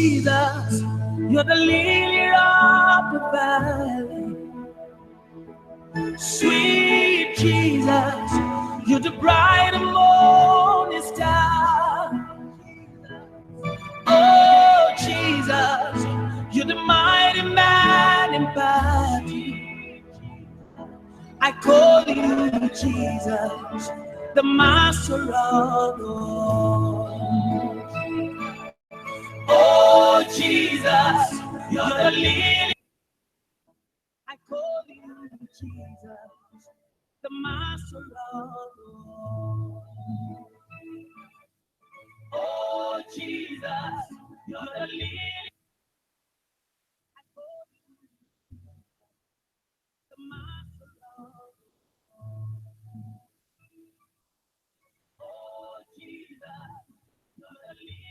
Jesus, you're the lily of the valley. Sweet Jesus, you're the bright and morning star. Oh, Jesus, you're the mighty man in battle. I call you Jesus, the master of all. Oh, Jesus, you're the lily. I call you Jesus, the master of all. Oh, Jesus, you're the lily. I call you the master of all. Oh, Jesus, you're the lily.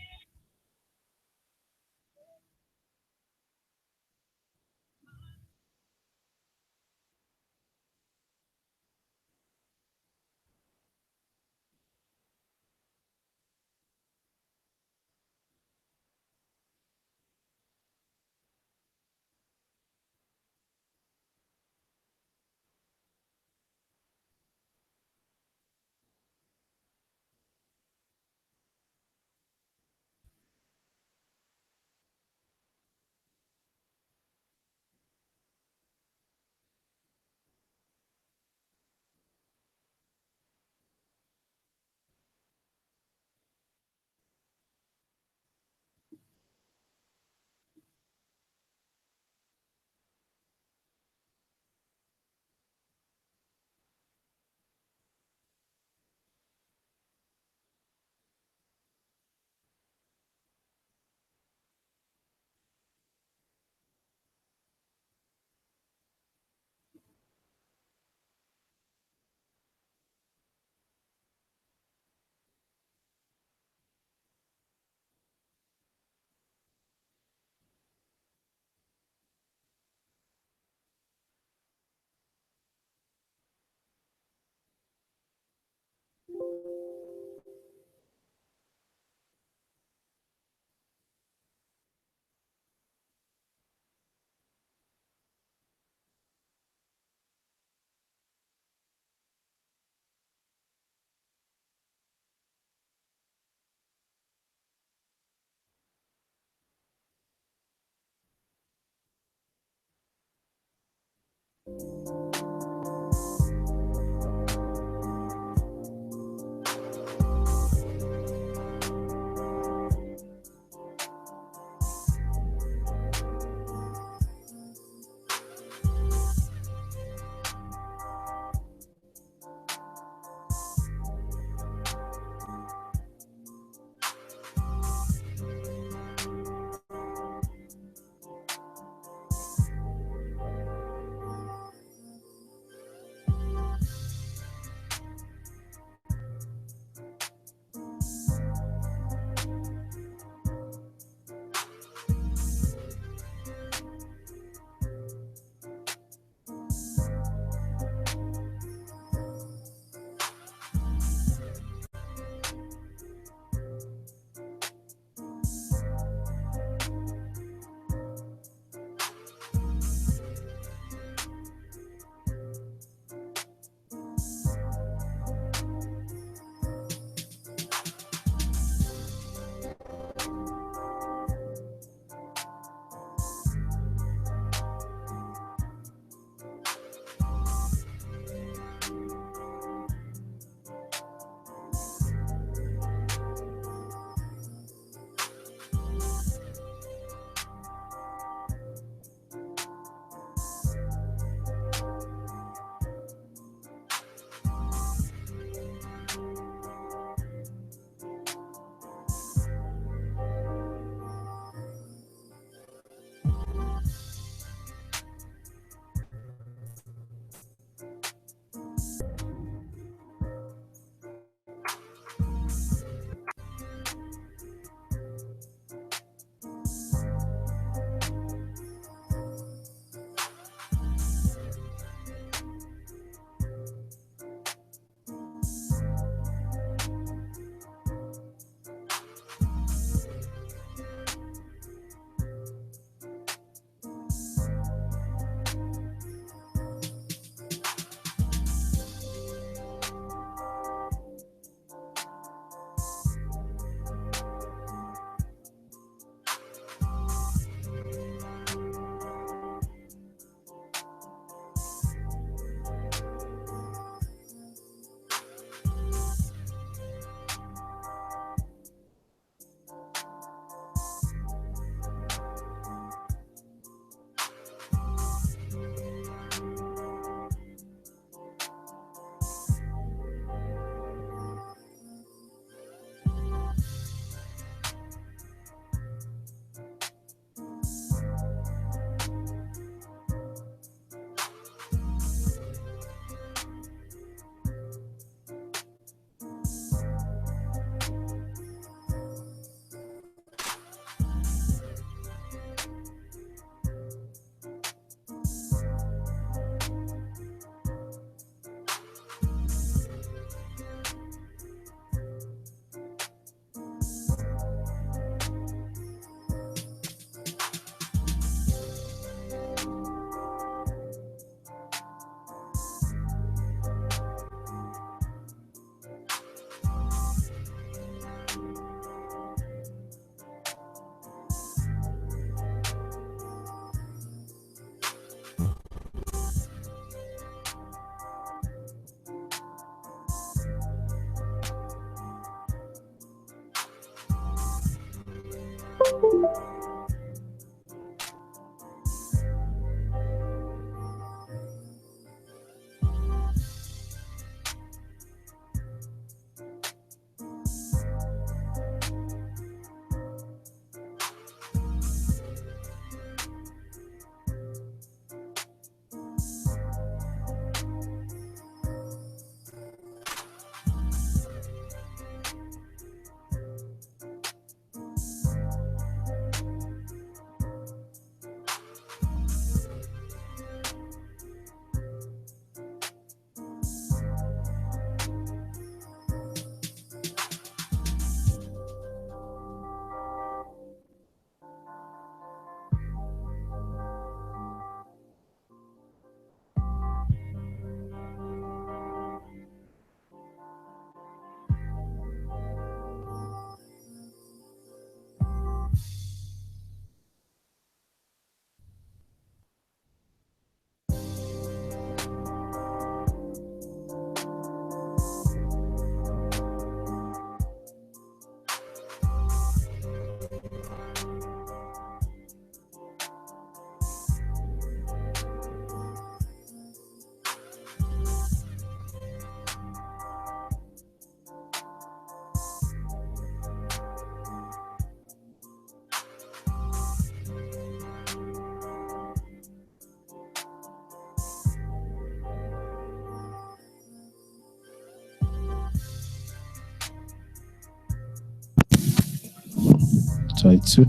Try two.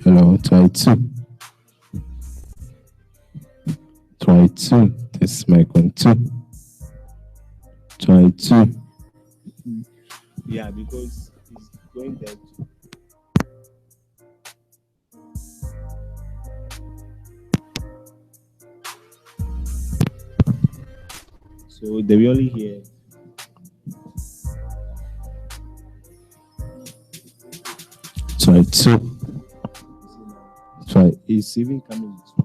Hello, try two. Try two. This is mic on two. Try two. Yeah, because it's going there too. So they will only hear. Try two. Try. It's even coming to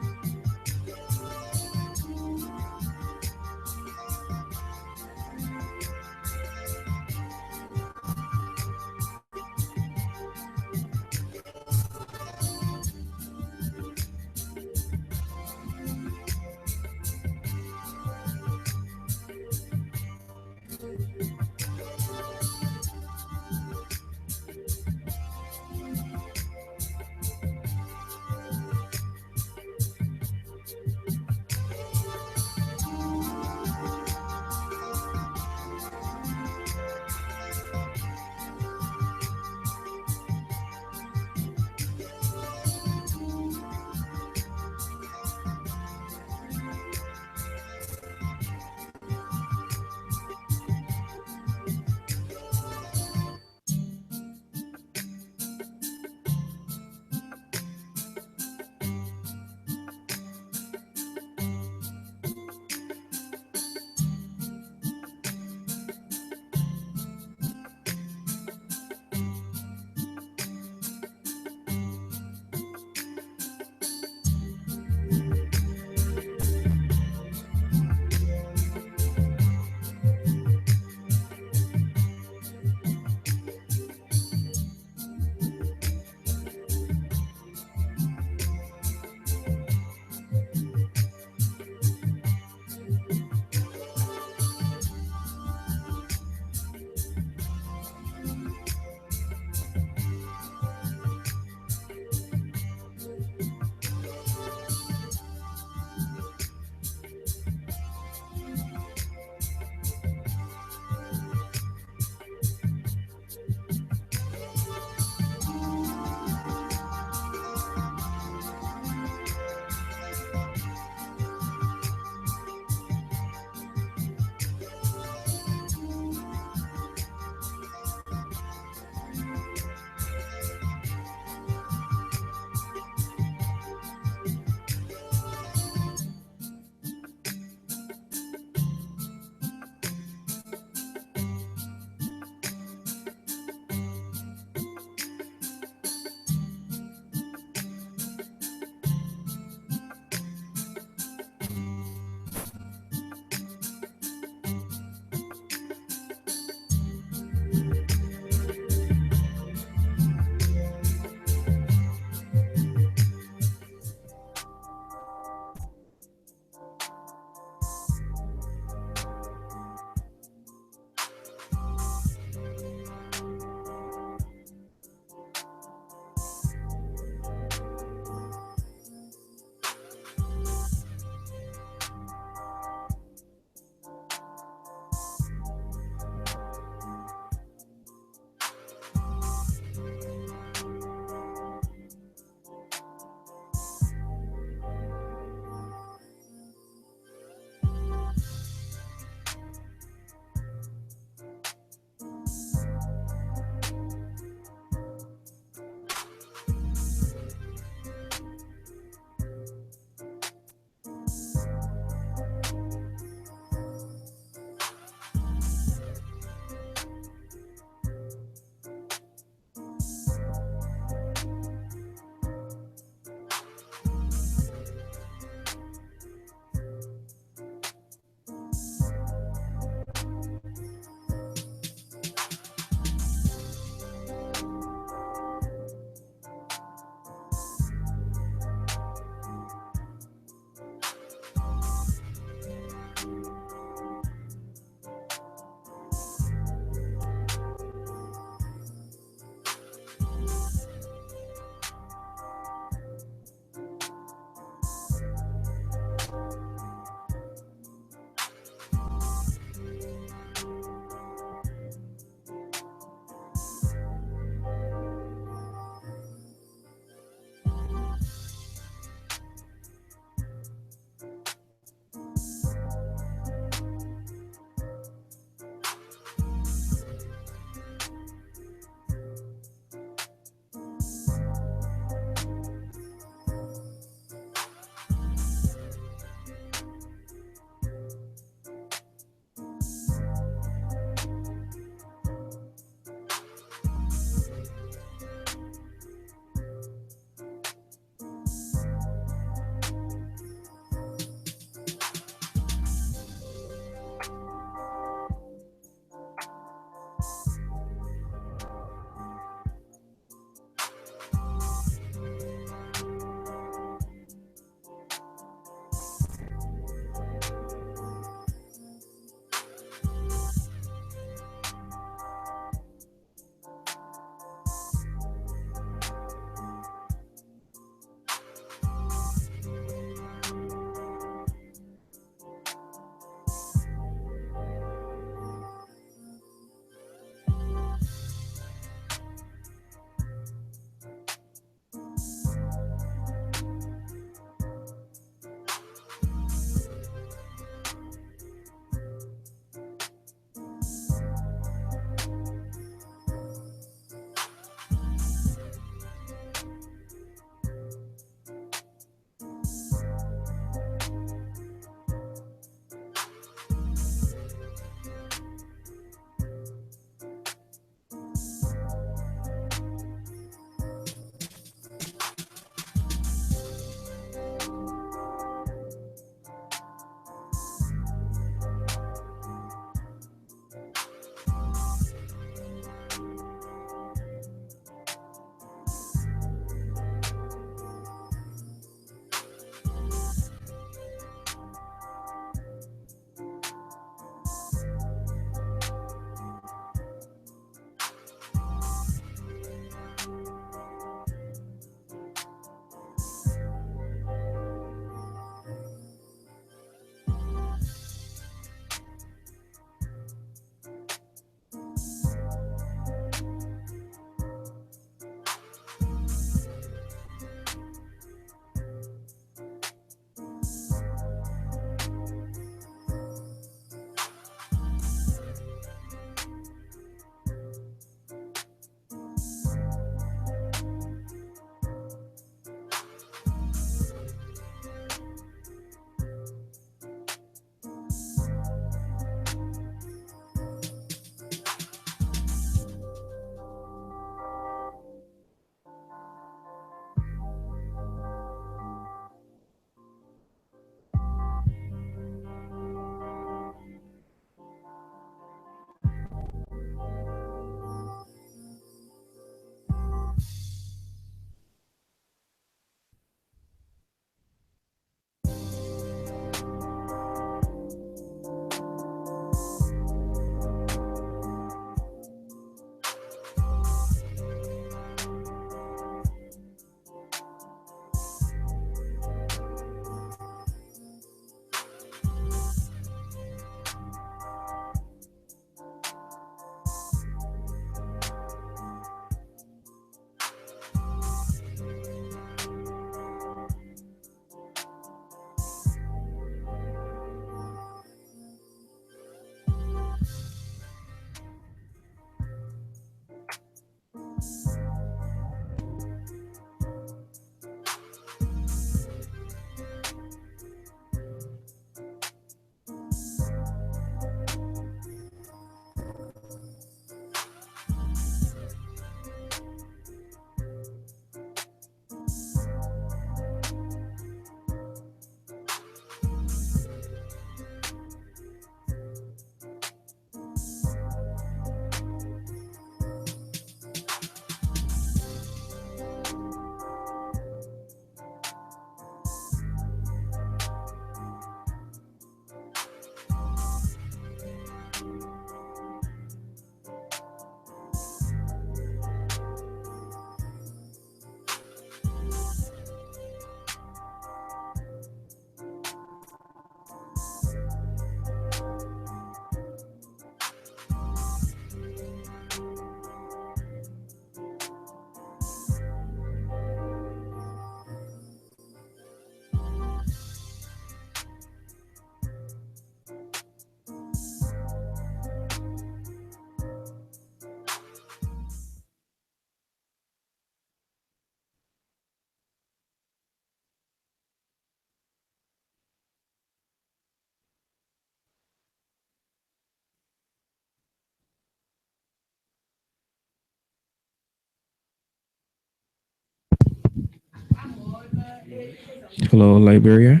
Hello, Liberia.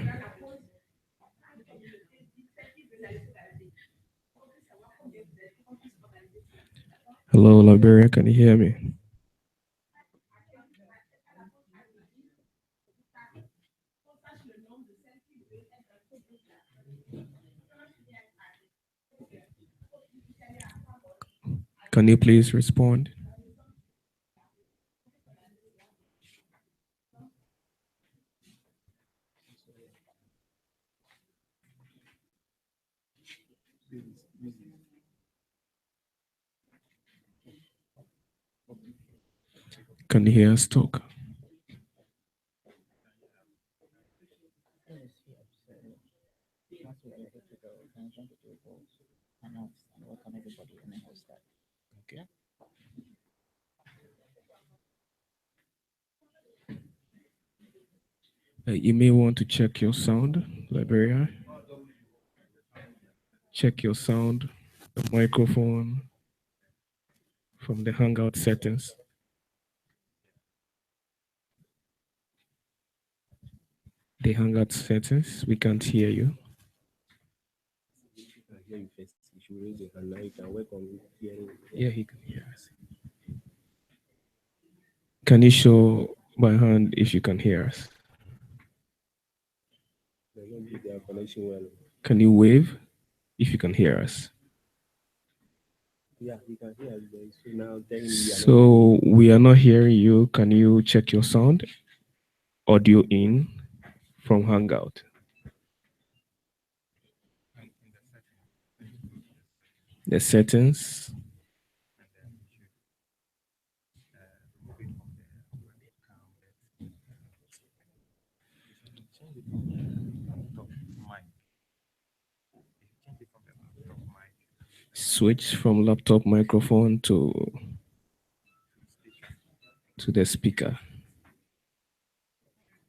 Hello, Liberia. Can you hear me? Can you please respond? Can you hear us talk? You may want to check your sound, Liberia. Check your sound, the microphone from the Hangout settings. The Hangout settings, we can't hear you. Yeah, he can hear us. Can you show by hand if you can hear us? Can you wave if you can hear us? Yeah, we can hear you. So now So we are not hearing you. Can you check your sound? Audio in from Hangout. The settings. Switch from laptop microphone to the speaker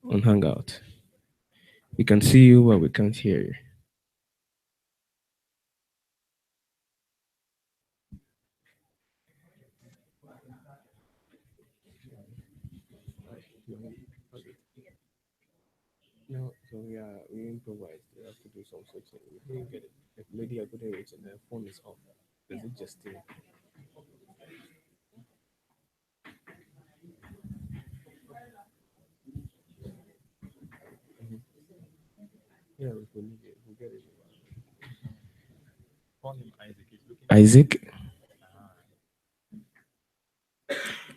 on Hangout. We can see you, but we can't hear you. No, so we improvise. We have to do some switching. We didn't get it. The lady I couldn't reach and the phone is off. Is it just still? Yeah, we will leave it. We'll get it. Isaac,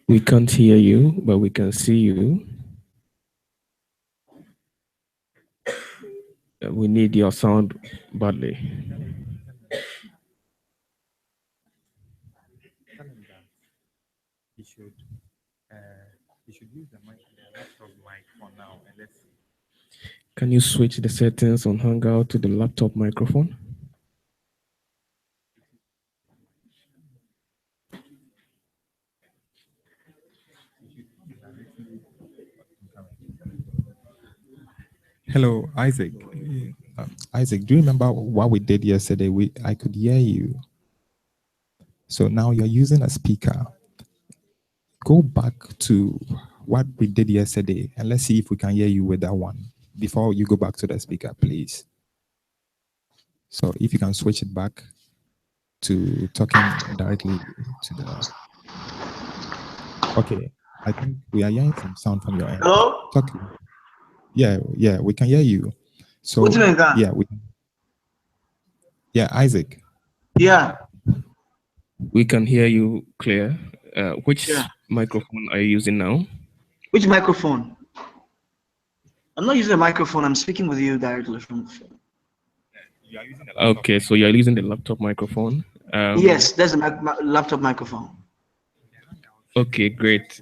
we can't hear you, but we can see you. We need your sound badly. you should use the laptop mic for now, and let's see. Can you switch the settings on Hangout to the laptop microphone? Hello, Isaac. Isaac, do you remember what we did yesterday? I could hear you. So now you're using a speaker. Go back to what we did yesterday and let's see if we can hear you with that one before you go back to the speaker, please. So if you can switch it back to talking directly to the. Okay, I think we are hearing some sound from your end. Hello? Talk. Yeah, we can hear you. So What's doing that? Isaac. Yeah. We can hear you clear. Which Yeah. microphone are you using now? Which microphone? I'm not using a microphone. I'm speaking with you directly from the phone. Okay, so you're using the laptop microphone. Yes, there's a laptop microphone. Okay, great.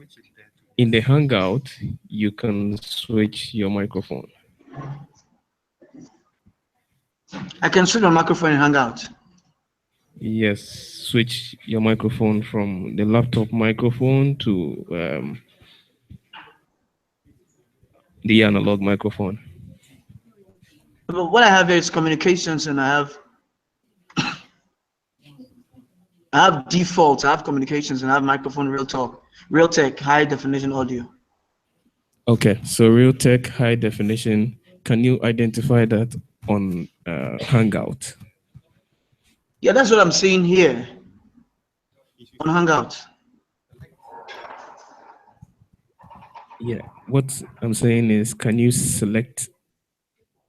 In the Hangout, you can switch your microphone. I can switch my microphone in Hangout. Yes, switch your microphone from the laptop microphone to the analog microphone. But what I have here is communications, and I have defaults. I have communications, and I have microphone, real talk, real tech, high definition audio. Okay, so Realtek high definition. Can you identify that on Hangout? Yeah, that's what I'm saying here on Hangout. Yeah, what I'm saying is, can you select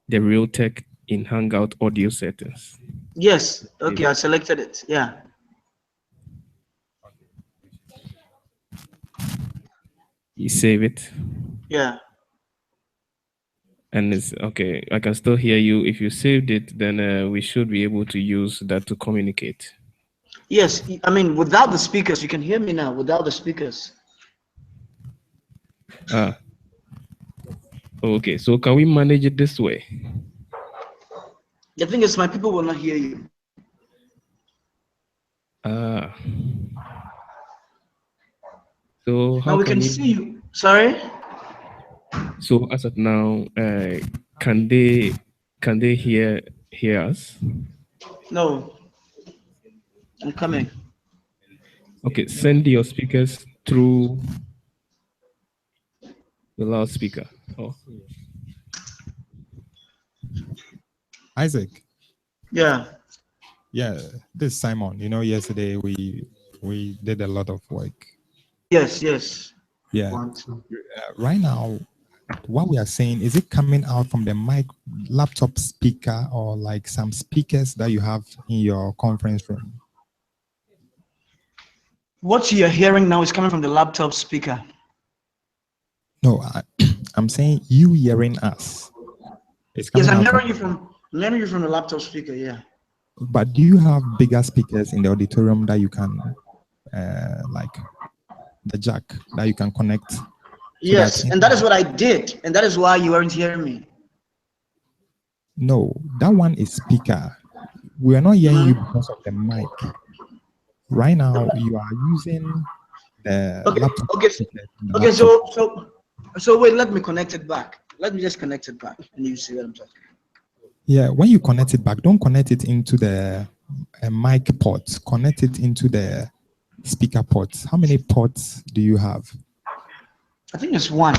the Realtek in Hangout audio settings? Yes. Okay, I selected it. Yeah. You save it, Yeah. and it's okay. I can still hear you. If you saved it, then we should be able to use that to communicate. Yes. I mean, without the speakers, you can hear me now. Without the speakers. Ah, okay. So can we manage it this way? The thing is, my people will not hear you. Ah. So Now how we can can we? see you. Sorry. So as of now, can they hear us? No, I'm coming. Okay, send your speakers through the loudspeaker. Oh, Isaac. Yeah. Yeah, this is Simon. You know, yesterday we did a lot of work. Yes. Yes. Yeah. Right now, what we are saying, is it coming out from the mic laptop speaker or like some speakers that you have in your conference room? What you're hearing now is coming from the laptop speaker. No, I'm saying you hearing us. It's Yes, coming I'm out hearing from. you from the laptop speaker. Yeah. But do you have bigger speakers in the auditorium that you can, like the jack that you can connect so that? Yes, and that is what I did, and that is why you weren't hearing me. No, that one is speaker. We are not hearing you because of the mic. Right now, you are using the Okay. laptop Okay. speaker in the Okay. laptop. So wait. Let me connect it back. Let me just connect it back, and you see what I'm talking. Yeah, when you connect it back, don't connect it into the mic port. Connect it into the speaker port. How many ports do you have? I think it's one.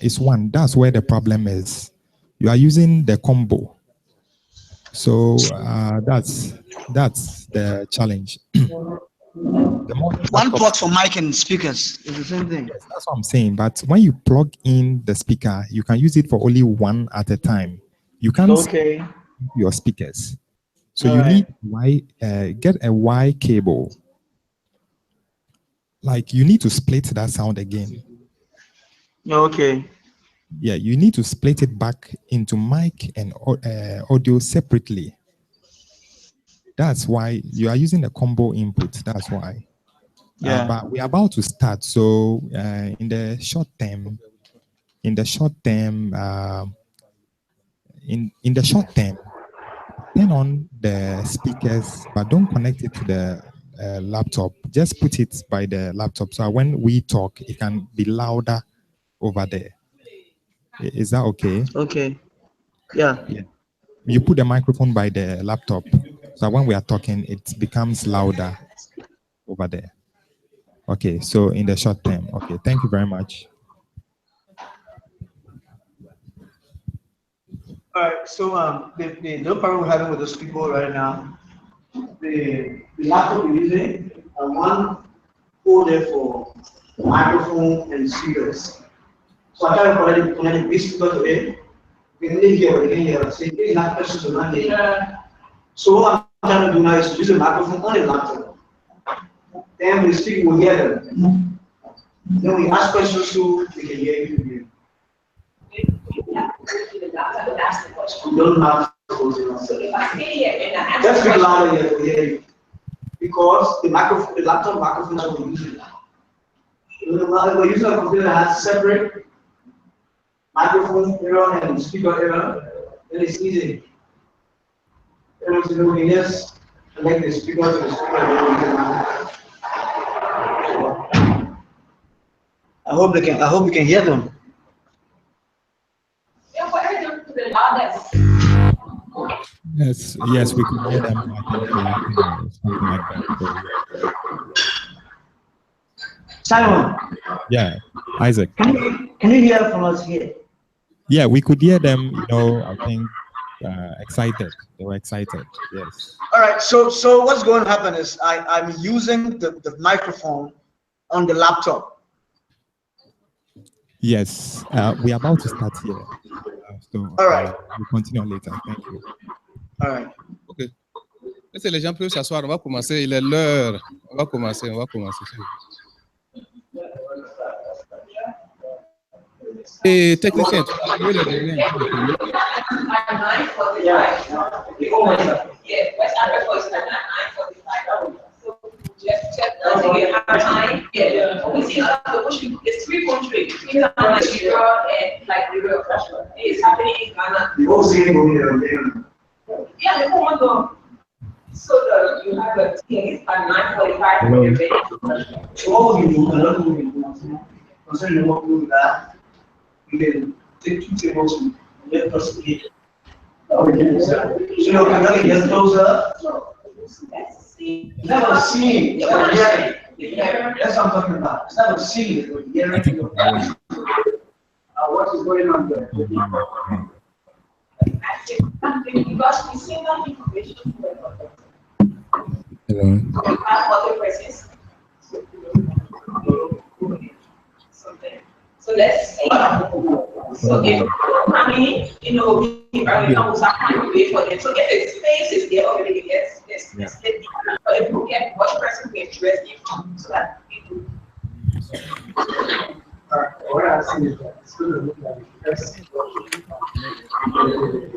It's one. That's where the problem is. You are using the combo. So that's the challenge. The modern One laptop. port for mic and speakers. It's the same thing. Yes, that's what I'm saying. But when you plug in the speaker, you can use it for only one at a time. You can't Okay. your speakers. So All you right. need get a Y cable. Like you need to split that sound again. Okay. Yeah, you need to split it back into mic and audio separately. That's why you are using a combo input. That's why. Yeah. But we're about to start. So in the short term, in the short term, turn on the speakers, but don't connect it to the laptop. Just put it by the laptop. So when we talk, it can be louder over there. Is that okay? Okay. Yeah. Yeah. You put the microphone by the laptop. So when we are talking, it becomes louder over there. Okay. So in the short term. Okay. Thank you very much. All right. So the no problem we're having with those people right now. The laptop we're using, one folder for microphone and speakers. So I try to connect this speaker to it. We can hear, we can hear. So it's not questions or nothing. So what I'm trying to do now is use a microphone on the laptop. Then we speak together. Then we ask questions so we can hear you. You don't have to close it. Just speak louder here to hear you. Because the microphone, the laptop microphone that we're using. We're using a computer that has separate microphone area and speaker area, then it's easy. And so we just connect the speaker to the speaker. I hope we can hear them. Yes, we could hear them. I think something like that. So, Simon, yeah, Isaac. can Can you hear from us here? Yeah, we could hear them, I think excited. They were excited. Yes. All right, so what's going to happen is I'm using the microphone on the laptop. Yes. We're about to start here. So All right. we'll continue later. Thank you. All right. Ok. Laissez les gens peuvent s'asseoir. On va commencer. Il est l'heure. On va commencer. Et technicien, tu peux le donner un peu de télé? Yeah, West Africa is at 9:45. So just check until you have time. Yeah, we see it's 3 countries, Nigeria and Liberia. It's happening in Ghana. Yeah, the whole one. So you have a team at 9:45 when you're ready. So what will you do? Another movie. Concerning what we do that, we can take 2 tables and let us get. So you can get closer. Never seen. Yeah, that's what I'm talking about. It's never seen. What is going on there? Because we see that information. Hello. We have other persons. Something. So let's see. So if money, we almost have to wait for them. So if the space is there already, let's get the but if we get what person we address it from so that people. What I see is that it's going to look like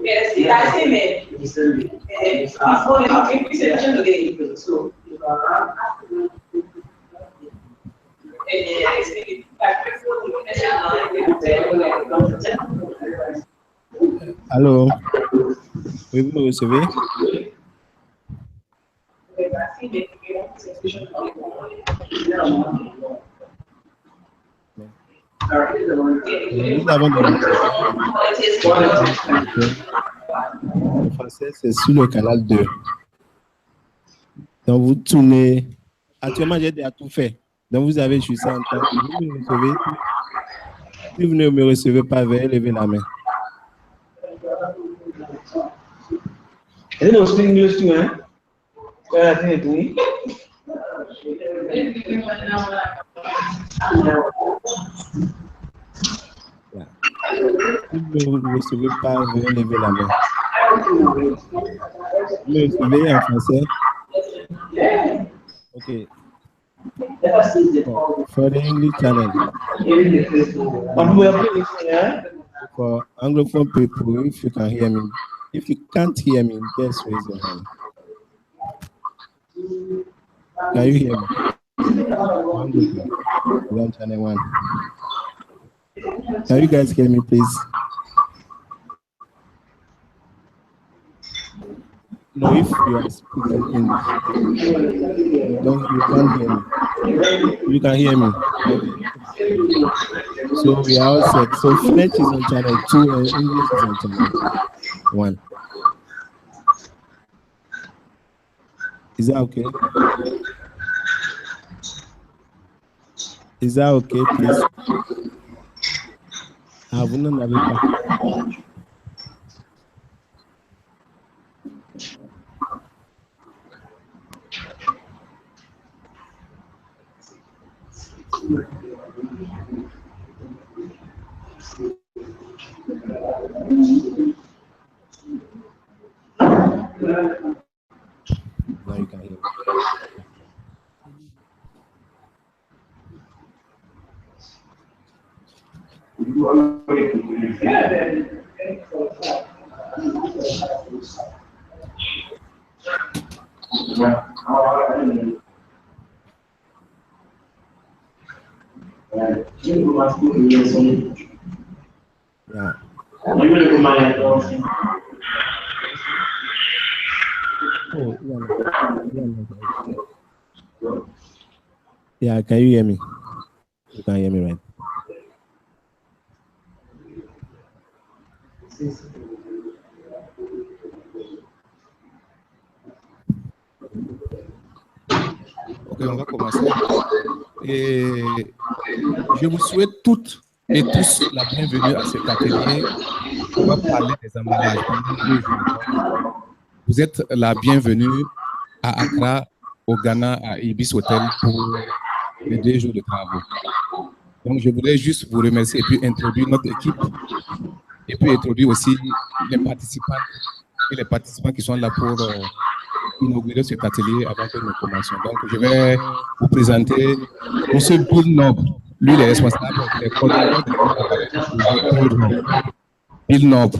Yes, I see it. It's only a presentation today. So if Allô? Oui, vous me recevez? Nous avons le français, c'est sur le canal 2. Donc vous tournez. Actuellement, j'ai déjà tout fait. Donc vous avez juste ça en temps. Vous me recevez. Si vous ne me recevez pas, veuillez lever la main. they don't speak English too, eh? I think they do. Si vous ne me recevez pas, veuillez lever la main. Vous me recevez en français? Ok. For the English channel. For Anglophone people, if you can hear me. If you can't hear me, just raise your hand. Can you hear me? One channel 1. Can you guys hear me, please? No, if you are speaking English, you can't hear me. You can hear me. Okay. So we are all set. So French is on channel 2 and English is on channel 1. Is that okay? Is that okay, please? Vous n'en avez pas. Now you can hear me. Yeah. Oh, yeah, can you hear me? You can hear me, right? Ok, on va commencer. Et je vous souhaite toutes et tous la bienvenue à cet atelier. On va parler des emballages pendant 2 jours. Vous êtes la bienvenue à Accra, au Ghana, à Ibis Hotel pour les 2 jours de travaux. Donc, je voudrais juste vous remercier et puis introduire notre équipe et puis introduire aussi les participantes et les participants qui sont là pour inaugurer cet atelier avant que nous commencions. Donc, je vais vous présenter M. Bill Noble. Lui, il est responsable des coordinateurs des Bill Noble.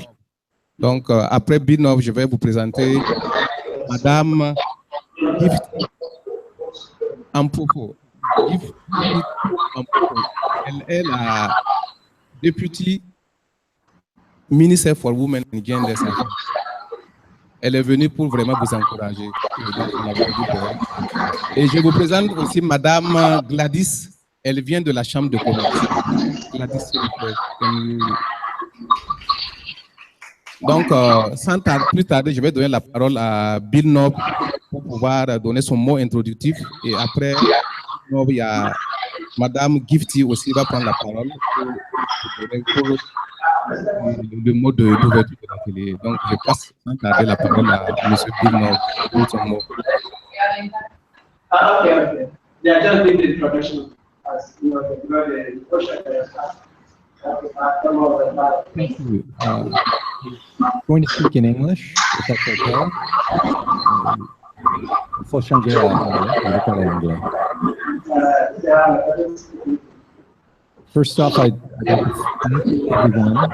Donc, après Bill Noble, je vais vous présenter Madame Gift Ampoko. Gift Ampoko. Elle est la députée ministre for Women and Gender Affairs. Elle est venue pour vraiment vous encourager. Et je vous présente aussi Madame Gladys. Elle vient de la Chambre de commerce. Gladys, s'il vous plaît. Donc, sans plus tarder, je vais donner la parole à Bill Noble pour pouvoir donner son mot introductif. Et après, il y a Madame Gifty aussi va prendre la parole pour le mot d'ouverture de l'atelier. Donc, je passe sans tarder la parole à M. Bill Noble pour son mot. Okay. They are just doing the introduction as the question. Thank you. Going to speak in English, if that's okay. Faut changer à parler anglais. First off, I'd like to thank everyone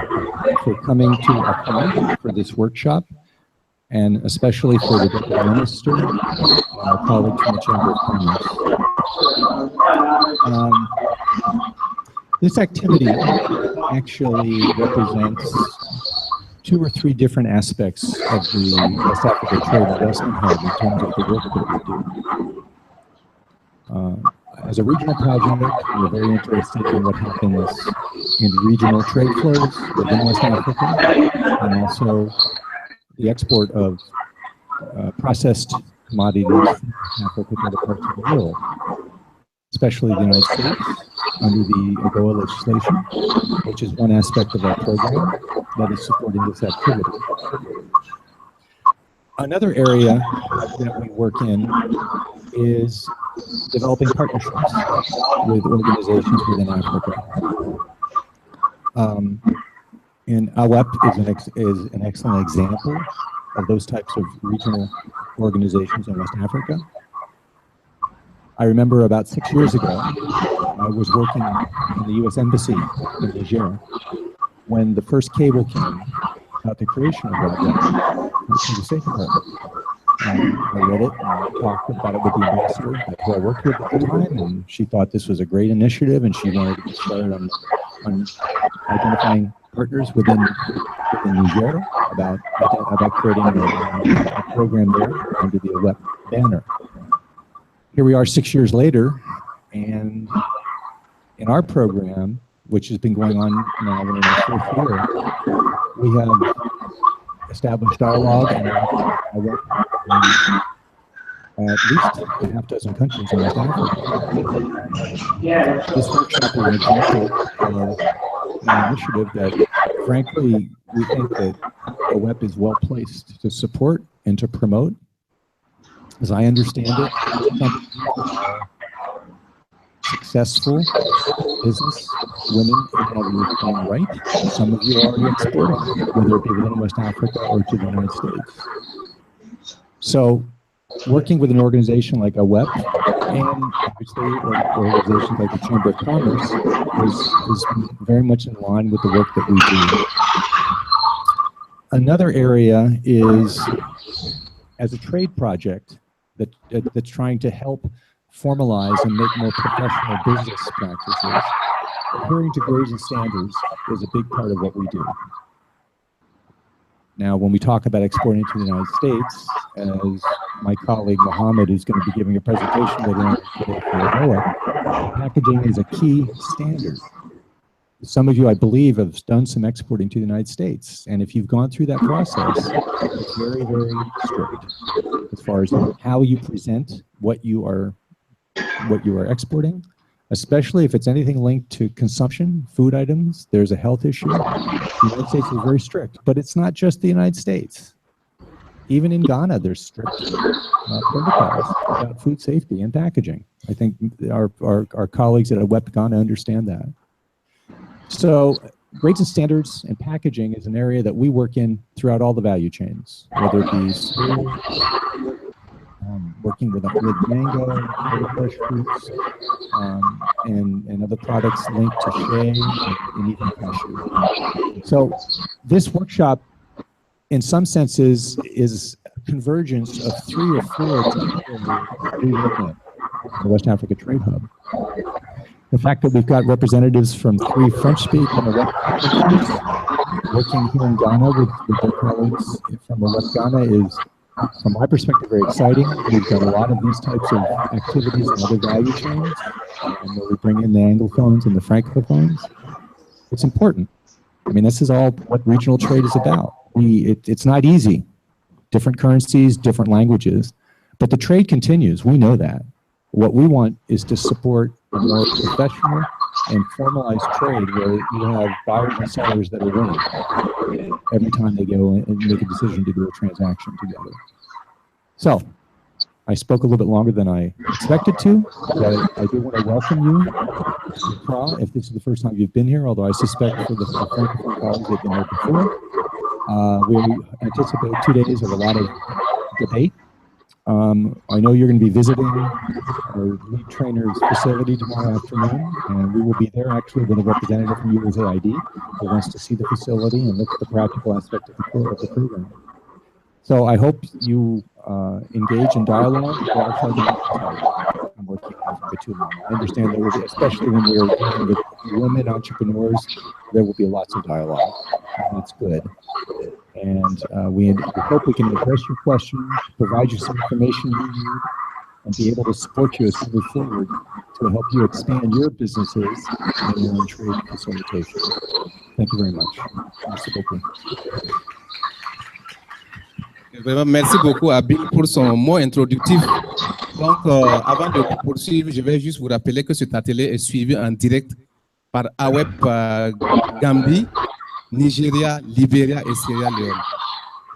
for coming to Accra for this workshop, and especially for the Deputy Minister and our colleagues from the Chamber of Commerce. This activity actually represents 2 or 3 different aspects of the West Africa Trade Investment Hub in terms of the work that we do. As a regional project, we're very interested in what happens in regional trade flows within West Africa, and also the export of processed commodities from Africa to other parts of the world, especially the United States, under the AGOA legislation, which is one aspect of our program that is supporting this activity. Another area that we work in is developing partnerships with organizations within Africa. And Awep is an excellent example of those types of regional organizations in West Africa. I remember about 6 years ago, I was working in the U.S. Embassy in Niger when the first cable came about the creation of that conversation. I read it and talked about it with the ambassador who I worked with at the time, and she thought this was a great initiative, and she wanted to get started on identifying partners within Niger about creating a program there under the Awep banner. Here we are 6 years later, and in our program, which has been going on now in our 4th year, we have established dialogue and Awep in at least a half dozen countries in West Africa. This workshop is an example of an initiative that, frankly, we think that Awep is well placed to support and to promote. As I understand it, some successful business women in their own right. Some of you are already exporting, whether it be within West Africa or to the United States. So, working with an organization like Awep and obviously organizations like the Chamber of Commerce is very much in line with the work that we do. Another area is as a trade project that's trying to help formalize and make more professional business practices. Adhering to grades and standards is a big part of what we do. Now, when we talk about exporting to the United States, as my colleague Mohammed is going to be giving a presentation later on today for AGOA, packaging is a key standard. Some of you, I believe, have done some exporting to the United States. And if you've gone through that process, it's very, very strict as far as how you present what you are exporting, especially if it's anything linked to consumption, food items, there's a health issue. The United States is very strict, but it's not just the United States. Even in Ghana, there's strict protocols about food safety and packaging. I think our colleagues at Awep Ghana understand that. So grades and standards and packaging is an area that we work in throughout all the value chains, whether it be school, working with mango, other fresh fruits, and other products linked to shea and even cashew. So this workshop, in some senses, is a convergence of 3 or 4 disciplines we work in the West Africa Trade Hub. The fact that we've got representatives from 3 French-speaking countries working here in Ghana with their colleagues from Awep Ghana is, from my perspective, very exciting. We've got a lot of these types of activities in other value chains, where we bring in the Anglophones and the Francophones. It's important. I mean, this is all what regional trade is about. It's not easy. Different currencies, different languages, but the trade continues. We know that. What we want is to support a more professional and formalized trade where you have buyers and sellers that are winning every time they go and make a decision to do a transaction together. So, I spoke a little bit longer than I expected to, but I do want to welcome you to Accra if this is the first time you've been here, although I suspect for the Francophone colleagues they've been there before. We anticipate 2 days of a lot of debate. I know you're going to be visiting our lead trainer's facility tomorrow afternoon, and we will be there actually with a representative from USAID who wants to see the facility and look at the practical aspect of the program. So I hope you engage in dialogue. I'm working on it for too long. I understand there will be, especially when we're dealing with women entrepreneurs, there will be lots of dialogue, and that's good. And we hope we can address your questions, provide you some information you need, and be able to support you as we move forward to help you expand your businesses and your own trade facilitation. Thank you very much. Merci beaucoup. Vraiment, merci beaucoup à Bill pour son mot introductif. Donc, avant de poursuivre, je vais juste vous rappeler que cet atelier est suivi en direct par Awep Gambie, Nigeria, Libéria et Sierra Leone.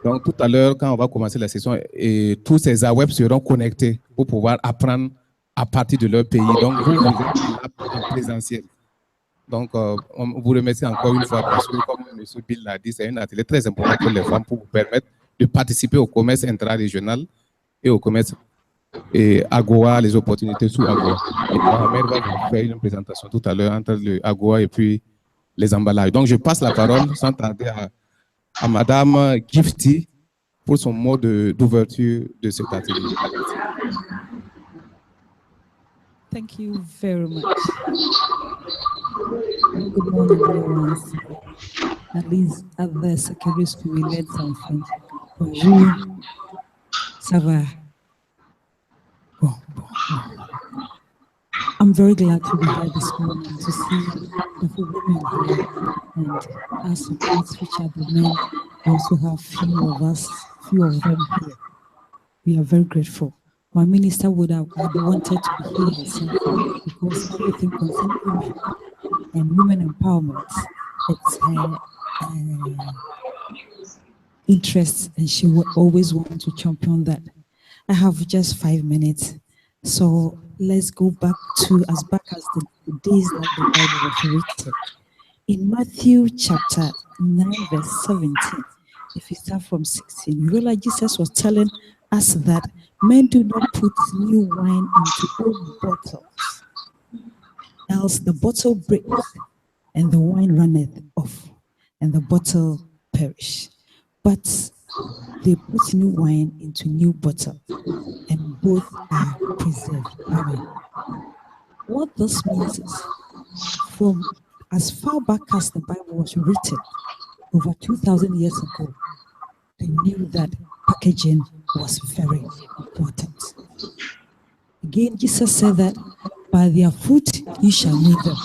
Donc, tout à l'heure, quand on va commencer la session, et tous ces Awep seront connectés pour pouvoir apprendre à partir de leur pays. Donc, vous êtes là en présentiel. Donc, on vous remercie encore une fois parce que, comme M. Bill l'a dit, c'est un atelier très important pour les femmes pour vous permettre de participer au commerce intra-régional et au commerce et AGOA, les opportunités sous AGOA. Et Mohamed va vous faire une présentation tout à l'heure entre le AGOA et puis les emballages. Donc, je passe la parole sans tarder à Madame Gifty pour son mot d'ouverture de cet atelier. Thank you very much. Good morning, everyone. At least at the secondary school, we learned some French. Bonjour, ça va? Bon. I'm very glad to be here this morning to see the women here, and as supports which are the men, I also have few of them here. We are very grateful. My minister would have wanted to be here herself because everything concerns women and women empowerment. It's her interest, and she will always want to champion that. I have just 5 minutes, so let's go back as the days that the Bible was written. In Matthew chapter 9, verse 17, if we start from 16, you realize Jesus was telling us that men do not put new wine into old bottles, else the bottle breaks and the wine runneth off, and the bottle perish. But they put new wine into new bottle, and both are preserved. Amen. What this means is, from as far back as the Bible was written, over 2,000 years ago, they knew that packaging was very important. Again, Jesus said that by their fruit you shall know them.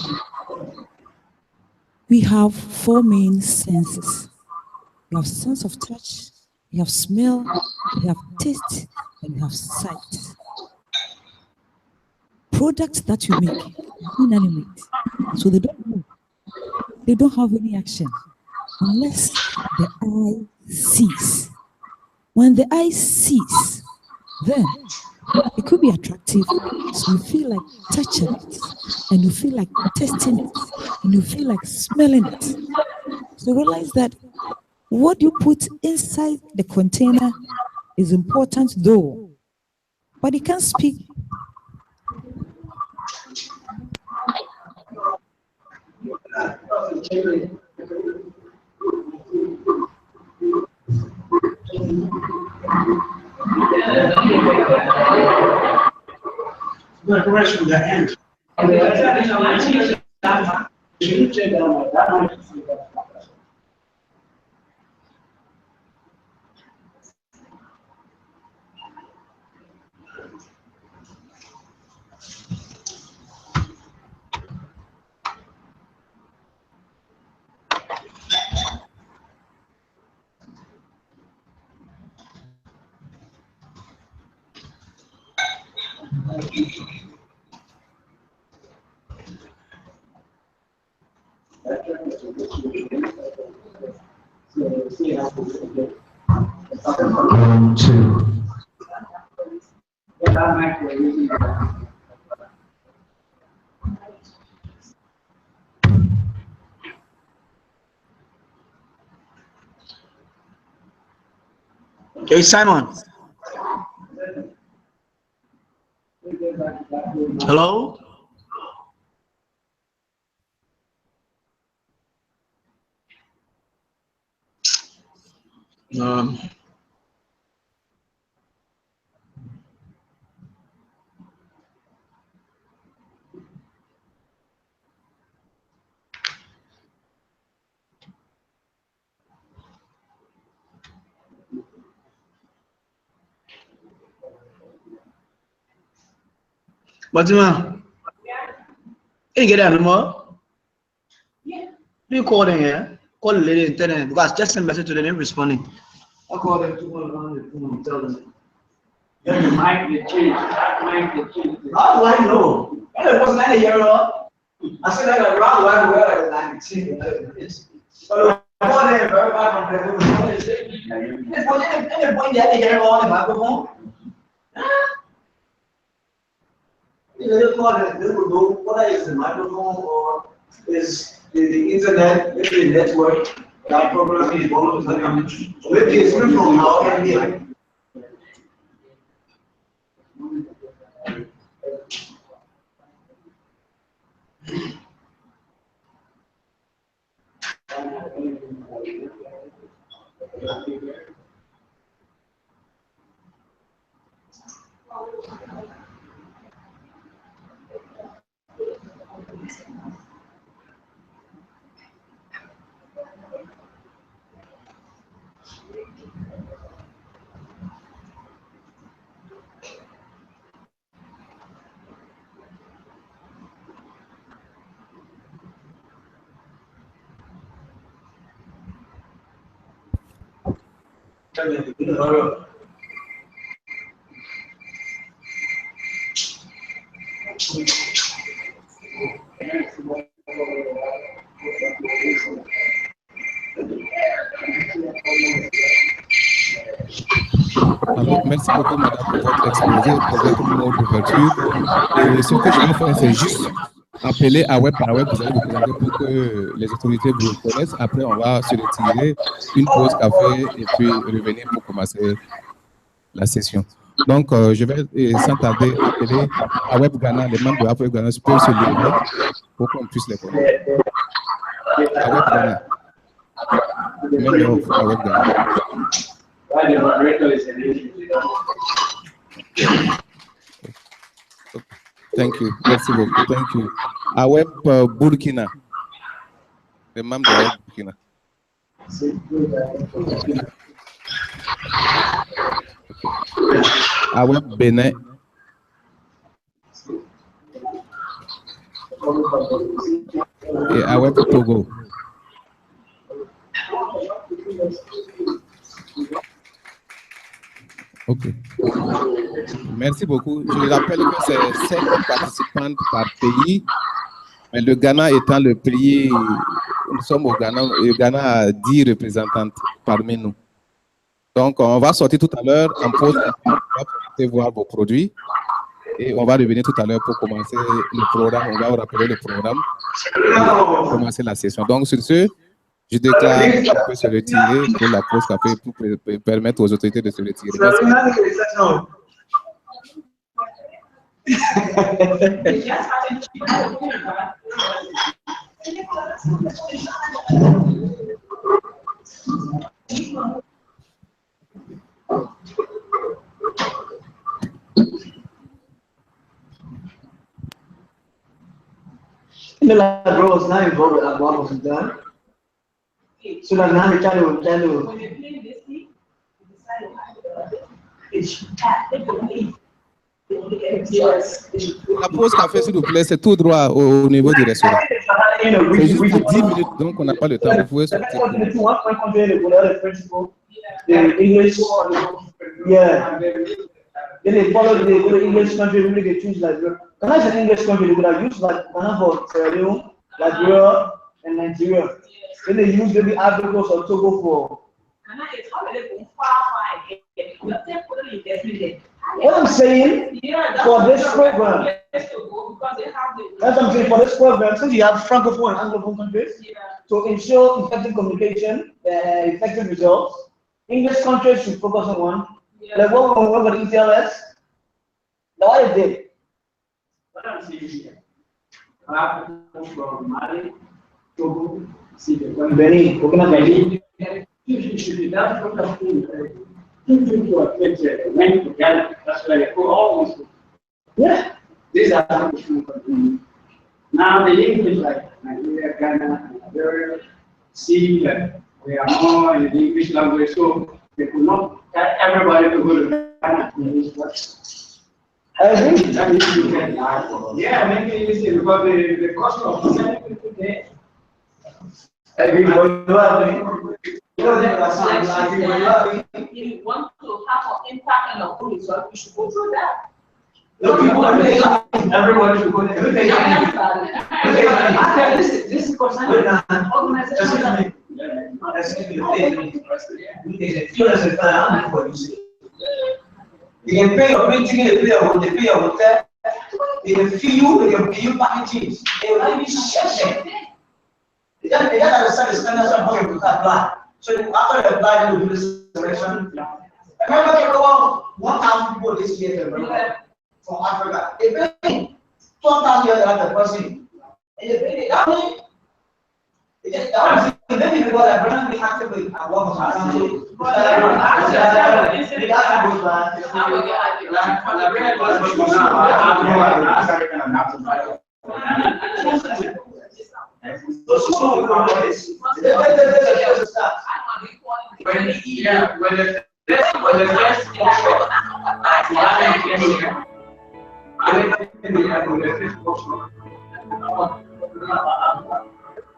We have 4 main senses. We have sense of touch, we have smell, we have taste, and we have sight. Products that we make inanimate. So they don't move. They don't have any action unless the eye sees. When the eye sees, then it could be attractive. So you feel like touching it, and you feel like tasting it, and you feel like smelling it. So realize that what you put inside the container is important though, but it can't speak. Hey, Simon. Hello? Um, What's the man? Can you get that anymore? Yeah. Who you calling here? Call the lady and tell them because just send message to them responding. I'll call them to call on the phone and tell them. Yeah, the mic they change. Mic they change. How do I know? And it wasn't any year old. I said that around one where I like change. But I call them very bad from the It's point that year on the microphone. You call it, they will know whether it's the microphone or is the internet, maybe the network, that program is one of them. Maybe it's from now and here. Alors, merci beaucoup, madame, pour votre exposé, pour votre mot d'ouverture. Et ce que je vais faire, c'est juste appeler Awep par Awep. Vous allez vous présenter pour que les autorités vous reconnaissent. Après, on va se retirer, une pause café et puis revenir pour commencer la session. Donc, je vais sans tarder appeler Awep Ghana. Les membres de Awep Ghana peuvent se lever pour qu'on puisse les connaître. Awep Ghana. Member of Awep Ghana. Thank you. Merci beaucoup. Thank you. Awep Burkina. Les membres de Awep Burkina. Awep Bénin. Et Awep Togo. Ok. Merci beaucoup. Je rappelle que c'est 7 participantes par pays Mais le Ghana étant le pays, nous sommes au Ghana, le Ghana a 10 représentantes parmi nous. Donc, on va sortir tout à l'heure en pause. On va profiter voir vos produits. Et on va revenir tout à l'heure pour commencer le programme. On va vous rappeler le programme et commencer la session. Donc, sur ce, je déclare qu'on peut se retirer pour la pause café pour permettre aux autorités de se retirer. Merci. Like, bro, it's not involved with Awep was done. So like now we're trying to. When you're playing this thing, you decide La pause café, s'il vous plaît, c'est tout droit au niveau du restaurant. C'est juste pour 10 minutes, donc on n'a pas le temps. Vous pouvez sortir. The English, yeah. Then they follow the English country, really they choose like Ghana is an English country, they would have used like Ghana for Sierra Leone, Liberia, and Nigeria. Then they use maybe Ivory Coast or Togo for. Ghana is already far ahead. What I'm saying for this program, that's what I'm saying for this program, since you have Francophone and Anglophone countries, to ensure effective communication, effective results, English countries should focus on one. Like what we work with ETLS, now what they did. What I'm saying here, I have to from Mali, Togo, Benin, Benin. You should be that from the food. Two people are went together. That's why they go always. Yeah, these are the food. Now the English like Nigeria, Ghana, Nigeria, see that we are more in the English language, so they could not get everybody to go to Ghana. I agree. Yeah, maybe it's because the cost of sending people there. I agree. You want to have an impact on the food, so you should go through that. Everybody should go there. This is organization. They can pay your printing, they pay your hotel, they can feed you, they can pay you packages. They will not even share. They don't understand the standards of how you apply. So after you apply, they will do the selection. I remember there were 1,000 people this year from Africa. They pay 2,000 per person. And they pay that money. Many people are going to be actively at work.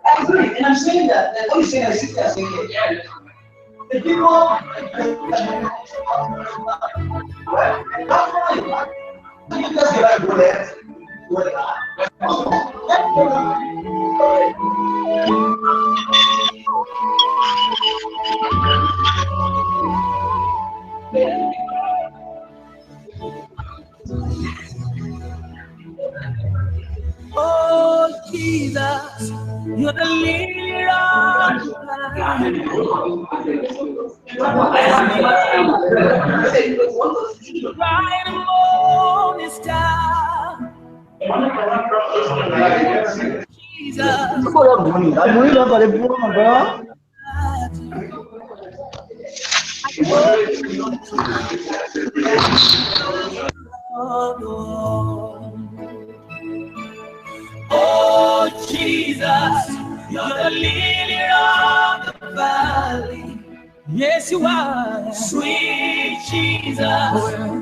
I agree, and I'm saying that. What you're saying, I see that saying it. The people, you just get to go there. Oh, Jesus, you're the leader of the bright morning star. Jesus. Oh, Jesus, you're the lily of the valley. Yes, you are. Sweet Jesus,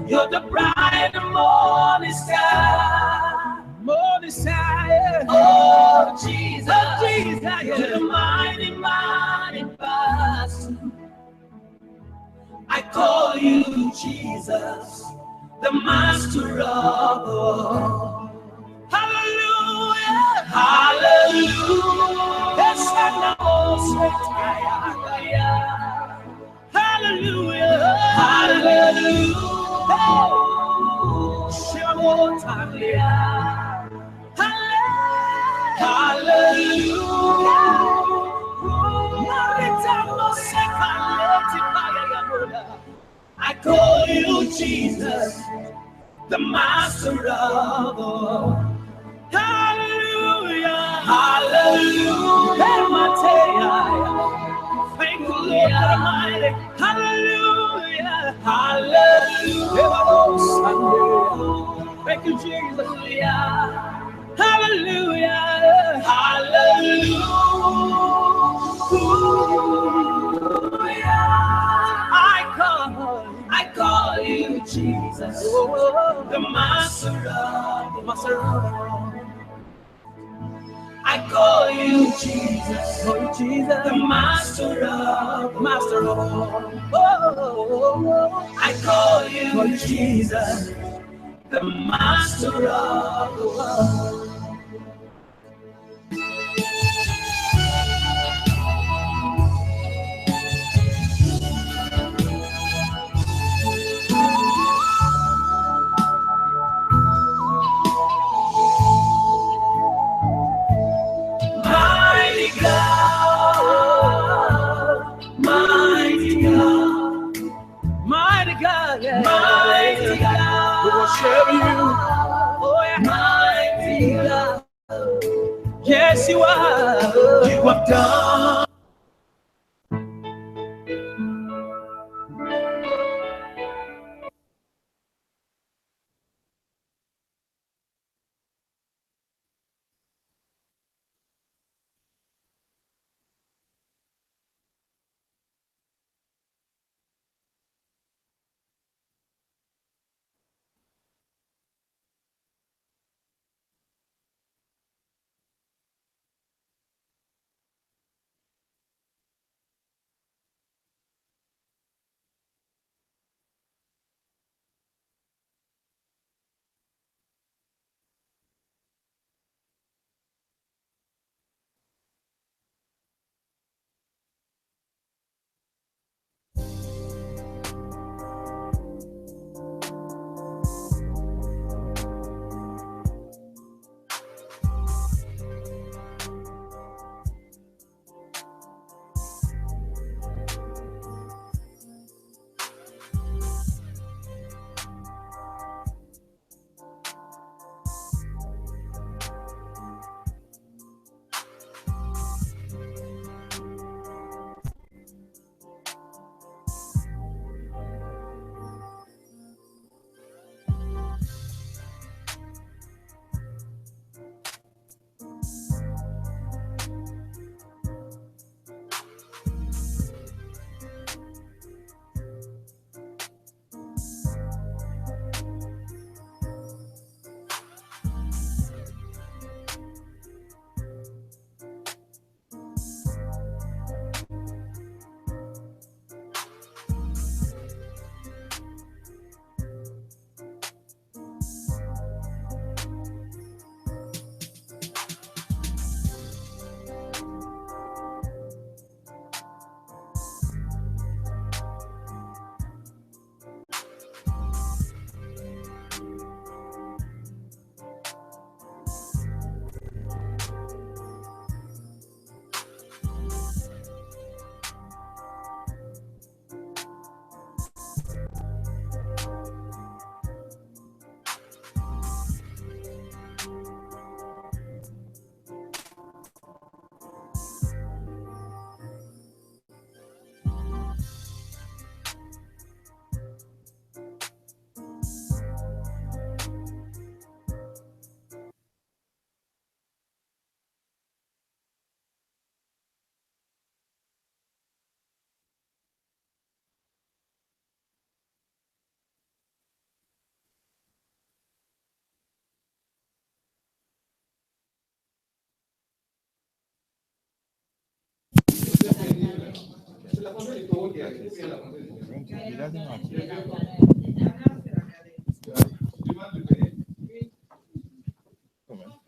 you're the bright morning star. Morning star, yeah. Oh, Jesus, you're the mighty, mighty pastor. I call you Jesus, the master of all. Hallelujah. Hallelujah. Hallelujah. Hallelujah. I call you Jesus, the master of all. Hallelujah. Hallelujah. Thank you, Lord Almighty. Hallelujah. Hallelujah. Thank you, Jesus. Hallelujah. Hallelujah. I call you Jesus, the master of all. I call you Jesus, the master of all. Oh, I call you Jesus, the master of all. Mighty God, mighty God, mighty God, yeah. Mighty God, we worship you. Oh yeah, mighty God, yes you are. You have done.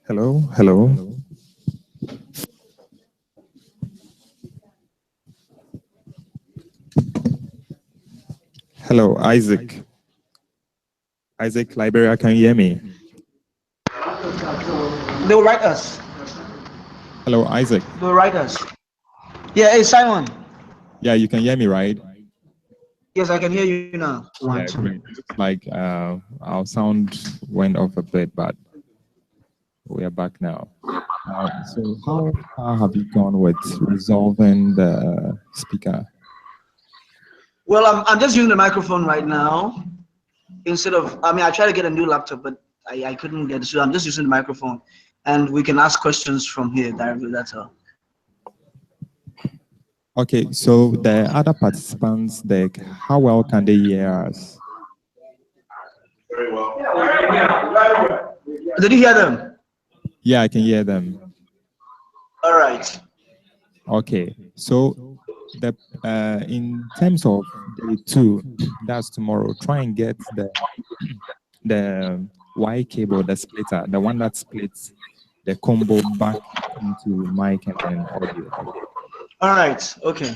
Hello, hello. Hello, Isaac. Isaac, Liberia, can you hear me? They will write us. Hello, Isaac. They will write us. Yeah, hey, Simon. Yeah, you can hear me, right? Yes, I can hear you now. Yeah, great. Looks like our sound went off a bit, but we are back now. So how far have you gone with resolving the speaker? Well, I'm just using the microphone right now. Instead of, I mean, I tried to get a new laptop, but I couldn't get it. So I'm just using the microphone. And we can ask questions from here directly, that's all. Okay, so the other participants, how well can they hear us? Very well. Did you hear them? Yeah, I can hear them. All right. Okay, so in terms of day 2, that's tomorrow, try and get the Y cable, the splitter, the one that splits the combo back into mic and then audio. All right. Okay.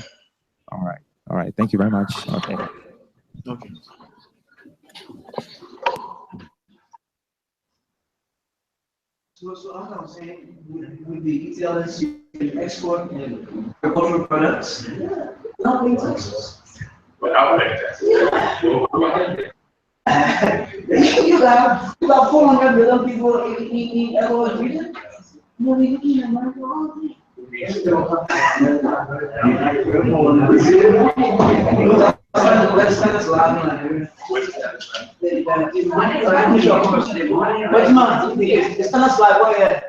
All right. All right. Thank you very much. Okay. Okay. So as I'm saying, with the ETLS, you can export agricultural products. Not in Texas. Without Texas. You have about 400 million people in our region. No, we can America all day. Which month? It's gonna slide where?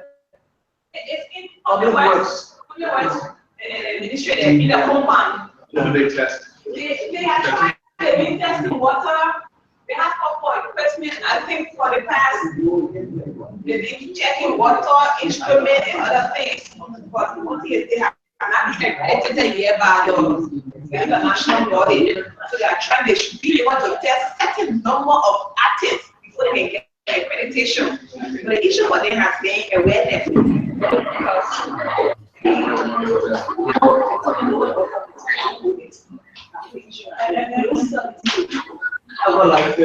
It's in on the west administrator in the compound. What do they test? They have tried, they've been testing water. They have couple equipment, I think for the past, they've been checking water, instruments and other things. But one thing is they have not been accredited a year by the international body. So they are trying, they should be able to test certain number of artists before they can get accreditation. But the issue for them has been awareness. I would like to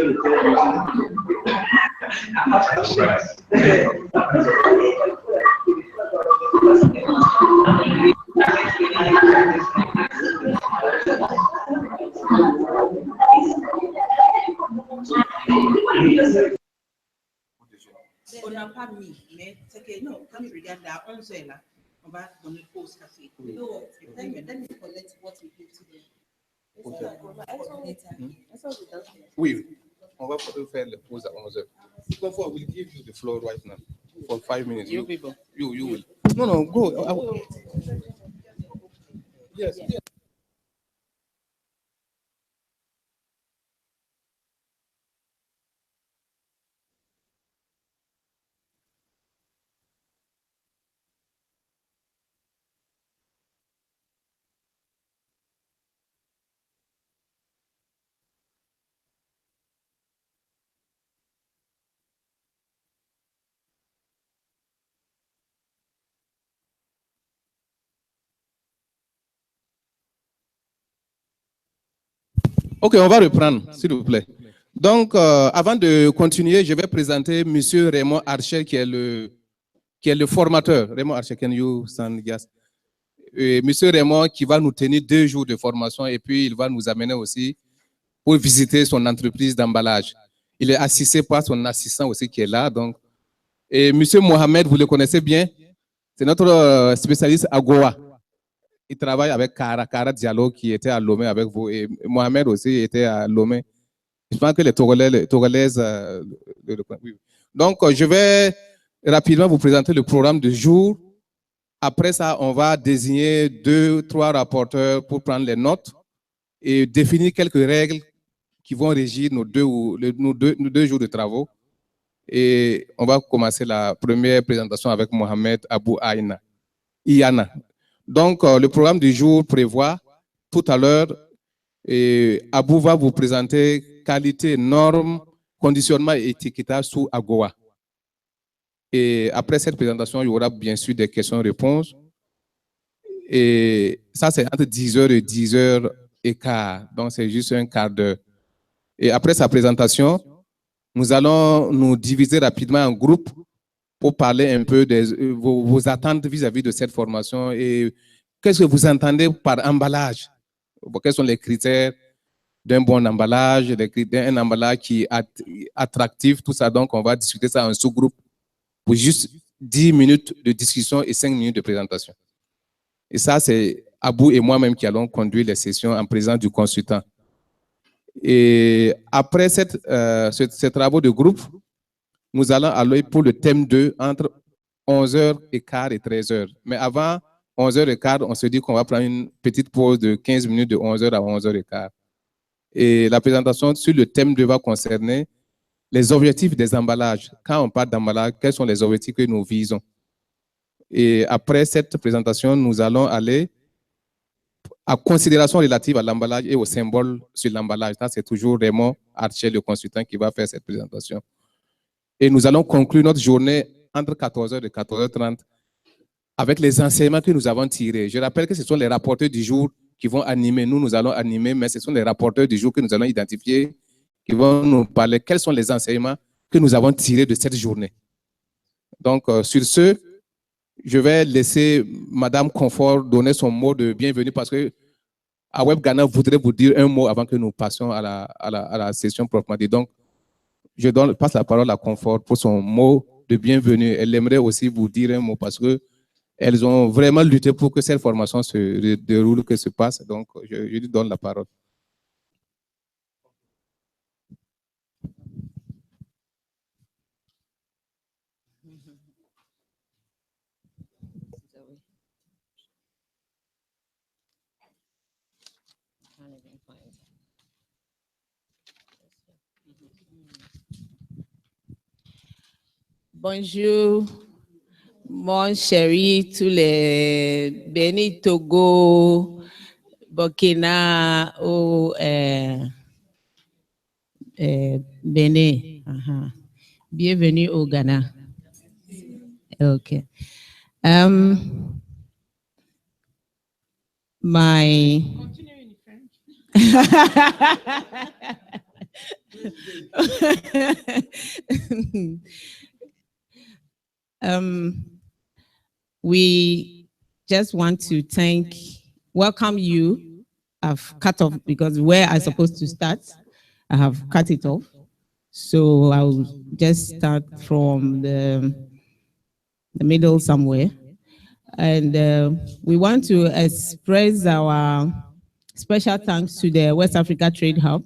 On n'a pas mis, mais c'est que non, quand tu regardes là, 11 heures là, on va donner pause café. No, let me collect what we give to them. Oui, on va faire la pause à 11h. Therefore, we'll give you the floor right now for 5 minutes. You people. You will. No, go. Yes. Ok, on va reprendre, s'il vous plaît. Donc, avant de continuer, je vais présenter M. Raymond Archer, qui est le formateur. Raymond Archer, can you stand, yes? M. Raymond qui va nous tenir 2 jours de formation et puis il va nous amener aussi pour visiter son entreprise d'emballage. Il est assisté par son assistant aussi qui est là. Donc. Et M. Mohamed, vous le connaissez bien, c'est notre spécialiste à Goa. Il travaille avec Kara Diallo qui était à Lomé avec vous et Mohamed aussi était à Lomé. Je pense que les Togolaises. Oui. Donc, je vais rapidement vous présenter le programme du jour. Après ça, on va désigner 2-3 rapporteurs pour prendre les notes et définir quelques règles qui vont régir nos deux jours de travaux. Et on va commencer la première présentation avec Mohamed Abou Iyana. Donc, le programme du jour prévoit tout à l'heure, Abou va vous présenter qualité, normes, conditionnement et étiquetage sous AGOA. Et après cette présentation, il y aura bien sûr des questions-réponses. Et ça, c'est entre 10h et 10h15. Donc, c'est juste un quart d'heure. Et après sa présentation, nous allons nous diviser rapidement en groupes pour parler un peu de vos attentes vis-à-vis de cette formation et qu'est-ce que vous entendez par emballage? Quels sont les critères d'un bon emballage, d'un emballage qui est attractif, tout ça. Donc, on va discuter ça en sous-groupe pour juste 10 minutes de discussion et 5 minutes de présentation. Et ça, c'est Abou et moi-même qui allons conduire les sessions en présence du consultant. Et après ces travaux de groupe, nous allons aller pour le thème 2 entre 11h15 et 13h. Mais avant 11h15, on se dit qu'on va prendre une petite pause de 15 minutes de 11h à 11h15. Et la présentation sur le thème 2 va concerner les objectifs des emballages. Quand on parle d'emballage, quels sont les objectifs que nous visons? Et après cette présentation, nous allons aller à considération relative à l'emballage et au symbole sur l'emballage. C'est toujours Raymond Archer, le consultant, qui va faire cette présentation. Et nous allons conclure notre journée entre 14h et 14h30 avec les enseignements que nous avons tirés. Je rappelle que ce sont les rapporteurs du jour qui vont animer. Nous allons animer, mais ce sont les rapporteurs du jour que nous allons identifier, qui vont nous parler quels sont les enseignements que nous avons tirés de cette journée. Donc, sur ce, je vais laisser Madame Confort donner son mot de bienvenue parce que Awep Ghana voudrait vous dire un mot avant que nous passions à la session proprement dit. Donc, je passe la parole à Confort pour son mot de bienvenue. Elle aimerait aussi vous dire un mot parce que elles ont vraiment lutté pour que cette formation se déroule, que se passe. Donc, je lui donne la parole. Bonjour, mon chéri, tous les Béni, Togo, Burkina ou Bénin. Bienvenue au Ghana. Ok. My we just want to welcome you. I've cut off because where I'm supposed to start, I have cut it off. So I'll just start from the middle somewhere. And we want to express our special thanks to the West Africa Trade Hub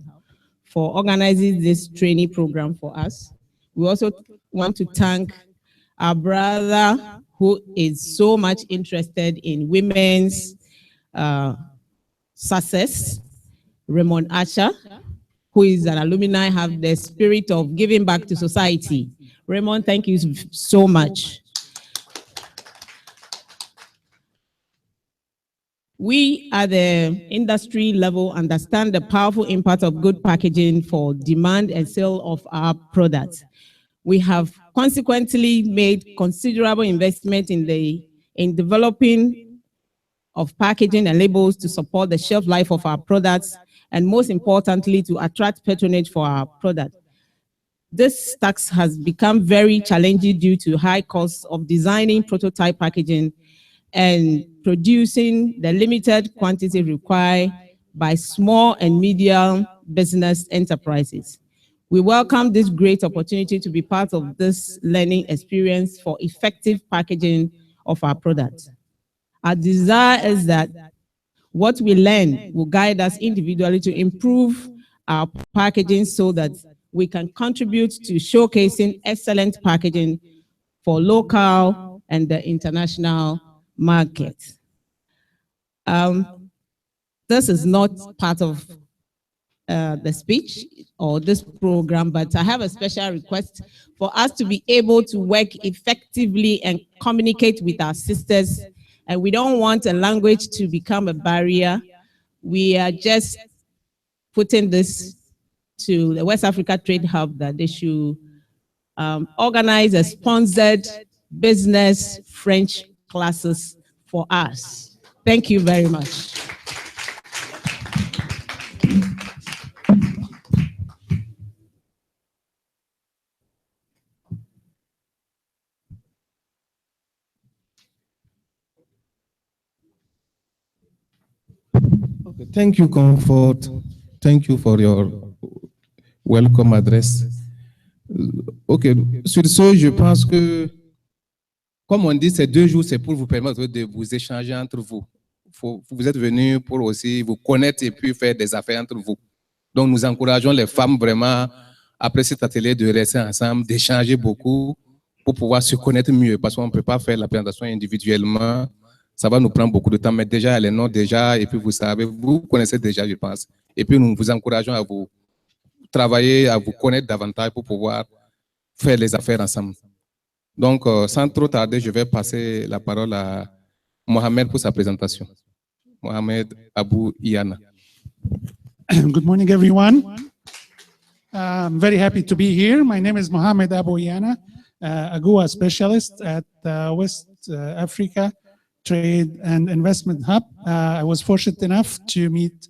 for organizing this training program for us. We also want to thank our brother who is so much interested in women's success, Raymond Archer, who is an alumni, have the spirit of giving back to society. Raymond, thank you so much. We at the industry level understand the powerful impact of good packaging for demand and sale of our products. We have consequently made considerable investment in developing of packaging and labels to support the shelf life of our products, and most importantly, to attract patronage for our product. This task has become very challenging due to high costs of designing prototype packaging and producing the limited quantity required by small and medium business enterprises. We welcome this great opportunity to be part of this learning experience for effective packaging of our products. Our desire is that what we learn will guide us individually to improve our packaging so that we can contribute to showcasing excellent packaging for local and the international market. This is not part of the speech or this program, but I have a special request for us to be able to work effectively and communicate with our sisters. And we don't want a language to become a barrier. We are just putting this to the West Africa Trade Hub that they should organize a sponsored business French classes for us. Thank you very much. Thank you, Comfort. Thank you for your welcome address. Ok, sur ce, je pense que, comme on dit, ces 2 jours, c'est pour vous permettre de vous échanger entre vous. Vous êtes venus pour aussi vous connaître et puis faire des affaires entre vous. Donc, nous encourageons les femmes vraiment, après cet atelier, de rester ensemble, d'échanger beaucoup pour pouvoir se connaître mieux, parce qu'on ne peut pas faire la présentation individuellement. Ça va nous prendre beaucoup de temps, mais déjà, les noms déjà, et puis vous savez, vous connaissez déjà, je pense. Et puis, nous vous encourageons à vous travailler, à vous connaître davantage pour pouvoir faire les affaires ensemble. Donc, sans trop tarder, je vais passer la parole à Mohamed pour sa présentation. Mohamed Abou Iana. Good morning, everyone. I'm very happy to be here. My name is Mohamed Abou Iana, AGUA specialist at West Africa Trade and Investment Hub. I was fortunate enough to meet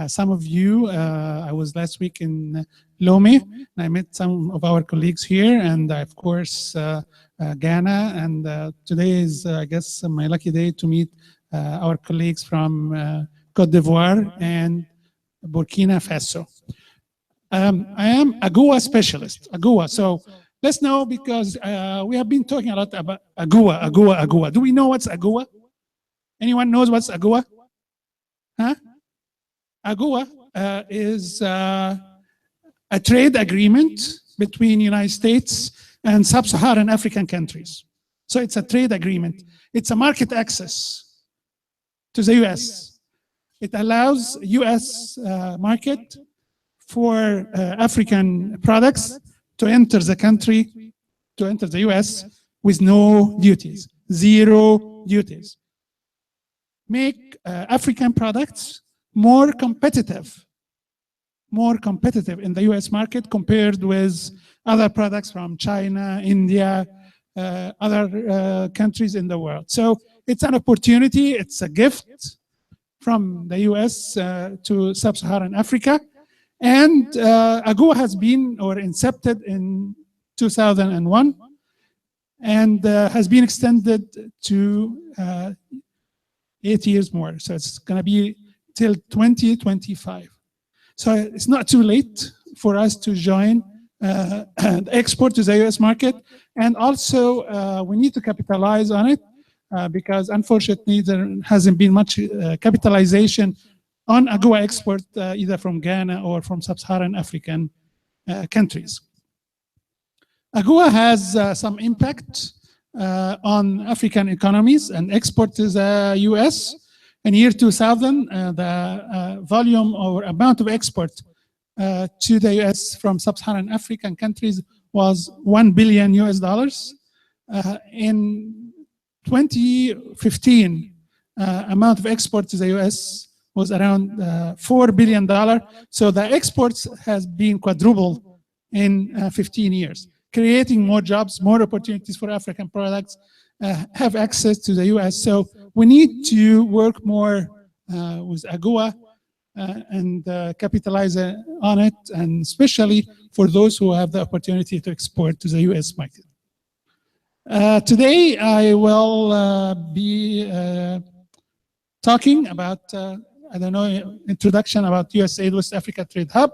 some of you. I was last week in Lomé, and I met some of our colleagues here, and of course, Ghana. And today is, I guess, my lucky day to meet our colleagues from Cote d'Ivoire and Burkina Faso. I am AGUA specialist, AGUA. So let's know, because we have been talking a lot about AGUA. Do we know what's AGUA? Anyone knows what's AGUA? Huh? AGUA is a trade agreement between United States and sub-Saharan African countries. So it's a trade agreement. It's a market access to the US. It allows US market for African products to enter the country, to enter the US with no duties, 0 duties. Make African products more competitive in the US market compared with other products from China, India, other countries in the world. So it's an opportunity, it's a gift from the US to sub-Saharan Africa. And AGUA has been incepted in 2001 and has been extended to 8 years more. So it's going to be till 2025. So it's not too late for us to join and export to the US market. And also we need to capitalize on it because unfortunately there hasn't been much capitalization on AGUA export either from Ghana or from sub-Saharan African countries. AGUA has some impact on African economies and export to the US. In year 2000, the volume or amount of export to the US from sub-Saharan African countries was $1 billion. In 2015, amount of export to the US was around $4 billion. So the exports has been quadrupled in 15 years, creating more jobs, more opportunities for African products, have access to the US. So we need to work more with AGUA and capitalize on it, and especially for those who have the opportunity to export to the US market. Today I will be talking about, introduction about USAID West Africa Trade Hub,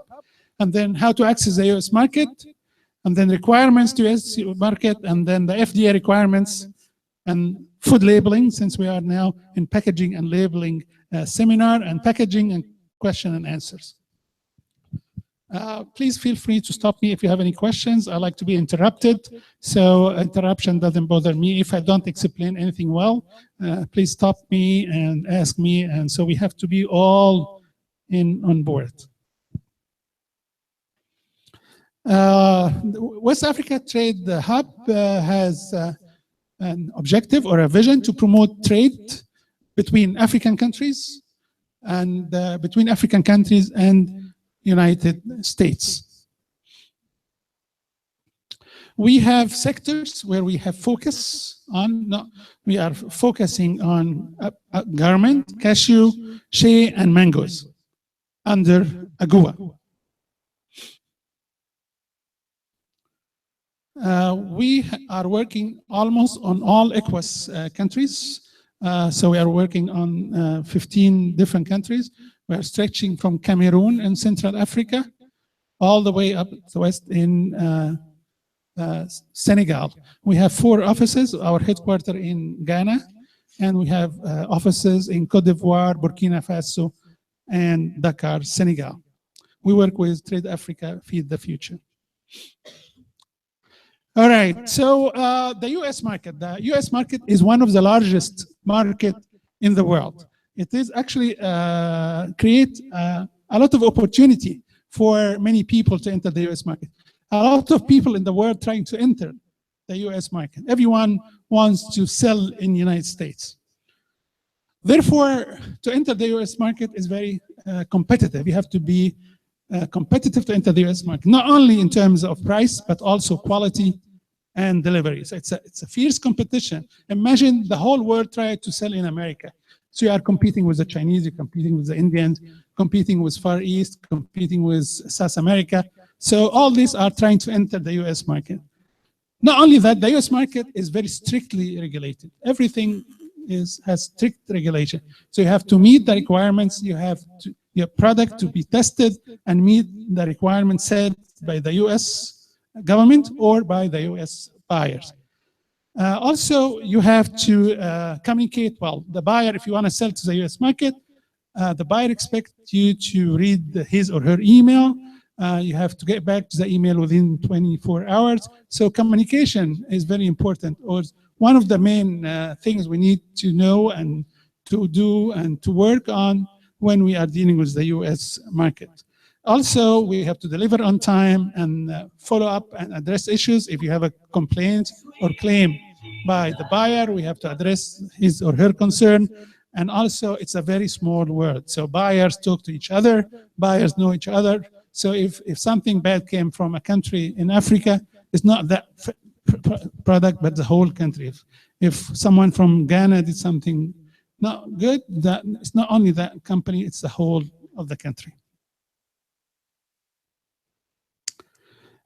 and then how to access the US market, and then requirements to US market, and then the FDA requirements, and food labeling, since we are now in packaging and labeling seminar, and packaging and question and answers. Please feel free to stop me if you have any questions. I like to be interrupted, so interruption doesn't bother me. If I don't explain anything well, please stop me and ask me, and so we have to be all on board. West Africa Trade Hub has an objective or a vision to promote trade between African countries and between African countries and United States. We have sectors where we have focus on. We are focusing on garment, cashew, shea, and mangoes under AGUA. We are working almost on all ECOWAS countries. So we are working on 15 different countries. We are stretching from Cameroon in Central Africa all the way up the west in Senegal. We have 4 offices, our headquarters in Ghana, and we have offices in Cote d'Ivoire, Burkina Faso, and Dakar, Senegal. We work with Trade Africa, Feed the Future. All right, so the US market. The US market is one of the largest market in the world. It is actually create a lot of opportunity for many people to enter the US market. A lot of people in the world trying to enter the US market. Everyone wants to sell in the United States. Therefore, to enter the US market is very competitive. You have to be competitive to enter the US market, not only in terms of price, but also quality and delivery. So it's a fierce competition. Imagine the whole world trying to sell in America. So you are competing with the Chinese, you're competing with the Indians, competing with Far East, competing with South America. So all these are trying to enter the US market. Not only that, the US market is very strictly regulated. Everything has strict regulation. So you have to meet the requirements, you have your product to be tested and meet the requirements set by the US government or by the US buyers. Also, you have to communicate well. The buyer, if you want to sell to the US market, the buyer expects you to read his or her email. You have to get back to the email within 24 hours. So communication is very important, or one of the main things we need to know and to do and to work on when we are dealing with the US market. Also, we have to deliver on time and follow up and address issues. If you have a complaint or claim by the buyer, we have to address his or her concern. And also, it's a very small world. So buyers talk to each other, buyers know each other. So if something bad came from a country in Africa, it's not that product, but the whole country. If someone from Ghana did something not good, that it's not only that company, it's the whole of the country.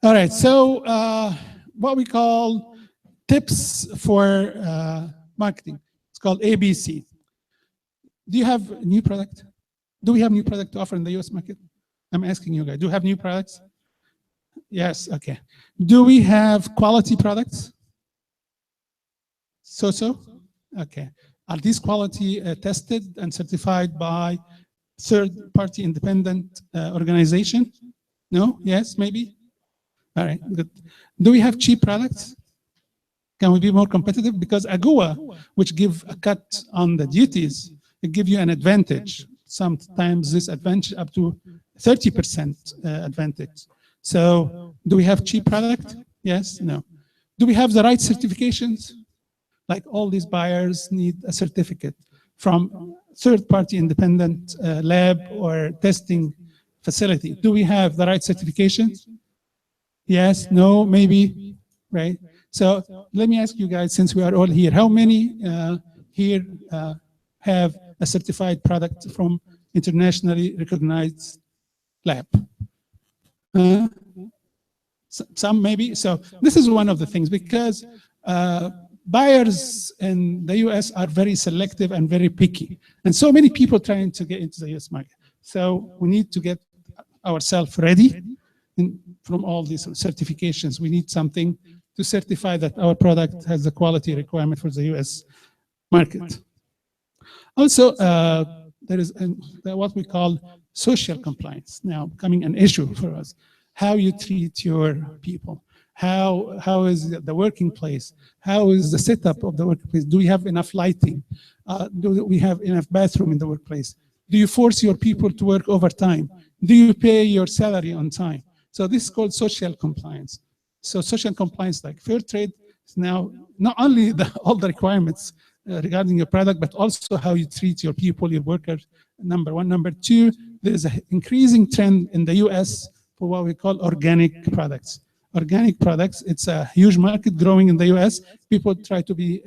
All right, so what we call tips for marketing. It's called ABC. Do you have a new product? Do we have new product to offer in the US market? I'm asking you guys, do you have new products? Yes, okay. Do we have quality products? So? Okay. Are these quality tested and certified by third-party independent organization? No? Yes, maybe? All right, good. Do we have cheap products? Can we be more competitive? Because AGUA, which give a cut on the duties, it gives you an advantage. Sometimes this advantage up to 30% advantage. So do we have cheap product? Yes, no. Do we have the right certifications? Like all these buyers need a certificate from third-party independent lab or testing facility. Do we have the right certifications? Yes, no, maybe, right? So let me ask you guys, since we are all here, how many here have a certified product from internationally recognized lab? Some maybe. So this is one of the things, because buyers in the US are very selective and very picky. And so many people trying to get into the US market. So we need to get ourselves ready from all these certifications. We need something to certify that our product has the quality requirement for the US market. Also, there is what we call social compliance now becoming an issue for us. How you treat your people. How is the working place? How is the setup of the workplace? Do we have enough lighting? Do we have enough bathroom in the workplace? Do you force your people to work overtime? Do you pay your salary on time? So this is called social compliance. So social compliance, like fair trade, is now not only all the requirements regarding your product, but also how you treat your people, your workers, number one. Number two, there's an increasing trend in the US for what we call organic products. Organic products, it's a huge market growing in the US. People try to be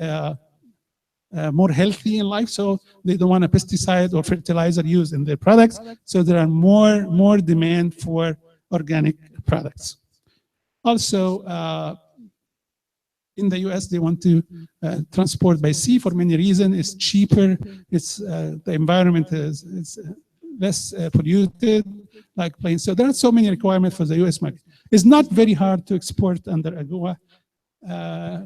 more healthy in life, so they don't want a pesticide or fertilizer used in their products. So there are more demand for organic products. Also, in the US, they want to transport by sea for many reasons. It's cheaper. It's the environment is less polluted, like planes. So there are so many requirements for the US market. It's not very hard to export under AGOA.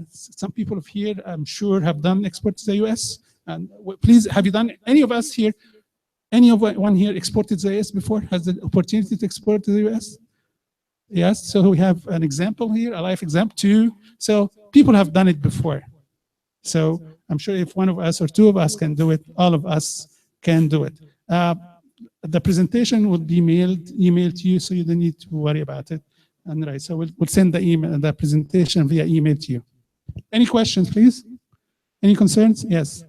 Some people here, I'm sure, have done export to the US. And please, have you done, any of us here, any of one here exported to the US before? Has the opportunity to export to the US? Yes, so we have an example here, a life example too. So people have done it before. So I'm sure if one of us or two of us can do it, all of us can do it. The presentation will be emailed to you, so you don't need to worry about it. And right, so we'll send the email, the presentation via email to you. Any questions, please? Any concerns? Yes.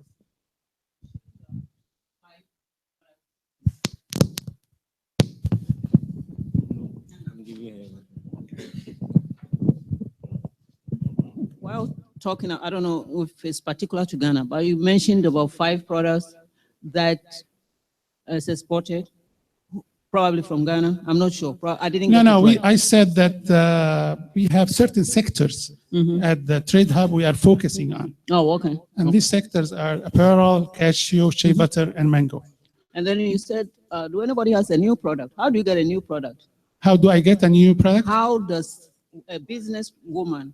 While talking, I don't know if it's particular to Ghana, but you mentioned about 5 products that is exported, probably from Ghana. I'm not sure. I didn't get it right. I said that we have certain sectors at the Trade Hub we are focusing on. Oh, okay. And these sectors are apparel, cashew, shea butter, and mango. And then you said, do anybody has a new product? How do you get a new product? How do I get a new product? How does a businesswoman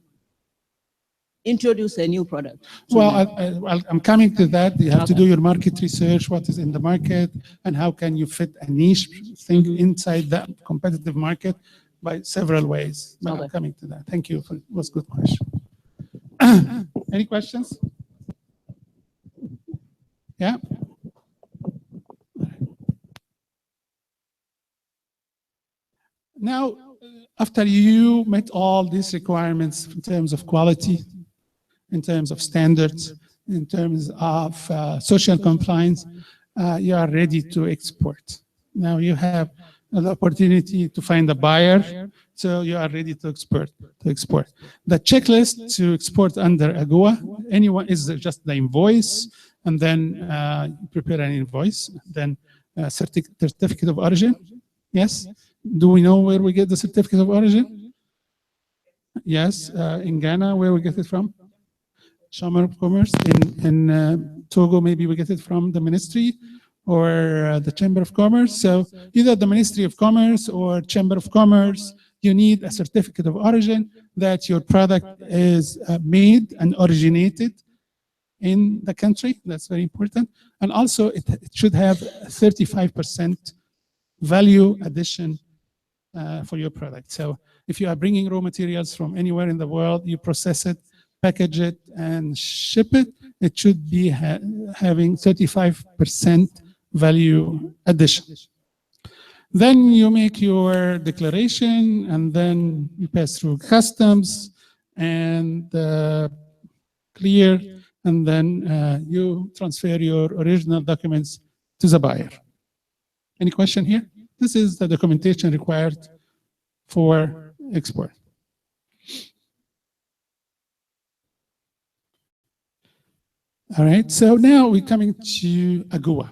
introduce a new product? Well, I'm coming to that. You have to do your market research, what is in the market, and how can you fit a niche thing inside that competitive market by several ways. But I'm coming to that. Thank you. It was a good question. Any questions? Yeah? Now, after you met all these requirements in terms of quality, in terms of standards, in terms of social compliance, you are ready to export. Now you have the opportunity to find a buyer, so you are ready to export. The checklist to export under AGOA, anyone is just the invoice, and then prepare an invoice, then certificate of origin. Yes? Do we know where we get the certificate of origin? Yes, in Ghana, where we get it from? Chamber of Commerce. In Togo, maybe we get it from the ministry or the Chamber of Commerce. So either the Ministry of Commerce or Chamber of Commerce, you need a certificate of origin that your product is made and originated in the country. That's very important. And also it should have 35% value addition for your product. So if you are bringing raw materials from anywhere in the world, you process it, package it, and ship it, it should be having 35% value addition. Then you make your declaration, and then you pass through customs and clear, and then you transfer your original documents to the buyer. Any question here? This is the documentation required for export. All right, so now we're coming to AGOA.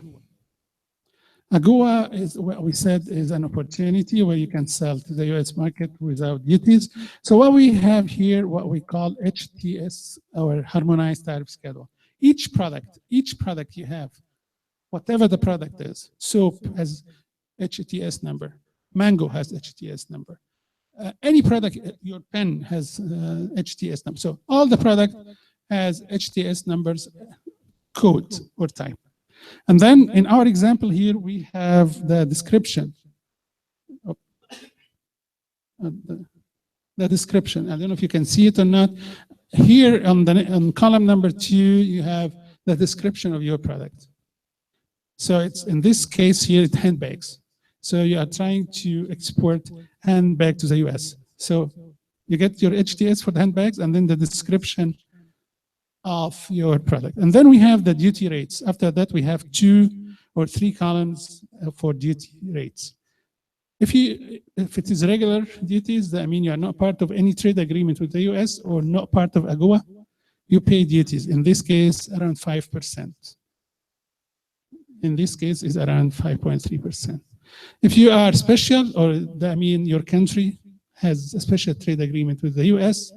AGOA is what we said is an opportunity where you can sell to the US market without duties. So what we have here, what we call HTS, or Harmonized Tariff Schedule. Each product you have, whatever the product is, soap has HTS number, mango has HTS number. Any product, your pen has HTS number. So all the product has HTS numbers, code or type. And then in our example here, we have the description. The description. I don't know if you can see it or not. Here on column number 2, you have the description of your product. So it's in this case here, it's handbags. So you are trying to export handbag to the US. So you get your HTS for the handbags and then the description of your product. And then we have the duty rates. After that, we have 2 or 3 columns for duty rates. If it is regular duties, that means you are not part of any trade agreement with the US or not part of AGOA, you pay duties. In this case, around 5%. In this case, is around 5.3%. If you are special, or that means your country has a special trade agreement with the US,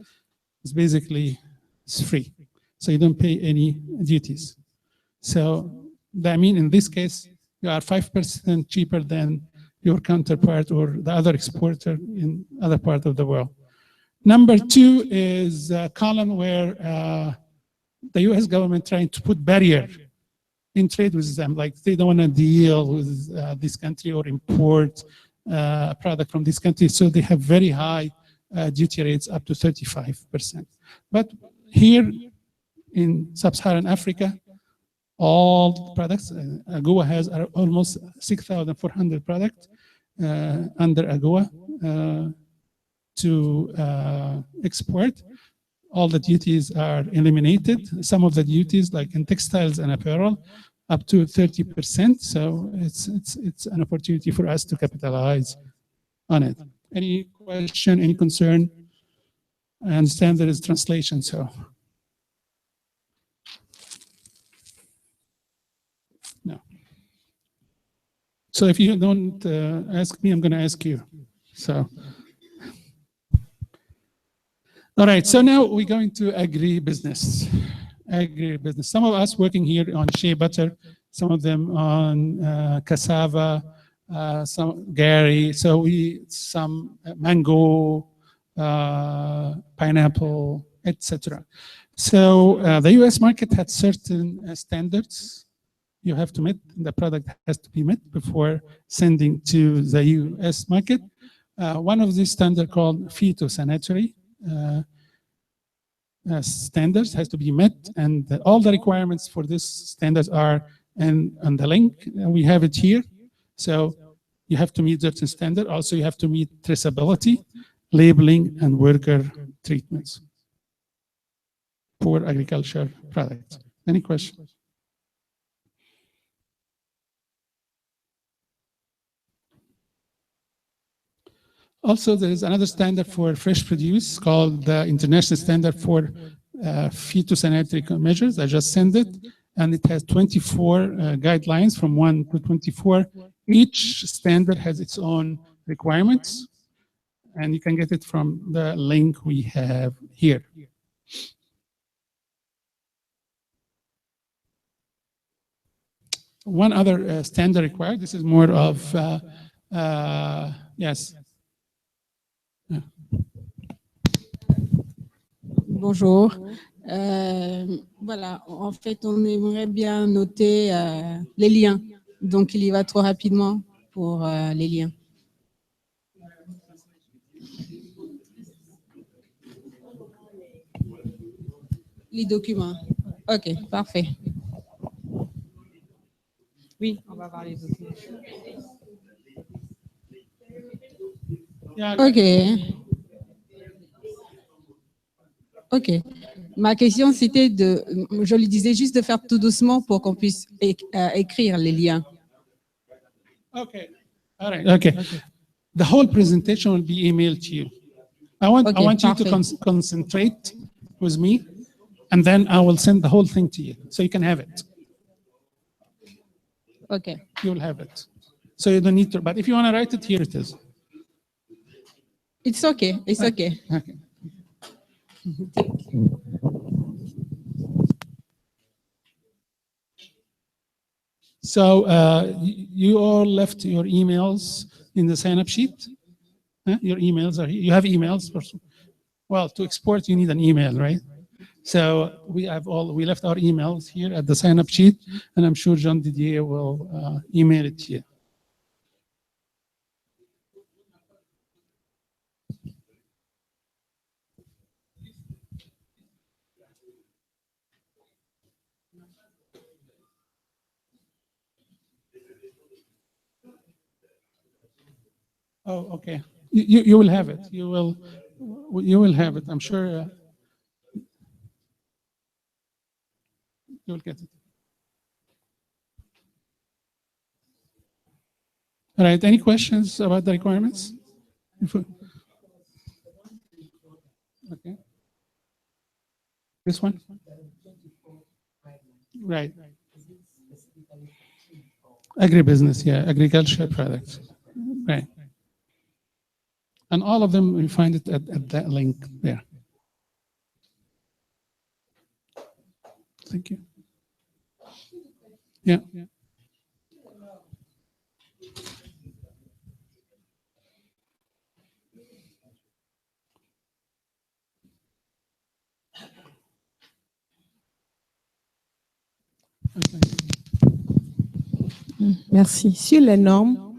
it's basically free. So you don't pay any duties. So that means in this case, you are 5% cheaper than your counterpart or the other exporter in other part of the world. Number two is a column where the US government trying to put barrier in trade with them, like they don't want to deal with this country or import a product from this country, so they have very high duty rates up to 35%. But here in sub-Saharan Africa, all products, AGOA has almost 6,400 products under AGOA to export. All the duties are eliminated. Some of the duties, like in textiles and apparel, up to 30%. So it's an opportunity for us to capitalize on it. Any question, any concern? I understand there is translation, so. No. So if you don't ask me, I'm going to ask you. So. All right, so now we're going to agribusiness. Agribusiness. Some of us working here on shea butter, some of them on cassava, some Gary, so some mango, pineapple, etc. So the US market had certain standards you have to meet, the product has to be met before sending to the US market. One of these standards called phytosanitary standards has to be met, and all the requirements for this standards are on the link. We have it here. So you have to meet certain standard. Also, you have to meet traceability, labeling, and worker treatments for agriculture products. Any questions? Also, there is another standard for fresh produce called the International Standard for Phytosanitary Measures. I just sent it, and it has 24 guidelines from 1 to 24. Each standard has its own requirements, and you can get it from the link we have here. One other standard required, this is more of, yes. Yeah. Bonjour. Voilà, en fait, on aimerait bien noter les liens. Donc, il y va trop rapidement pour les liens. Les documents. OK, parfait. Oui, on va voir les documents. OK. OK. Ma question, c'était je lui disais juste de faire tout doucement pour qu'on puisse écrire les liens. Okay. All right. Okay. The whole presentation will be emailed to you. I want you to concentrate with me, and then I will send the whole thing to you, so you can have it. Okay. You will have it. So you don't need to, but if you want to write it, here it is. It's okay. It's okay. Okay. So you all left your emails in the sign-up sheet. Your emails are. You have emails. Well, to export, you need an email, right? So we left our emails here at the sign-up sheet, and I'm sure Jean Didier will email it to you. Oh, okay. You will have it. You will have it. I'm sure you will get it. All right. Any questions about the requirements? Okay. This one? Right. Agribusiness, yeah, agriculture products. Right. And all of them, you find it at that link there. Thank you. Yeah. Merci. Sur les normes,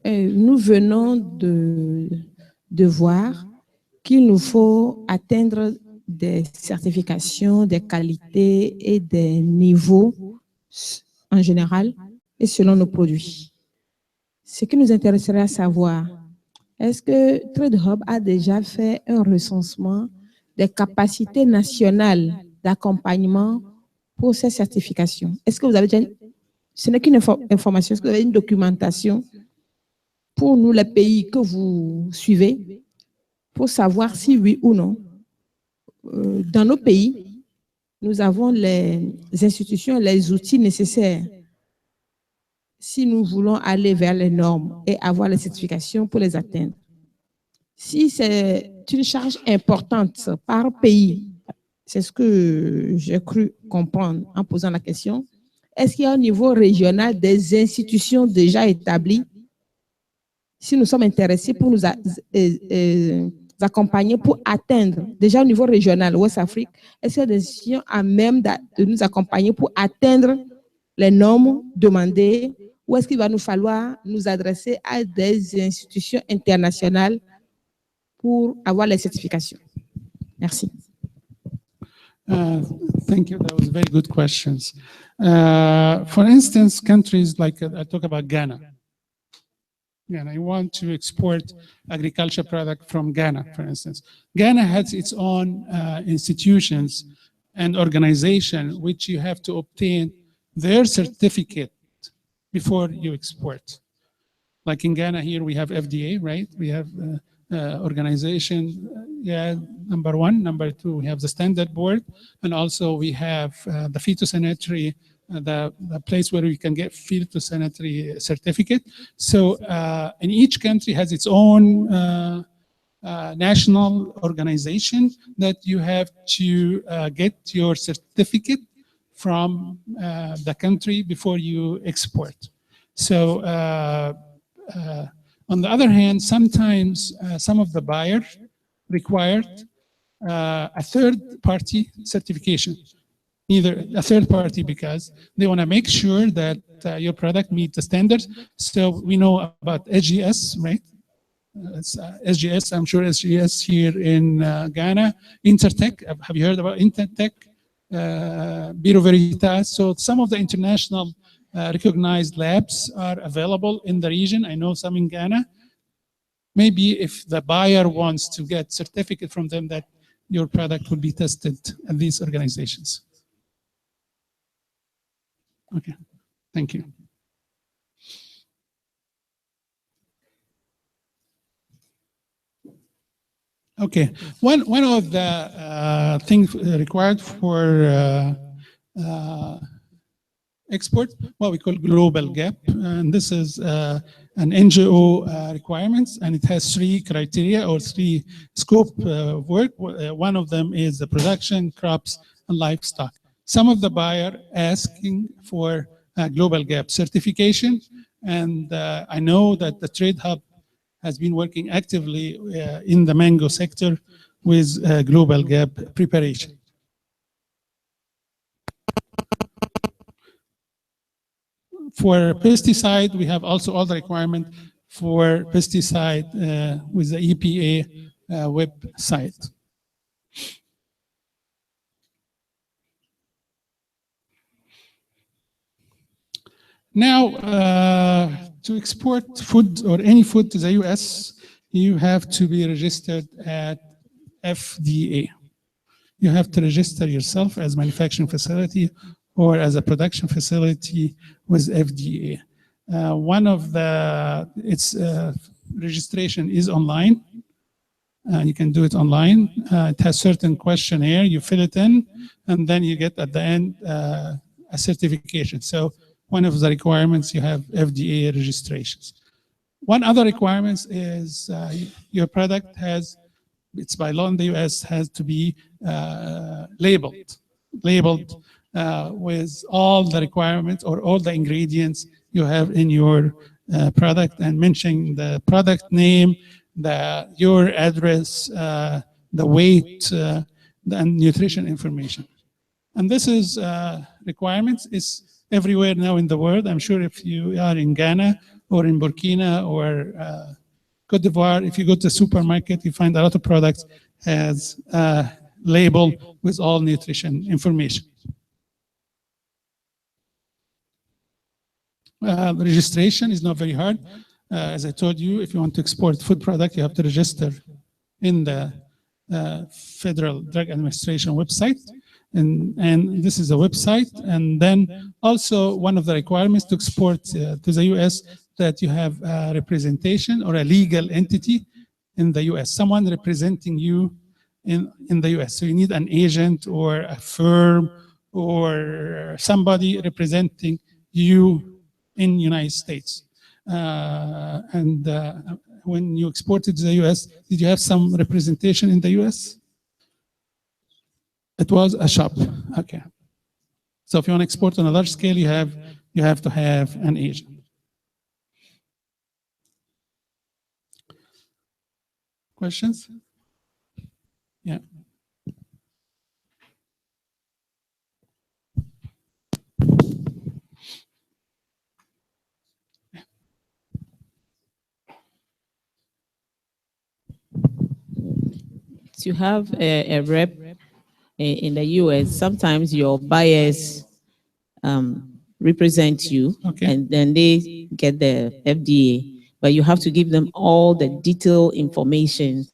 nous venons de voir qu'il nous faut atteindre des certifications, des qualités et des niveaux en général et selon nos produits. Ce qui nous intéresserait à savoir, est-ce que TradeHub a déjà fait un recensement des capacités nationales d'accompagnement pour ces certifications? Est-ce que vous avez déjà, ce n'est qu'une information, est-ce que vous avez une documentation pour nous, les pays que vous suivez, pour savoir si oui ou non, dans nos pays, nous avons les institutions, les outils nécessaires si nous voulons aller vers les normes et avoir les certifications pour les atteindre. Si c'est une charge importante par pays, c'est ce que j'ai cru comprendre en posant la question, est-ce qu'il y a au niveau régional des institutions déjà établies si nous sommes intéressés pour nous accompagner pour atteindre, déjà au niveau régional, Ouest Afrique, est-ce qu'il y a des institutions à même de nous accompagner pour atteindre les normes demandées ou est-ce qu'il va nous falloir nous adresser à des institutions internationales pour avoir les certifications? Merci. Thank you. That was very good questions. For instance, countries like, I talk about Ghana. And I want to export agriculture product from Ghana, for instance. Ghana has its own institutions and organization which you have to obtain their certificate before you export. Like in Ghana here, we have FDA, right? We have organization, number one. Number two, we have the standard board. And also we have the phytosanitary, the place where we can get phytosanitary certificate. So and each country has its own national organization that you have to get your certificate from the country before you export. So on the other hand, sometimes some of the buyers required a third-party certification. Either a third party because they want to make sure that your product meets the standards. So we know about SGS, right? SGS, I'm sure SGS here in Ghana. Intertech, have you heard about Intertech? Bureau Veritas. So some of the international recognized labs are available in the region. I know some in Ghana. Maybe if the buyer wants to get certificate from them that your product will be tested at these organizations. Okay, thank you. Okay, one of the things required for export, what we call global gap, and this is an NGO requirements, and it has three criteria or three scope of work. One of them is the production, crops, and livestock. Some of the buyer asking for global gap certification, and I know that the Trade Hub has been working actively in the mango sector with global gap preparation. For pesticide, we have also all the requirement for pesticide with the EPA website. Now, to export food or any food to the US, you have to be registered at FDA. You have to register yourself as manufacturing facility or as a production facility with FDA. One of its registration is online. You can do it online. It has certain questionnaire, you fill it in, and then you get at the end a certification. So one of the requirements, you have FDA registrations. One other requirement is your product has, it's by law in the US, has to be labeled with all the requirements or all the ingredients you have in your product, and mentioning the product name, your address, the weight, and nutrition information. And this is requirements. It's everywhere now in the world. I'm sure if you are in Ghana or in Burkina or Cote d'Ivoire, if you go to a supermarket, you find a lot of products has a label with all nutrition information. Registration is not very hard. As I told you, if you want to export food product, you have to register in the Federal Drug Administration website. And this is a website. And then also one of the requirements to export to the US that you have a representation or a legal entity in the US, someone representing you in the US. So you need an agent or a firm or somebody representing you in United States. When you exported to the US, did you have some representation in the US? It was a shop, okay. So if you want to export on a large scale, you have to have an agent. Questions? Yeah. To have a rep in the US, sometimes your buyers represent you, and then they get the FDA, but you have to give them all the detailed information,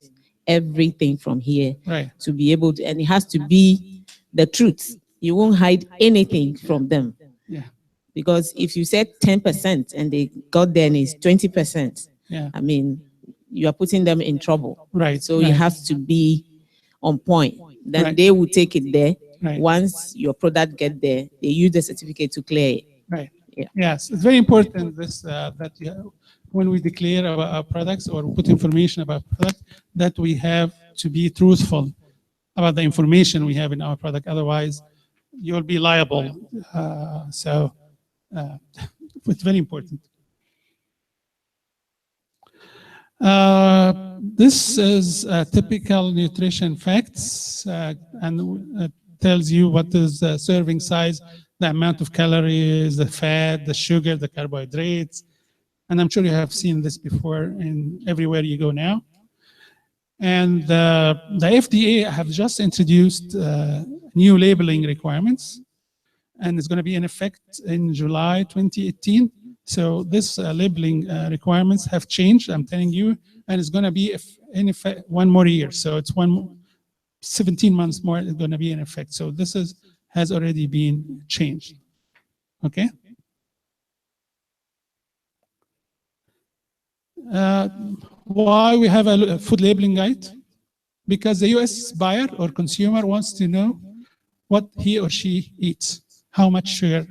everything from here, to be able to, and it has to be the truth. You won't hide anything from them. Yeah. Because if you said 10% and they got there and it's 20%, Yeah. I mean, you are putting them in trouble. Right. So it has to be on point. Then they will take it there. Once your product get there, they use the certificate to clear it. Right. Yeah. Yes, it's very important this that when we declare about our products or put information about product, that we have to be truthful about the information we have in our product. Otherwise, you'll be liable. It's very important. This is typical nutrition facts and tells you what is the serving size, the amount of calories, the fat, the sugar, the carbohydrates. And I'm sure you have seen this before in everywhere you go now. And the FDA have just introduced new labeling requirements, and it's going to be in effect in July 2018. So this labeling requirements have changed, I'm telling you, and it's going to be in effect one more year. So it's 17 months more is going to be in effect. So this has already been changed. Okay. Why we have a food labeling guide? Because the US buyer or consumer wants to know what he or she eats, how much sugar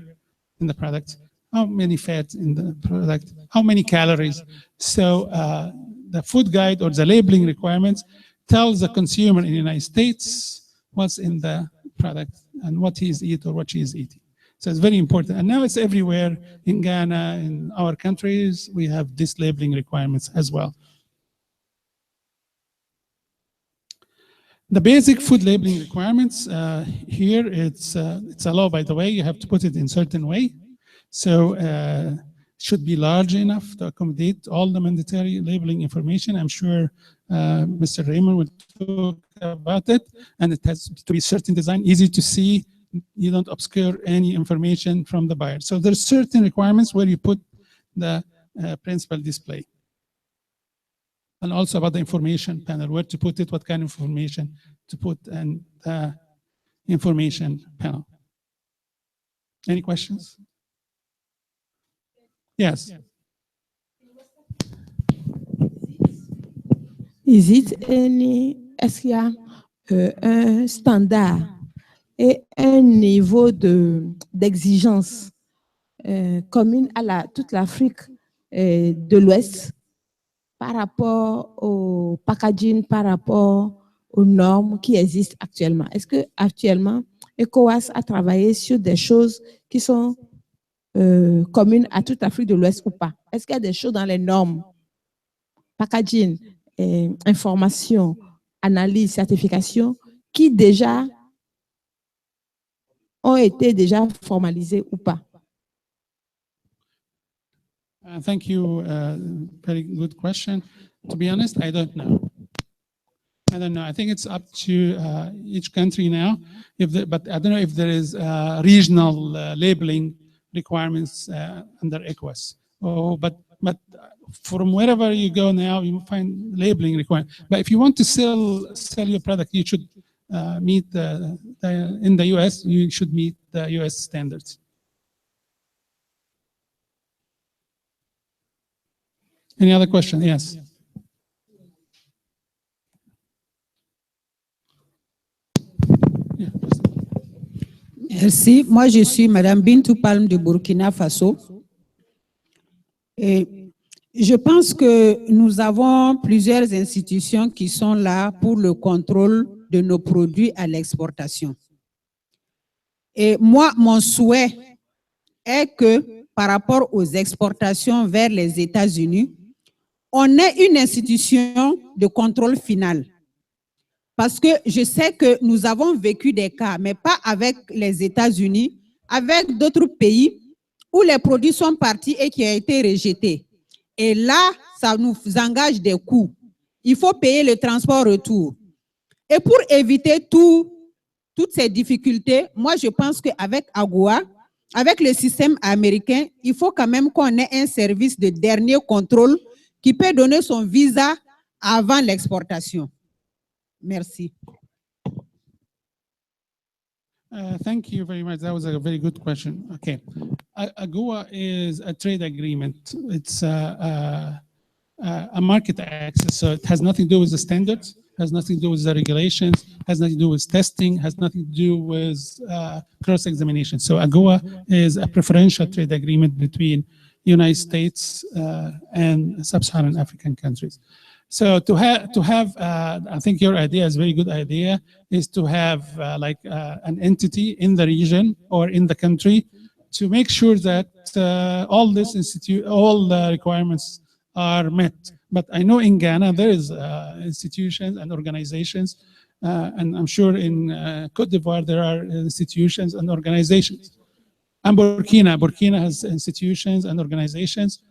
in the product, how many fats in the product, how many calories. So the food guide or the labeling requirements tells the consumer in the United States what's in the product and what he is eating or what she is eating. So it's very important. And now it's everywhere in Ghana, in our countries, we have these labeling requirements as well. The basic food labeling requirements here, it's a law, by the way, you have to put it in certain way. So it should be large enough to accommodate all the mandatory labeling information. I'm sure Mr. Raymond will talk about it. And it has to be certain design, easy to see. You don't obscure any information from the buyer. So there's certain requirements where you put the principal display. And also about the information panel, where to put it, what kind of information to put in the information panel. Any questions? Yes. Est-ce qu'il y a un standard et un niveau d'exigence commune à toute l'Afrique de l'Ouest par rapport au packaging, par rapport aux normes qui existent actuellement? Est-ce que actuellement ECOWAS a travaillé sur des choses qui sont communes à toute l'Afrique de l'Ouest ou pas? Est-ce qu'il y a des choses dans les normes, packaging, information, analyse, certification, qui déjà ont été déjà formalisés ou pas? Thank you. Very good question. To be honest, I don't know. I don't know. I think it's up to each country now. But I don't know if there is regional labeling requirements under ECOWAS. But from wherever you go now, you find labeling requirements. But if you want to sell your product, you should meet in the US. You should meet the US standards. Any other question? Yes. Merci. Moi, je suis Madame Bintou Palm de Burkina Faso. Et je pense que nous avons plusieurs institutions qui sont là pour le contrôle de nos produits à l'exportation. Et moi, mon souhait est que par rapport aux exportations vers les États-Unis, on ait une institution de contrôle final. Parce que je sais que nous avons vécu des cas, mais pas avec les États-Unis, avec d'autres pays où les produits sont partis et qui ont été rejetés. Et là, ça nous engage des coûts. Il faut payer le transport retour. Et pour éviter toutes ces difficultés, moi, je pense qu'avec AGOA, avec le système américain, il faut quand même qu'on ait un service de dernier contrôle qui peut donner son visa avant l'exportation. Merci. Thank you very much. That was a very good question. Okay. AGOA is a trade agreement. It's a market access, so it has nothing to do with the standards, has nothing to do with the regulations, has nothing to do with testing, has nothing to do with cross-examination. So AGOA is a preferential trade agreement between United States and sub-Saharan African countries. So to have, I think your idea is a very good idea, is to have an entity in the region or in the country to make sure that all the requirements are met. But I know in Ghana there is institutions and organizations, and I'm sure in Côte d'Ivoire there are institutions and organizations. And Burkina has institutions and organizations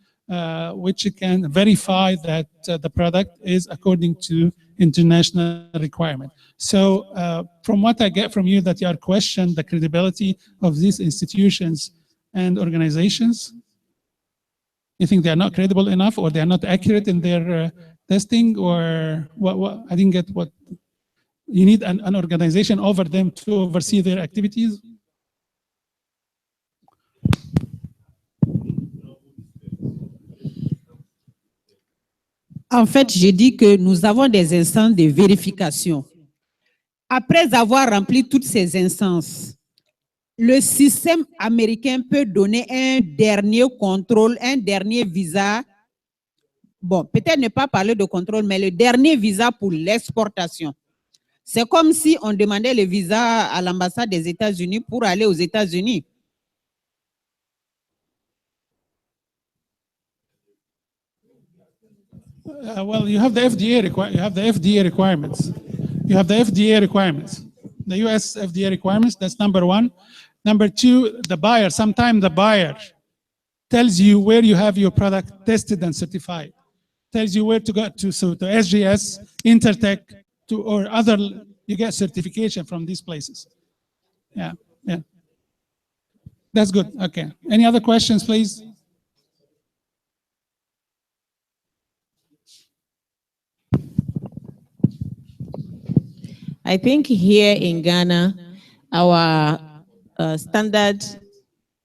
which can verify that the product is according to international requirement. So from what I get from you, that you are questioning the credibility of these institutions and organizations. You think they are not credible enough, or they are not accurate in their testing, or what? I didn't get what. You need an organization over them to oversee their activities? En fait, je dis que nous avons des instances de vérification. Après avoir rempli toutes ces instances, le système américain peut donner un dernier contrôle, un dernier visa. Bon, peut-être ne pas parler de contrôle, mais le dernier visa pour l'exportation. C'est comme si on demandait le visa à l'ambassade des États-Unis pour aller aux États-Unis. Well, you have the FDA requirements. You have the FDA requirements. The US FDA requirements, that's number one. Number two, the buyer, sometimes the buyer tells you where you have your product tested and certified. Tells you where to go to, so to SGS, Intertech, or other, you get certification from these places. Yeah. That's good, okay. Any other questions, please? I think here in Ghana, our standard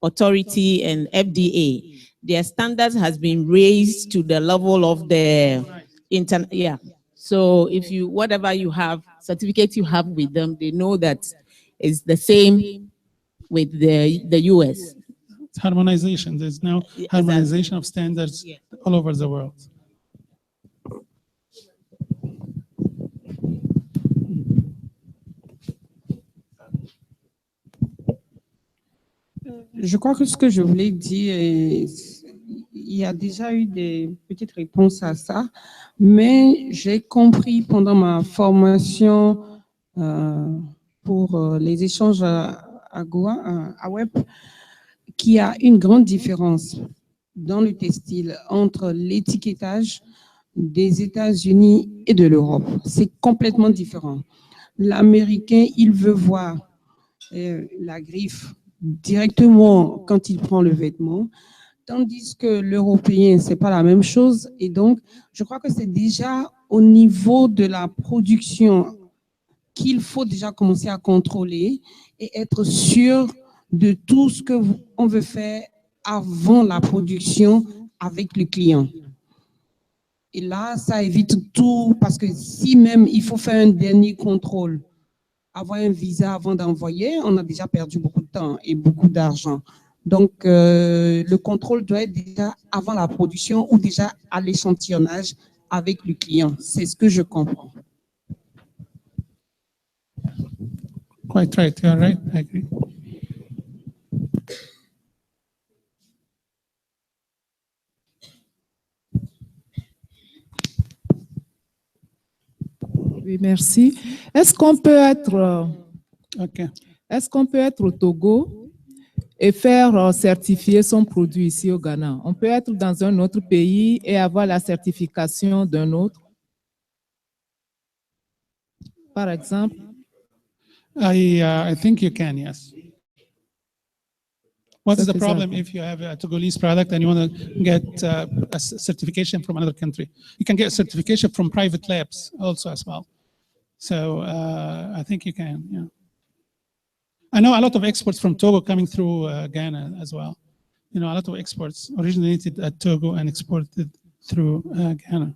authority and FDA, their standards has been raised to the level of the So if you, whatever you have, certificate you have with them, they know that it's the same with the US. It's harmonization. There's now harmonization of standards all over the world. Je crois que ce que je voulais dire, il y a déjà eu des petites réponses à ça, mais j'ai compris pendant ma formation pour les échanges Awep, qu'il y a une grande différence dans le textile entre l'étiquetage des États-Unis et de l'Europe. C'est complètement différent. L'Américain, il veut voir la griffe directement quand il prend le vêtement, tandis que l'Européen, c'est pas la même chose. Et donc, je crois que c'est déjà au niveau de la production qu'il faut déjà commencer à contrôler et être sûr de tout ce qu'on veut faire avant la production avec le client. Et là, ça évite tout, parce que si même il faut faire un dernier contrôle, avoir un visa avant d'envoyer, on a déjà perdu beaucoup de temps et beaucoup d'argent. Donc, le contrôle doit être déjà avant la production ou déjà à l'échantillonnage avec le client. C'est ce que je comprends. Quite right. You're right. I agree. Oui, merci. Est-ce qu'on peut être, Okay. est-ce qu'on peut être au Togo et faire certifier son produit ici au Ghana? On peut être dans un autre pays et avoir la certification d'un autre? Par exemple? I think you can, yes. What is the problem if you have a Togolese product and you want to get a certification from another country? You can get a certification from private labs also as well. So I think you can, yeah. I know a lot of exports from Togo coming through Ghana as well. You know, a lot of exports originated at Togo and exported through Ghana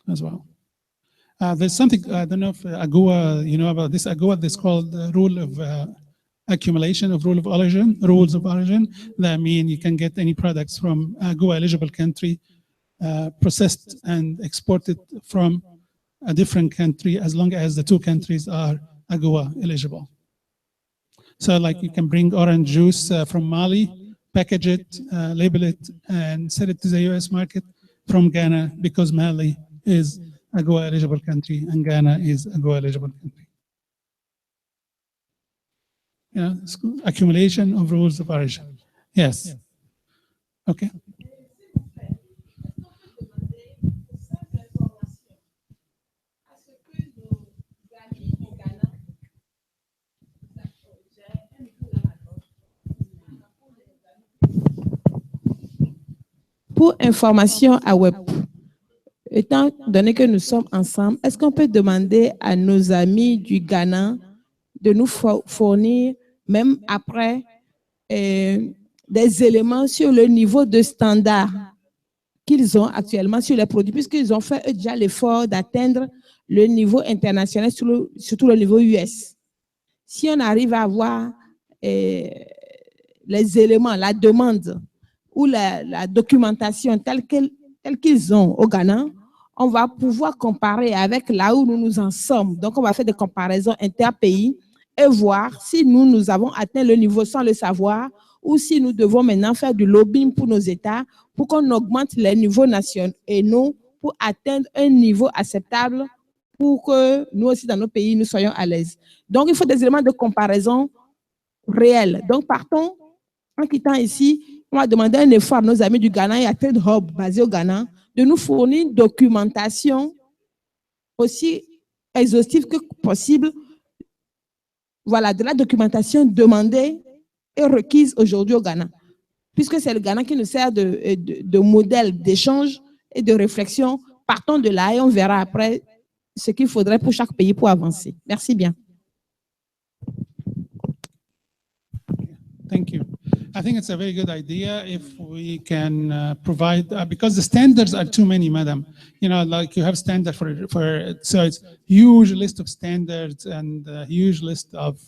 as well. There's something, I don't know if AGOA, you know about this AGOA, this called the rule of accumulation of rules of origin. That mean you can get any products from AGOA eligible country processed and exported from a different country as long as the two countries are AGOA eligible. So like you can bring orange juice from Mali, package it, label it, and sell it to the US market from Ghana because Mali is AGOA eligible country and Ghana is AGOA eligible country. Yeah, accumulation of rules of origin. Yes. Okay. Pour information à Awep, étant donné que nous sommes ensemble, est-ce qu'on peut demander à nos amis du Ghana de nous fournir, même après, des éléments sur le niveau de standard qu'ils ont actuellement sur les produits, puisqu'ils ont fait déjà l'effort d'atteindre le niveau international, surtout le niveau US. Si on arrive à avoir les éléments, la demande ou la documentation telle qu'ils ont au Ghana, on va pouvoir comparer avec là où nous en sommes. Donc, on va faire des comparaisons interpays et voir si nous avons atteint le niveau sans le savoir ou si nous devons maintenant faire du lobbying pour nos États pour qu'on augmente les niveaux nationaux et nous pour atteindre un niveau acceptable pour que nous aussi dans nos pays, nous soyons à l'aise. Donc, il faut des éléments de comparaison réels. Donc, partons, en quittant ici, on va demander un effort à nos amis du Ghana et à Trade Hub basé au Ghana de nous fournir une documentation aussi exhaustive que possible. Voilà, de la documentation demandée et requise aujourd'hui au Ghana, puisque c'est le Ghana qui nous sert de modèle d'échange et de réflexion. Partons de là et on verra après ce qu'il faudrait pour chaque pays pour avancer. Merci bien. Thank you. I think it's a very good idea if we can provide, because the standards are too many, madam. You know, like you have standard so it's huge list of standards and a huge list of,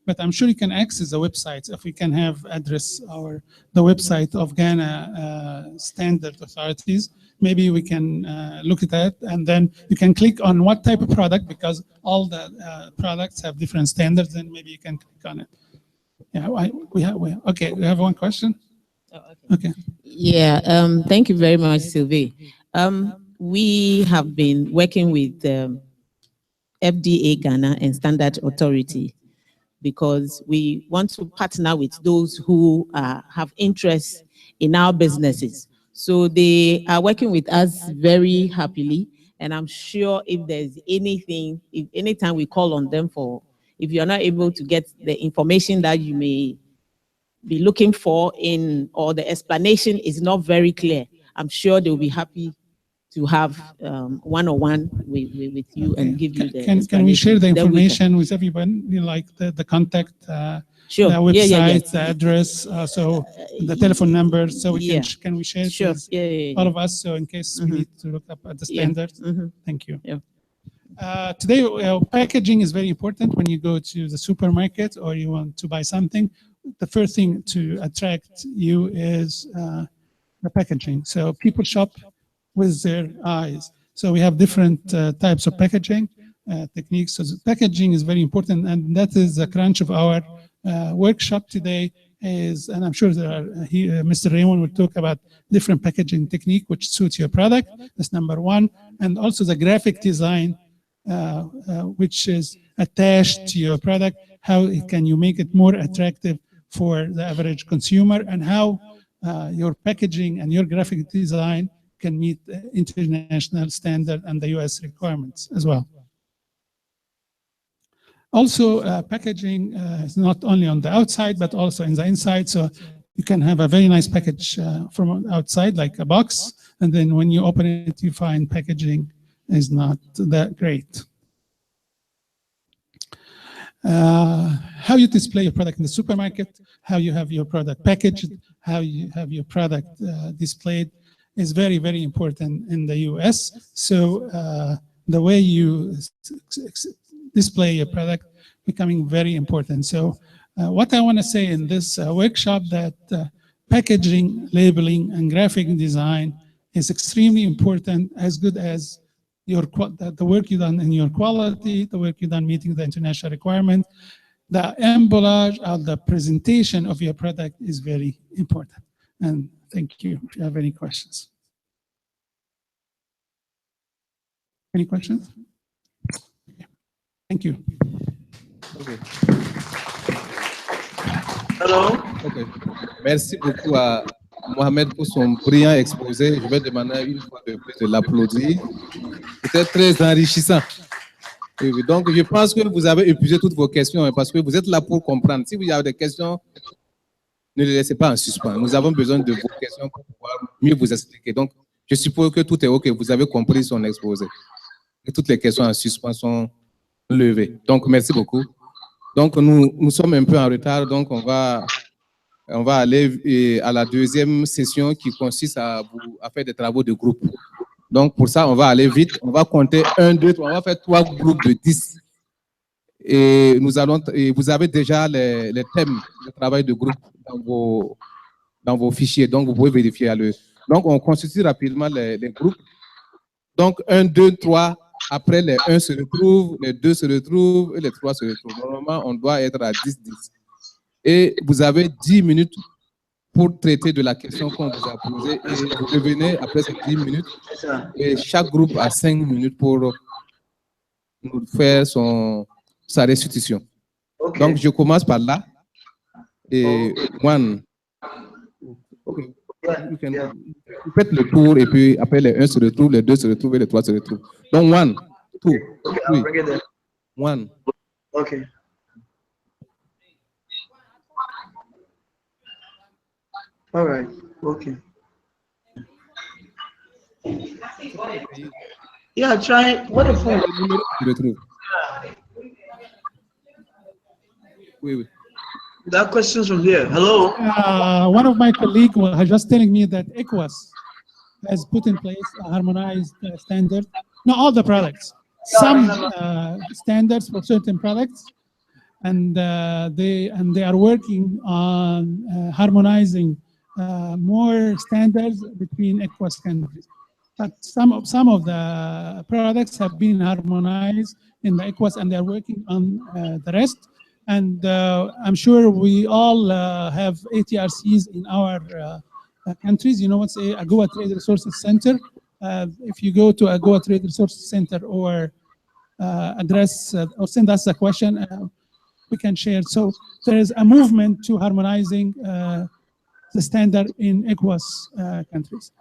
but I'm sure you can access the websites if we can have address or the website of Ghana standard authorities. Maybe we can look at that and then you can click on what type of product because all the products have different standards and maybe you can click on it. Yeah, we have one question. Oh, okay. Yeah, thank you very much, Sylvie. We have been working with FDA Ghana and Standard Authority because we want to partner with those who have interest in our businesses. So they are working with us very happily. And I'm sure if there's anything, if anytime we call on them for, if you're not able to get the information that you may be looking for in, or the explanation is not very clear, I'm sure they'll be happy to have one-on-one with you and give you the Can we share the Then we can- information with everyone, like the contact, Sure. the Yeah, yeah, yeah. website, the address, so the telephone number, so we Yeah. can we share it Sure. with Yeah, yeah, all yeah. of us, so in case we need to look up at the Yeah. standards. Mhm. Thank you. Yeah. Today, packaging is very important when you go to the supermarket or you want to buy something. The first thing to attract you is the packaging. So people shop with their eyes. So we have different types of packaging techniques. So the packaging is very important, and that is the crunch of our workshop today. Is, and I'm sure there are, Mr. Raymond will talk about different packaging technique which suits your product. That's number one, and also the graphic design, which is attached to your product. How can you make it more attractive for the average consumer, and how your packaging and your graphic design can meet the international standard and the US requirements as well. Also, packaging is not only on the outside, but also in the inside. So you can have a very nice package from outside, like a box, and then when you open it, you find packaging is not that great. How you display your product in the supermarket, how you have your product packaged, how you have your product displayed is very, very important in the US. So the way you display your product becoming very important. So what I want to say in this workshop that packaging, labeling, and graphic design is extremely important, as good as the work you done in your quality, the work you done meeting the international requirement. The emballage or the presentation of your product is very important. And thank you. If you have any questions. Any questions? Thank you. Okay. Hello. Okay. Merci beaucoup à Mohamed pour son brillant exposé. Je vais demander une fois de plus de l'applaudir. C'était très enrichissant. Oui, oui. Donc, je pense que vous avez épuisé toutes vos questions, hein, parce que vous êtes là pour comprendre. Si vous avez des questions, ne les laissez pas en suspens. Nous avons besoin de vos questions pour pouvoir mieux vous expliquer. Donc, je suppose que tout est OK. Vous avez compris son exposé. Et toutes les questions en suspens sont levées. Donc, merci beaucoup. Donc, nous sommes un peu en retard. Donc, on va aller à la deuxième session qui consiste à faire des travaux de groupe. Donc, pour ça, on va aller vite. On va compter 1, 2, 3. On va faire 3 groupes de 10. Et vous avez déjà les thèmes de travail de groupe dans vos fichiers. Donc, vous pouvez vérifier à l'heure. Donc, on constitue rapidement les groupes. Donc, 1, 2, 3. Après, les 1 se retrouvent, les 2 se retrouvent et les 3 se retrouvent. Normalement, on doit être à 10, 10. Et vous avez 10 minutes pour traiter de la question qu'on vous a posée. Et vous revenez après ces 10 minutes. Et chaque groupe a 5 minutes pour nous faire sa restitution. Okay. Donc, je commence par là. Et one. Okay. Vous faites le tour et puis après les 1 se retrouvent, les 2 se retrouvent et les 3 se retrouvent. Donc, 1, 2, 3, 1. OK. All right. Okay. Yeah, try. What if that questions from here? Hello. One of my colleagues was just telling me that ECOWAS has put in place a harmonized standard. Not all the products, some standards for certain products, and they are working on harmonizing more standards between ECOWAS countries. But some of the products have been harmonized in the ECOWAS, and they are working on the rest. And I'm sure we all have ATRCs in our countries. You know what's AGOA Trade Resources Center? If you go to AGOA Trade Resources Center or address or send us a question, we can share. So there is a movement to harmonizing the standard in ECOWAS countries.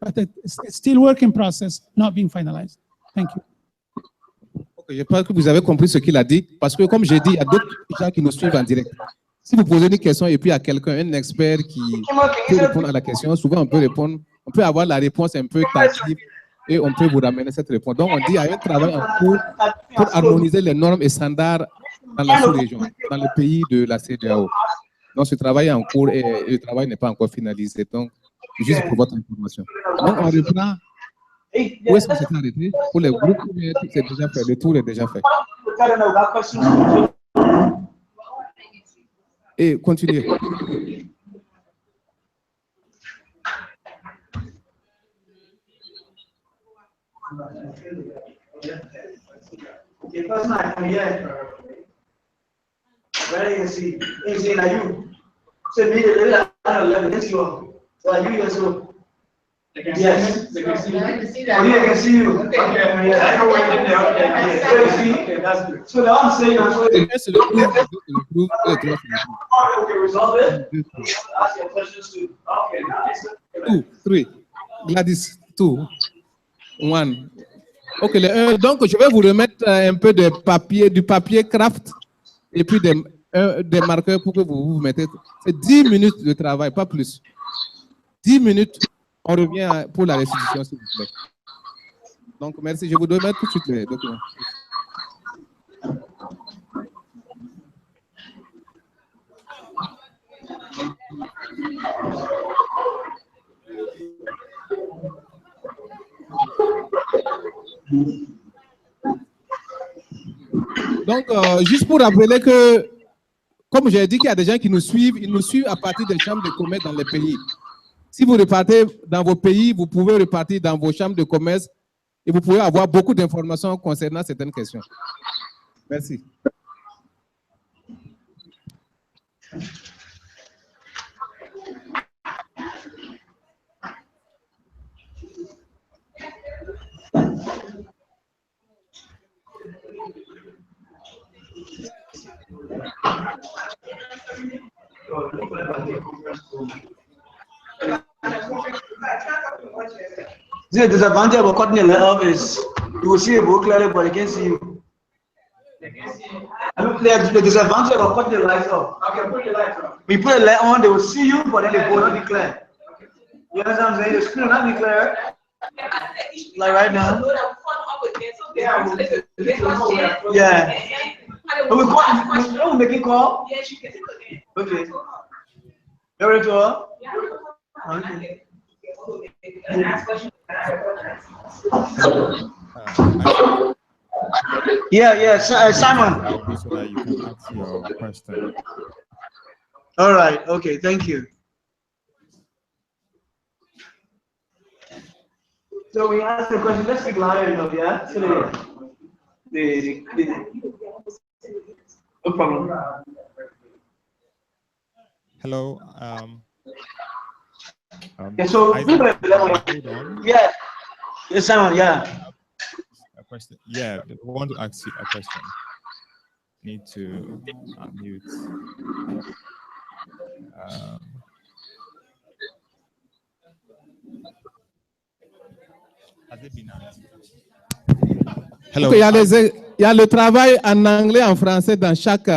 But it's still work in process, not being finalized. Thank you. Okay, je pense que vous avez compris ce qu'il a dit, parce que comme j'ai dit, il y a d'autres gens qui nous suivent en direct. Si vous posez une question et puis il y a quelqu'un, un expert qui peut répondre à la question, souvent on peut répondre, on peut avoir la réponse un peu tardive et on peut vous ramener cette réponse. Donc on dit qu'il y a un travail en cours pour harmoniser les normes et standards dans la sous-région, dans le pays de la CEDEAO. Donc ce travail est en cours et le travail n'est pas encore finalisé. Donc juste pour votre information. Donc on reprend. Où est-ce qu'on s'est arrêté? Pour les groupes, c'est déjà fait, le tour est déjà fait. Et continuez. Yes. They can see you. Oh, yeah, they can see you. Okay. I know we're in there. Okay. So you see? Okay, that's good. So now I'm saying, okay, resolve it. Ask your questions too. Okay, nice. 2, 3. Gladys, 2, 1. Ok, donc je vais vous remettre un peu de papier, du papier craft et puis des marqueurs pour que vous vous mettez. C'est 10 minutes de travail, pas plus. 10 minutes. On revient pour la restitution, s'il vous plaît. Donc, merci. Je vous donne tout de suite les documents. Donc, juste pour rappeler que, comme j'ai dit qu'il y a des gens qui nous suivent, ils nous suivent à partir des chambres de commerce dans les pays. Si vous repartez dans vos pays, vous pouvez repartir dans vos chambres de commerce et vous pouvez avoir beaucoup d'informations concernant certaines questions. Merci. The disadvantage of cutting the letter is you will see a book clearly, but they can't see you. The disadvantage of cutting the lights off. Okay, put the lights on. We put the light on, they will see you, but then they will not be clear. You understand what I'm saying? The screen will not be clear. Like right now. Yeah. But we're making call? Yes, you can take it. Okay. You're ready to her? Okay. Yeah, Simon. So that you can ask your question. All right. Okay. Thank you. So we ask the question. Let's speak louder enough, yeah. So no problem. Hello. Yeah, so Isaac, hold on. Yeah. Yes, Simon. Yeah. A question. Yeah, I want to ask you a question. Need to unmute. Has it been Hello. Okay, il y a le travail en anglais, en français dans chaque.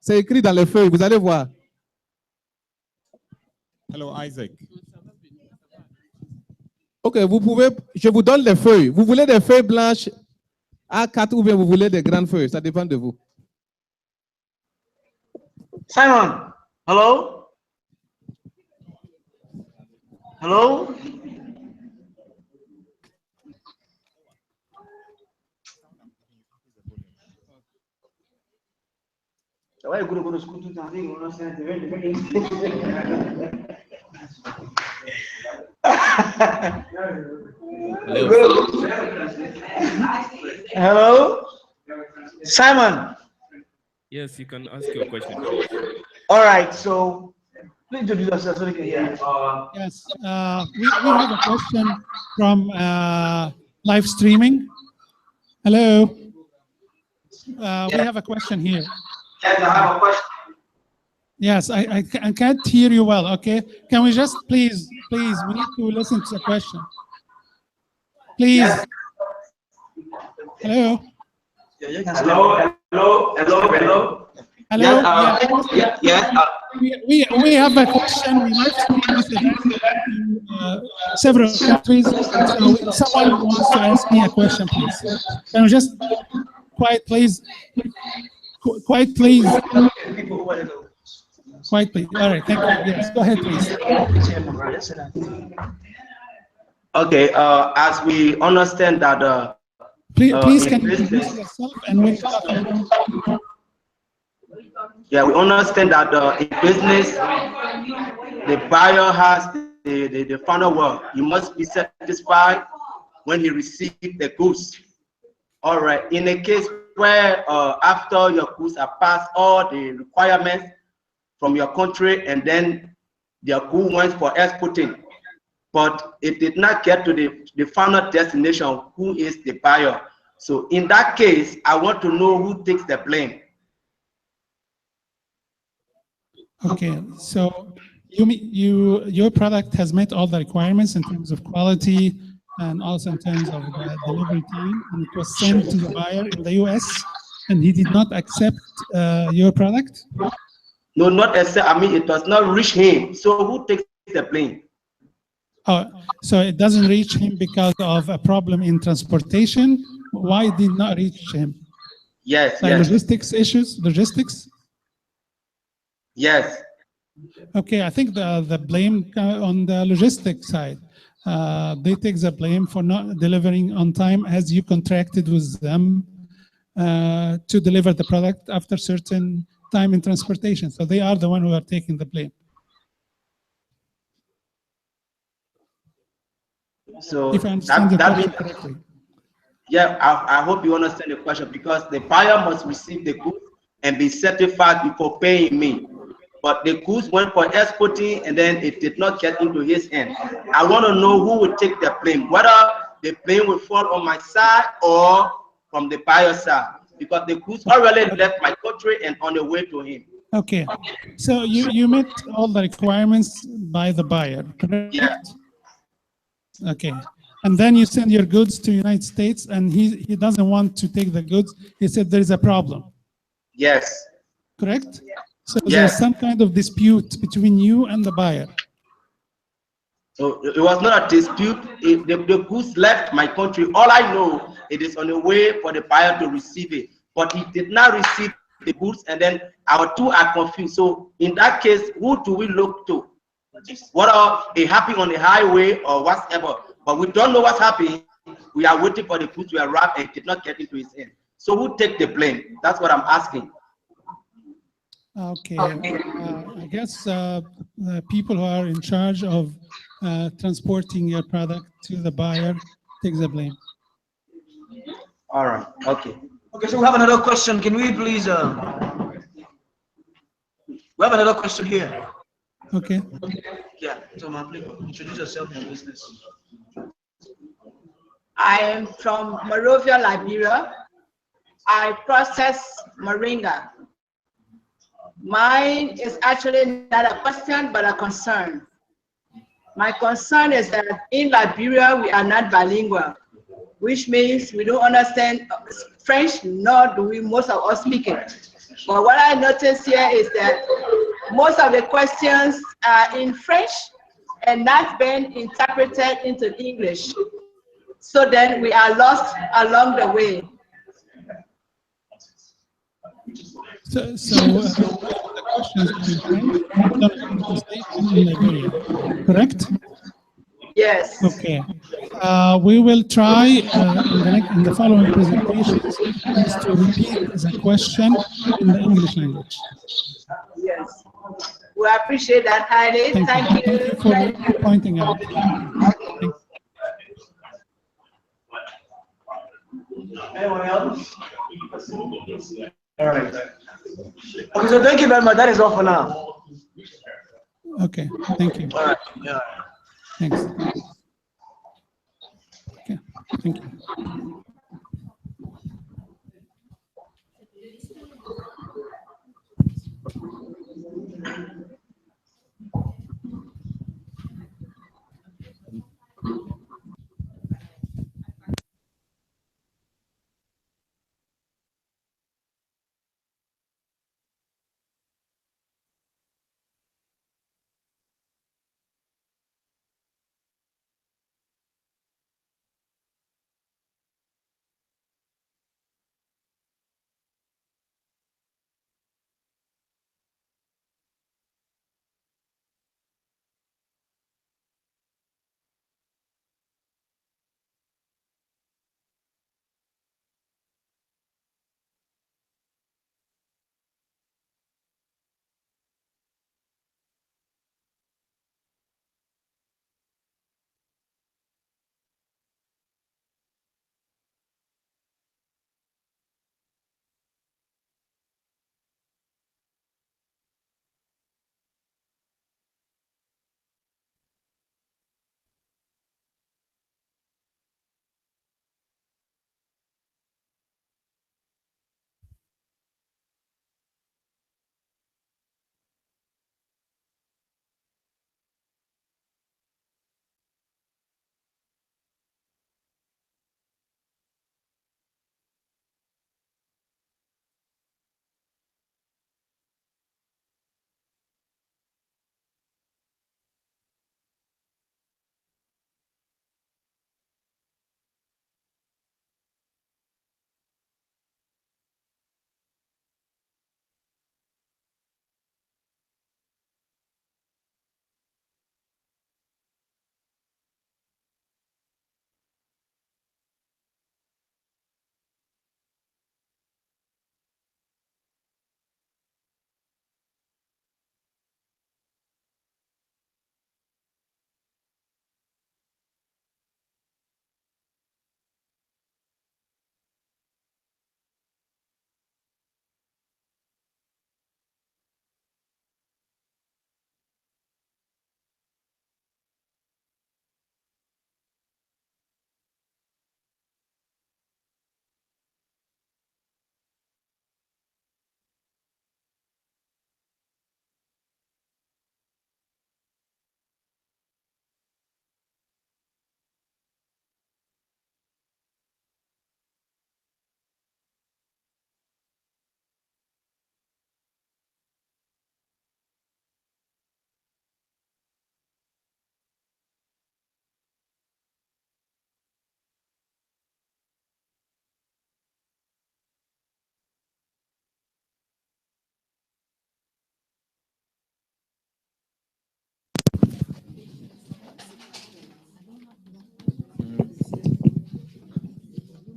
C'est écrit dans les feuilles. Vous allez voir. Hello, Isaac. Ok, vous pouvez, je vous donne les feuilles. Vous voulez des feuilles blanches A4 ou bien vous voulez des grandes feuilles? Ça dépend de vous. Simon, hello? Hello? Why you go to school to something? You understand? Hello, Simon. Yes, you can ask your question, please. All right, so please introduce yourself so we can hear. Yes, we have a question from live streaming. Hello. We have a question here. Yes, I have a question. Yes, I can't hear you well, okay? Can we just please, we need to listen to the question. Please. Yes. Hello? Hello. Hello? Yes, yes. We have a question. We live stream this event to several countries. So if someone wants to ask me a question, please. Can we just quiet, please? Quiet, please. Quiet, please. All right, thank you. Yes, go ahead, please. Okay, as we understand that Please in can you business, introduce yourself and when you talk about yeah, we understand that in business, the buyer has the final word. You must be satisfied when he receives the goods. All right. In a case where after your goods are passed all the requirements from your country and then their good went for exporting, but it did not get to the final destination, who is the buyer? So in that case, I want to know who takes the blame. Okay, so your product has met all the requirements in terms of quality and also in terms of the delivery time, and it was sent to the buyer in the US, and he did not accept your product? No, not accept. I mean, it does not reach him. So who takes the blame? Oh, so it doesn't reach him because of a problem in transportation? Why did not reach him? Yes, Like yes. logistics issues, logistics? Yes. Okay, I think the blame on the logistics side. They take the blame for not delivering on time as you contracted with them to deliver the product after certain time in transportation. So they are the one who are taking the blame. So if I understand the that question means, correctly. yeah, I hope you understand the question, because the buyer must receive the goods and be certified before paying me. But the goods went for exporting and then it did not get into his hand. I want to know who will take the blame, whether the blame will fall on my side or from the buyer's side, because the goods already left my country and on the way to him. Okay, so you met all the requirements by the buyer, correct? Yeah. Okay, and then you send your goods to United States and he doesn't want to take the goods. He said there is a problem. Yes. Correct? So Yes. there's some kind of dispute between you and the buyer. So it was not a dispute. The goods left my country. All I know, it is on the way for the buyer to receive it. But he did not receive the goods, and then our two are confused. So in that case, who do we look to? What are they happening on the highway or whatever? But we don't know what's happening. We are waiting for the goods to arrive and it did not get into his hand. So who take the blame? That's what I'm asking. Okay, I guess the people who are in charge of transporting your product to the buyer take the blame. All right, okay. Okay, so we have another question. Can we please, we have another question here. Okay. Yeah, so ma'am, please introduce yourself and your business. I am from Monrovia, Liberia. I process moringa. Mine is actually not a question, but a concern. My concern is that in Liberia, we are not bilingual, which means we don't understand French, nor do we most of us speak it. But what I notice here is that most of the questions are in French and not being interpreted into English. So then we are lost along the way. So the questions are in French, in Liberia, correct? Yes. Okay. We will try in the following presentations is to repeat the question in the English language. Yes. We appreciate that highly. Thank you. Thank you for pointing out. Anyone else? All right. Okay, so thank you very much. That is all for now. Okay, thank you. All right. Yeah. Thanks. Okay, thank you.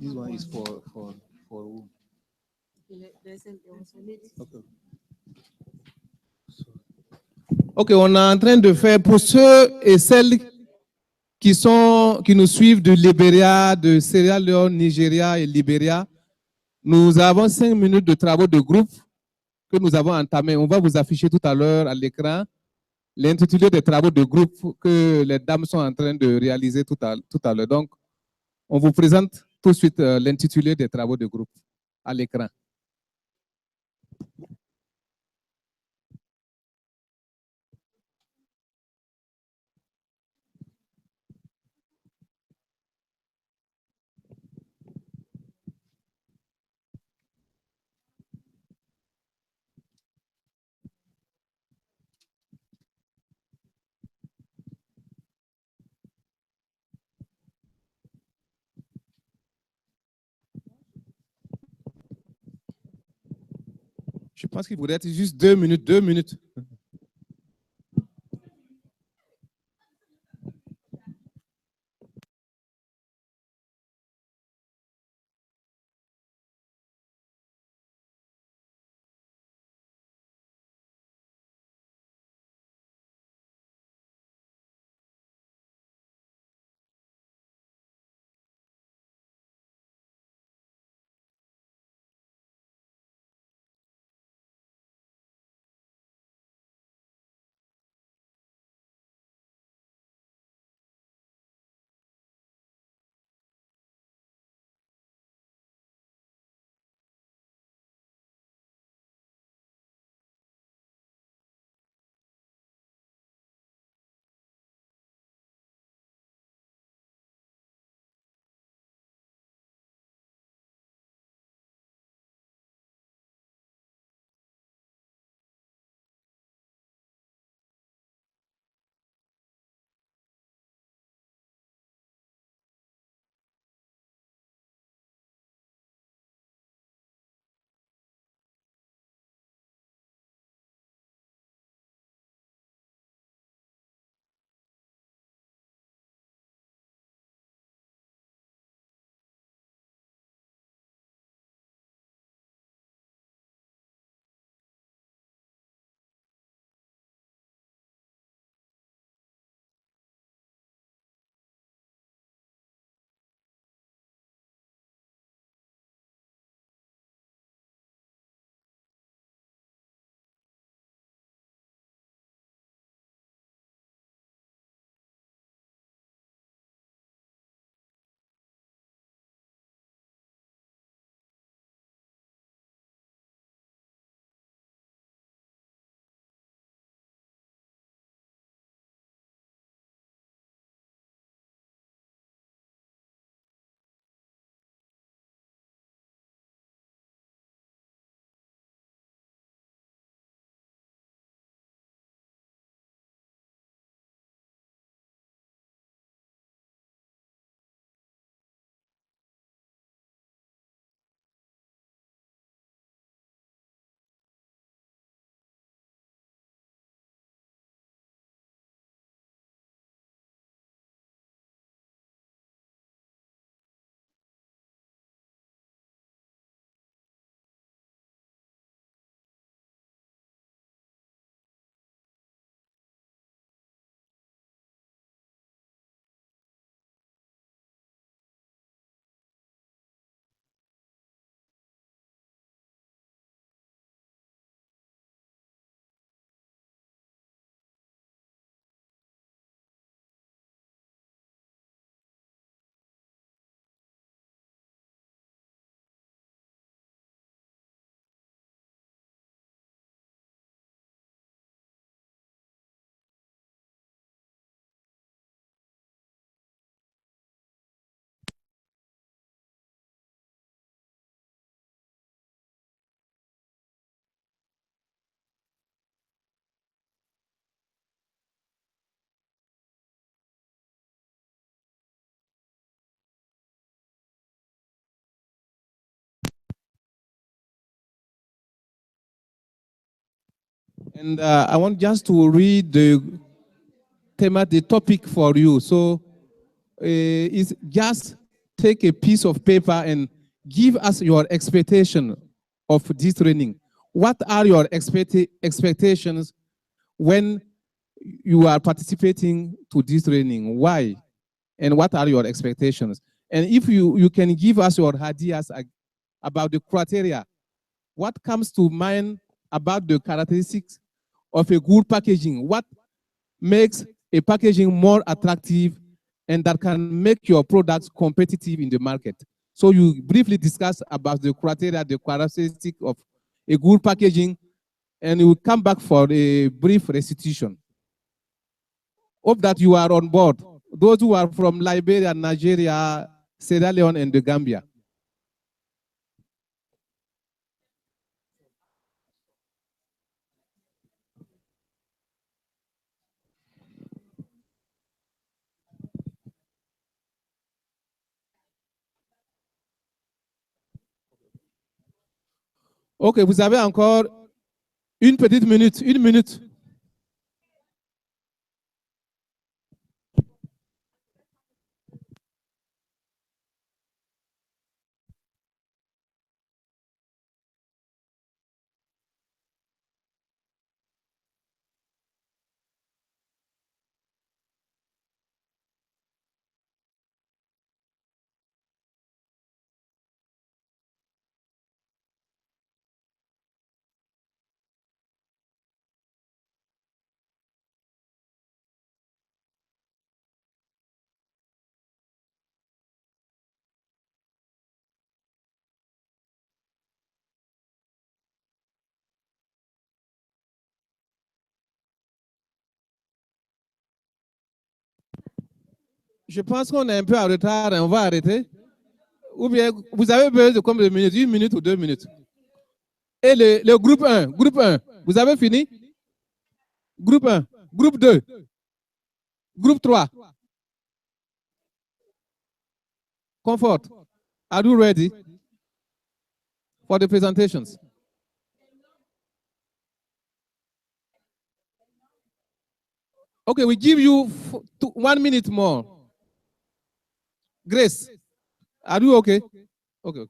This one is for who? Okay. Ok, on est en train de faire pour ceux et celles qui nous suivent de Libéria, de Sierra Leone, Nigeria et Libéria. Nous avons 5 minutes de travaux de groupe que nous avons entamés. On va vous afficher tout à l'heure à l'écran l'intitulé des travaux de groupe que les dames sont en train de réaliser tout à l'heure. Donc, on vous présente tout de suite l'intitulé des travaux de groupe à l'écran. Je pense qu'il faudrait être juste 2 minutes, 2 minutes. And I want just to read the topic for you. So it's just take a piece of paper and give us your expectation of this training. What are your expectations when you are participating to this training? Why? And what are your expectations? And if you can give us your ideas about the criteria, what comes to mind about the characteristics of a good packaging? What makes a packaging more attractive and that can make your products competitive in the market? So you briefly discuss about the criteria, the characteristics of a good packaging, and you will come back for a brief restitution. Hope that you are on board. Those who are from Liberia, Nigeria, Sierra Leone, and the Gambia. Ok, vous avez encore une petite minute, une minute. Je pense qu'on est un peu en retard et on va arrêter. Ou bien, vous avez besoin de combien de minutes? 1 minute ou 2 minutes? Et le groupe 1, vous avez fini? Groupe 1, groupe 2, groupe 3. Comfort, are you ready for the presentations? Okay, we give you 1 minute more. Grace, are you okay? Okay.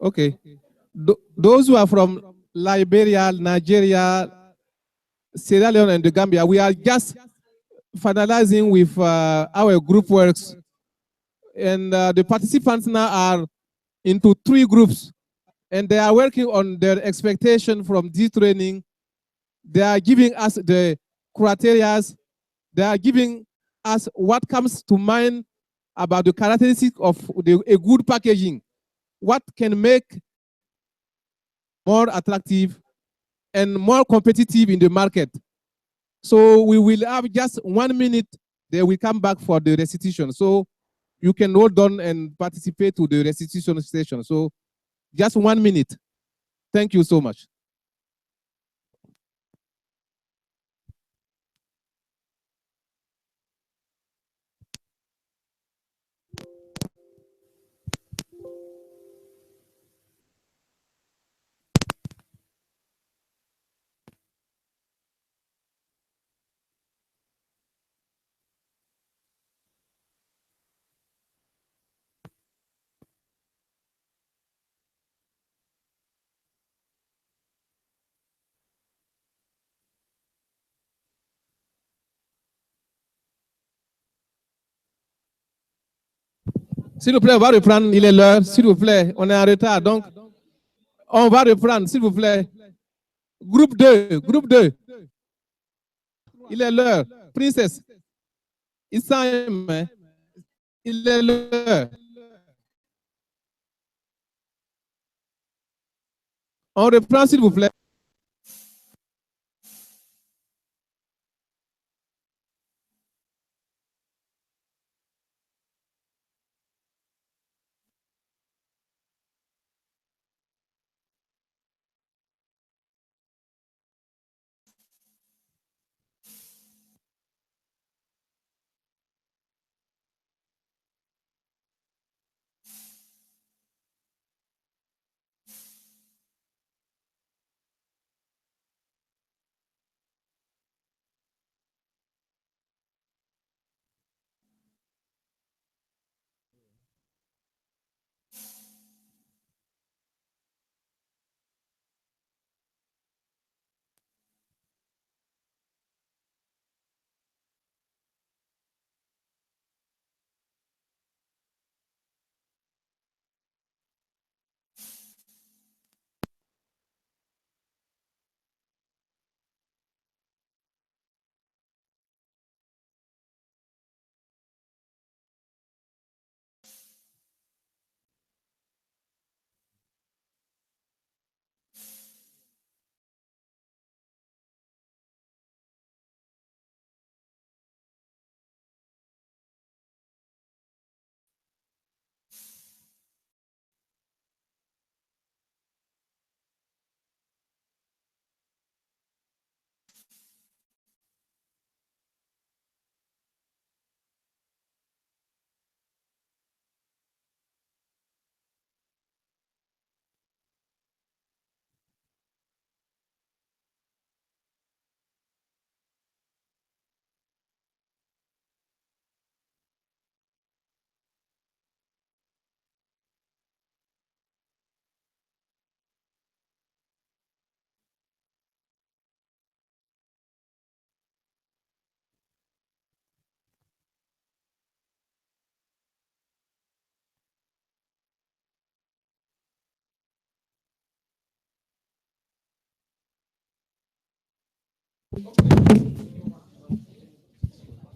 Okay. Those who are from Liberia, Nigeria, Sierra Leone, and the Gambia, we are just finalizing with our group works. And the participants now are into 3 groups. And they are working on their expectation from this training. They are giving us the criteria. They are giving us what comes to mind about the characteristics of a good packaging, what can make more attractive and more competitive in the market. So we will have just 1 minute, then we come back for the restitution. So you can hold on and participate to the restitution session. So just 1 minute. Thank you so much. S'il vous plaît, on va reprendre, il est l'heure, s'il vous plaît, on est en retard, donc on va reprendre, s'il vous plaît. Groupe 2, groupe 2. Il est l'heure. Princess, il s'en il est l'heure. On reprend, s'il vous plaît.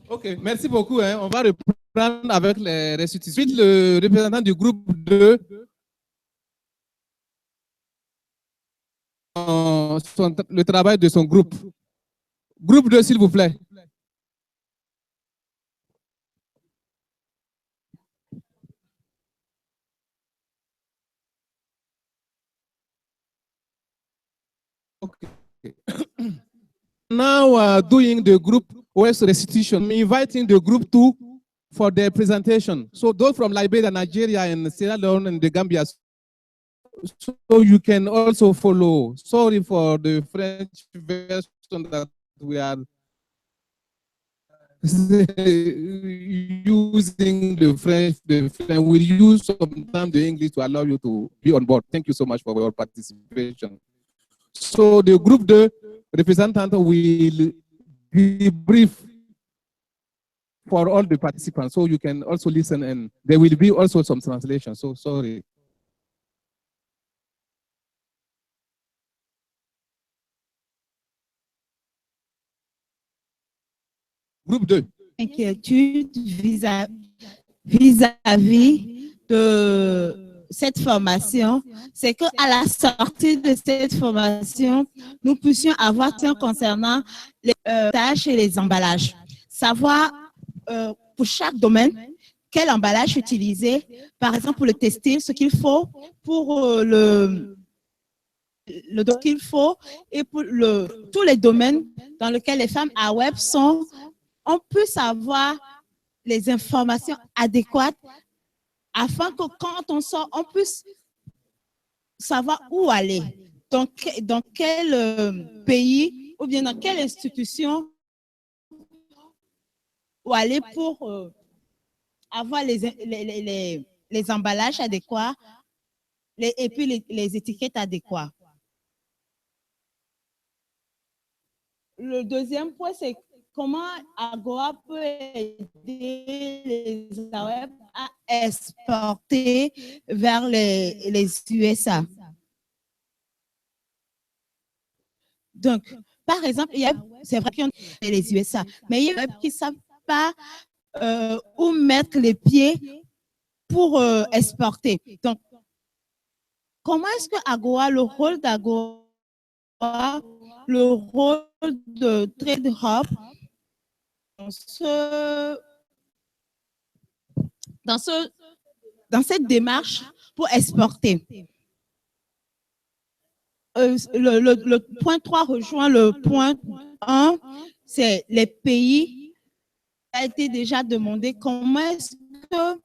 Ok, merci beaucoup. Hein. On va reprendre avec les restitutions. Ensuite, le représentant du groupe 2, le travail de son groupe. Groupe 2, s'il vous plaît. Okay. Now doing the group West restitution, I'm inviting the group 2 for their presentation. So those from Liberia, Nigeria, and Sierra Leone and the Gambia. So you can also follow. Sorry for the French version that we are using the French. We'll use sometimes the English to allow you to be on board. Thank you so much for your participation. So the group 2 representative will be brief for all the participants, so you can also listen, and there will be also some translation. So sorry. Groupe 2. Inquiétude vis-à-vis vis-à-vis de cette formation, c'est qu'à la sortie de cette formation, nous puissions avoir concernant les tâches et les emballages. Savoir pour chaque domaine quel emballage utiliser. Par exemple, pour le textile, ce qu'il faut pour ce qu'il faut et pour tous les domaines dans lesquels les femmes Awep sont, on peut savoir les informations adéquates afin que quand on sort, on puisse savoir où aller, dans quel pays ou bien dans quelle institution où aller pour avoir les emballages adéquats et puis les étiquettes adéquates. Le deuxième point, c'est comment Agora peut aider les Awep à exporter vers les USA. Donc, par exemple, c'est vrai qu'il y a les USA, mais il y a qui ne savent pas où mettre les pieds pour exporter. Donc, comment est-ce que Agora, le rôle d'Agora, le rôle de Trade Hub dans cette démarche pour exporter? Le point 3 rejoint le point 1, c'est les pays. Ça a été déjà demandé vers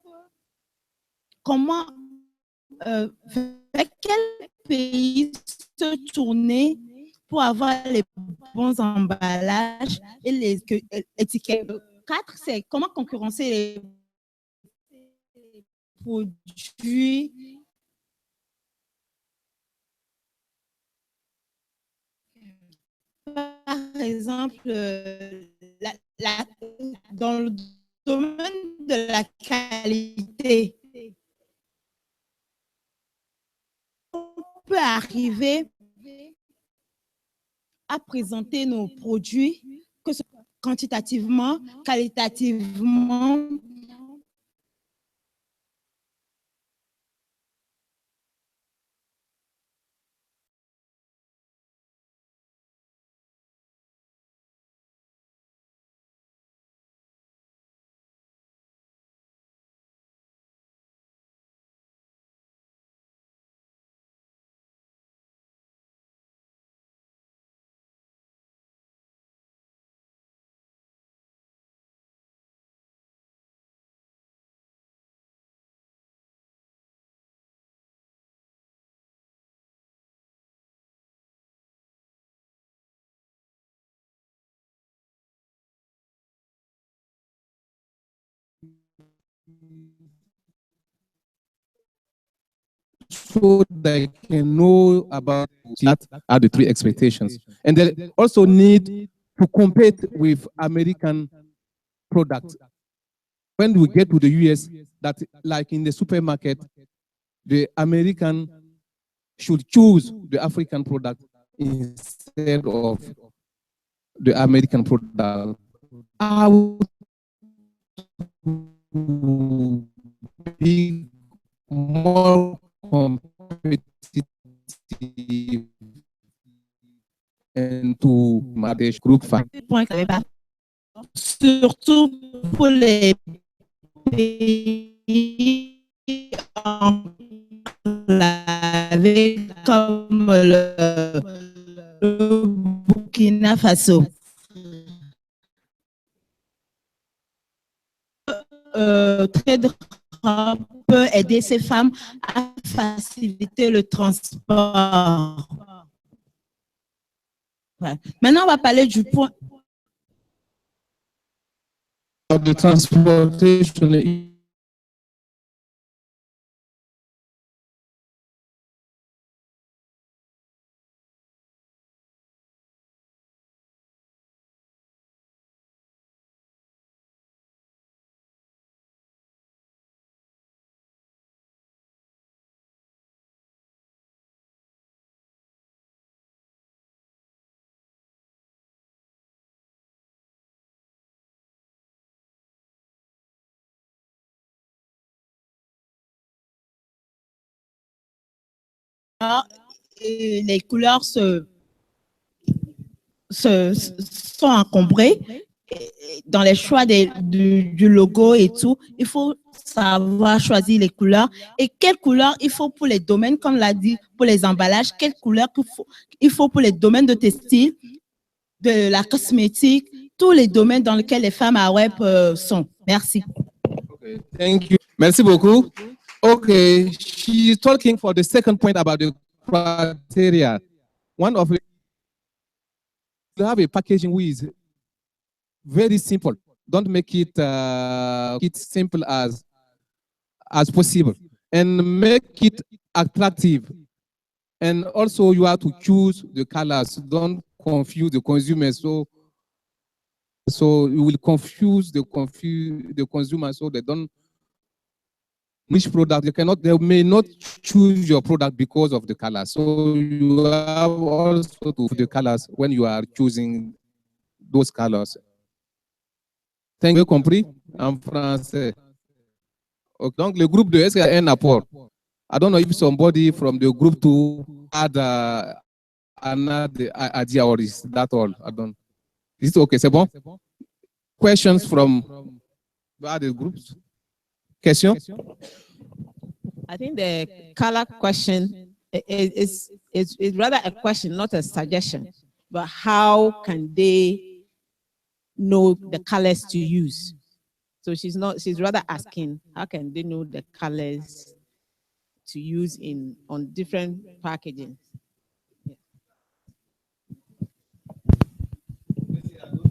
quel pays se tourner pour avoir les bons emballages et les étiquettes. 4, c'est comment concurrencer les produits par exemple, dans le domaine de la qualité, on peut arriver à présenter nos produits, que ce soit quantitativement, qualitativement. So they can know about that are the three expectations. And they also need to compete with American products. When we get to the US, that like in the supermarket, the American should choose the African product instead of the American product. How to be more competitive and to manage group fight. Surtout pour les pays enclavés comme le Burkina Faso. Trade Hub peut aider ces femmes à faciliter le transport. Ouais. Maintenant, on va parler du point. The transportation les couleurs sont encombrées dans les choix du logo et tout. Il faut savoir choisir les couleurs et quelles couleurs il faut pour les domaines, comme l'a dit, pour les emballages, quelles couleurs il faut pour les domaines de textile, de la cosmétique, tous les domaines dans lesquels les femmes à Awep sont. Merci. Thank you. Merci beaucoup. Okay, she's talking for the second point about the criteria. One of it, you have a packaging which is very simple. Don't make it simple as possible, and make it attractive. And also, you have to choose the colors. Don't confuse the consumer. So you will confuse the consumer, so they don't. Which product they may not choose your product because of the color. So you have also to the colors when you are choosing those colors. Thank you, compris en français. Okay. Donc le groupe 2, est-ce qu'il y a un apport? I don't know if somebody from the group 2 had another idea or is that all? I don't. Is it okay? C'est bon? Questions from other groups? Questions? I think the color question is rather a question, not a suggestion. But how can they know the colors to use? So she's rather asking, how can they know the colors to use on different packaging?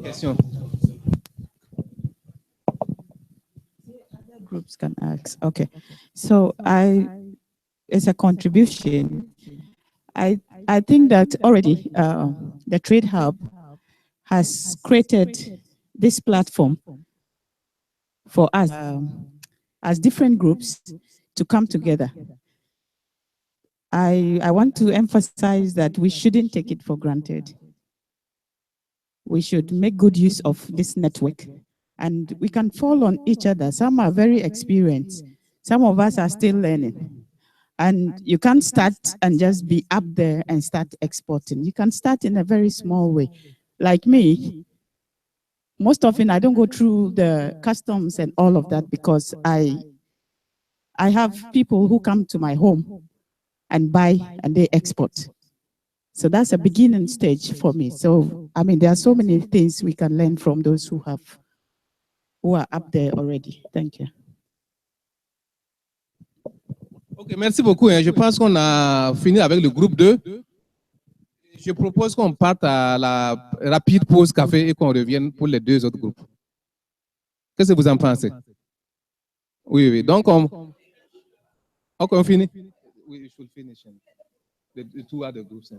Question. Groups can ask. Okay. So as a contribution, I think that already the Trade Hub has created this platform for us as different groups to come together. I want to emphasize that we shouldn't take it for granted. We should make good use of this network, and we can fall on each other. Some are very experienced. Some of us are still learning. And you can't start and just be up there and start exporting. You can start in a very small way. Like me, most often I don't go through the customs and all of that because I have people who come to my home and buy and they export. So that's a beginning stage for me. So, I mean, there are so many things we can learn from those who are up there already. Thank you. Ok, merci beaucoup. Je pense qu'on a fini avec le groupe 2. Je propose qu'on parte à la rapide pause café et qu'on revienne pour les deux autres groupes. Qu'est-ce que vous en pensez? Oui, oui. Donc, on finit? Oui, we should finish. The two other groups.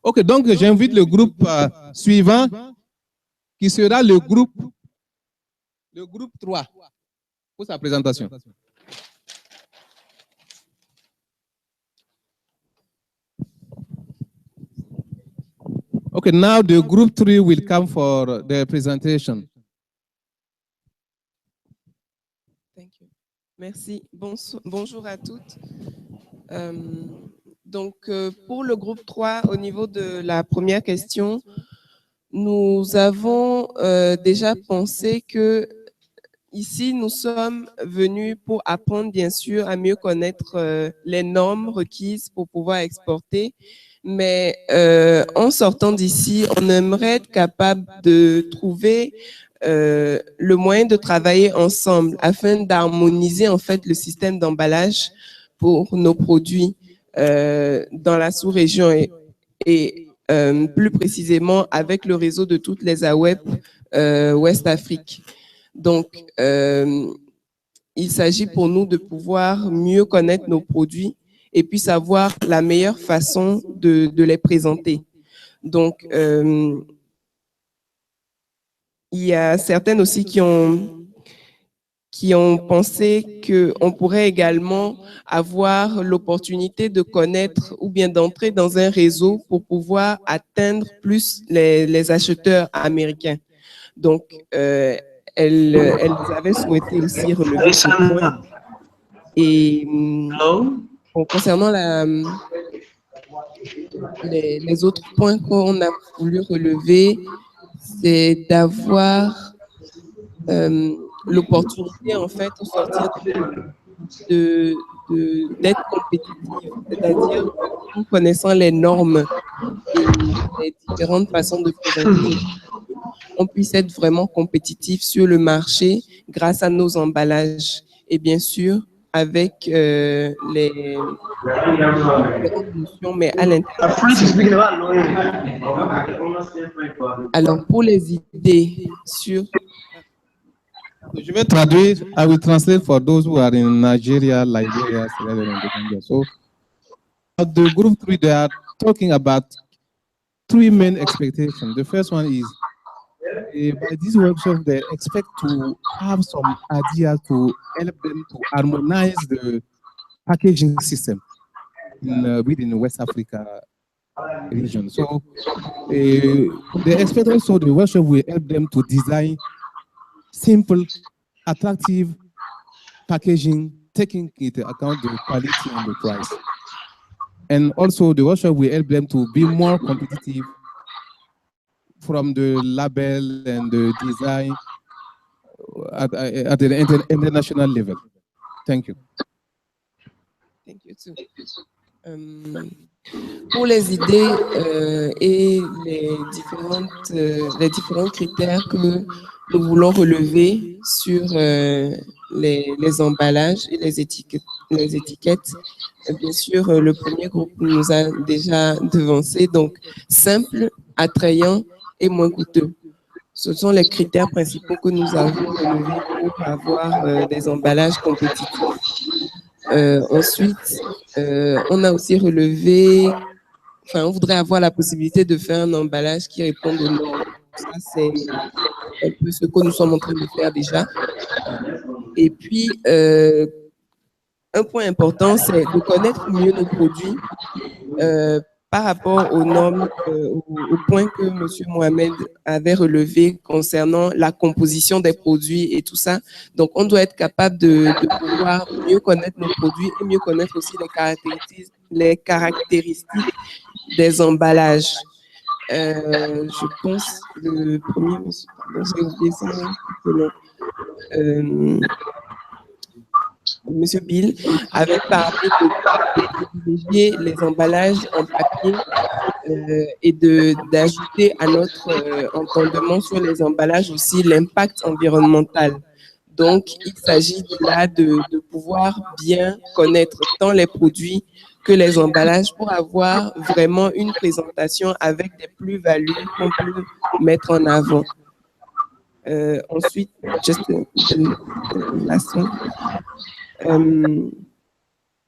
Ok, donc j'invite le groupe suivant qui sera le groupe 3 pour sa présentation. Okay, now the group 3 will come for the presentation. Thank you. Merci. Bonjour à toutes. Pour le groupe 3, au niveau de la première question, nous avons déjà pensé que ici, nous sommes venus pour apprendre, bien sûr, à mieux connaître les normes requises pour pouvoir exporter. Mais en sortant d'ici, on aimerait être capable de trouver le moyen de travailler ensemble afin d'harmoniser en fait le système d'emballage pour nos produits dans la sous-région et plus précisément avec le réseau de toutes les Awep West Afrique. Donc, il s'agit pour nous de pouvoir mieux connaître nos produits et puis savoir la meilleure façon de les présenter. Donc, il y a certaines aussi qui ont pensé qu'on pourrait également avoir l'opportunité de connaître ou bien d'entrer dans un réseau pour pouvoir atteindre plus les acheteurs américains. Donc, elles avaient souhaité aussi relever ce point. Et concernant Les autres points qu'on a voulu relever, c'est d'avoir l'opportunité, en fait, au sortir d'être compétitive, c'est-à-dire en connaissant les normes et les différentes façons de présenter nos produits, on puisse être vraiment compétitif sur le marché grâce à nos emballages et bien sûr avec les différentes notions, mais à l'international. Alors, pour les idées sur... Je vais traduire. I will translate for those who are in Nigeria, Liberia, Sierra Leone, and the Gambia. So, the group 3, they are talking about 3 main expectations. The first one is by this workshop, they expect to have some ideas to help them to harmonize the packaging system within the West Africa region. So they expect also the workshop will help them to design simple, attractive packaging, taking into account the quality and the price. And also the workshop will help them to be more competitive from the label and the design at the international level. Thank you. Thank you too. Pour les idées et les différents critères que nous voulons relever sur les emballages et les étiquettes, bien sûr, le premier groupe nous a déjà devancé, donc simple, attrayant et moins coûteux. Ce sont les critères principaux que nous avons relevés pour avoir des emballages compétitifs. Ensuite, on a aussi relevé, on voudrait avoir la possibilité de faire un emballage qui réponde aux normes. Ça, c'est un peu ce que nous sommes en train de faire déjà. Et puis, un point important, c'est de connaître mieux nos produits par rapport aux normes, au point que M. Mohamed avait relevé concernant la composition des produits et tout ça. Donc, on doit être capable de pouvoir mieux connaître nos produits et mieux connaître aussi les caractéristiques des emballages. Je pense le premier, pardon, j'ai oublié son nom. Monsieur Bill avait parlé de privilégier les emballages en papier et d'ajouter à notre entendement sur les emballages aussi l'impact environnemental. Donc, il s'agit là de pouvoir bien connaître tant les produits que les emballages pour avoir vraiment une présentation avec des plus-values qu'on peut mettre en avant. Ensuite, just the last one.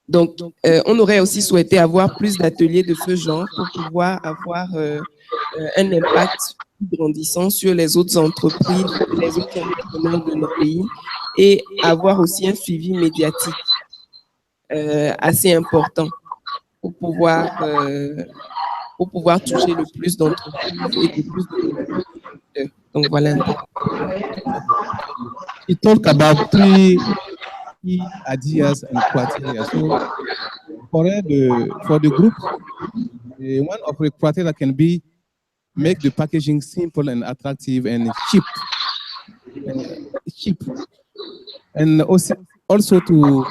Donc, on aurait aussi souhaité avoir plus d'ateliers de ce genre pour pouvoir avoir un impact grandissant sur les autres entreprises, les autres entrepreneurs de nos pays et avoir aussi un suivi médiatique assez important pour pouvoir toucher le plus d'entreprises et de plus de consommateurs. Donc, voilà un peu. You talk about 3 key ideas and criteria. So for the group, one of the criteria can be make the packaging simple and attractive and cheap. And also to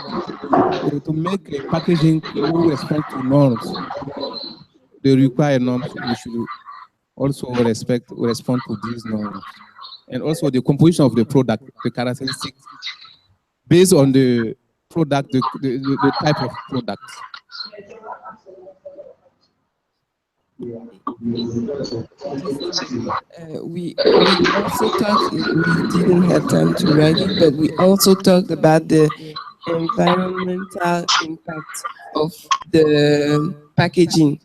make a packaging who respond to norms, the required norms. We should also respond to these norms. And also the composition of the product, the characteristics based on the product, the type of product. We also talked, we didn't have time to write it, but we also talked about the environmental impact of the packaging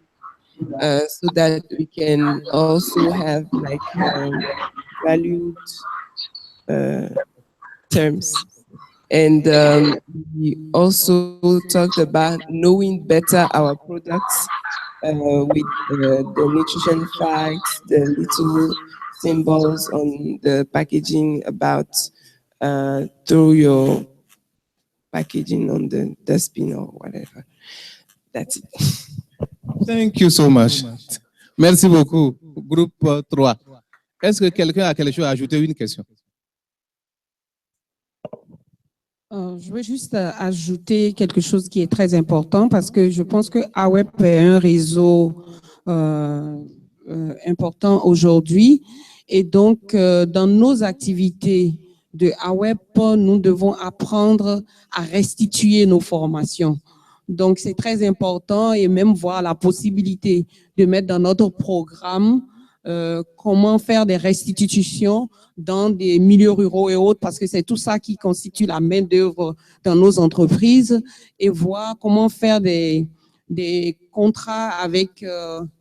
so that we can also have like valued terms. And we also talked about knowing better our products with the nutrition facts, the little symbols on the packaging about throw your packaging on the dustbin or whatever. That's it. Thank you so much. Merci beaucoup. Groupe 3. Est-ce que quelqu'un a quelque chose à ajouter? Une question. Je veux juste ajouter quelque chose qui est très important parce que je pense que Awep est un réseau important aujourd'hui. Et donc, dans nos activités de Awep, nous devons apprendre à restituer nos formations. Donc, c'est très important et même voir la possibilité de mettre dans notre programme comment faire des restitutions dans des milieux ruraux et autres, parce que c'est tout ça qui constitue la main-d'œuvre dans nos entreprises, et voir comment faire des contrats avec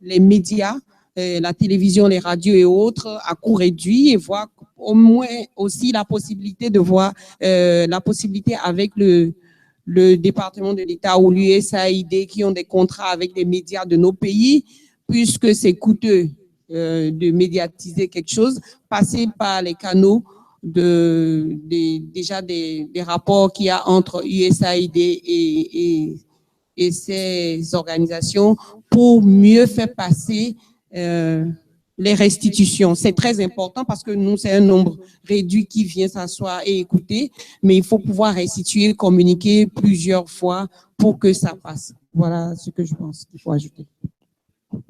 les médias, la télévision, les radios et autres à coût réduit, et voir au moins aussi la possibilité de voir la possibilité avec le département de l'État ou l'USAID qui ont des contrats avec les médias de nos pays, puisque c'est coûteux de médiatiser quelque chose, passer par les canaux déjà des rapports qu'il y a entre USAID et ces organisations pour mieux faire passer les restitutions. C'est très important parce que nous, c'est un nombre réduit qui vient s'asseoir et écouter, mais il faut pouvoir restituer, communiquer plusieurs fois pour que ça passe. Voilà ce que je pense qu'il faut ajouter.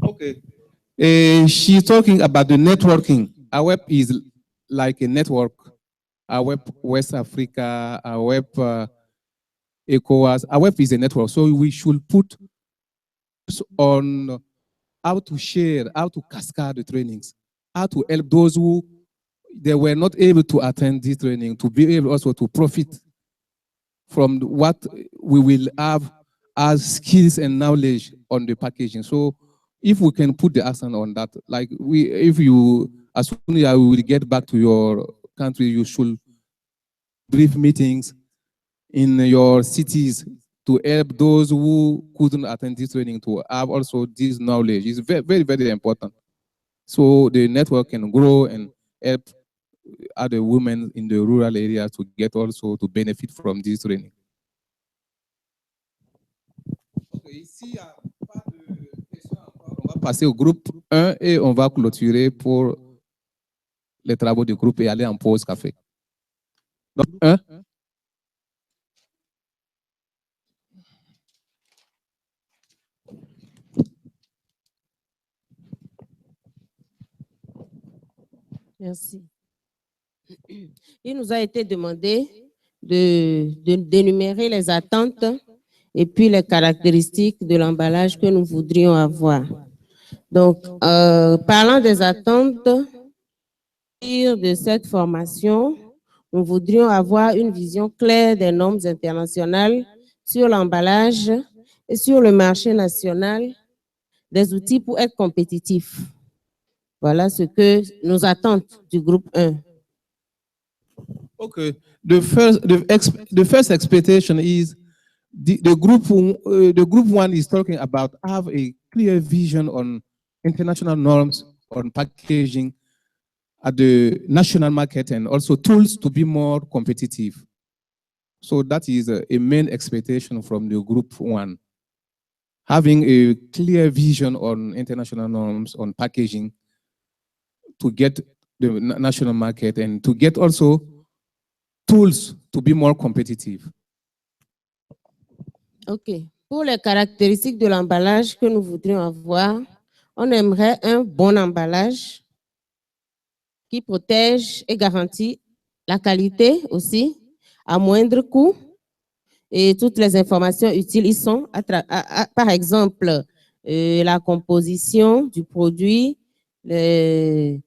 Okay. She's talking about the networking. Awep is like a network. Awep West Africa, Awep ECOWAS. Awep is a network. So we should put on how to share, how to cascade the trainings, how to help those who they were not able to attend this training to be able also to profit from what we will have as skills and knowledge on the packaging. So if we can put the accent on that, like if you, as soon as you will get back to your country, you should brief meetings in your cities to help those who couldn't attend this training to have also this knowledge. It's very, very, very important. So the network can grow and help other women in the rural areas to get also to benefit from this training. Okay, ici, il n'y a pas de questions encore. On va passer au groupe 1 et on va clôturer pour les travaux du groupe et aller en pause café. Donc, 1. Merci. Il nous a été demandé d'énumérer les attentes et puis les caractéristiques de l'emballage que nous voudrions avoir. Donc, parlant des attentes de cette formation, nous voudrions avoir une vision claire des normes internationales sur l'emballage et sur le marché national, des outils pour être compétitifs. Voilà ce que nos attentes du groupe 1. Okay. The first expectation is the group 1 is talking about have a clear vision on international norms on packaging at the national market and also tools to be more competitive. So that is a main expectation from the group 1. Having a clear vision on international norms on packaging to get the national market and to get also tools to be more competitive. OK. Pour les caractéristiques de l'emballage que nous voudrions avoir, on aimerait un bon emballage qui protège et garantit la qualité aussi, à moindre coût. Et toutes les informations utiles y sont, par exemple, la composition du produit, les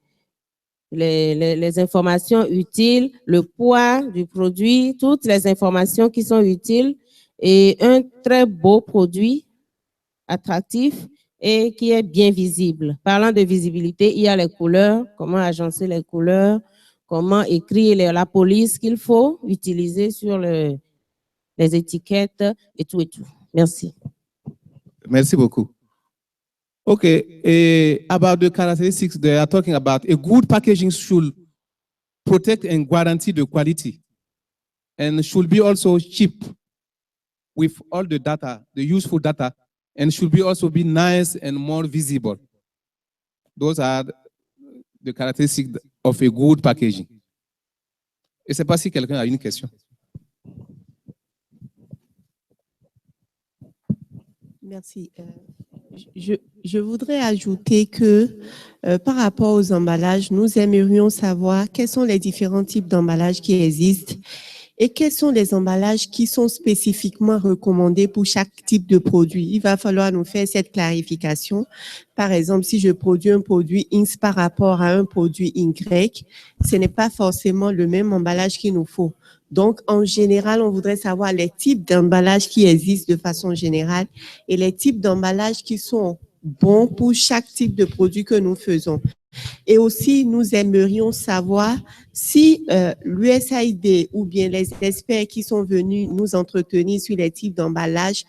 informations utiles, le poids du produit, toutes les informations qui sont utiles et un très beau produit attractif et qui est bien visible. Parlant de visibilité, il y a les couleurs, comment agencer les couleurs, comment écrire la police qu'il faut utiliser sur les étiquettes et tout et tout. Merci. Merci beaucoup. Okay, about the characteristics they are talking about, a good packaging should protect and guarantee the quality and should be also cheap with all the data, the useful data and should be also be nice and more visible. Those are the characteristics of a good packaging. Je ne sais pas si quelqu'un a une question. Merci. Je voudrais ajouter que par rapport aux emballages, nous aimerions savoir quels sont les différents types d'emballages qui existent et quels sont les emballages qui sont spécifiquement recommandés pour chaque type de produit. Il va falloir nous faire cette clarification. Par exemple, si je produis un produit X par rapport à un produit Y, ce n'est pas forcément le même emballage qu'il nous faut. Donc, en général, on voudrait savoir les types d'emballages qui existent de façon générale et les types d'emballages qui sont bons pour chaque type de produit que nous faisons. Et aussi, nous aimerions savoir si l'USAID ou bien les experts qui sont venus nous entretenir sur les types d'emballages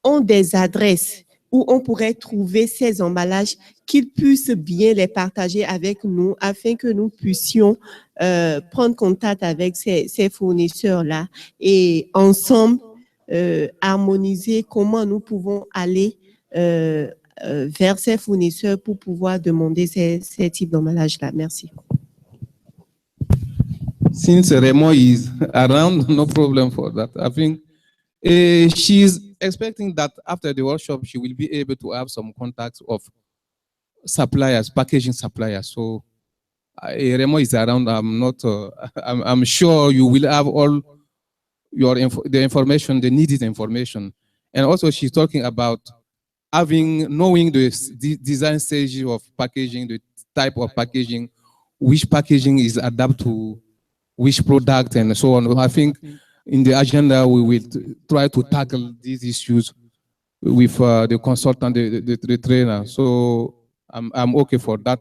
ont des adresses où on pourrait trouver ces emballages, qu'ils puissent bien les partager avec nous afin que nous puissions prendre contact avec ces fournisseurs-là et ensemble harmoniser comment nous pouvons aller vers ces fournisseurs pour pouvoir demander ces types d'emballages-là. Merci. Since Remo is around, no problem for that. I think she's expecting that after the workshop, she will be able to have some contacts of suppliers, packaging suppliers. So Remo is around. I'm not. I'm sure you will have all the information, the needed information. And also, she's talking about knowing the design stage of packaging, the type of packaging, which packaging is adapted to which product, and so on. I think in the agenda we will try to tackle these issues with the consultant, the trainer. So I'm okay for that.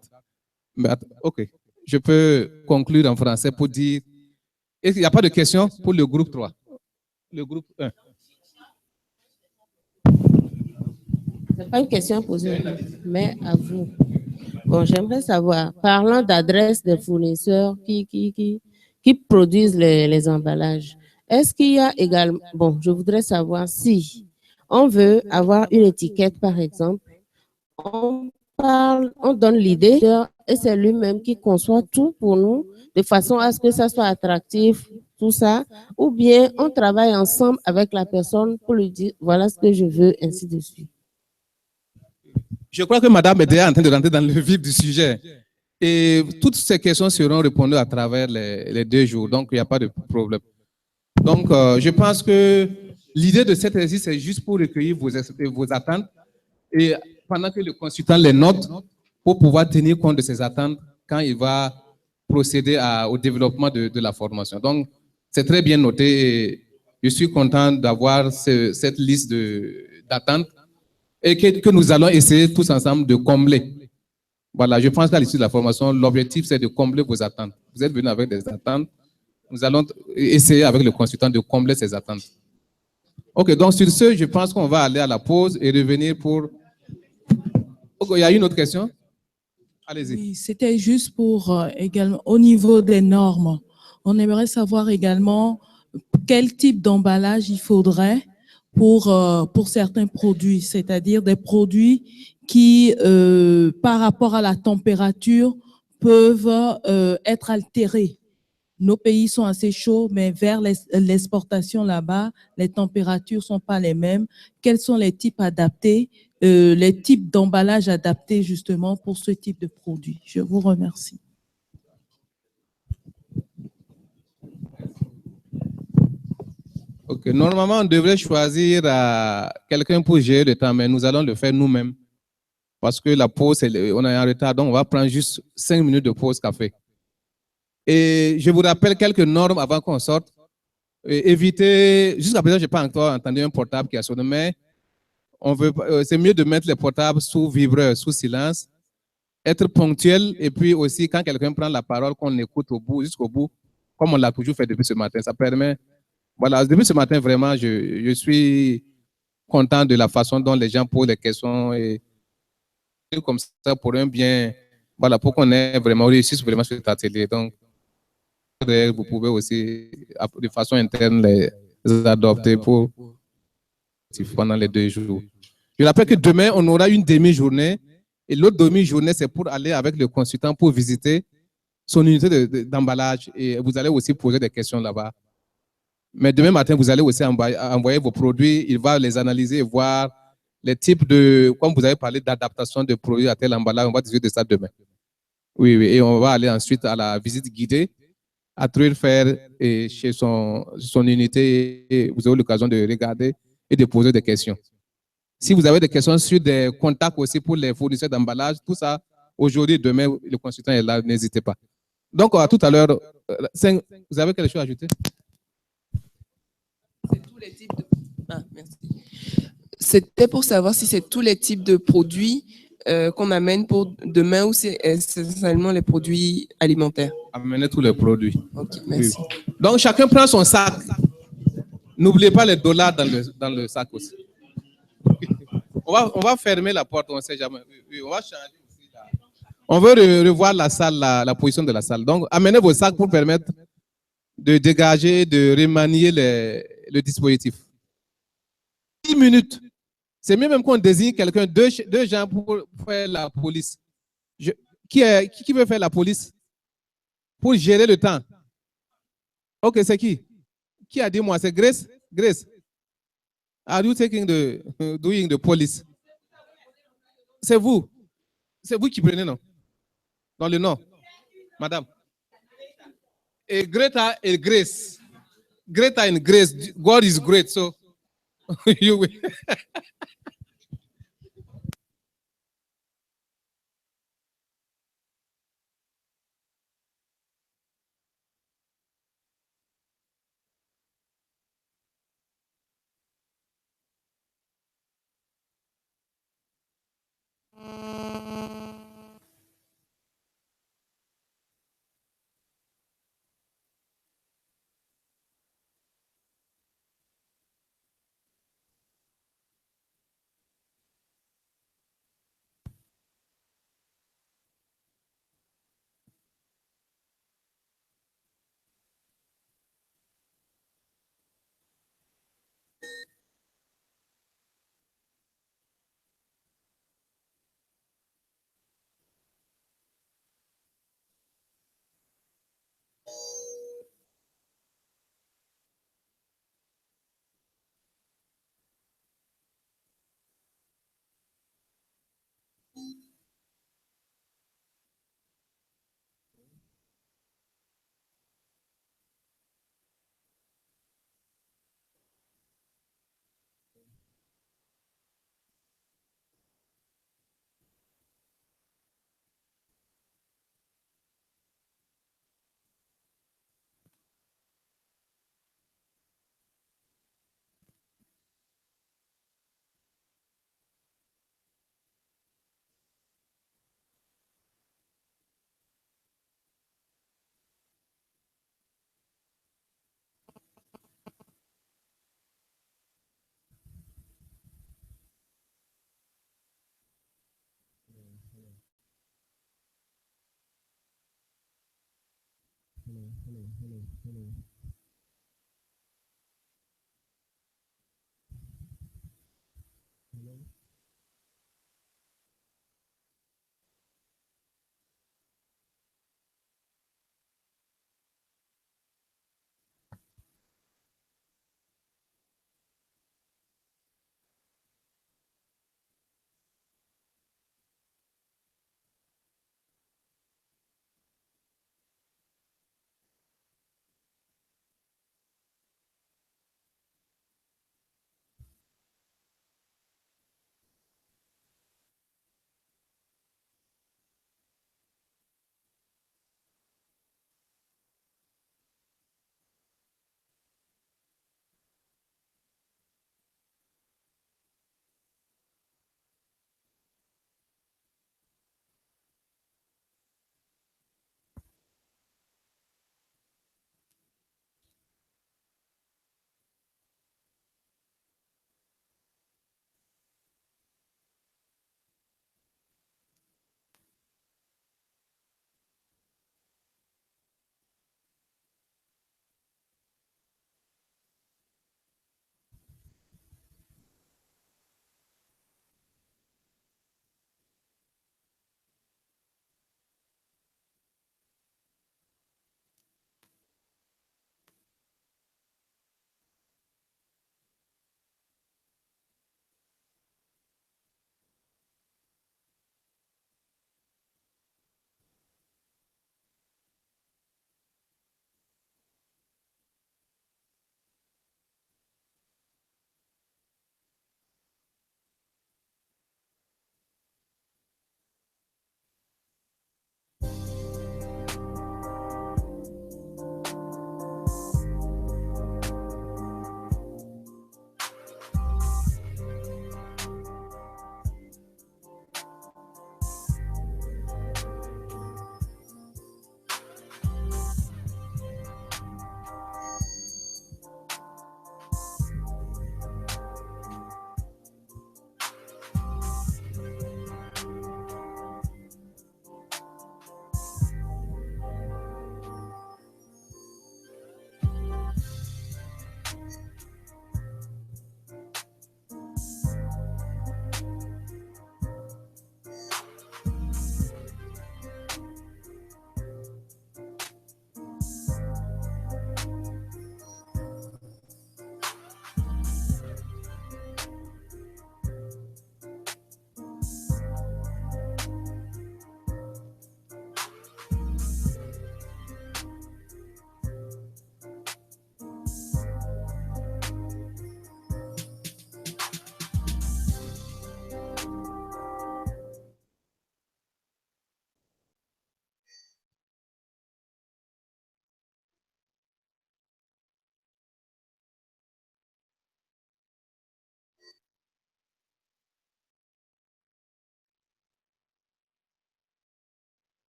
But, okay, je peux conclure en français pour dire. Est-ce qu'il n'y a pas de questions pour le groupe 3? Le groupe 1. Ce n'est pas une question posée, mais à vous. Bon, j'aimerais savoir, parlant d'adresse des fournisseurs qui produisent les emballages, est-ce qu'il y a également, bon, je voudrais savoir si on veut avoir une étiquette, par exemple, on donne l'idée et c'est lui-même qui conçoit tout pour nous de façon à ce que ça soit attractif, tout ça, ou bien on travaille ensemble avec la personne pour lui dire, voilà ce que je veux, ainsi de suite. Je crois que Madame est déjà en train de rentrer dans le vif du sujet. Et toutes ces questions seront répondues à travers les 2 jours. Donc, il n'y a pas de problème. Donc, je pense que l'idée de cet exercice, c'est juste pour recueillir vos attentes et pendant que le consultant les note pour pouvoir tenir compte de ces attentes quand il va procéder au développement de la formation. Donc, c'est très bien noté et je suis content d'avoir cette liste d'attentes et que nous allons essayer tous ensemble de combler. Voilà, je pense qu'à l'issue de la formation, l'objectif, c'est de combler vos attentes. Vous êtes venus avec des attentes. Nous allons essayer avec le consultant de combler ces attentes. OK, donc sur ce, je pense qu'on va aller à la pause et revenir pour... OK, il y a une autre question? Allez-y. Oui, c'était juste pour également, au niveau des normes, on aimerait savoir également quel type d'emballage il faudrait pour certains produits, c'est-à-dire des produits qui, par rapport à la température, peuvent être altérés. Nos pays sont assez chauds, mais vers l'exportation là-bas, les températures ne sont pas les mêmes. Quels sont les types adaptés, les types d'emballage adaptés justement pour ce type de produit? Je vous remercie. Ok, normalement, on devrait choisir quelqu'un pour gérer le temps, mais nous allons le faire nous-mêmes. Parce que la pause, on est en retard, donc on va prendre juste 5 minutes de pause café. Et je vous rappelle quelques normes avant qu'on sorte. Évitez, jusqu'à présent, je n'ai pas encore entendu un portable qui a sonné, mais c'est mieux de mettre les portables sous vibreur, sous silence, être ponctuel, et puis aussi, quand quelqu'un prend la parole, qu'on écoute jusqu'au bout, comme on l'a toujours fait depuis ce matin. Ça permet... Voilà, depuis ce matin, vraiment, je suis content de la façon dont les gens posent les questions et comme ça pour un bien, voilà, pour qu'on ait vraiment réussi vraiment sur cet atelier. Donc, vous pouvez aussi, de façon interne, les adopter pendant les 2 jours. Je rappelle que demain, on aura une demi-journée et l'autre demi-journée, c'est pour aller avec le consultant pour visiter son unité d'emballage et vous allez aussi poser des questions là-bas. Mais demain matin, vous allez aussi envoyer vos produits, il va les analyser et voir les types de, comme vous avez parlé d'adaptation de produits à tel emballage, on va discuter de ça demain. Oui, oui, et on va aller ensuite à la visite guidée à Truyère et chez son unité et vous aurez l'occasion de regarder et de poser des questions. Si vous avez des questions sur des contacts aussi pour les fournisseurs d'emballage, tout ça, aujourd'hui et demain, le consultant est là, n'hésitez pas. Donc, à tout à l'heure, vous avez quelque chose à ajouter? Merci. C'était pour savoir si c'est tous les types de produits qu'on amène pour demain ou c'est essentiellement les produits alimentaires. Amenez tous les produits. Ok, merci. Oui. Donc, chacun prend son sac. N'oubliez pas les dollars dans le sac aussi. On va fermer la porte, on ne sait jamais. Oui, on va changer aussi. On veut revoir la salle, la position de la salle. Donc, amenez vos sacs pour permettre de dégager, de remanier le dispositif. 10 minutes. C'est mieux même qu'on désigne quelqu'un, deux gens pour faire la police. Qui veut faire la police? Pour gérer le temps. Ok, c'est qui? Qui a dit moi? C'est Grace? Grace? Are you doing the police? C'est vous. C'est vous qui prenez, non? Dans le nom. Madame. Et Greta et Grace. Greta and Grace. God is great, so you will.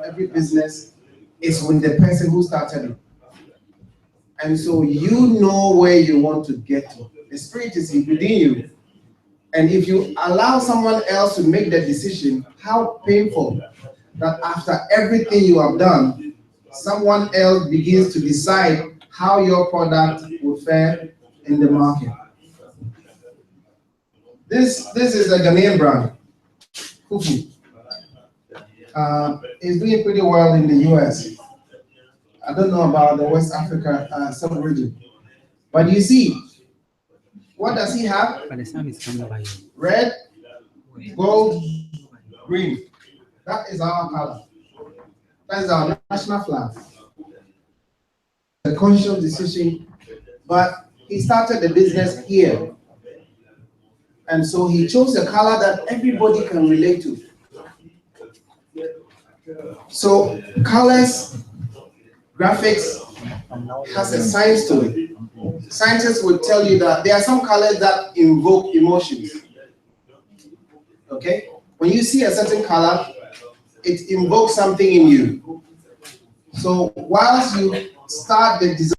of every business is with the person who started it. And so you know where you want to get to. The spirit is within you. And if you allow someone else to make the decision, how painful that after everything you have done, someone else begins to decide how your product will fare in the market. This is a Ghanaian brand, Kufu. It's doing pretty well in the US. I don't know about the West Africa sub-region. But you see, what does he have? Red, gold, green. That is our color. That is our national flag. A conscious decision, but he started the business here. And so he chose a color that everybody can relate to. So colors, graphics has a science to it. Scientists will tell you that there are some colors that invoke emotions. Okay? When you see a certain color, it invokes something in you. So whilst you start the design,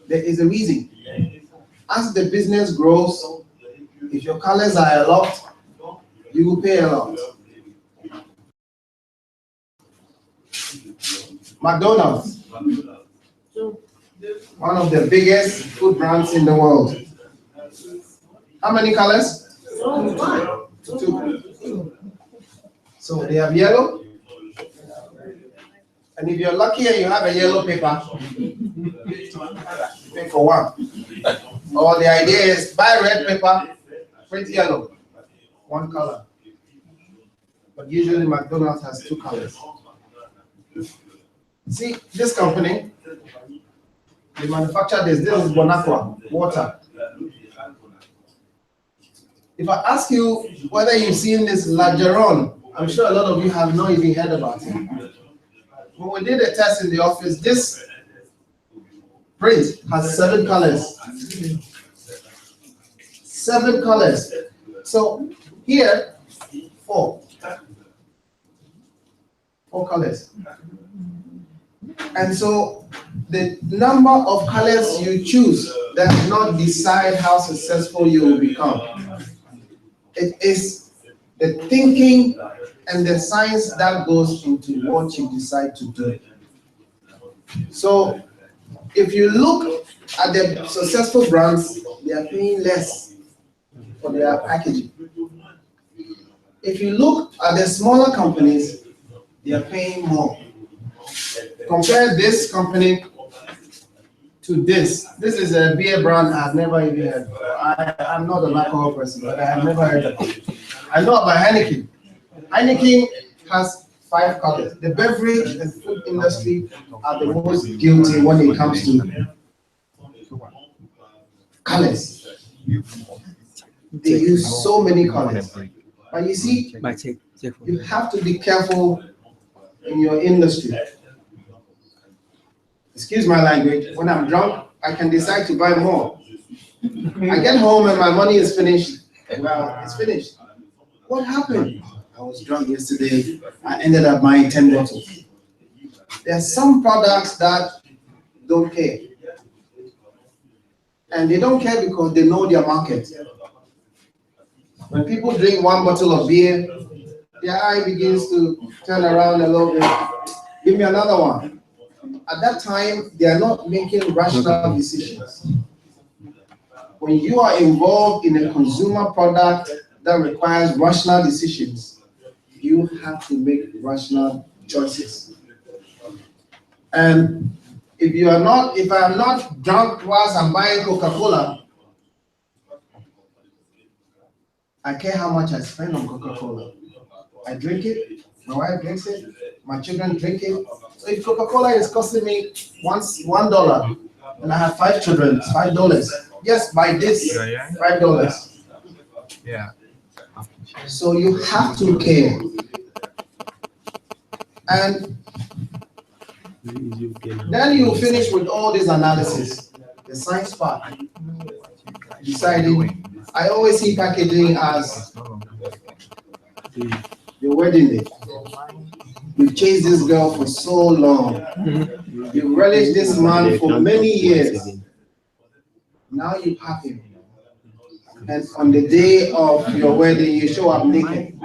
There is a reason. As the business grows, if your colors are a lot, you will pay a lot. McDonald's, one of the biggest food brands in the world. How many colors? 2. So they have yellow. And if you're lucky and you have a yellow paper, you pay for 1. Or the idea is buy red paper, print yellow, 1 color. But usually McDonald's has 2 colors. See, this company, they manufacture this. This is Bonaqua, water. If I ask you whether you've seen this Lageron, I'm sure a lot of you have not even heard about it. When we did a test in the office, this print has 7 colors. 7 colors. So here, 4 colors. And so the number of colors you choose does not decide how successful you will become. It is the thinking and the science that goes into what you decide to do. So if you look at the successful brands, they are paying less for their packaging. If you look at the smaller companies, they are paying more. Compare this company to this. This is a beer brand I've never even heard of. I'm not an alcohol person, but I have never heard of it. I know about Heineken. Heineken has 5 colors. The beverage and food industry are the most guilty when it comes to colors. They use so many colors. But you see, you have to be careful in your industry. Excuse my language, when I'm drunk, I can decide to buy more. I get home and my money is finished. Well, it's finished. What happened? I was drunk yesterday. I ended up buying 10 bottles. There are some products that don't care. And they don't care because they know their market. When people drink 1 bottle of beer, their eye begins to turn around a little bit. Give me another one. At that time, they are not making rational decisions. When you are involved in a consumer product that requires rational decisions, you have to make rational choices. And if I'm not drunk whilst I'm buying Coca-Cola, I care how much I spend on Coca-Cola. I drink it, my wife drinks it, my children drink it. So if Coca-Cola is costing me $1, and I have 5 children, it's $5. Yes, buy this, $5. Yeah. So you have to care. And then you finish with all this analysis, the science part. Deciding, I always see packaging as your wedding day. You've chased this girl for so long. You've relished this man for many years. Now you have him. And on the day of your wedding, you show up naked.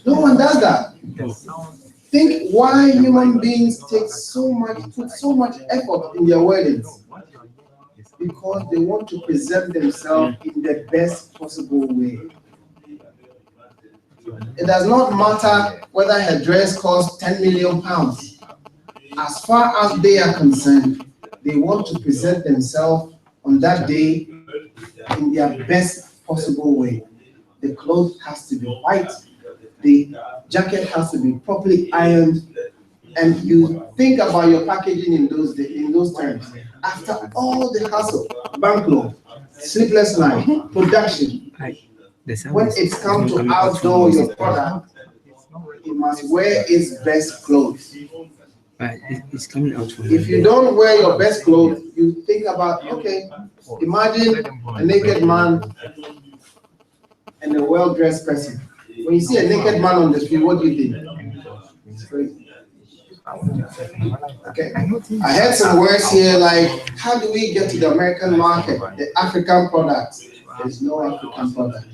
No one does that. Think why human beings put so much effort in their weddings. Because they want to present themselves in the best possible way. It does not matter whether her dress costs 10 million pounds. As far as they are concerned, they want to present themselves on that day in their best possible way. The clothes has to be white, the jacket has to be properly ironed, and you think about your packaging in those terms. After all the hassle, bank loan, sleepless night, production, when it's come to outdoor your product, it must wear its best clothes. It's coming out. If you don't wear your best clothes, you think about, okay, imagine a naked man and a well-dressed person. When you see a naked man on the street, what do you think? It's crazy. Okay. I heard some words here like, how do we get to the American market, the African product? There's no African product.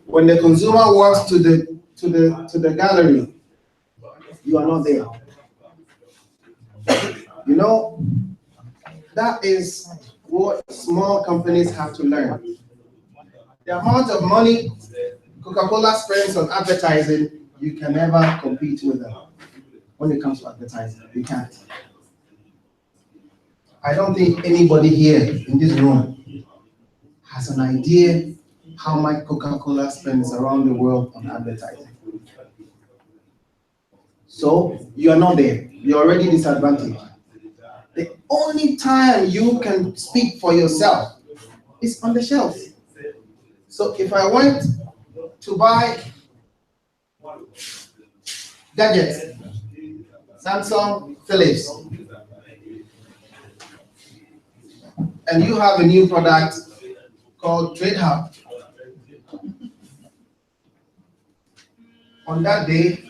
When the consumer walks to the gallery, you are not there. You know, that is what small companies have to learn. The amount of money Coca-Cola spends on advertising, you can never compete with them when it comes to advertising. You can't. I don't think anybody here in this room has an idea how much Coca-Cola spends around the world on advertising. So you are not there. You're already disadvantaged. The only time you can speak for yourself is on the shelf. So if I went to buy gadgets, Samsung, Philips, and you have a new product called Trade Hub, on that day,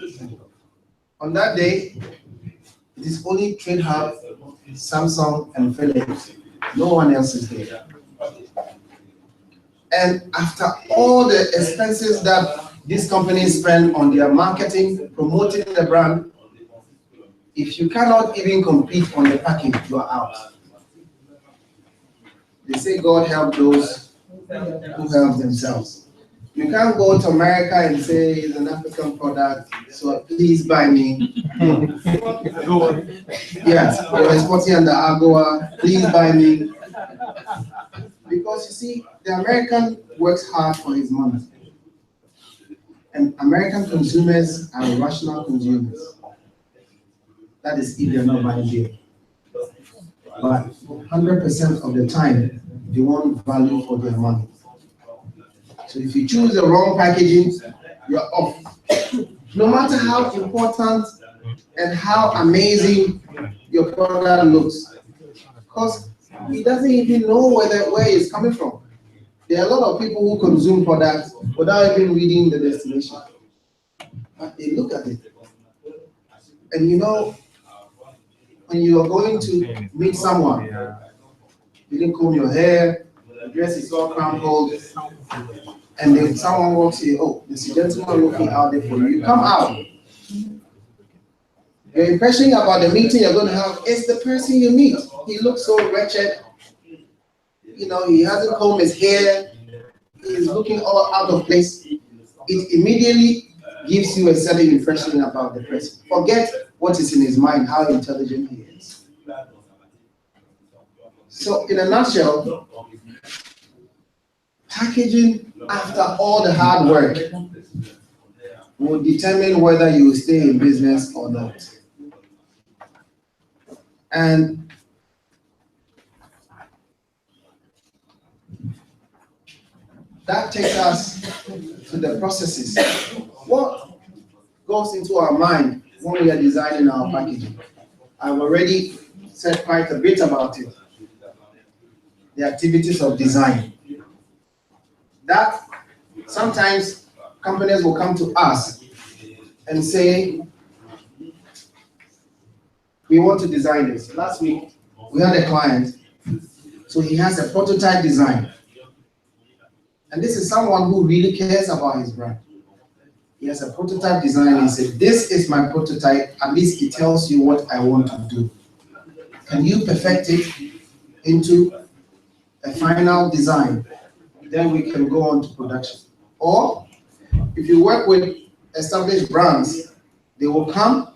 it is only Trade Hub, Samsung, and Philips. No one else is there. And after all the expenses that these companies spend on their marketing, promoting the brand, if you cannot even compete on the package, you are out. They say God help those who help themselves. You can't go to America and say it's an African product, so please buy me. Yes, you're exporting under AGOA, please buy me. Because you see, the American works hard for his money. And American consumers are rational consumers. That is if they're not buying beer. But 100% of the time, they want value for their money. So if you choose the wrong packaging, you're off. No matter how important and how amazing your product looks, because he doesn't even know where it's coming from. There are a lot of people who consume products without even reading the destination. But they look at it. And you know, when you are going to meet someone, you didn't comb your hair, the dress is all crumpled, and then someone walks in, oh, there's a gentleman looking out there for you. You come out. Your impression about the meeting you're going to have is the person you meet. He looks so wretched. You know, he hasn't combed his hair. He's looking all out of place. It immediately gives you a certain impression about the person. Forget what is in his mind, how intelligent he is. So, in a nutshell, packaging after all the hard work will determine whether you will stay in business or not. And that takes us to the processes. What goes into our mind when we are designing our packaging? I've already said quite a bit about it. The activities of design. That sometimes companies will come to us and say, we want to design this. Last week, we had a client, so he has a prototype design. And this is someone who really cares about his brand. He has a prototype design and he said, this is my prototype, at least it tells you what I want to do. Can you perfect it into a final design? Then we can go on to production. Or if you work with established brands, they will come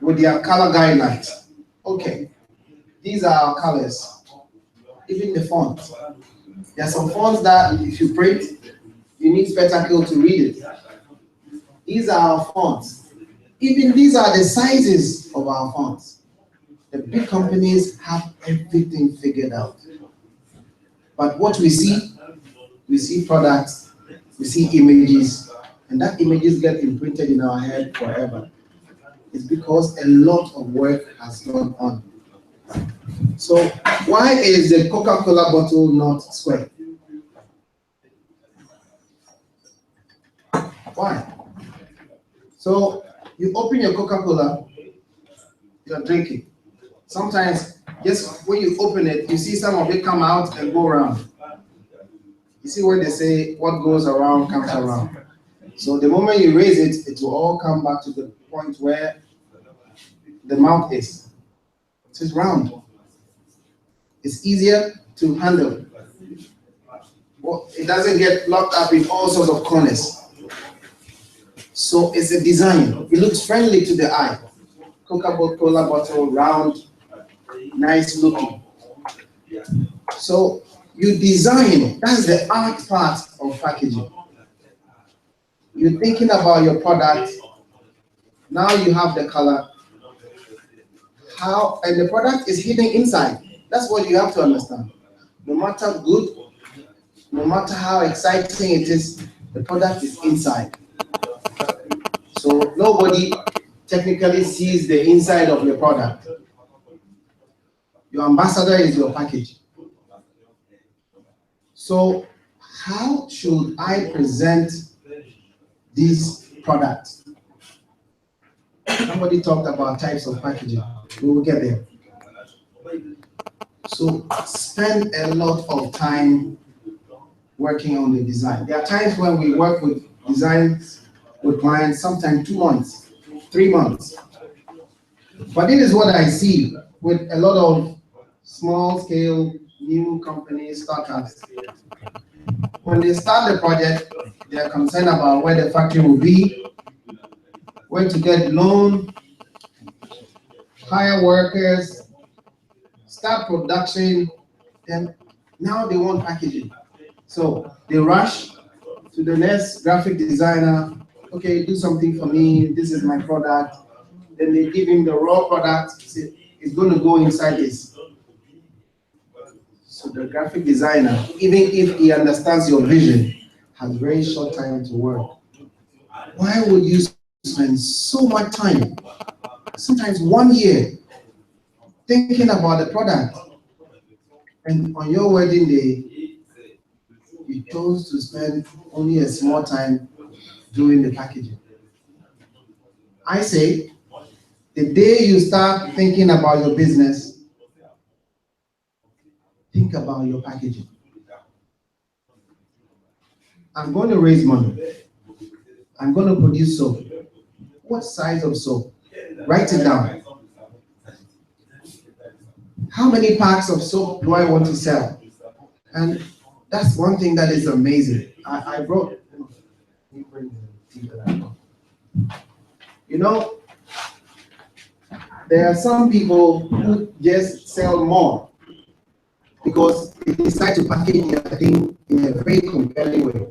with their color guidelines. Okay, these are our colors. Even the font. There are some fonts that if you print, you need spectacle to read it. These are our fonts. Even these are the sizes of our fonts. The big companies have everything figured out. But what we see products, we see images, and that images get imprinted in our head forever. It's because a lot of work has gone on. So why is the Coca-Cola bottle not square? Why? So you open your Coca-Cola, you're drinking. Sometimes, just when you open it, you see some of it come out and go around. You see when they say what goes around comes around. So the moment you raise it, it will all come back to the point where the mouth is. So it's round. It's easier to handle. Well, it doesn't get locked up in all sorts of corners. So it's a design. It looks friendly to the eye. Coca-Cola bottle, round, nice looking. So you design, that's the art part of packaging. You're thinking about your product. Now you have the color. How, and the product is hidden inside. That's what you have to understand. No matter good, no matter how exciting it is, the product is inside. So nobody technically sees the inside of your product. Your ambassador is your package. So how should I present this product? Somebody talked about types of packaging. We will get there. So spend a lot of time working on the design. There are times when we work with designs with clients, sometimes 2 months, 3 months. But this is what I see with a lot of small scale new companies, startups. When they start the project, they are concerned about where the factory will be, where to get loan, hire workers, start production, then now they want packaging. So they rush to the next graphic designer, okay, do something for me, this is my product. Then they give him the raw product, say, it's going to go inside this. So the graphic designer, even if he understands your vision, has very short time to work. Why would you spend so much time, sometimes 1 year, thinking about the product, and on your wedding day, you chose to spend only a small time doing the packaging? I say, the day you start thinking about your business, think about your packaging. I'm going to raise money. I'm going to produce soap. What size of soap? Write it down. How many packs of soap do I want to sell? And that's one thing that is amazing. I brought, you know, there are some people who just sell more because they decide to package their thing in a very compelling way.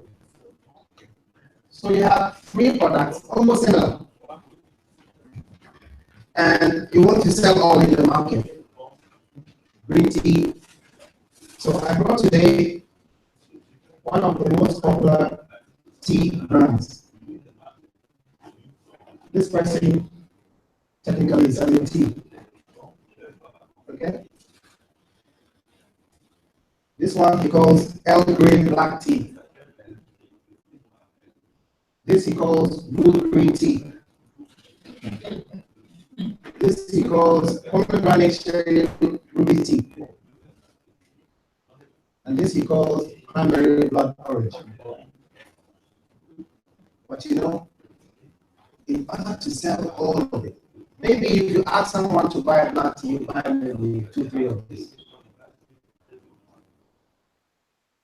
So you have 3 products, almost similar, and you want to sell all in the market. Green tea. So I brought today one of the most popular tea brands. This person technically is selling tea. Okay? This one he calls Earl Grey black tea. This he calls blue green tea. This he calls pomegranate cherry ruby tea. And this he calls cranberry blood orange. But you know, in order to sell all of it, maybe if you ask someone to buy a black tea, you buy maybe 2, 3 of this.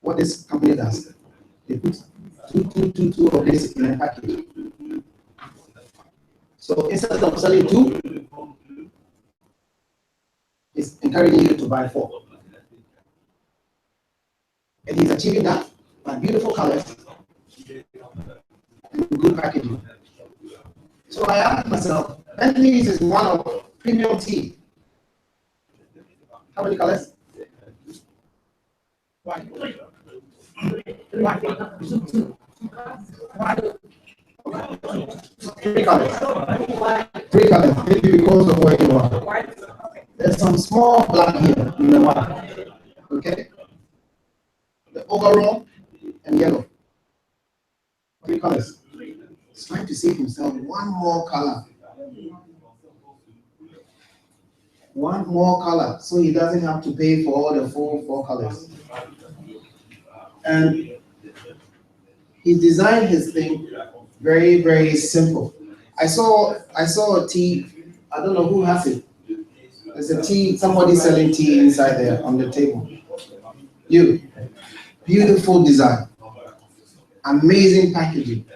What this company does, they put two of this in a package. So instead of selling 2, it's encouraging you to buy 4. And he's achieving that by beautiful colors and good packaging. So I asked myself, Bentley's is one of premium tea. How many colors? White. 3 colors. 3 colors, maybe because of where you are. There's some small black here in the white. Okay? The overall and yellow. 3 colors. He's trying to save himself 1 more color. one more color, so he doesn't have to pay for all the full 4 colors. And he designed his thing very, very simple. I saw a tea, I don't know who has it. There's a tea, somebody selling tea inside there on the table. You, beautiful design, amazing packaging.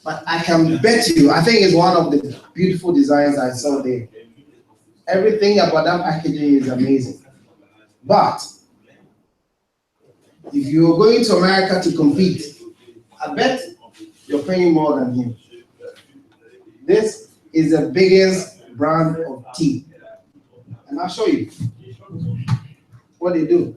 But I can bet you, I think it's one of the beautiful designs I saw there. Everything about that packaging is amazing. But if you're going to America to compete, I bet you're paying more than him. This is the biggest brand of tea. And I'll show you what they do.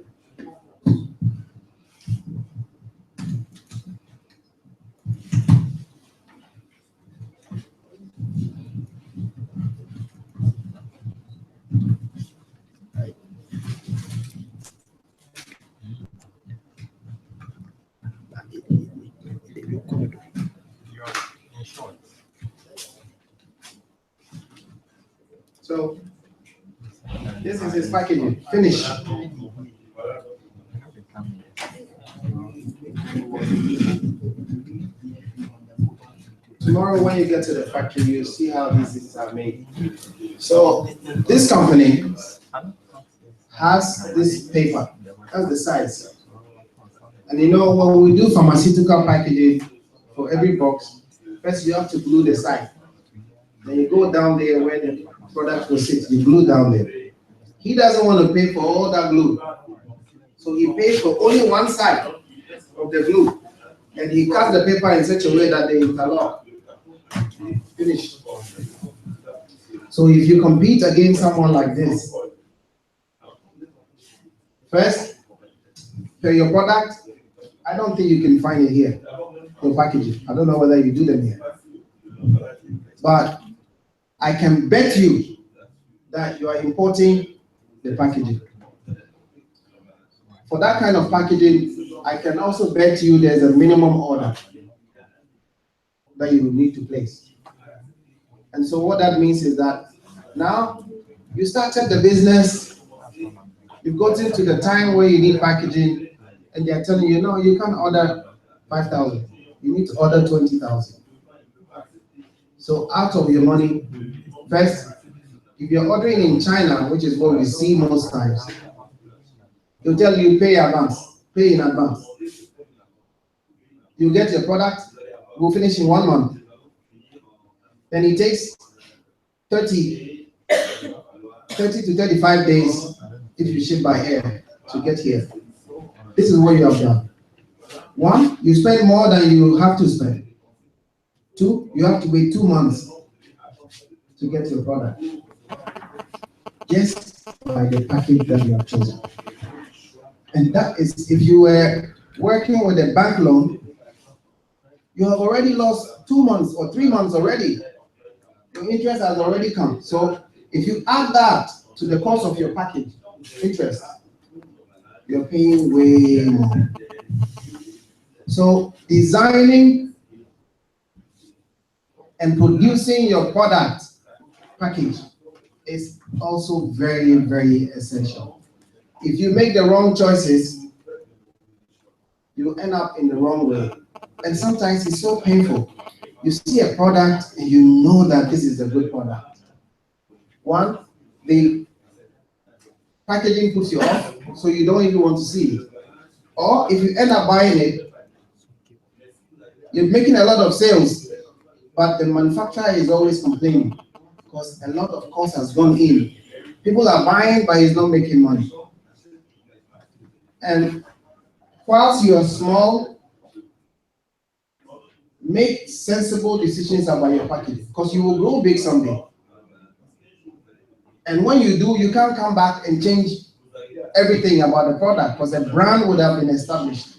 So this is his packaging. Finish. Tomorrow when you get to the factory, you'll see how these things are made. So this company has this paper. That's the size. And you know, when we do pharmaceutical packaging for every box, first you have to glue the side. Then you go down there where the product will sit, you glue down there. He doesn't want to pay for all that glue. So he pays for only one side of the glue. And he cuts the paper in such a way that they interlock. Finish. So if you compete against someone like this, first, for your product, I don't think you can find it here, your packaging. I don't know whether you do them here. But I can bet you that you are importing the packaging. For that kind of packaging, I can also bet you there's a minimum order that you will need to place. And so what that means is that now you started the business, you've gotten to the time where you need packaging, and they're telling you, no, you can't order 5,000. You need to order 20,000. So out of your money, first, if you're ordering in China, which is what we see most times, they'll tell you pay in advance. You get your product, we'll finish in 1 month. Then it takes 30 to 35 days if you ship by air to get here. This is what you have done. 1, you spend more than you have to spend. 2, you have to wait 2 months to get your product. Just by the package that you have chosen. And that is, if you were working with a bank loan, you have already lost 2 months or 3 months already. Your interest has already come. So if you add that to the cost of your package, interest, you're paying way more. So designing and producing your product package is also very, very essential. If you make the wrong choices, you end up in the wrong way. And sometimes it's so painful. You see a product and you know that this is a good product. 1, the packaging puts you off, so you don't even want to see it. Or if you end up buying it, you're making a lot of sales, but the manufacturer is always complaining because a lot of cost has gone in. People are buying, but he's not making money. And whilst you are small, make sensible decisions about your packaging because you will grow big someday. And when you do, you can't come back and change everything about the product because the brand would have been established.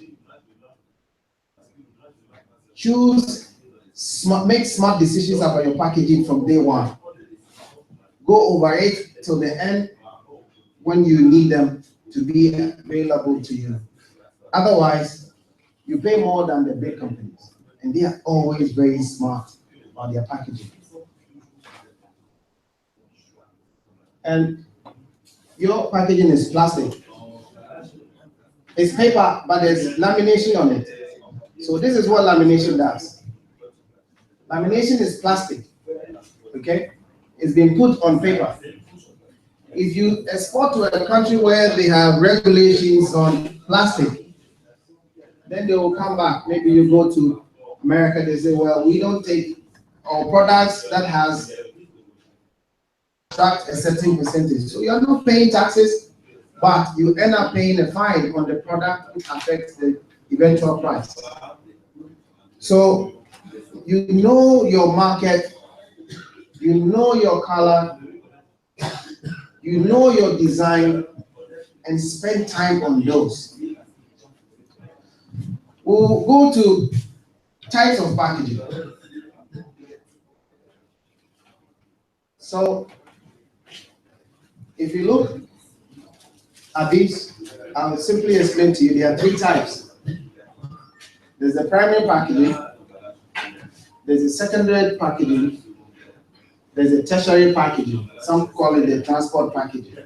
Make smart decisions about your packaging from day 1. Go over it till the end when you need them to be available to you. Otherwise, you pay more than the big companies, and they are always very smart about their packaging. And your packaging is plastic. It's paper, but there's lamination on it. So this is what lamination does. Lamination is plastic, okay? It's been put on paper. If you export to a country where they have regulations on plastic, then they will come back. Maybe you go to America, they say, well, we don't take our products that has extract a certain percentage. So you're not paying taxes, but you end up paying a fine on the product which affects the eventual price. So you know your market, you know your color, you know your design, and spend time on those. We'll go to types of packaging. So if you look at these, I'll simply explain to you, there are three types. There's the primary packaging, there's the secondary packaging, there's a tertiary packaging. Some call it the transport packaging.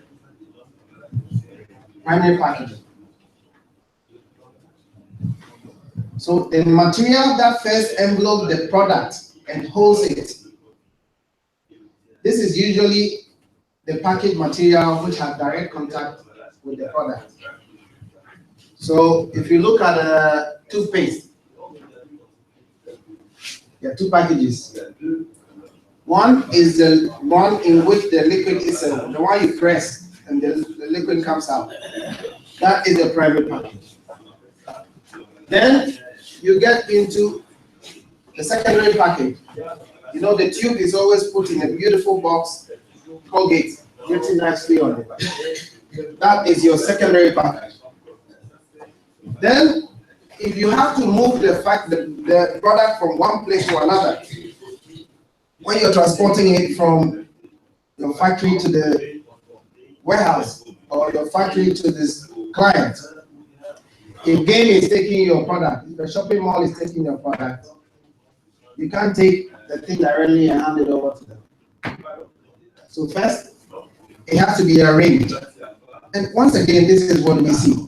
Primary packaging. So the material that first envelopes the product and holds it. This is usually the package material which has direct contact with the product. So if you look at a toothpaste, there are two packages. One is the one in which the liquid is the one you press and the liquid comes out. That is the primary package. Then you get into the secondary package. You know, the tube is always put in a beautiful box, Colgate, written nicely on it. That is your secondary package. Then, if you have to move the product from one place to another, when you're transporting it from your factory to the warehouse or your factory to this client, if Game is taking your product, if the shopping mall is taking your product, you can't take the thing directly and hand it over to them. So first, it has to be arranged. And once again, this is what we see.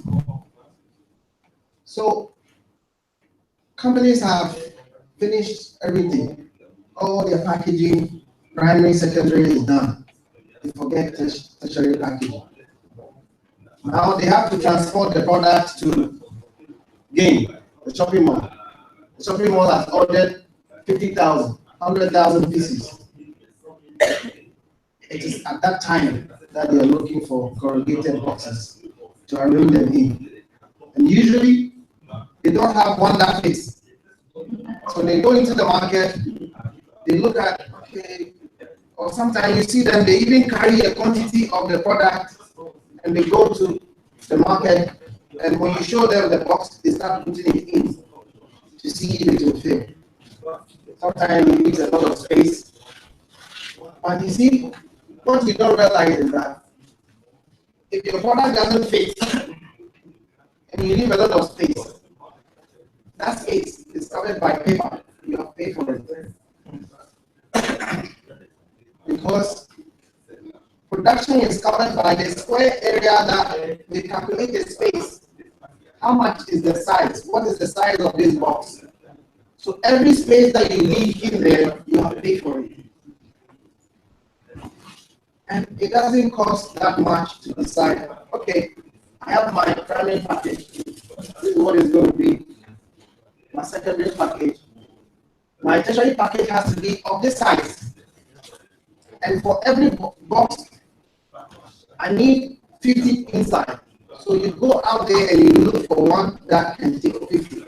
So companies have finished everything. All their packaging, primary, secondary is done. They forget tertiary packaging. Now they have to transport the product to Game, the shopping mall. The shopping mall has ordered 50,000, 100,000 pieces. It is at that time that they are looking for corrugated boxes to arrange them in. And usually, they don't have one that fits. So they go into the market, they look at, okay, or sometimes you see them, they even carry a quantity of the product and they go to the market, and when you show them the box, they start putting it in to see if it will fit. Sometimes it needs a lot of space. But you see, what you don't realize is that if your product doesn't fit and you leave a lot of space, that space is covered by paper. You have paid for it. Because production is covered by the square area that they calculate the space. How much is the size? What is the size of this box? So every space that you leave in there, you have to pay for it. And it doesn't cost that much to decide, okay, I have my primary package. This is what it's going to be. My secondary package. My tertiary package has to be of this size. And for every box, I need 50 inside. So you go out there and you look for one that can take 50.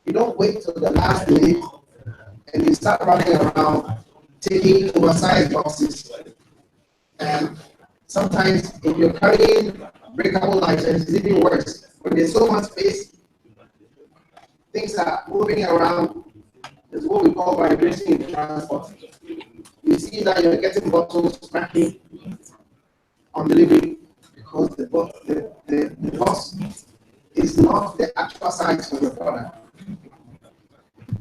You don't wait till the last minute and you start running around taking oversized boxes. And sometimes if you're carrying breakable items, it's even worse. When there's so much space, things are moving around. It's what we call vibration in transport. You see that you're getting bottles cracking on delivery because the box is not the actual size of the product.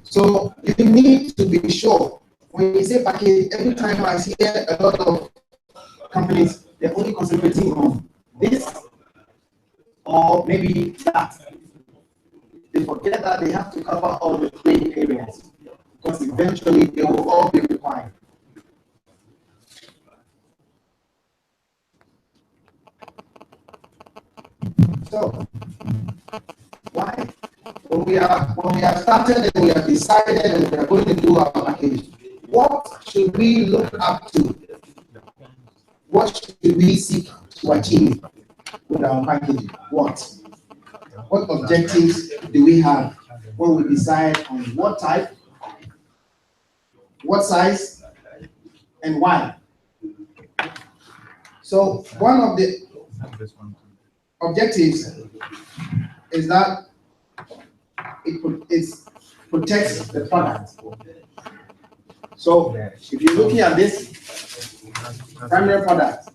So you need to be sure. When you say package, every time I see a lot of companies, they only concentrating on this or maybe that. They forget that they have to cover all the three areas because eventually they will all be required. So, why? When we have started and we have decided and we are going to do our package, what should we look up to? What should we seek to achieve with our packaging? What objectives do we have when we decide on what type, what size, and why? So one of the objectives is that it protects the product. So if you're looking at this primary product,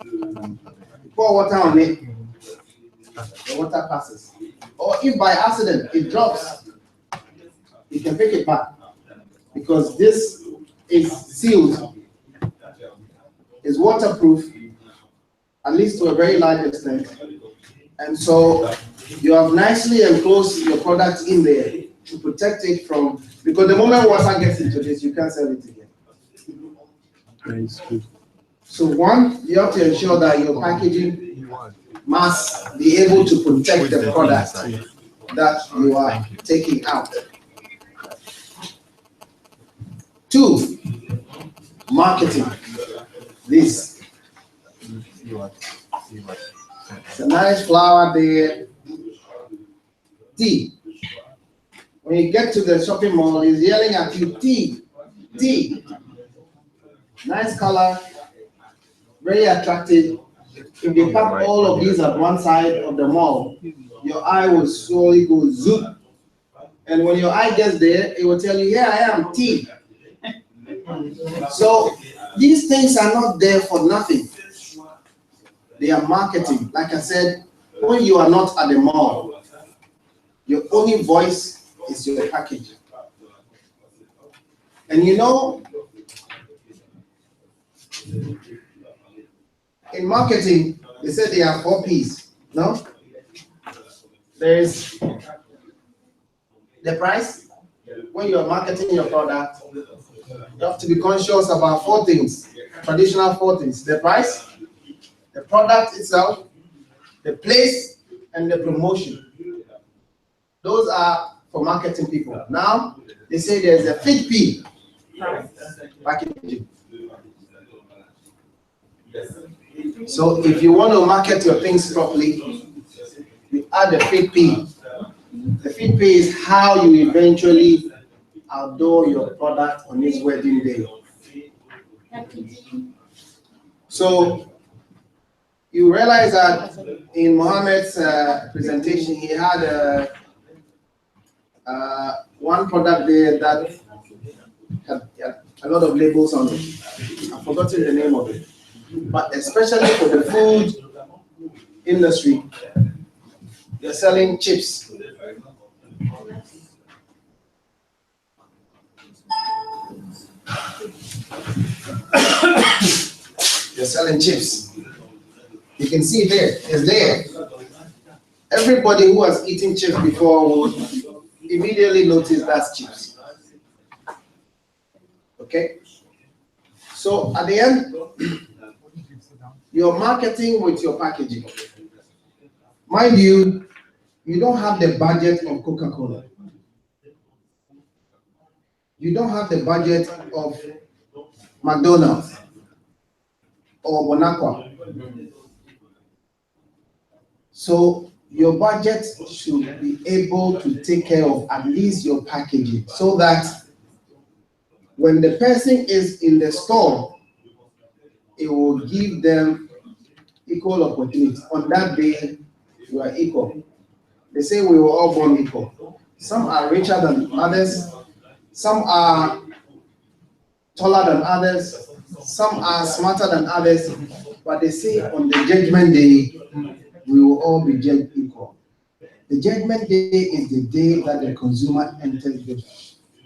pour water on it, the water passes. Or if by accident it drops, you can pick it back because this is sealed, is waterproof, at least to a very large extent. And so you have nicely enclosed your product in there to protect it from, because the moment water gets into this, you can't sell it again. So one, you have to ensure that your packaging must be able to protect the product that you are taking out. Two, marketing. This. It's a nice flower there. Tea. When you get to the shopping mall, he's yelling at you, tea, tea. Nice color, very attractive. If they pack all of these at one side of the mall, your eye will slowly go zoom. And when your eye gets there, it will tell you, here I am, tea. So these things are not there for nothing. They are marketing. Like I said, when you are not at the mall, your only voice is your package. And you know, in marketing, they said there are 4 P's, no? There's the price. When you are marketing your product, you have to be conscious about 4 things, traditional 4 things. The price, the product itself, the place, and the promotion. Those are for marketing people. Now, they say there's a 5th P, packaging. So if you want to market your things properly, you add the 5th P. The 5th P is how you eventually outdoor your product on its wedding day. So you realize that in Mohammed's presentation, he had one product there that had a lot of labels on it. I've forgotten the name of it. But especially for the food industry, you're selling chips. You're selling chips. You can see there, it's there. Everybody who has eaten chips before will immediately notice that's chips. Okay? So at the end, you're marketing with your packaging. Mind you, you don't have the budget of Coca-Cola. You don't have the budget of McDonald's or Bonaqua. So your budget should be able to take care of at least your packaging so that when the person is in the store, it will give them equal opportunity. On that day, you are equal. They say we were all born equal. Some are richer than others. Some are taller than others. Some are smarter than others. But they say on the judgment day, we will all be judged equal. The judgment day is the day that the consumer enters the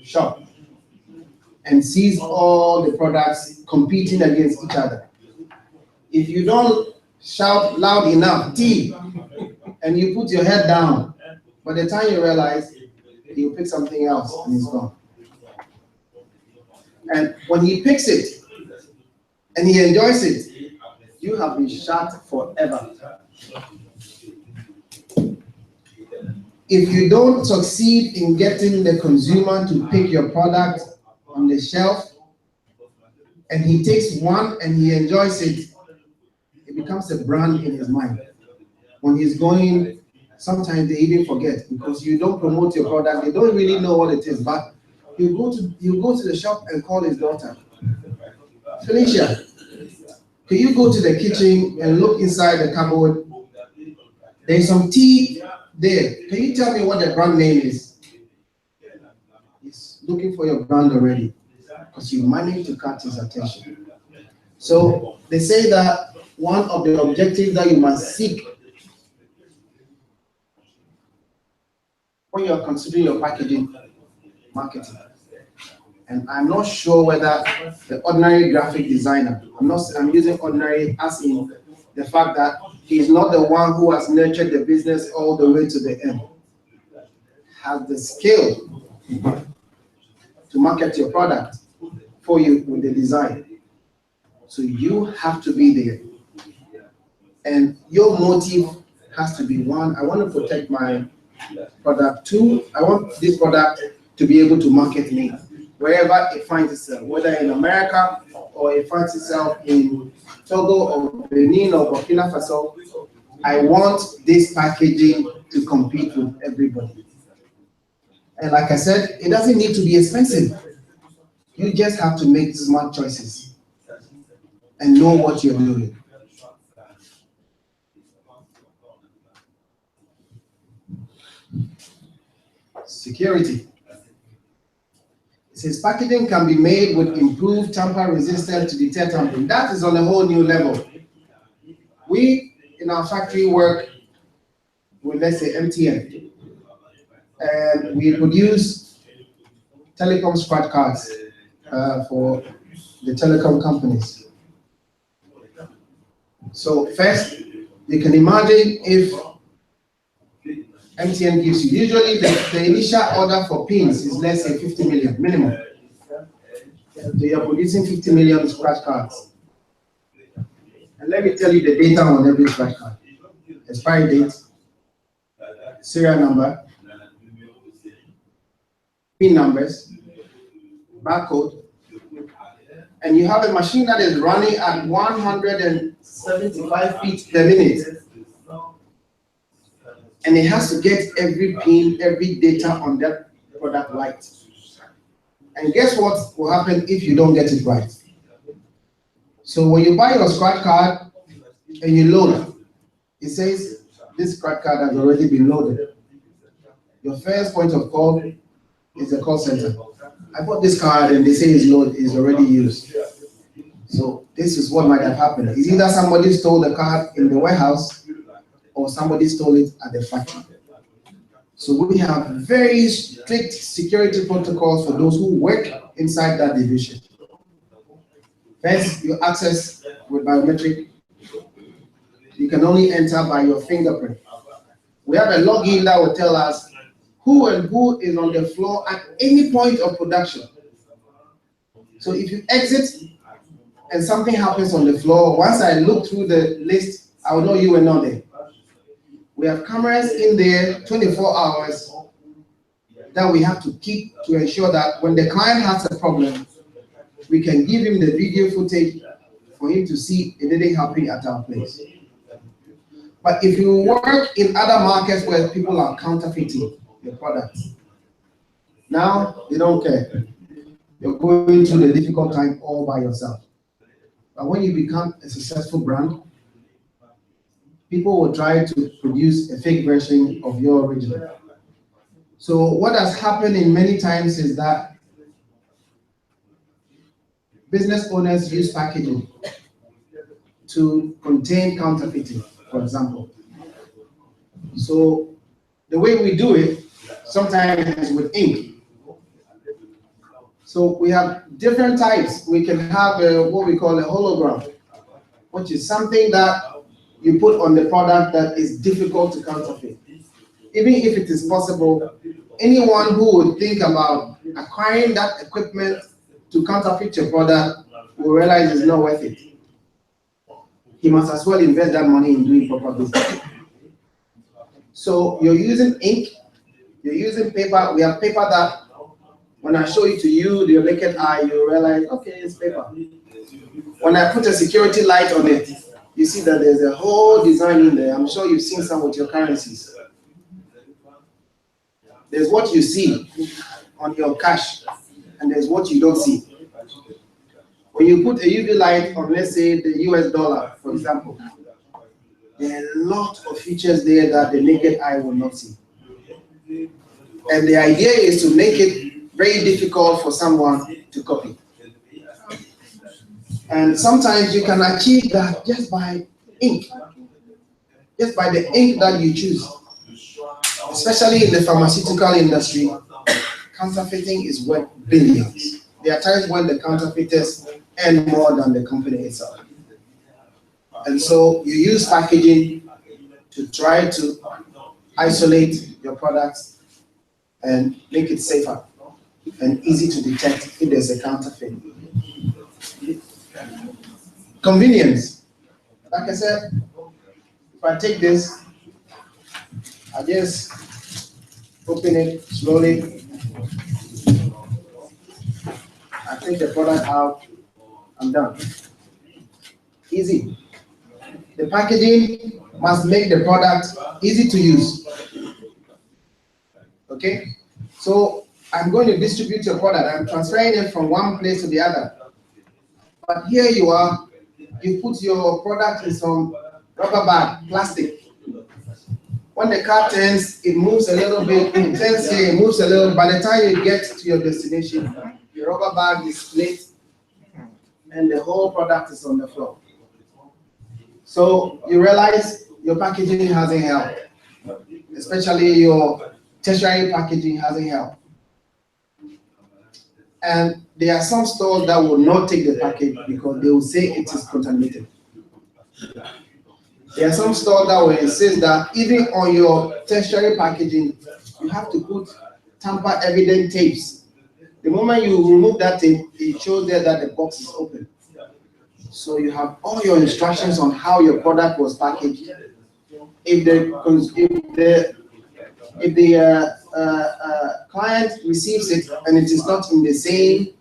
shop and sees all the products competing against each other. If you don't shout loud enough, tea, and you put your head down. By the time you realize, he'll pick something else and he's gone. And when he picks it and he enjoys it, you have been shot forever. If you don't succeed in getting the consumer to pick your product on the shelf, and he takes one and he enjoys it, it becomes a brand in his mind. When he's going, sometimes they even forget because you don't promote your product, they don't really know what it is, but you go to the shop and call his daughter. Felicia, can you go to the kitchen and look inside the cupboard? There's some tea there. Can you tell me what the brand name is? He's looking for your brand already because you managed to catch his attention. So they say that one of the objectives that you must seek when you're considering your packaging marketing. And I'm not sure whether the ordinary graphic designer, I'm using ordinary as in the fact that he's not the one who has nurtured the business all the way to the end, has the skill to market your product for you with the design. So you have to be there. And your motive has to be one, I want to protect my product. Two, I want this product to be able to market me wherever it finds itself, whether in America or it finds itself in Togo or Benin or Burkina Faso. I want this packaging to compete with everybody. And like I said, it doesn't need to be expensive. You just have to make smart choices and know what you're doing. Security. It says packaging can be made with improved tamper resistance to deter tampering. That is on a whole new level. We in our factory work with, let's say, MTN, and we produce telecom scratch cards for the telecom companies. So first, you can imagine if MTN gives you, usually the initial order for pins is, let's say, 50 million minimum. So you're producing 50 million scratch cards. And let me tell you the data on every scratch card. Expiry date, serial number, pin numbers, barcode, and you have a machine that is running at 175 feet per minute. And it has to get every pin, every data on that product right. And guess what will happen if you don't get it right? So when you buy your scratch card and you load, it says this scratch card has already been loaded. Your first point of call is the call center. I bought this card and they say it's already used. So this is what might have happened. It's either somebody stole the card in the warehouse or somebody stole it at the factory. So we have very strict security protocols for those who work inside that division. First, you access with biometric. You can only enter by your fingerprint. We have a login that will tell us who and who is on the floor at any point of production. So if you exit and something happens on the floor, once I look through the list, I will know you were not there. We have cameras in there 24 hours that we have to keep to ensure that when the client has a problem, we can give him the video footage for him to see it didn't happen at our place. But if you work in other markets where people are counterfeiting your products, now they don't care. You're going through the difficult time all by yourself. But when you become a successful brand, people will try to produce a fake version of your original. So what has happened in many times is that business owners use packaging to contain counterfeiting, for example. So the way we do it sometimes is with ink. So we have different types. We can have what we call a hologram, which is something that you put on the product that is difficult to counterfeit. Even if it is possible, anyone who would think about acquiring that equipment to counterfeit your product will realize it's not worth it. He must as well invest that money in doing proper business. So you're using ink, you're using paper. We have paper that when I show it to you, your naked eye, you realize, okay, it's paper. When I put a security light on it, you see that there's a whole design in there. I'm sure you've seen some with your currencies. There's what you see on your cash, and there's what you don't see. When you put a UV light on, let's say, the US dollar, for example, there are a lot of features there that the naked eye will not see. And the idea is to make it very difficult for someone to copy. And sometimes you can achieve that just by ink, just by the ink that you choose. Especially in the pharmaceutical industry, counterfeiting is worth billions. There are times when the counterfeiters earn more than the company itself. And so you use packaging to try to isolate your products and make it safer and easy to detect if there's a counterfeit. Convenience. Like I said, if I take this, I just open it slowly. I take the product out, I'm done. Easy. The packaging must make the product easy to use. Okay? So I'm going to distribute your product. I'm transferring it from one place to the other. But here you are, you put your product in some rubber bag, plastic. When the car turns, it moves a little bit, it turns here, it moves a little. By the time you get to your destination, the rubber bag is split and the whole product is on the floor. So you realize your packaging hasn't helped, especially your tertiary packaging hasn't helped. And there are some stores that will not take the package because they will say it is contaminated. There are some stores that will insist that even on your tertiary packaging, you have to put tamper evident tapes. The moment you remove that tape, it shows there that the box is open. So you have all your instructions on how your product was packaged. If the client receives it and it is not in the same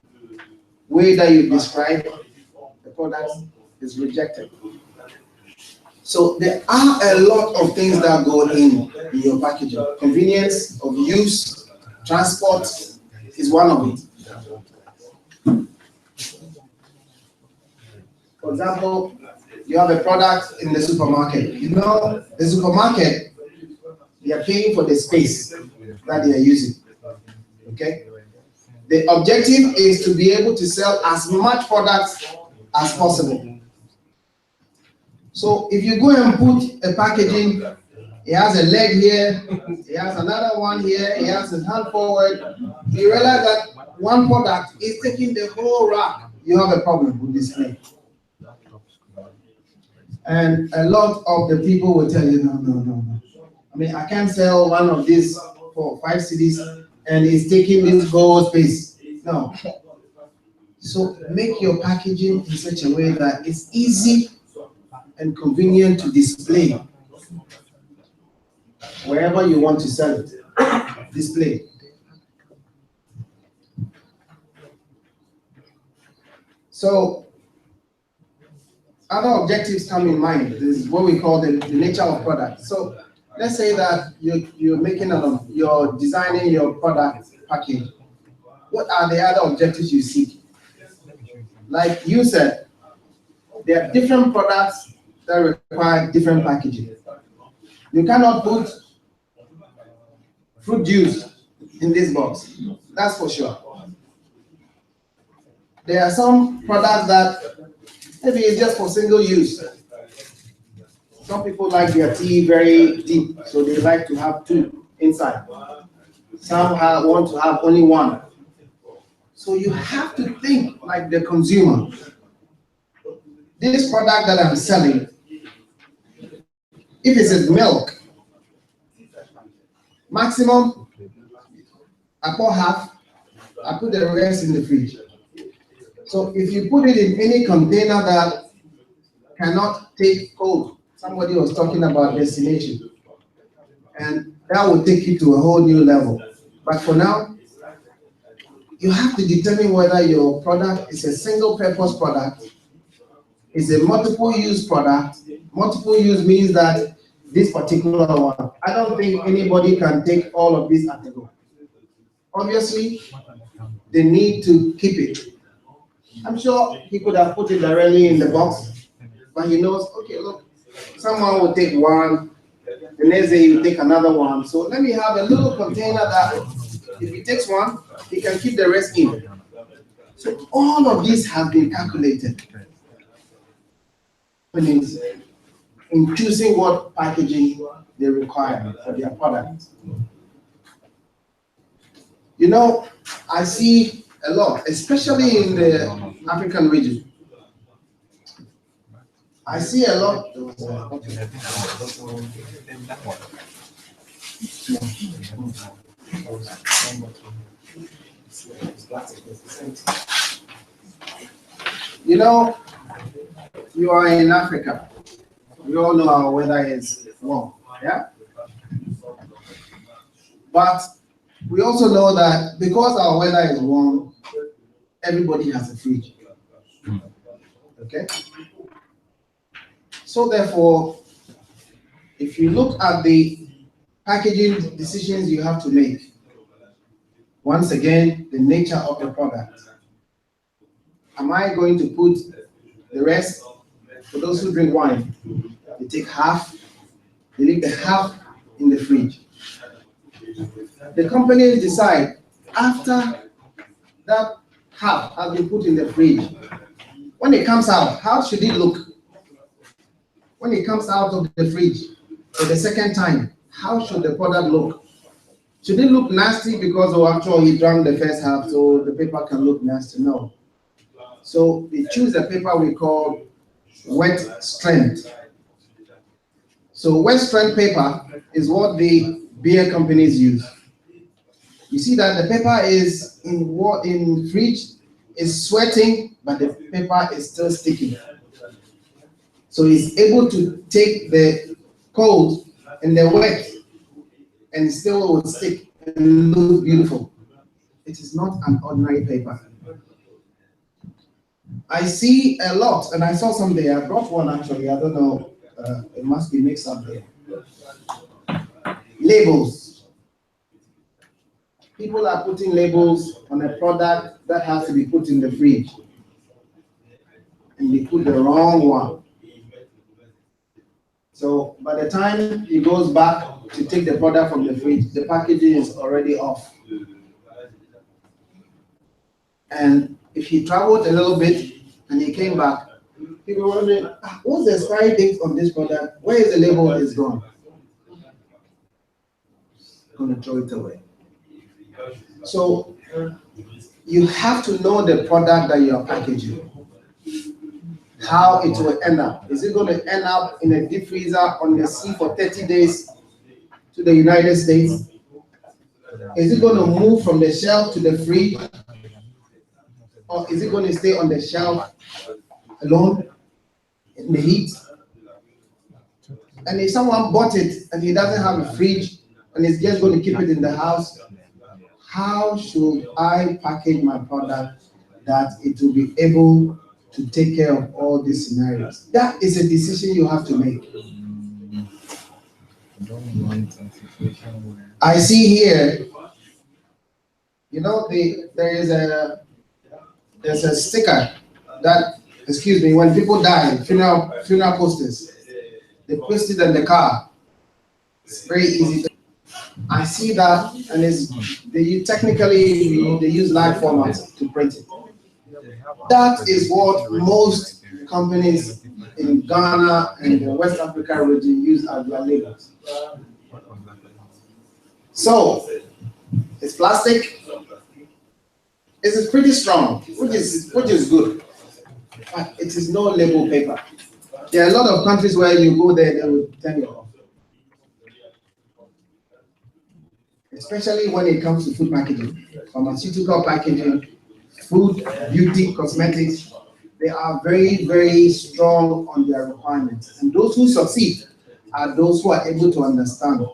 way that you described, the product is rejected. So there are a lot of things that go in your packaging. Convenience of use, transport is one of it. For example, you have a product in the supermarket. You know, the supermarket, they are paying for the space that they are using. Okay? The objective is to be able to sell as much products as possible. So if you go and put a packaging, it has a leg here, it has another one here, it has a hand forward, you realize that one product is taking the whole rack. You have a problem with display. And a lot of the people will tell you, no. I mean, I can't sell one of these for 5 cedis and it's taking this whole space. No. So make your packaging in such a way that it's easy and convenient to display wherever you want to sell it. Display. So other objectives come in mind. This is what we call the nature of product. So let's say that you're making you're designing your product package. What are the other objectives you seek? Like you said, there are different products that require different packaging. You cannot put fruit juice in this box. That's for sure. There are some products that maybe it's just for single use. Some people like their tea very deep, so they like to have 2 inside. Some want to have only 1. So you have to think like the consumer. This product that I'm selling, If it's milk, maximum, I pour half, I put the rest in the fridge. So if you put it in any container that cannot take cold, somebody was talking about destination, and that will take you to a whole new level. But for now, you have to determine whether your product is a single purpose product, is a multiple use product. Multiple use means that this particular one, I don't think anybody can take all of this at a go. Obviously, they need to keep it. I'm sure he could have put it directly in the box, but he knows, okay, look, someone will take one, the next day you take another one. So let me have a little container that if he takes one, he can keep the rest in. So all of this has been calculated in choosing what packaging they require for their product. You know, I see a lot, especially in the African region. I see a lot. You know, you are in Africa. We all know our weather is warm, yeah? But we also know that because our weather is warm, everybody has a fridge. Okay? So therefore, if you look at the packaging decisions you have to make, once again, the nature of the product. Am I going to put the rest, for those who drink wine, they take half, they leave the half in the fridge. The companies decide after that half has been put in the fridge, when it comes out, how should it look? When it comes out of the fridge for the second time, how should the product look? Should it look nasty because actually he drank the first half, so the paper can look nasty? No. So they choose a paper we call wet strength. So wet strength paper is what the beer companies use. You see that the paper is in fridge is sweating, but the paper is still sticky. So it's able to take the cold and the wet and still will stick and look beautiful. It is not an ordinary paper. I see a lot, and I saw some there. I brought one actually. I don't know. It must be mixed up there. Labels. People are putting labels on a product that has to be put in the fridge, and they put the wrong one. So by the time he goes back to take the product from the fridge, the packaging is already off. And if he traveled a little bit and he came back, people were wondering, what's the expiry date on this product? Where is the label? It's gone. Going to throw it away. So you have to know the product that you are packaging. How it will end up. Is it going to end up in a deep freezer on the sea for 30 days to the United States? Is it going to move from the shelf to the fridge? Or is it going to stay on the shelf alone in the heat? And if someone bought it and he doesn't have a fridge and he's just going to keep it in the house, how should I package my product that it will be able to take care of all these scenarios? That is a decision you have to make. I see here, you know, there's a sticker that, excuse me, when people die, funeral posters, they post it in the car. It's very easy to, I see that, and they use large formats to print it. That is what most companies in Ghana and the West Africa region use as their labels. So it's plastic. It is pretty strong, which is good, but it is no label paper. There are a lot of countries where you go there, they will tell you off. especially when it comes to food packaging, pharmaceutical packaging, food, beauty, cosmetics. They are very, very strong on their requirements. And those who succeed are those who are able to understand.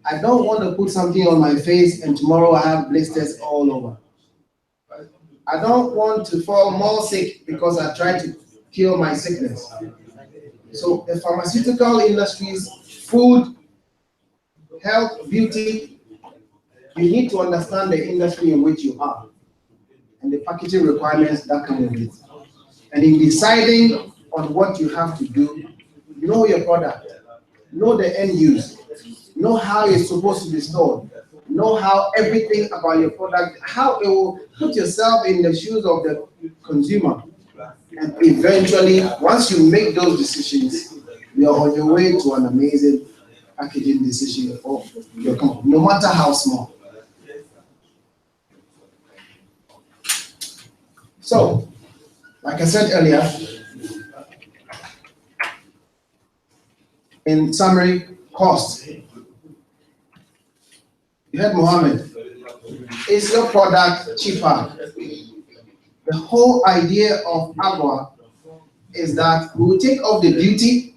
I don't want to put something on my face and tomorrow I have blisters all over. I don't want to fall more sick because I try to cure my sickness. So the pharmaceutical industries, food, health, beauty, you need to understand the industry in which you are and the packaging requirements that come with it. And in deciding on what you have to do, know your product, know the end use, know how it's supposed to be stored, know how everything about your product, how it will put yourself in the shoes of the consumer. And eventually, once you make those decisions, you're on your way to an amazing packaging decision for your company, no matter how small. So, like I said earlier, in summary, cost. You heard Mohammed. Is your product cheaper? The whole idea of Agua is that we will take off the duty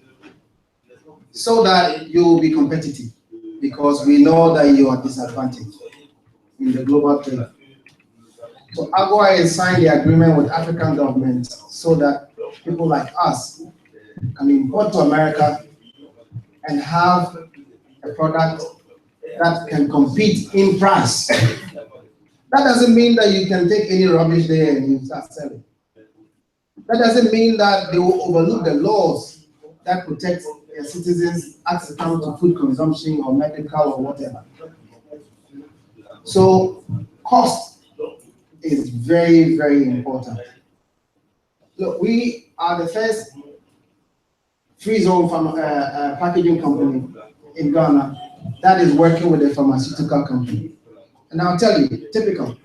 so that you will be competitive, because we know that you are disadvantaged in the global trade. So Agua has signed the agreement with African governments so that people like us can import to America and have a product that can compete in price. That doesn't mean that you can take any rubbish there and you start selling. That doesn't mean that they will overlook the laws that protect their citizens as it comes to food consumption or medical or whatever. So cost is very, very important. Look, we are the first free zone packaging company in Ghana that is working with a pharmaceutical company. And I'll tell you, typical.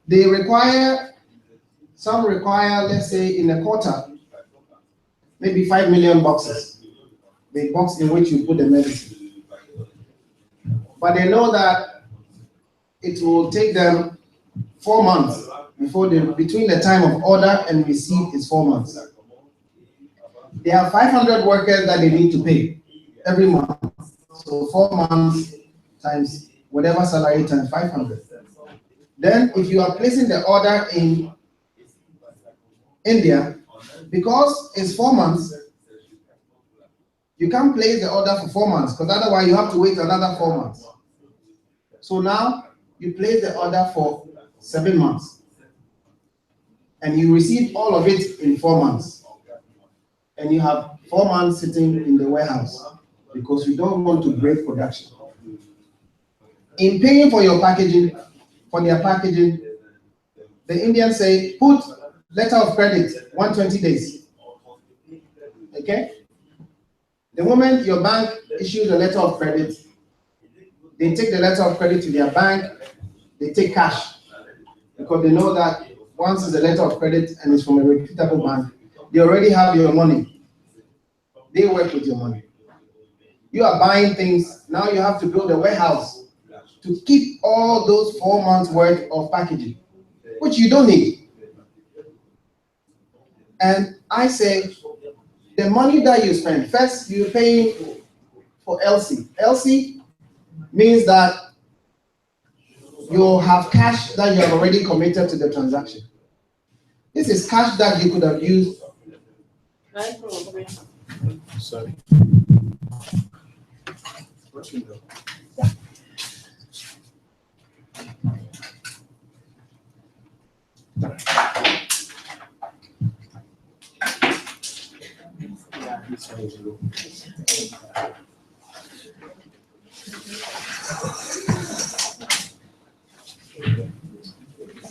They require, some require, let's say in a quarter, maybe 5 million boxes. The box in which you put the medicine. But they know that it will take them 4 months before between the time of order and receipt is 4 months. They have 500 workers that they need to pay every month. So 4 months times whatever salary times 500. Then if you are placing the order in India, because it's 4 months, you can't place the order for 4 months because otherwise you have to wait another 4 months. So now you place the order for 7 months and you receive all of it in 4 months. And you have 4 months sitting in the warehouse because you don't want to break production. In paying for your packaging, for their packaging, the Indians say, put letter of credit, 120 days. Okay? The moment your bank issues a letter of credit, they take the letter of credit to their bank, they take cash. Because they know that once it's a letter of credit and it's from a reputable bank, they already have your money. They work with your money. You are buying things, now you have to build a warehouse to keep all those 4 months worth of packaging, which you don't need. And I say, the money that you spend, first you're paying for LC. LC means that you have cash that you have already committed to the transaction. This is cash that you could have used. Sorry.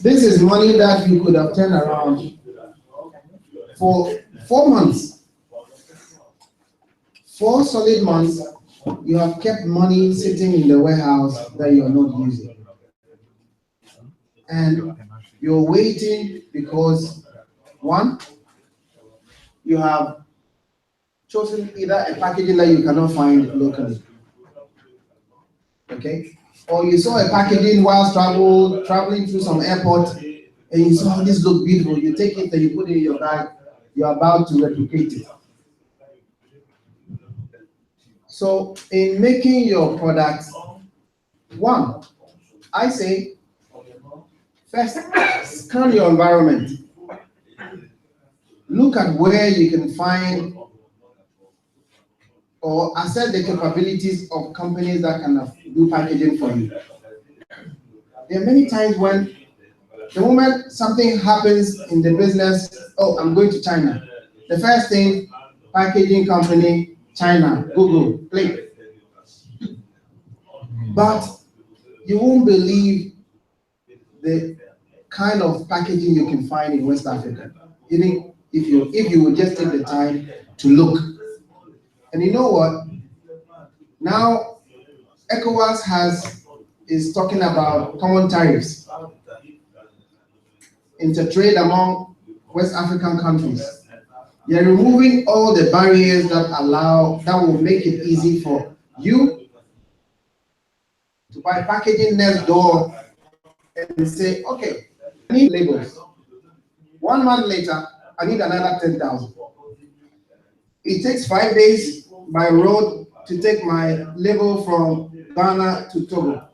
This is money that you could have turned around for 4 months. 4 solid months, you have kept money sitting in the warehouse that you are not using. And you're waiting because, one, you have chosen either a packaging that you cannot find locally. Okay? Or you saw a packaging whilst traveling through some airport, and you saw this look beautiful. You take it and you put it in your bag. You're about to replicate it. So in making your product, one, I say, first, scan your environment. Look at where you can find or assess the capabilities of companies that can do packaging for you. There are many times when the moment something happens in the business, oh, I'm going to China. The first thing, packaging company, China, Google, click. But you won't believe the kind of packaging you can find in West Africa, even if you would just take the time to look. And you know what? Now, ECOWAS is talking about common tariffs, intertrade among West African countries. They're removing all the barriers that will make it easy for you to buy packaging next door and say, okay, I need labels. 1 month later, I need another 10,000. It takes 5 days by road to take my label from Ghana to Togo.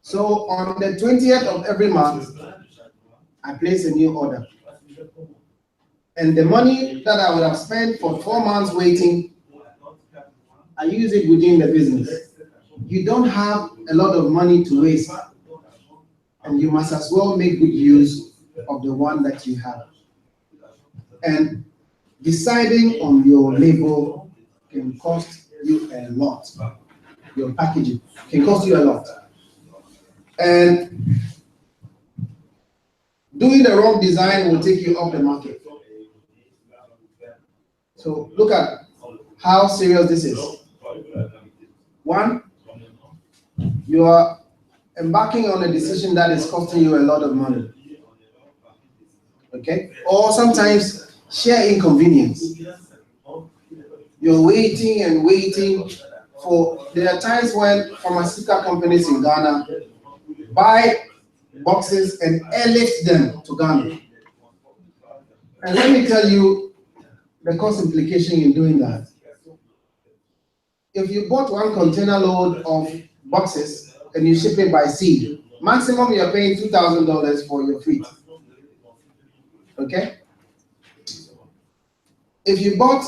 So on the 20th of every month, I place a new order. And the money that I would have spent for 4 months waiting, I use it within the business. You don't have a lot of money to waste, and you must as well make good use of the one that you have. And deciding on your label can cost you a lot. Your packaging can cost you a lot. And doing the wrong design will take you off the market. So look at how serious this is. One, you are embarking on a decision that is costing you a lot of money. Okay? Or sometimes sheer inconvenience. You're waiting and waiting for, there are times when pharmaceutical companies in Ghana buy boxes and airlift them to Ghana. And let me tell you the cost implication in doing that. If you bought 1 container load of boxes and you ship it by sea, maximum you're paying $2,000 for your freight. Okay? If you bought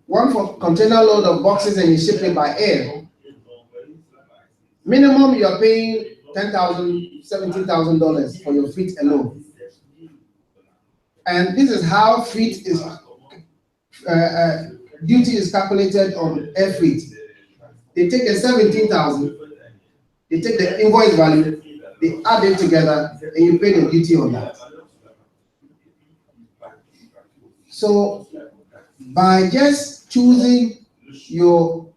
1 container load of boxes and you ship it by air, minimum you're paying $10,000, $17,000 for your freight alone. And this is how freight is, duty is calculated on air freight. They take the 17,000, they take the invoice value, they add it together, and you pay the duty on that. So by just choosing your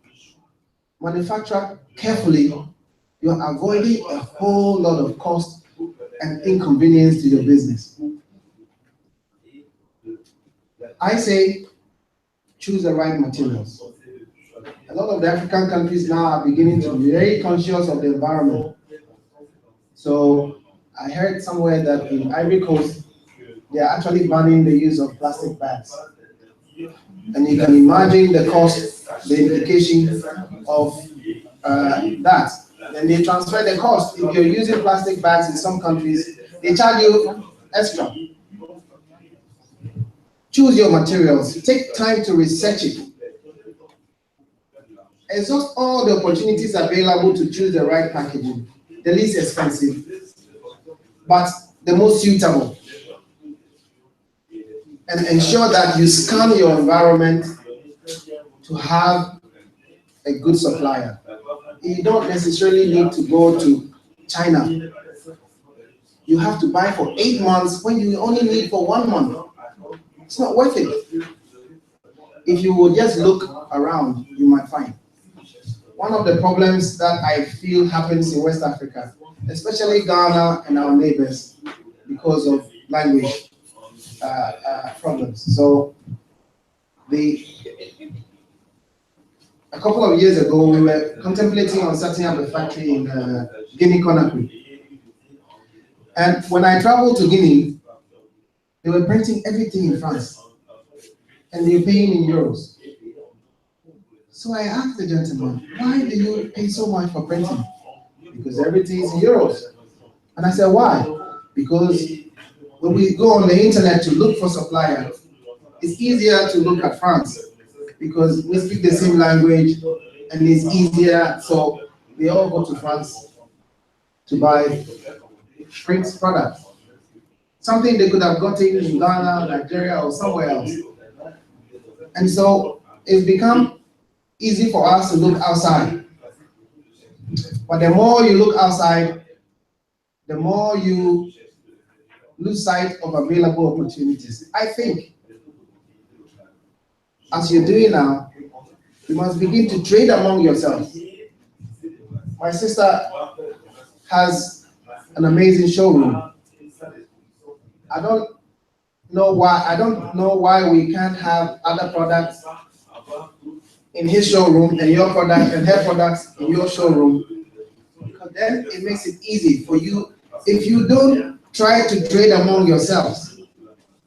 manufacturer carefully, you're avoiding a whole lot of cost and inconvenience to your business. I say choose the right materials. A lot of the African countries now are beginning to be very conscious of the environment. So I heard somewhere that in Ivory Coast, they are actually banning the use of plastic bags. And you can imagine the cost, the implication of that. Then they transfer the cost. If you're using plastic bags in some countries, they charge you extra. Choose your materials. Take time to research it. Exhaust all the opportunities available to choose the right packaging, the least expensive, but the most suitable. And ensure that you scan your environment to have a good supplier. You don't necessarily need to go to China. You have to buy for 8 months when you only need for 1 month. It's not worth it. If you will just look around, you might find. One of the problems that I feel happens in West Africa, especially Ghana and our neighbors, because of language problems. So a couple of years ago, we were contemplating on setting up a factory in Guinea-Conakry. And when I traveled to Guinea, they were printing everything in France, and they were paying in euros. So I asked the gentleman, why do you pay so much for printing? Because everything is in euros. And I said, why? Because when we go on the internet to look for suppliers, it's easier to look at France because we speak the same language and it's easier. So they all go to France to buy print products. Something they could have gotten in Ghana, Nigeria, or somewhere else. And so it's become easy for us to look outside. But the more you look outside, the more you lose sight of available opportunities. I think, as you're doing now, you must begin to trade among yourselves. My sister has an amazing showroom. I don't know why we can't have other products in his showroom and your product and her products in your showroom, because then it makes it easy for you. If you don't try to trade among yourselves,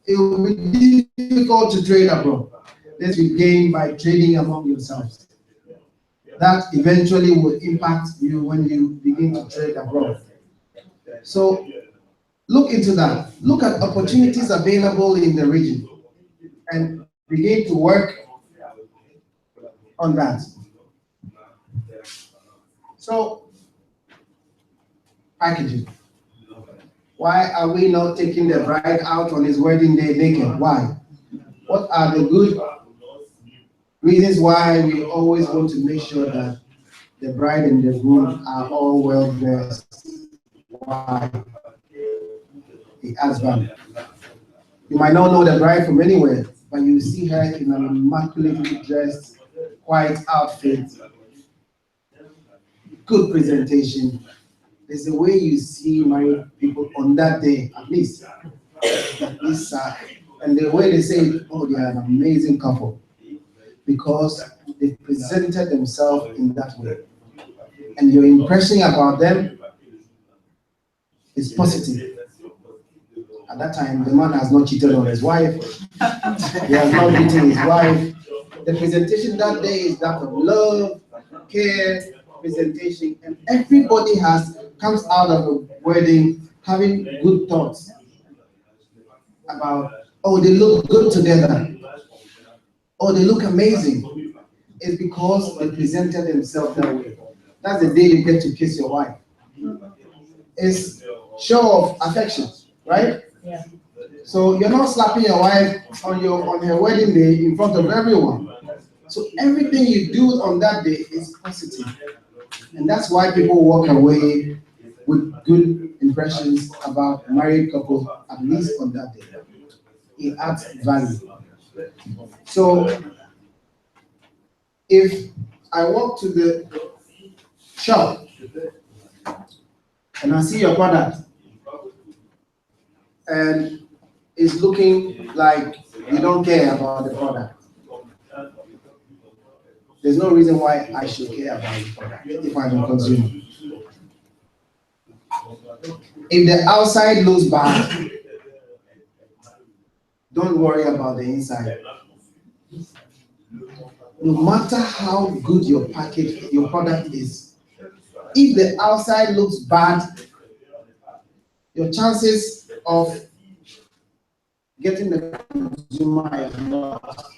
it will be difficult to trade abroad. Let's be gained by trading among yourselves. That eventually will impact you when you begin to trade abroad. So look into that. Look at opportunities available in the region and begin to work on that. So, packaging. Why are we not taking the bride out on his wedding day naked? Why? What are the good reasons why we always want to make sure that the bride and the groom are all well dressed? Why? It adds value. You might not know the bride from anywhere, but you see her in an immaculately dressed, white outfit, good presentation. There's a way you see married people on that day, at least. And the way they say, oh, they are an amazing couple, because they presented themselves in that way. And your impression about them is positive. At that time, the man has not cheated on his wife. He has not beaten his wife. The presentation that day is that of love, care, presentation, and everybody comes out of a wedding having good thoughts about, oh, they look good together. Oh, they look amazing. It's because they presented themselves that way. That's the day you get to kiss your wife. It's show of affection, right? Yeah. So you're not slapping your wife on her wedding day in front of everyone. So everything you do on that day is positive. And that's why people walk away with good impressions about married couples, at least on that day. It adds value. So if I walk to the shop and I see your product and it's looking like you don't care about the product, there's no reason why I should care about the product if I'm a consumer. If the outside looks bad, don't worry about the inside. No matter how good your product is, if the outside looks bad, your chances of getting the consumer is lost.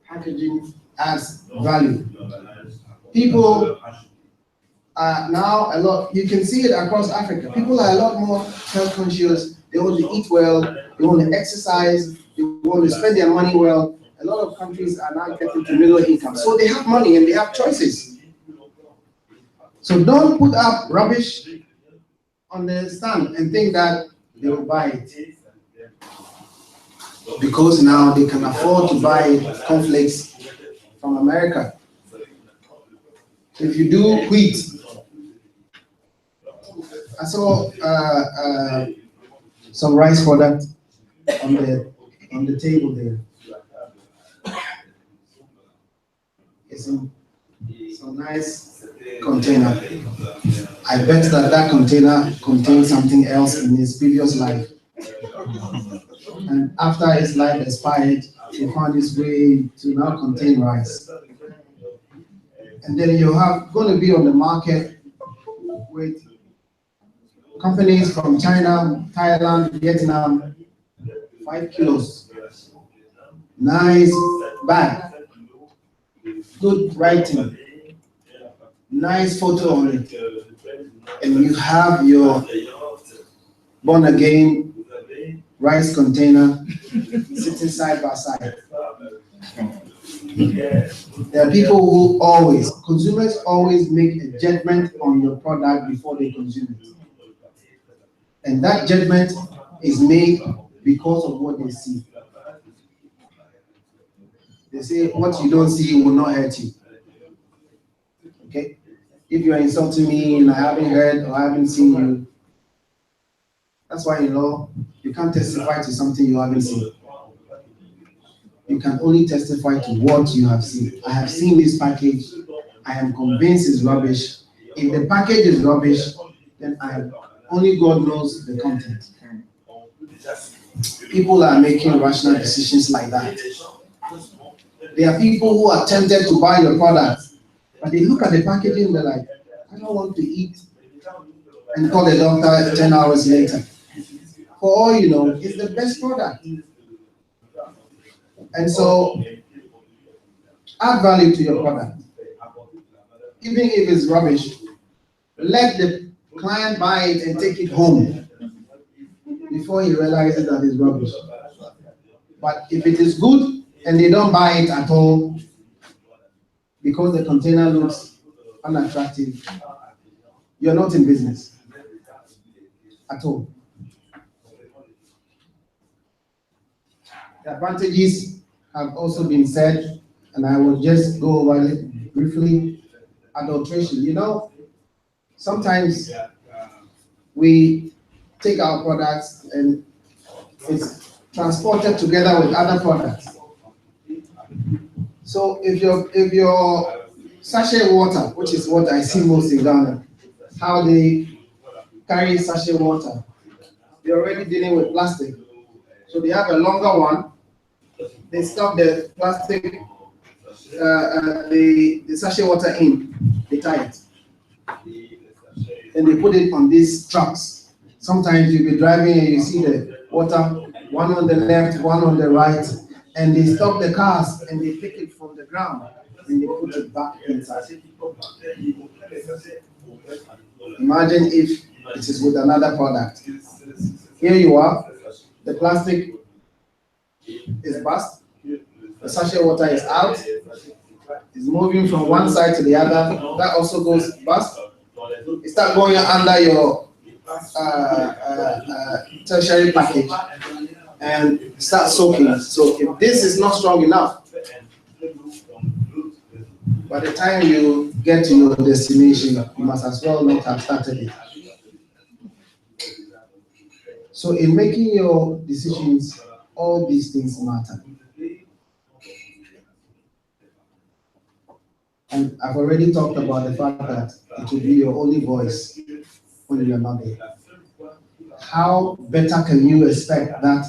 Packaging adds value. People are now a lot, you can see it across Africa. People are a lot more health conscious. They want to eat well, they want to exercise, they want to spend their money well. A lot of countries are now getting to middle income. So they have money and they have choices. So don't put up rubbish on the stand and think that they will buy it. Because now they can afford to buy cornflakes from America. So if you do wheat, I saw some rice product on the table there. It's in some nice container. I bet that that container contains something else in his previous life. And after his life expired, he found his way to now contain rice. And then you have going to be on the market with companies from China, Thailand, Vietnam, 5 kilos. Nice bag, good writing, nice photo on it. And you have your born again rice container sitting side by side. There are people who consumers always make a judgment on your product before they consume it. And that judgment is made because of what they see. They say, what you don't see will not hurt you. Okay? If you are insulting me and I haven't heard or I haven't seen you, that's why in law, you can't testify to something you haven't seen. You can only testify to what you have seen. I have seen this package. I am convinced it's rubbish. If the package is rubbish, then only God knows the content. People are making rational decisions like that. There are people who are tempted to buy your product, but they look at the packaging and they're like, I don't want to eat, and call the doctor 10 hours later. For all you know, it's the best product. And so, add value to your product. Even if it's rubbish, let the client buy it and take it home before he realizes that it's rubbish. But if it is good, and they don't buy it at all because the container looks unattractive, you're not in business at all. The advantages have also been said, and I will just go over it briefly. Adulteration. You know, sometimes we take our products and it's transported together with other products. So if your sachet water, which is what I see most in Ghana, how they carry sachet water, they're already dealing with plastic. So they have a longer one. They stuff the plastic, the sachet water in, they tie it. And they put it on these trucks. Sometimes you'll be driving and you see the water, one on the left, one on the right, and they stop the cars and they pick it from the ground and they put it back inside. Imagine if it is with another product. Here you are, the plastic is burst, the sachet water is out, it's moving from one side to the other, that also goes burst. It starts going under your tertiary package and start soaking. So if this is not strong enough, by the time you get to your destination, you must as well not have started it. So in making your decisions, all these things matter. And I've already talked about the fact that it will be your only voice when you are not there. How better can you expect that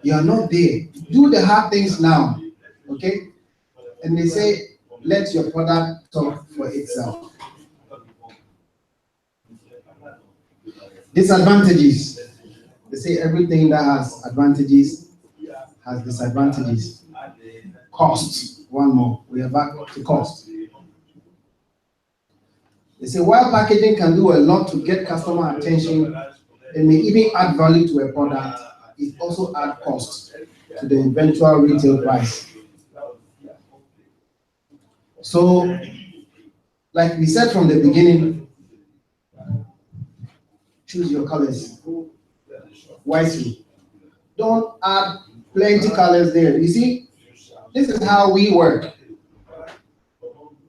you are not there? Do the hard things now, okay? And they say, let your product talk for itself. Disadvantages. They say everything that has advantages has disadvantages. Cost. One more. We are back to cost. They say while packaging can do a lot to get customer attention and may even add value to a product, it also adds cost to the eventual retail price. So, like we said from the beginning, choose your colors wisely. Don't add plenty colors there. You see, this is how we work.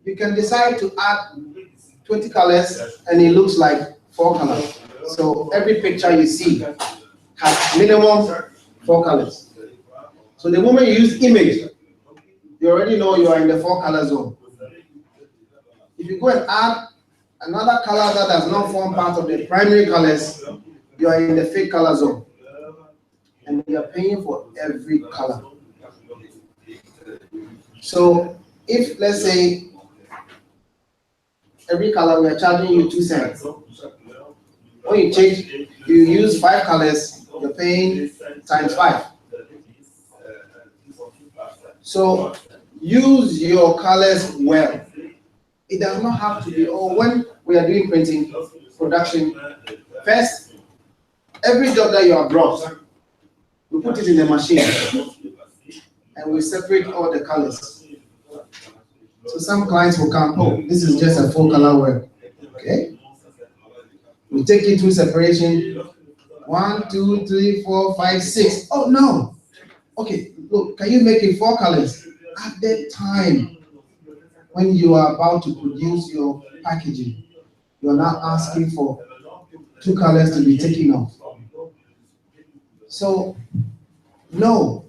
You can decide to add 20 colors and it looks like 4 colors. So every picture you see has minimum 4 colors. So the moment you use image, you already know you are in the 4 color zone. If you go and add another color that does not form part of the primary colors, you are in the fake color zone. And you are paying for every color. So if, let's say, every color we are charging you 2 cents. When you change, you use 5 colors, you're paying times 5. So use your colors well. It does not have to be, or when we are doing printing, production, first, every job that you have brought, we put it in the machine and we separate all the colors. So some clients will come, oh, this is just a 4-color web. Okay. We take it through separation. 1, 2, 3, 4, 5, 6. Oh no. Okay, look, can you make it 4 colors? At that time, when you are about to produce your packaging, you are now asking for 2 colors to be taken off. So know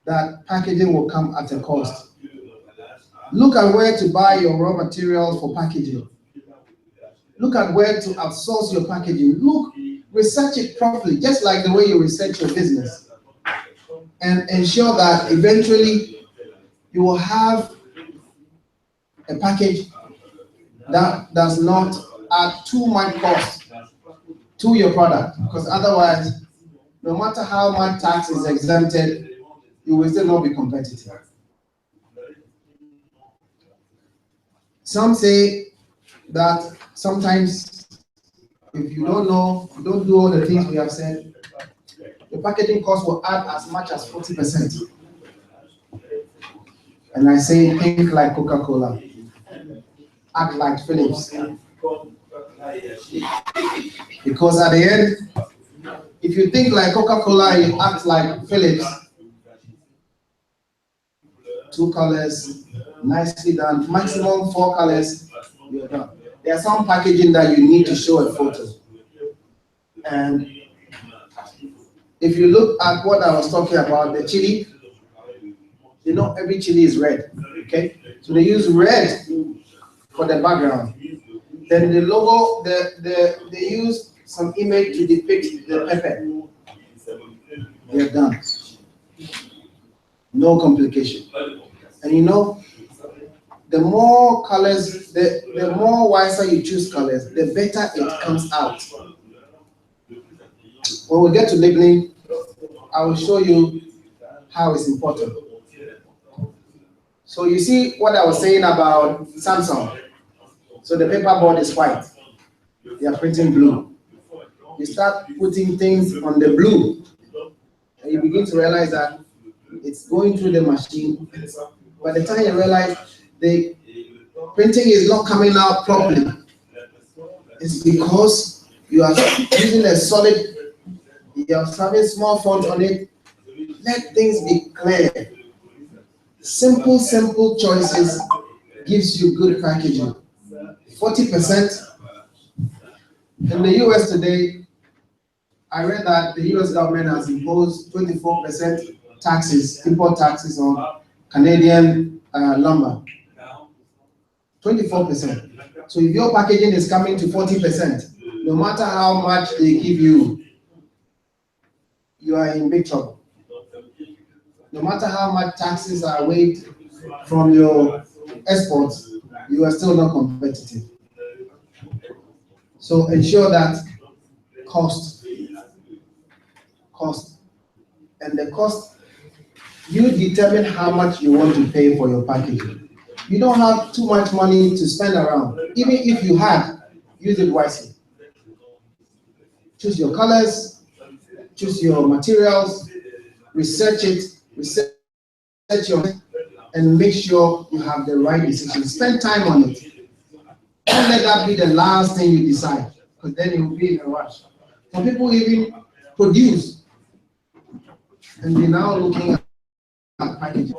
that packaging will come at a cost. Look at where to buy your raw materials for packaging. Look at where to outsource your packaging. Look, research it properly, just like the way you research your business. And ensure that eventually you will have a package that does not add too much cost to your product. Because otherwise, no matter how much tax is exempted, you will still not be competitive. Some say that sometimes if you don't know, you don't do all the things we have said, the packaging cost will add as much as 40%. And I say, think like Coca-Cola, act like Philips. Because at the end, if you think like Coca-Cola and you act like Philips, 2 colors, nicely done, maximum 4 colors, you're done. There's some packaging that you need to show a photo. And if you look at what I was talking about, the chili, you know every chili is red, okay? So they use red for the background. Then the logo, they use some image to depict the pepper. They're done. No complication. And you know, the more colors, the more wiser you choose colors, the better it comes out. When we get to labeling, I will show you how it's important. So you see what I was saying about Samsung. So the paper board is white. They are printing blue. You start putting things on the blue, and you begin to realize that it's going through the machine. By the time you realize the printing is not coming out properly, it's because you are using a solid, you are having small font on it. Let things be clear. Simple choices gives you good packaging. 40%. In the US today, I read that the US government has imposed 24% taxes, import taxes on Canadian lumber. 24%. So if your packaging is coming to 40%, no matter how much they give you, you are in big trouble. No matter how much taxes are waived from your exports, you are still not competitive. So ensure that cost, and the cost, you determine how much you want to pay for your packaging. You don't have too much money to spend around. Even if you had, use it wisely. Choose your colors, choose your materials, research your, and make sure you have the right decision. Spend time on it. Don't let that be the last thing you decide, because then you'll be in a rush. Some people even produce, and they're now looking at packaging.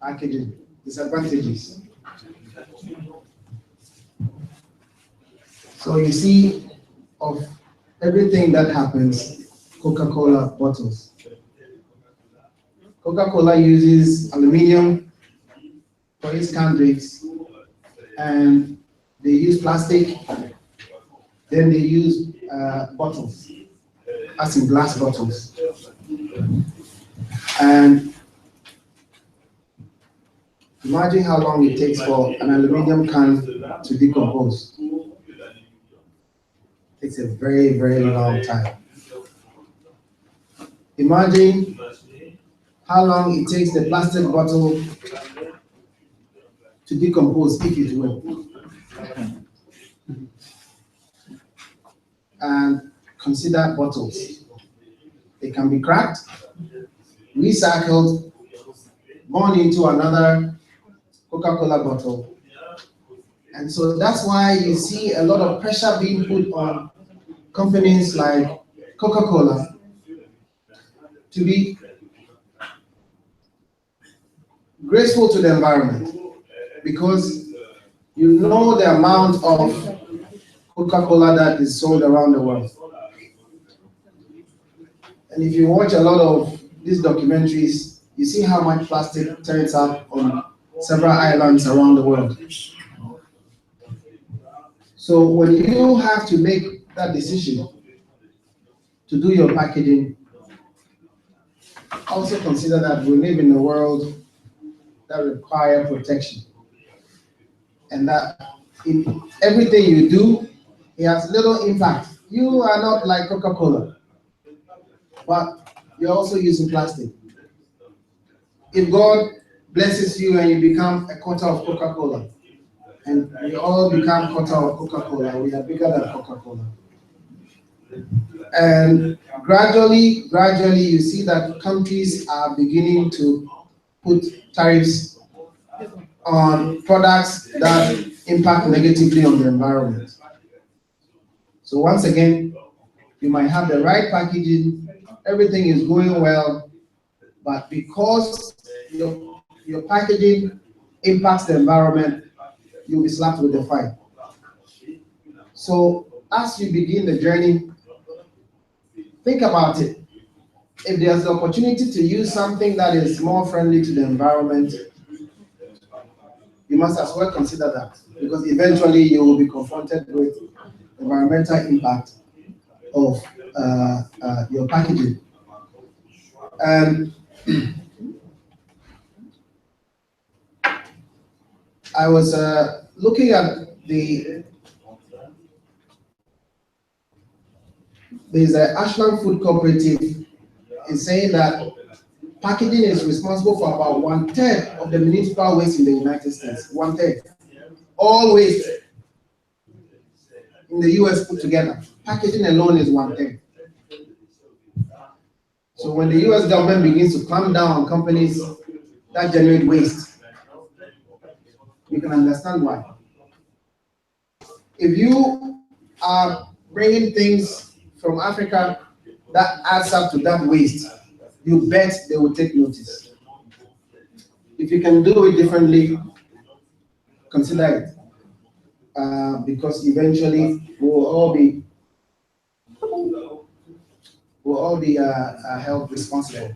Packaging, disadvantages. So you see, of everything that happens, Coca-Cola bottles. Coca-Cola uses aluminum for its canned drinks, and they use plastic, then they use bottles, as in glass bottles. And imagine how long it takes for an aluminum can to decompose. It takes a very, very long time. Imagine how long it takes the plastic bottle to decompose, if it will. And consider bottles. They can be cracked, recycled, gone into another Coca-Cola bottle. And so that's why you see a lot of pressure being put on companies like Coca-Cola to be graceful to the environment, because you know the amount of Coca-Cola that is sold around the world. And if you watch a lot of these documentaries, you see how much plastic turns up on several islands around the world. So when you have to make that decision to do your packaging, also consider that we live in a world that requires protection. And that in everything you do, it has little impact. You are not like Coca-Cola, but you're also using plastic. If God blesses you and you become a quarter of Coca-Cola, and we all become quarter of Coca-Cola, we are bigger than Coca-Cola. And gradually, you see that countries are beginning to put tariffs on products that impact negatively on the environment. So once again, you might have the right packaging, everything is going well, but because your packaging impacts the environment, you'll be slapped with a fine. So as you begin the journey, think about it. If there's the opportunity to use something that is more friendly to the environment, you must as well consider that, because eventually you will be confronted with environmental impact of your packaging. And I was looking at there's an Ashland Food Cooperative is saying that packaging is responsible for about 1/3 of the municipal waste in the United States. 1/3. All waste in the US put together. Packaging alone is 1/3. So when the US government begins to clamp down on companies that generate waste, you can understand why. If you are bringing things from Africa that adds up to that waste, you bet they will take notice. If you can do it differently, consider it. Because eventually we'll all be held responsible.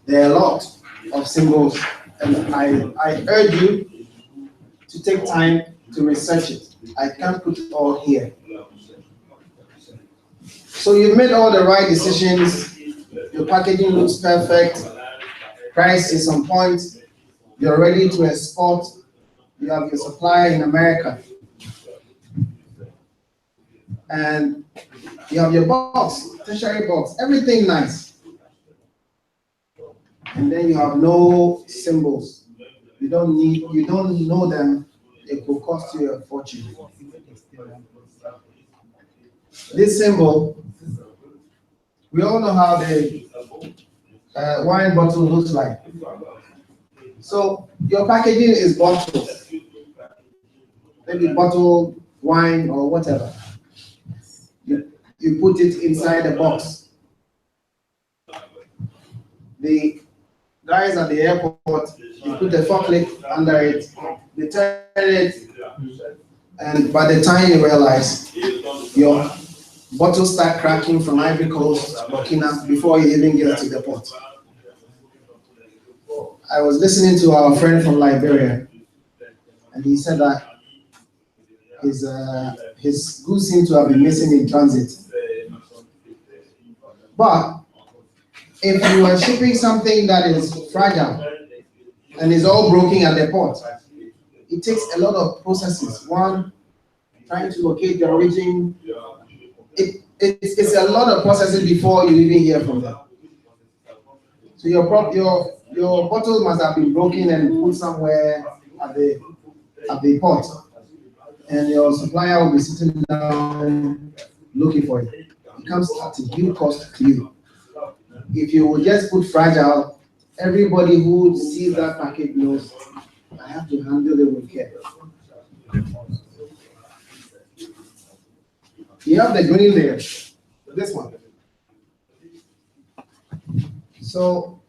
There are a lot of symbols, and I urge you to take time to research it. I can't put it all here. So you've made all the right decisions, your packaging looks perfect, price is on point, you're ready to export, you have your supplier in America, and you have your box, tertiary box, everything nice. And then you have no symbols. You don't know them, it will cost you a fortune. This symbol, we all know how the wine bottle looks like. So your packaging is bottled, maybe bottled wine or whatever. You put it inside a box. The guys at the airport, you put a forklift under it, they turn it, and by the time you realize your bottles start cracking from Ivory Coast, Burkina, before you even get to the port. I was listening to our friend from Liberia, and he said that his goods seem to have been missing in transit. But if you are shipping something that is fragile and is all broken at the port, it takes a lot of processes. One, trying to locate the origin. It's a lot of processes before you even hear from them. So your bottle must have been broken and put somewhere at the port, and your supplier will be sitting down looking for it. It comes at a huge cost to you. If you would just put fragile, everybody who sees that package knows I have to handle it with care. You have the green layer, this one. So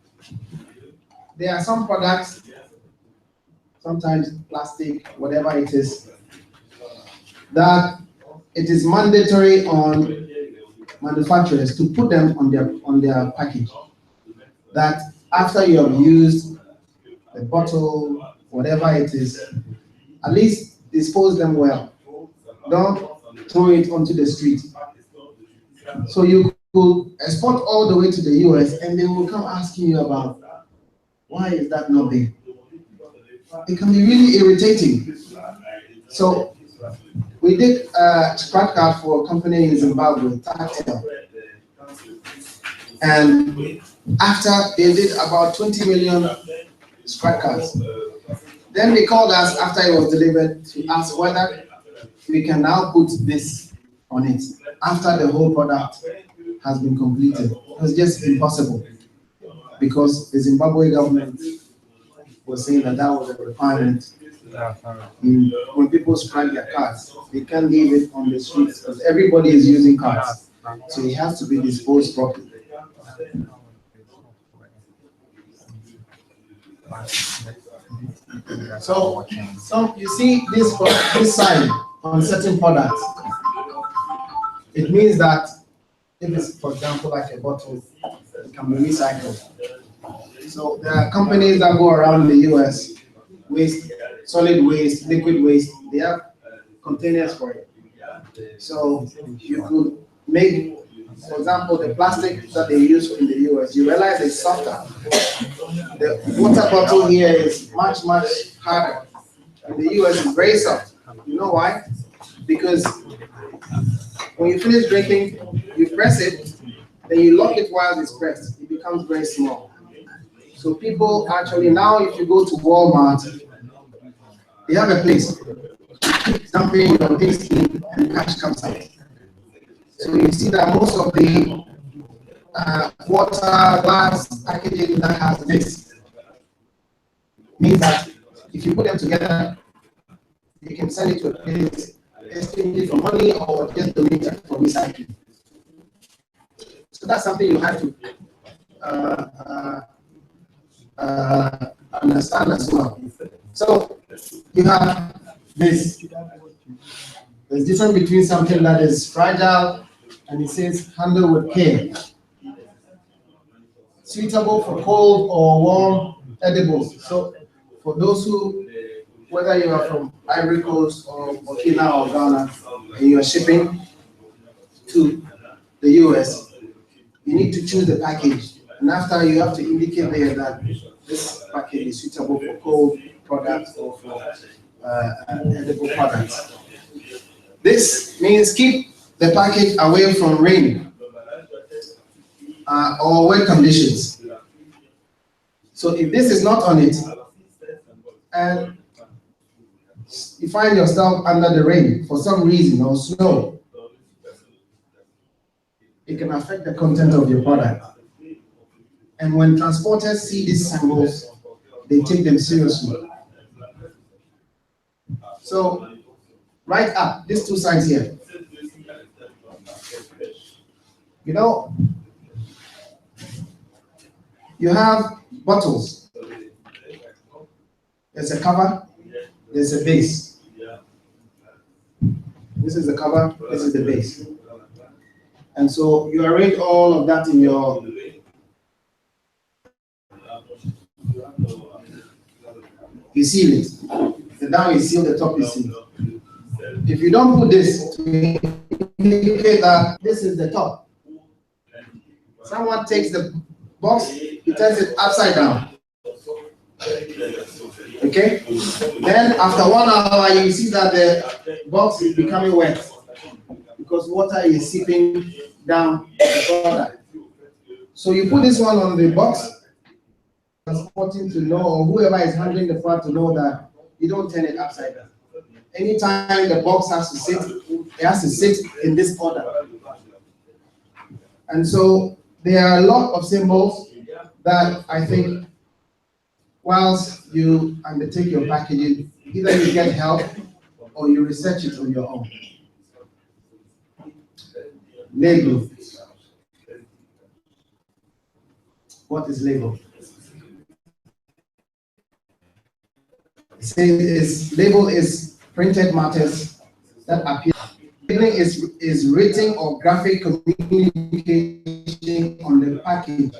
there are some products, sometimes plastic, whatever it is, that it is mandatory on manufacturers to put them on their package. That after you have used the bottle, whatever it is, at least dispose them well. Don't throw it onto the street. So you could export all the way to the US and they will come asking you about why is that not there? It can be really irritating. So we did a scratch card for a company in Zimbabwe, Tactile. And after they did about 20 million scratch cards, then they called us after it was delivered to ask whether we can now put this on it after the whole product has been completed. It was just impossible because the Zimbabwe government was saying that that was a requirement. When people scratch their cards, they can't leave it on the streets because everybody is using cards. So it has to be disposed properly. So you see this sign on certain products. It means that if it's, for example, like a bottle, it can be recycled. So there are companies that go around the US, waste, solid waste, liquid waste, they have containers for it. So you could make, for example, the plastic that they use in the US, you realize it's softer. The water bottle here is much, much harder. In the US, it's very soft. You know why? Because when you finish drinking, you press it, then you lock it while it's pressed. It becomes very small. So people actually, now if you go to Walmart, they have a place. Dumping your things in and cash comes out. So you see that most of the water, glass packaging that has this means that if you put them together, you can send it to a place, exchange it for money, or just donate it for recycling. So that's something you have to understand as well. So you have this. There's difference between something that is fragile and it says handle with care. Suitable for cold or warm edibles. So for those who, whether you are from Ivory Coast or Burkina or Ghana, and you are shipping to the US, you need to choose the package. And after you have to indicate there that this package is suitable for cold products or for edible products. This means keep the package away from rain or wet conditions. So if this is not on it, and you find yourself under the rain for some reason or snow, it can affect the content of your product. And when transporters see these symbols, they take them seriously. So right up, these two signs here. You know, you have bottles. There's a cover, there's a base. This is the cover, this is the base. And so you arrange all of that in your you seal it. The down is sealed, the top is sealed. If you don't put this to indicate that this is the top, someone takes the box, he turns it upside down. Okay? Then after 1 hour, you see that the box is becoming wet because water is seeping down the product. So you put this one on the box, transporting to know, or whoever is handling the product to know that you don't turn it upside down. Anytime the box has to sit, it has to sit in this order. And so there are a lot of symbols that I think whilst you undertake your packaging, either you get help or you research it on your own. Label. What is label? Label is printed matters that appear. Labeling is written or graphic communication on the package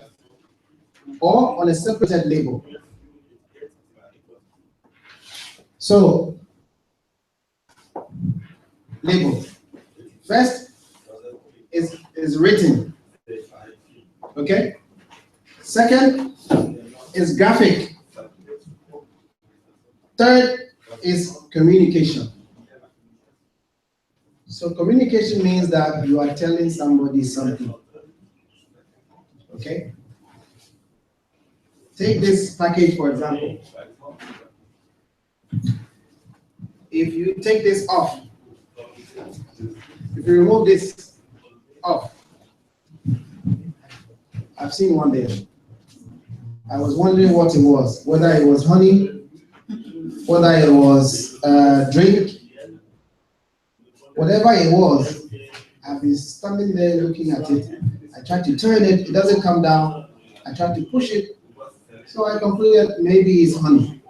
or on a separated label. So, label. First is written. Okay? Second is graphic. Third is communication. So communication means that you are telling somebody something. Okay? Take this package, for example. If you take this off, if you remove this off, I've seen one there. I was wondering what it was, whether it was honey, whether it was drink, whatever it was. I've been standing there looking at it. I tried to turn it, it doesn't come down. I tried to push it, so I concluded maybe it's honey.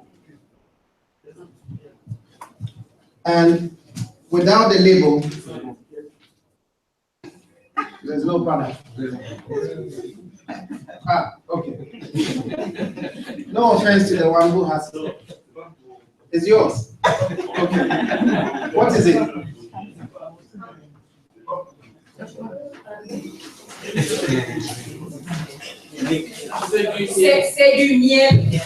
And without the label, there's no product. Ah, okay. No offense to the one who has it. It's yours. Okay. What is it? C'est du miel.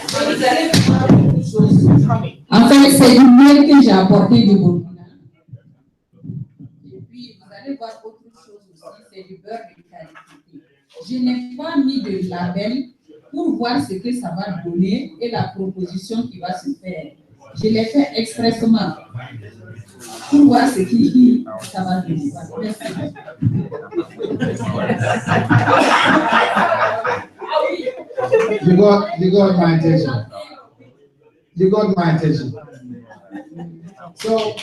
En fait, c'est du miel que j'ai apporté du Burkina. Et puis, vous allez voir autre chose aussi, c'est du beurre de qualité. Je n'ai pas mis de label pour voir ce que ça va donner et la proposition qui va se faire. Je l'ai fait expressement pour voir ce qui ça va donner. You got my attention. You got my attention. So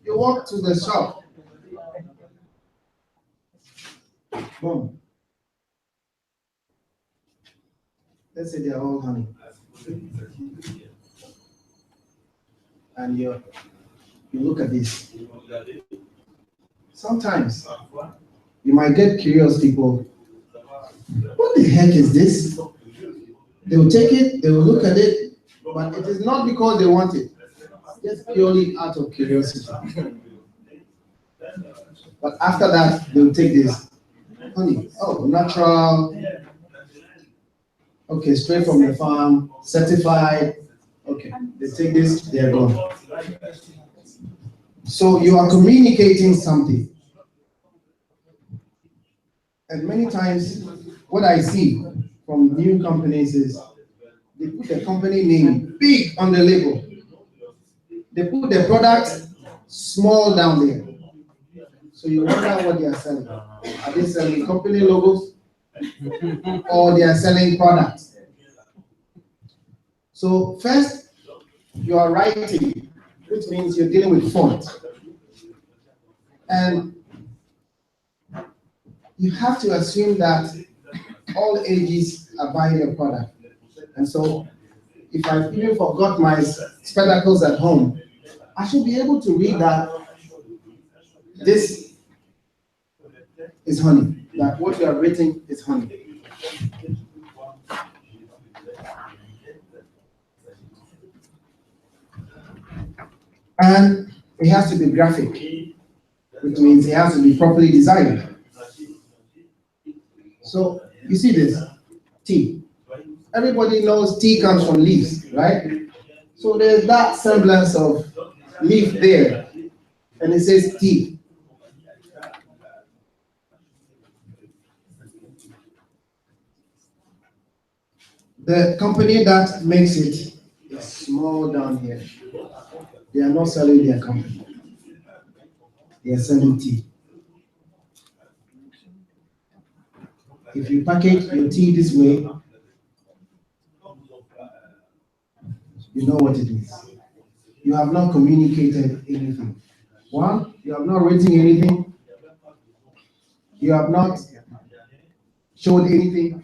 you walk to the shop. Boom. Let's say they're all honey. And you look at this. Sometimes you might get curious people. What the heck is this? They will take it, they will look at it, but it is not because they want it. Just purely out of curiosity. But after that, they will take this. Honey, oh, natural. Okay, straight from the farm, certified. Okay, they take this, they are gone. So you are communicating something. And many times, what I see from new companies is they put the company name big on the label. They put the product small down there. So you wonder what they are selling. Are they selling company logos or they are selling products? So first, you are writing, which means you're dealing with font. And you have to assume that all ages are buying your product. And so if I've even forgot my spectacles at home, I should be able to read that this is honey. That what you have written is honey. And it has to be graphic, which means it has to be properly designed. So you see this, tea. Everybody knows tea comes from leaves, right? So there's that semblance of leaf there, and it says tea. The company that makes it is small down here. They are not selling their company. They are selling tea. If you package your tea this way, you know what it is. You have not communicated anything. One, you have not written anything. You have not showed anything.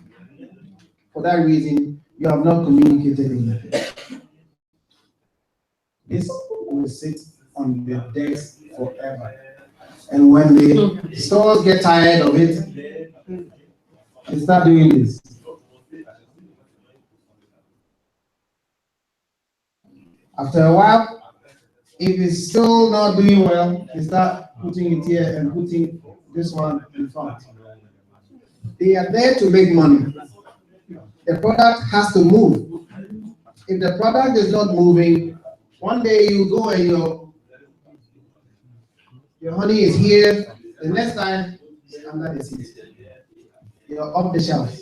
For that reason, you have not communicated anything. This will sit on the desk forever. And when the stores get tired of it, they start doing this. After a while, if it's still not doing well, they start putting it here and putting this one in front. They are there to make money. The product has to move. If the product is not moving, one day you go and your honey is here, the next time it's under the seat. You're off the shelf.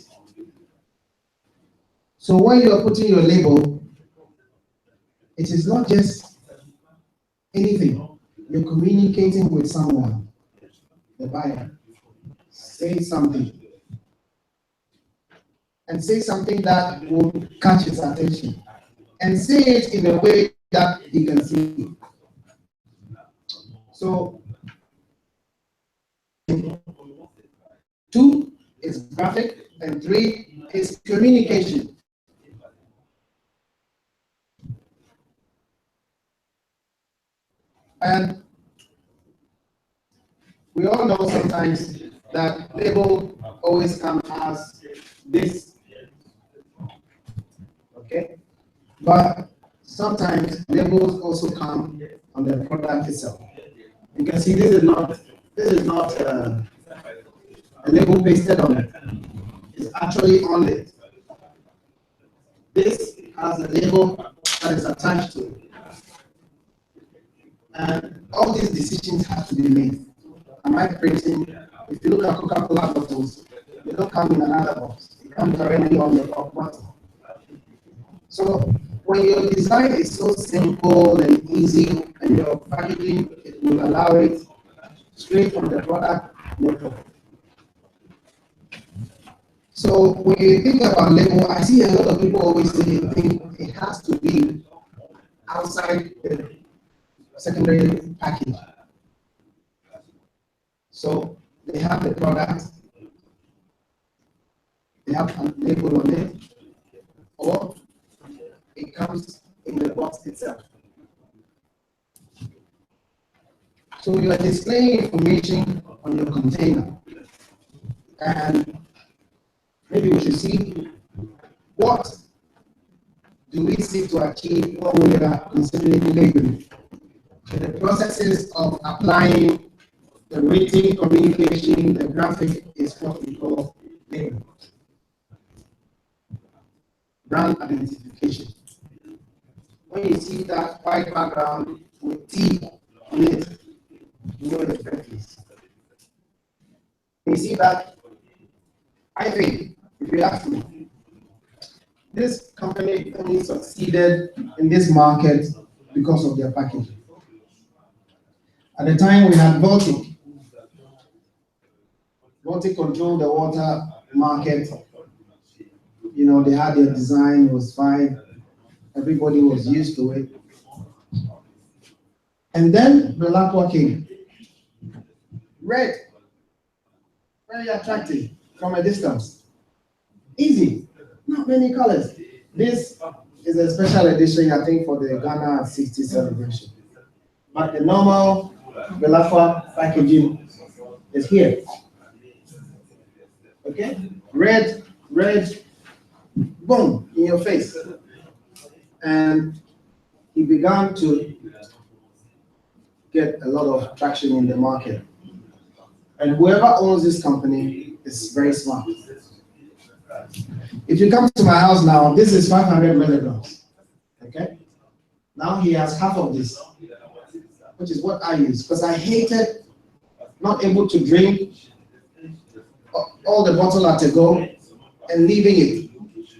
So when you're putting your label, it is not just anything. You're communicating with someone, the buyer. Say something. And say something that will catch his attention. And say it in a way that he can see. So, 2 is graphic, and 3 is communication. And we all know sometimes that label always come as this. Okay? But sometimes labels also come on the product itself. You can see this is not a label pasted on it. It's actually on it. This has a label that is attached to it. And all these decisions have to be made. Am I printing? If you look at Coca-Cola bottles, they don't come in another box. It comes already on the top bottle. So when your design is so simple and easy, and your packaging, it will allow it straight from the product, no problem. So when you think about label, I see a lot of people always say it has to be outside the secondary package. So they have the product, they have a label on it, or it comes in the box itself. So you are displaying information on your container. And maybe we should see what do we seek to achieve when we are considering labeling. So the processes of applying the written communication, the graphic is what we call labeling. Brand identification. When you see that white background with T on it, you know the brand is. You see that, I think, if you ask me, this company only succeeded in this market because of their packaging. At the time we had Baltic. Baltic controlled the water market. You know, they had their design, it was fine. Everybody was used to it. And then the Belacqua came. Red, very attractive from a distance. Easy, not many colors. This is a special edition, I think, for the Ghana 60 celebration. But the normal Belafra packaging is here. Okay? Red, boom, in your face. And he began to get a lot of traction in the market. And whoever owns this company is very smart. If you come to my house now, this is 500 milligrams. Okay? Now he has half of this, which is what I use, because I hated not able to drink all the bottle at a go and leaving it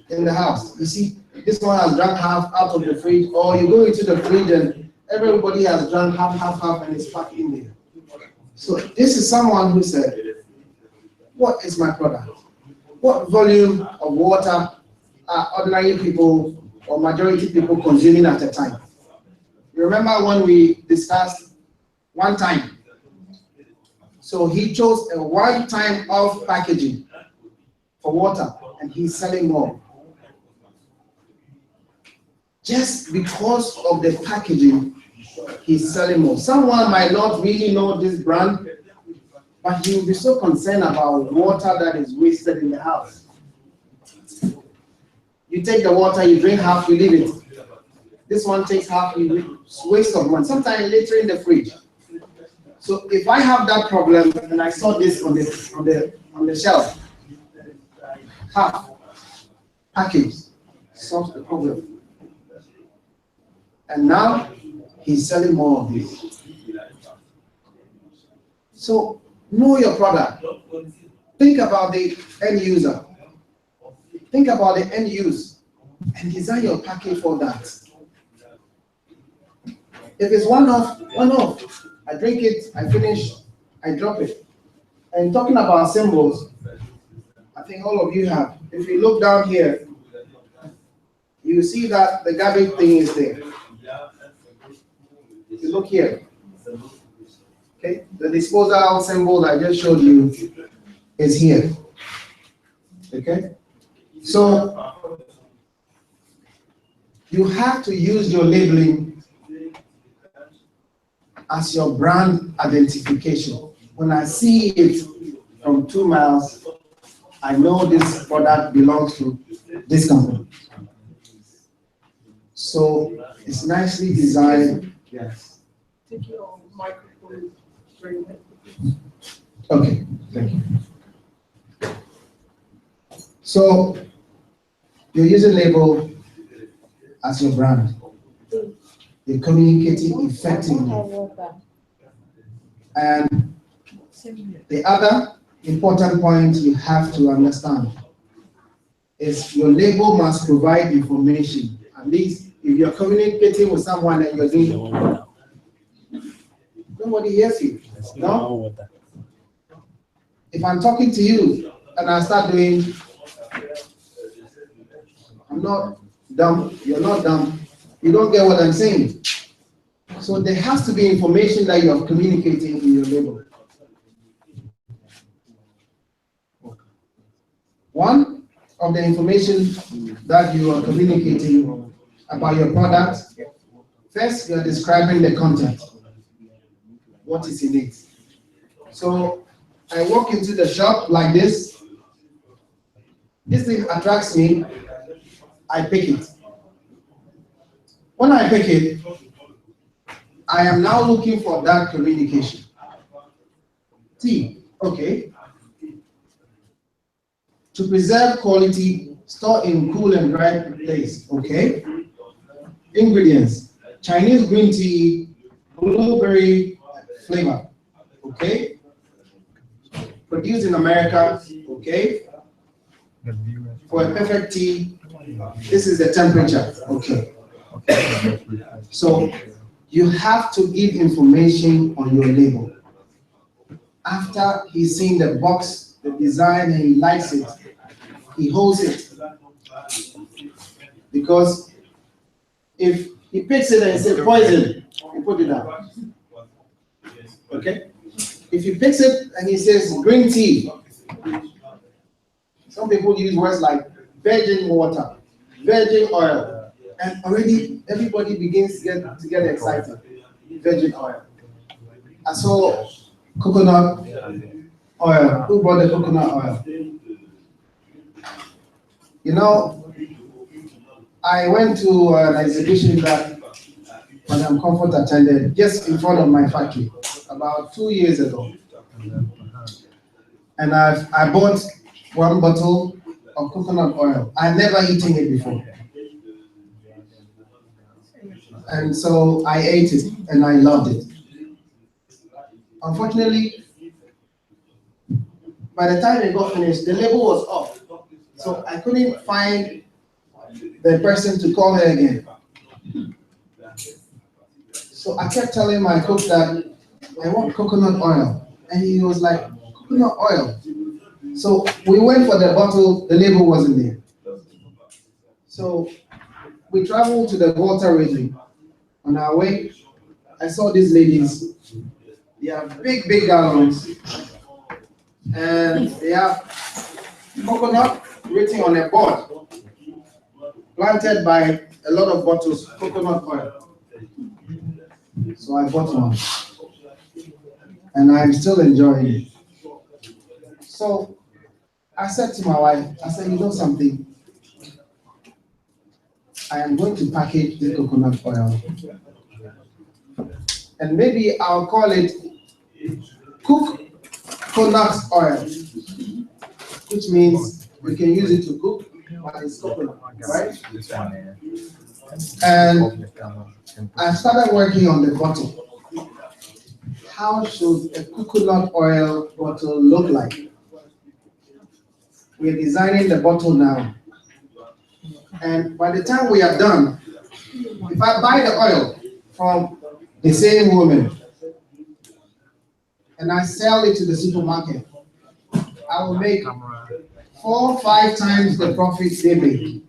in the house. You see, this one has drunk half out of the fridge, or you go into the fridge and everybody has drunk half, and it's packed in there. So this is someone who said, what is my product? What volume of water are ordinary people or majority people consuming at a time? You remember when we discussed one time? So he chose a one-time off packaging for water, and he's selling more. Just because of the packaging, he's selling more. Someone might not really know this brand, but he will be so concerned about water that is wasted in the house. You take the water, you drink half, you leave it. This one takes half, you waste of money. Sometimes later in the fridge. So if I have that problem and I saw this on the shelf, half package solves the problem. And now he's selling more of this. So know your product. Think about the end user. Think about the end use and design your package for that. If it's one-off, one-off. I drink it, I finish, I drop it. And talking about symbols, I think all of you have. If you look down here, you see that the garbage thing is there. If you look here, okay, the disposal symbol I just showed you is here. Okay, so you have to use your labeling as your brand identification. When I see it from 2 miles, I know this product belongs to this company. So it's nicely designed. Yes. Take your microphone. Okay, thank you. So you're using label as your brand. You're communicating effectively. And the other important point you have to understand is your label must provide information. At least if you're communicating with someone and you're doing, nobody hears you. No? If I'm talking to you and I start doing, I'm not dumb, you're not dumb, you don't get what I'm saying. So there has to be information that you're communicating in your label. One of the information that you are communicating about your product, first you're describing the content. What is in it? So I walk into the shop like this. This thing attracts me. I pick it. When I pick it, I am now looking for that communication. T, okay. To preserve quality, store in cool and dry place, okay. Ingredients, Chinese green tea, blueberry flavor, okay. Produced in America, okay. For a perfect tea, this is the temperature, okay. So you have to give information on your label. After he's seen the box, the design, and he likes it, he holds it. Because if he picks it and says poison, he put it down. Okay? If he picks it and he says green tea, some people use words like virgin water, virgin oil, and already everybody begins to get excited. Virgin oil. I saw coconut oil. Who brought the coconut oil? You know, I went to an exhibition that Madam Comfort attended just in front of my factory about 2 years ago. And I bought one bottle of coconut oil. I've never eaten it before. And so I ate it and I loved it. Unfortunately, by the time it got finished, the label was off. So I couldn't find the person to call her again. So I kept telling my cook that I want coconut oil. And he was like, coconut oil. So we went for the bottle, the label wasn't there. So we traveled to the water region. On our way, I saw these ladies. They have big, big gallons. And they have coconut written on a board, planted by a lot of bottles, coconut oil. So I bought one. And I'm still enjoying it. So I said to my wife, I said, you know something? I am going to package the coconut oil. And maybe I'll call it coconut oil, which means we can use it to cook, but it's coconut, right? And I started working on the bottle. How should a coconut oil bottle look like? We're designing the bottle now. And by the time we are done, if I buy the oil from the same woman and I sell it to the supermarket, I will make 4 or 5 times the profit they make.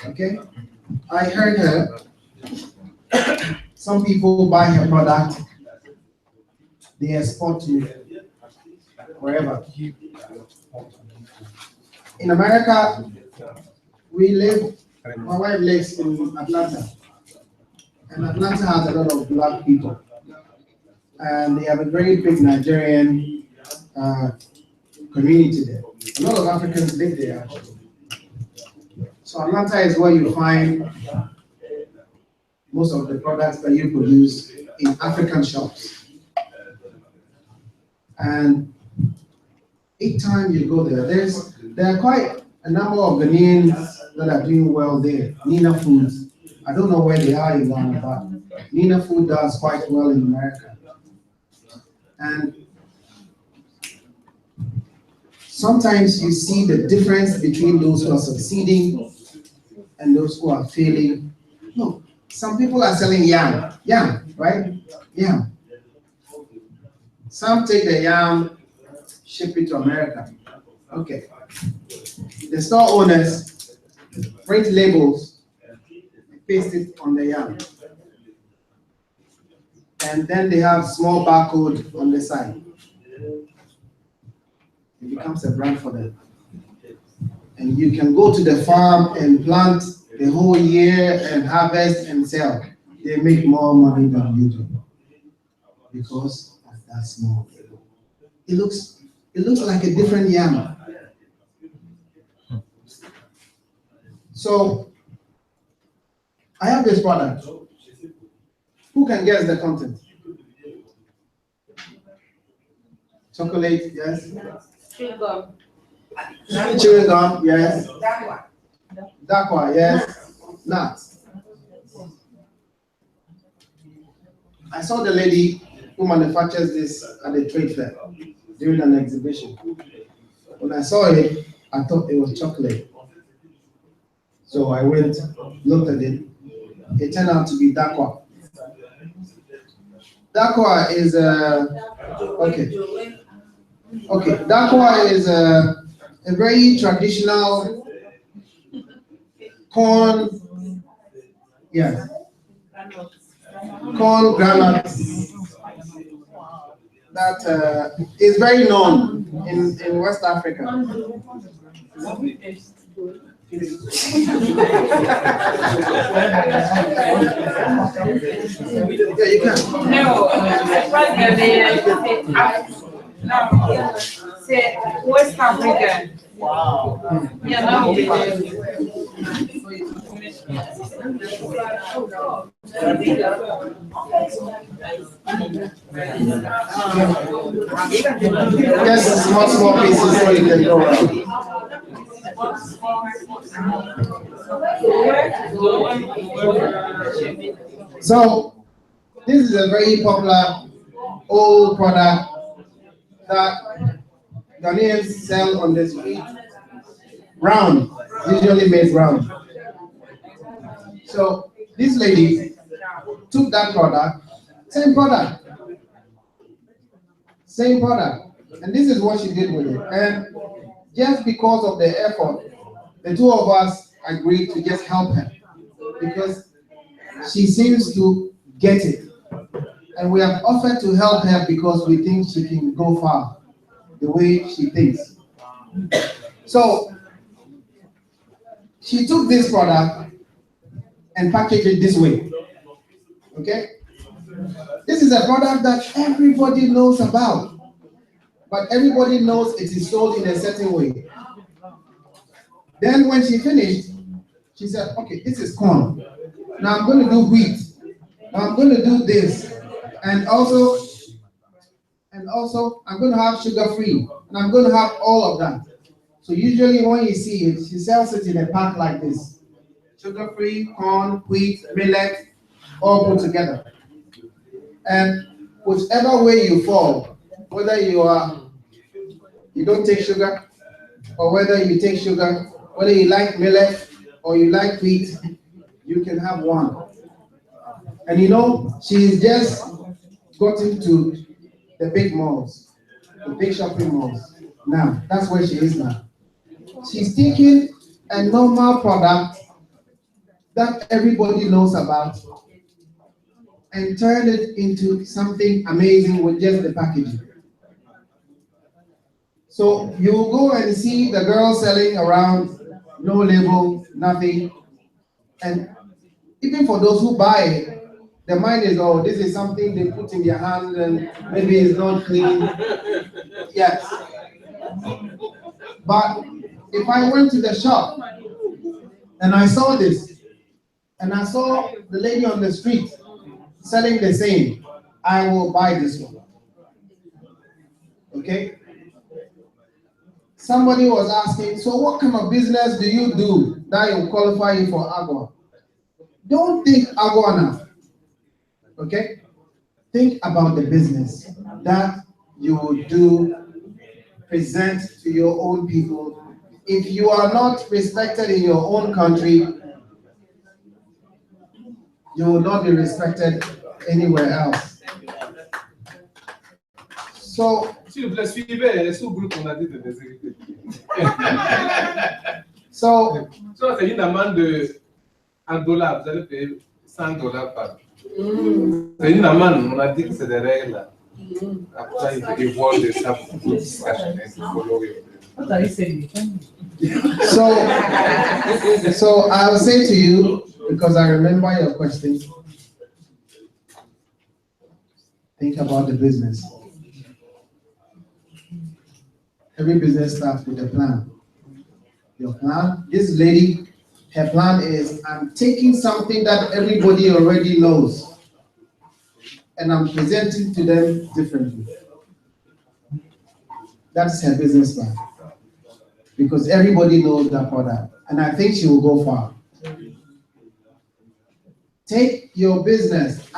Okay? I heard her. Some people buy her product, they export to wherever. In America, my wife lives in Atlanta. And Atlanta has a lot of black people. And they have a very big Nigerian community there. A lot of Africans live there, actually. So Atlanta is where you find most of the products that you produce in African shops. And each time you go there, there are quite a number of Ghanaians that are doing well there. Nina Foods. I don't know where they are in Ghana, but Nina Food does quite well in America. And sometimes you see the difference between those who are succeeding and those who are failing. No, some people are selling yam, right? Yam. Some take the yam, ship it to America. Okay. The store owners print labels, paste it on the yam. And then they have small barcode on the side. It becomes a brand for them. And you can go to the farm and plant the whole year and harvest and sell. They make more money than you do because of that small label. It looks like a different yam. So I have this product. Who can guess the content? Chocolate, yes. Chewing gum. Chewing gum, yes. Dakwa, yes. Nuts. I saw the lady who manufactures this at the trade fair during an exhibition. When I saw it, I thought it was chocolate. So I went, looked at it. It turned out to be dakwa. Dakwa is dakwa is a very traditional corn, corn granite that is very known in West Africa. you can. No, c'est pas c'est West Africa. Yeah, no. Just small pieces so you can go around. So, this is a very popular old product that Ghanaians sell on the street. Round, usually made round. So, this lady took that product, same product, and this is what she did with it. And just because of the effort, the two of us agreed to just help her because she seems to get it. And we have offered to help her because we think she can go far the way she thinks. So she took this product and packaged it this way. Okay? This is a product that everybody knows about, but everybody knows it is sold in a certain way. Then when she finished, she said, okay, this is corn. Now I'm going to do wheat. Now I'm going to do this. And also I'm going to have sugar free. And I'm going to have all of that. So usually when you see it, she sells it in a pack like this. Sugar free, corn, wheat, millet, all put together. And whichever way you fall, whether you don't take sugar, or whether you take sugar, whether you like millet or you like wheat, you can have one. And you know, she's just gotten to the big malls, the big shopping malls. Now, that's where she is now. She's taking a normal product that everybody knows about and turned it into something amazing with just the packaging. So you will go and see the girl selling around, no label, nothing. And even for those who buy it, the mind is, oh, this is something they put in their hand and maybe it's not clean. Yes. But if I went to the shop and I saw this, and I saw the lady on the street selling the same, I will buy this one. Okay? Somebody was asking, so what kind of business do you do that will qualify you for AGWA? Don't think AGWA now. Okay? Think about the business that you will do, present to your own people. If you are not respected in your own country, you will not be respected anywhere else. So, s'il vous plaît, suivez, sous-groupe, on a dit de déshériter. So, c'est une amende en dollars, vous allez payer $100 par. C'est une amende, on a dit que c'est des règles. Après, ils volent des sables pour so I'll say to you, because I remember your question, think about the business. Every business starts with a plan. Your plan, this lady, her plan is, I'm taking something that everybody already knows, and I'm presenting to them differently. That's her business plan. Because everybody knows that product, and I think she will go far. Take your business.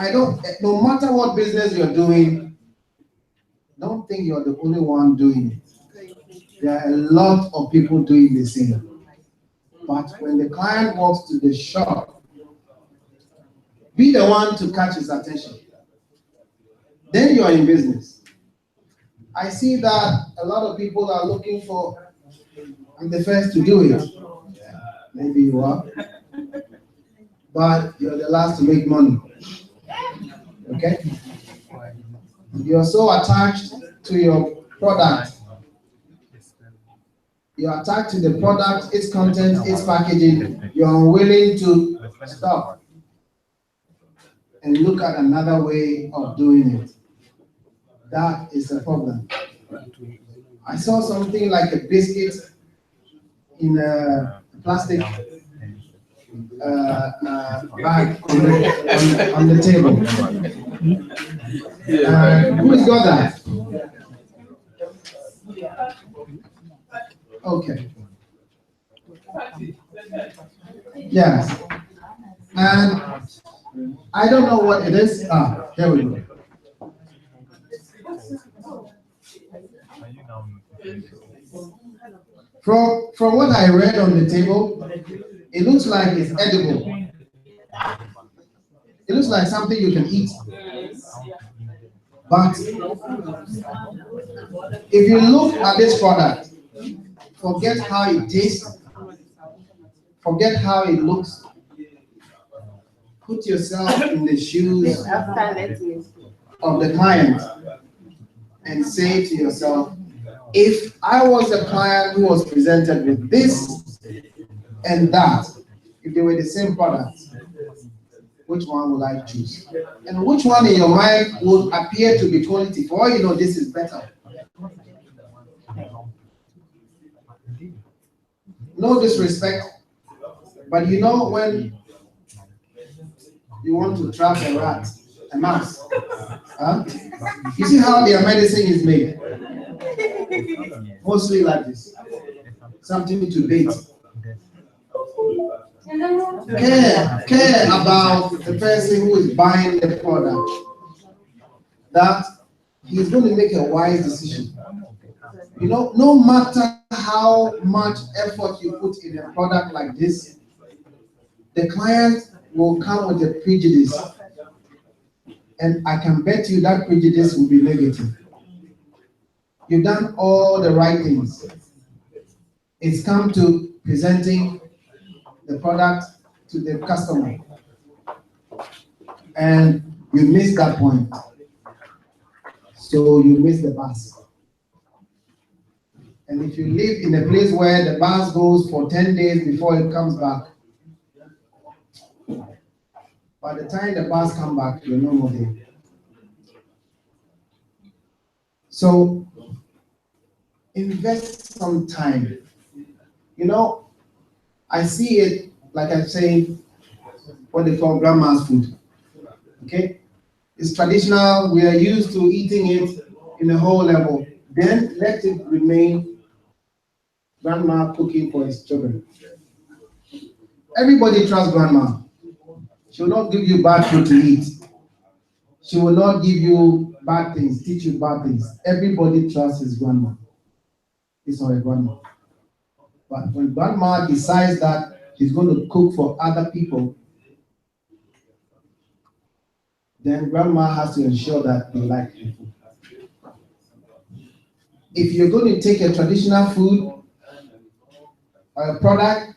No matter what business you're doing, don't think you're the only one doing it. There are a lot of people doing the same. But when the client walks to the shop, be the one to catch his attention. Then you're in business. I see that a lot of people are looking for, I'm the first to do it. Maybe you are. But you're the last to make money. Okay? You're so attached to your product you're attached to the product, its content, its packaging, you're unwilling to stop and look at another way of doing it. That is a problem. I saw something like a biscuit in a plastic bag on the table. Who's got that? Okay. Yes. And I don't know what it is. Ah, here we go. From what I read on the table, it looks like it's edible. It looks like something you can eat. But if you look at this product, forget how it tastes, forget how it looks. Put yourself in the shoes of the client and say to yourself, if I was a client who was presented with this and that, if they were the same product, which one would I choose? And which one in your mind would appear to be quality? For all you know, this is better. No disrespect, but you know when you want to trap a rat, a mouse, huh? You see how their medicine is made? Mostly like this. Something to bait. Care about the person who is buying the product, that he's going to make a wise decision. You know, no matter how much effort you put in a product like this, the client will come with a prejudice. And I can bet you that prejudice will be negative. You've done all the right things. It's come to presenting the product to the customer. And you missed that point. So you miss the bus. And if you live in a place where the bus goes for 10 days before it comes back, by the time the bus comes back, you're no more there. So invest some time. You know, I see it, like I say, what they call grandma's food. Okay? It's traditional, we are used to eating it in a whole level. Then let it remain grandma cooking for his children. Everybody trusts grandma. She will not give you bad food to eat. She will not give you bad things, teach you bad things. Everybody trusts his grandma. It's not a grandma. But when grandma decides that she's going to cook for other people, then grandma has to ensure that they like her food. If you're going to take a traditional food or a product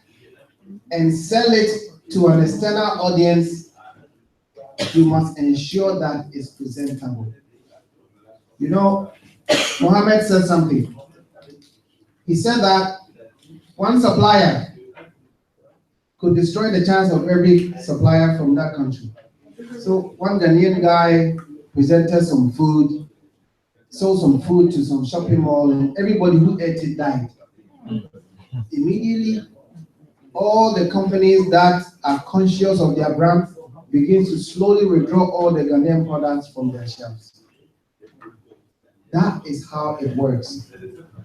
and sell it to an external audience, you must ensure that it's presentable. You know, Mohammed said something. He said that one supplier could destroy the chance of every supplier from that country. So one Ghanaian guy presented some food, sold some food to some shopping mall, and everybody who ate it died. Immediately, all the companies that are conscious of their brand begin to slowly withdraw all the Ghanaian products from their shelves. That is how it works.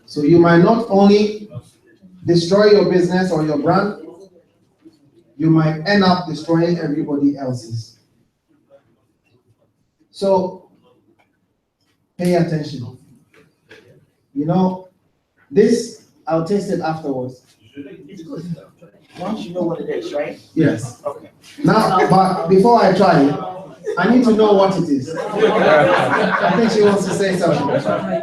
So you might not only destroy your business or your brand, you might end up destroying everybody else's. So pay attention. You know, this, I'll taste it afterwards. It's good. Once you know what it is, right? Yes. Okay. Now, but before I try it, I need to know what it is. I think she wants to say something.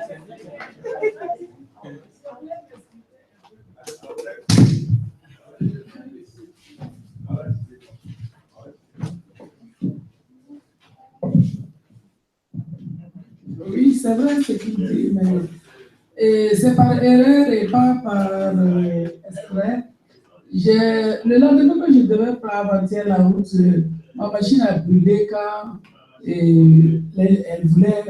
Oui, c'est vrai ce qu'il dit, mais Et c'est par erreur et pas par exprès. Le lendemain que je devais prendre avant-hier la route, ma machine a brûlé quand elle voulait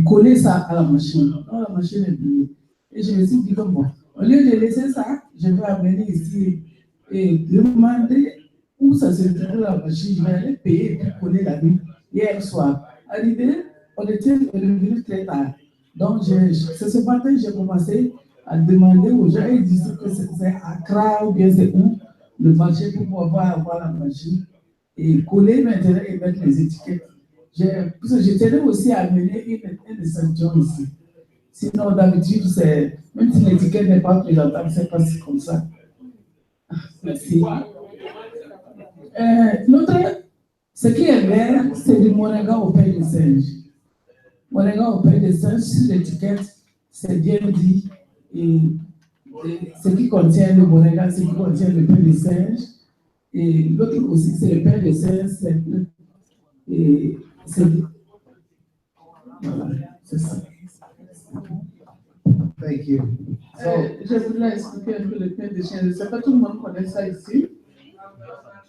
coller ça à la machine. Donc, la machine est brûlée. Et je me suis dit que bon, au lieu de laisser ça, je vais amener ici et demander où ça se trouve la machine. Je vais aller payer et puis coller la nuit. Hier soir, arrivé, on était revenu très tard. Donc, c'est ce matin que j'ai commencé à demander aux gens, ils disaient que c'est Accra ou bien c'est où le marché pour pouvoir avoir la machine et coller maintenant et mettre les étiquettes. Parce que je tenais aussi à amener une exception ici. Sinon, d'habitude, même si l'étiquette n'est pas présentable, c'est pas comme ça. Merci. Ce qui est vert, c'est du moringa au pain de singe. Moringa au pain de singe, sur l'étiquette, c'est bien dit. Et ce qui contient le moringa, ce qui contient le pain de singe. Et l'autre aussi, c'est le pain de singe simple. Et c'est voilà, c'est ça. Thank you. Je voudrais expliquer un peu le pain de singe. Je ne sais pas, tout le monde connaît ça ici.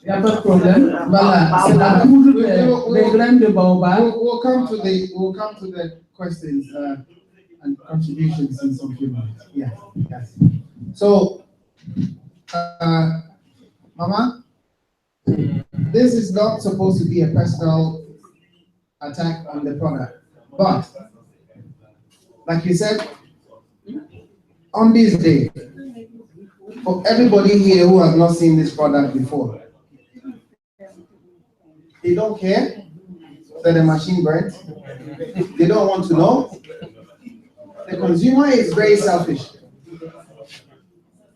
Il n'y a pas de problème. Voilà, c'est la poudre des graines de baobab. We'll come to the questions and contributions in some few minutes. Yeah, yes. So, Mama, this is not supposed to be a personal attack on the product, but like you said, on this day, for everybody here who has not seen this product before, they don't care that the machine burnt. They don't want to know. The consumer is very selfish.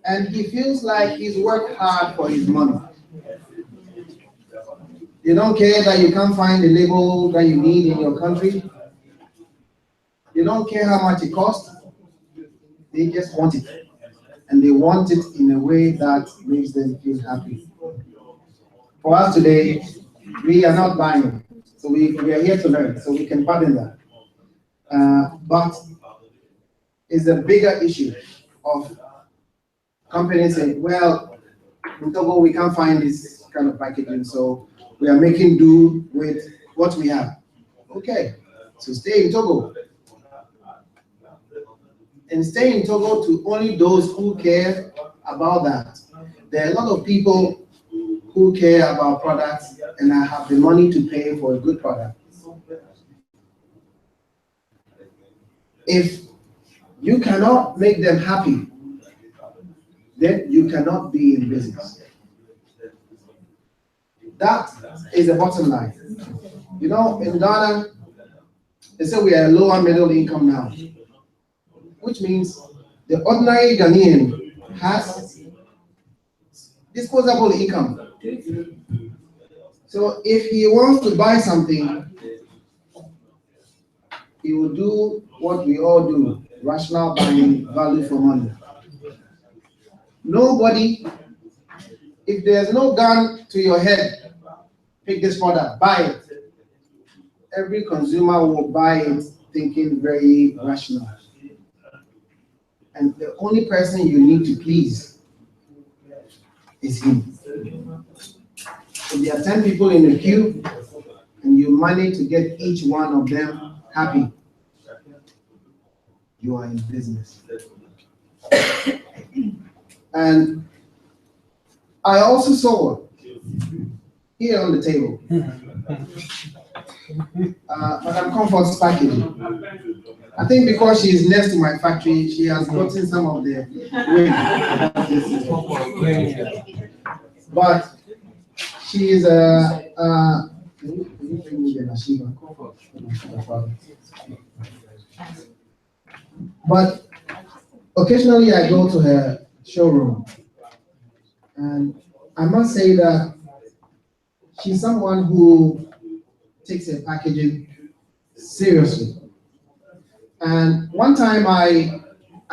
And he feels like he's worked hard for his money. They don't care that you can't find the label that you need in your country. They don't care how much it costs. They just want it. And they want it in a way that makes them feel happy. For us today, we are not buying. So we are here to learn, so we can pardon that. But it's a bigger issue of companies saying, well, in Togo, we can't find this kind of packaging, so we are making do with what we have. Okay, so stay in Togo. And stay in Togo to only those who care about that. There are a lot of people who care about products and I have the money to pay for a good product. If you cannot make them happy, then you cannot be in business. That is the bottom line. You know, in Ghana, they say we are lower middle income now, which means the ordinary Ghanaian has disposable income. So if he wants to buy something, he will do what we all do, rational buying, value for money. Nobody, if there's no gun to your head, pick this product, buy it. Every consumer will buy it thinking very rational. And the only person you need to please is him. If there are 10 people in the queue and you manage to get each one of them happy, you are in business. And I also saw here on the table, Madam Comfort's packaging. I think because she is next to my factory, she has gotten some of the weight. But she is but occasionally I go to her showroom, and I must say that she's someone who takes her packaging seriously. And one time I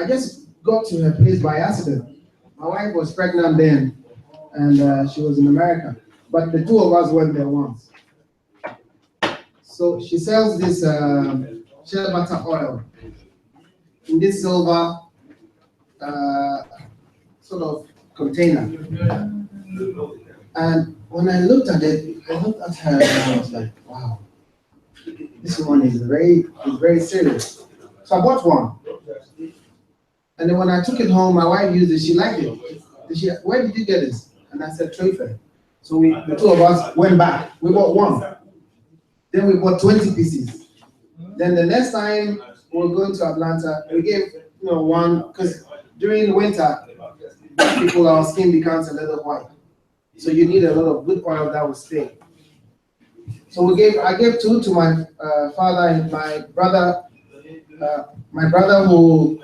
just got to her place by accident. My wife was pregnant then, and she was in America. But the two of us went there once. So she sells this shea butter oil. in this silver sort of container. And when I looked at it, I looked at her and I was like, wow, this one is very serious. So I bought one. And then when I took it home, my wife used it, she liked it. And she, where did you get this? And I said, trade fair. So the two of us went back. We bought one. Then we bought 20 pieces. Then the next time we were going to Atlanta, we gave one, because during winter, people, our skin becomes a little white. So you need a lot of good oil that will stay. So I gave two to my father and my brother who,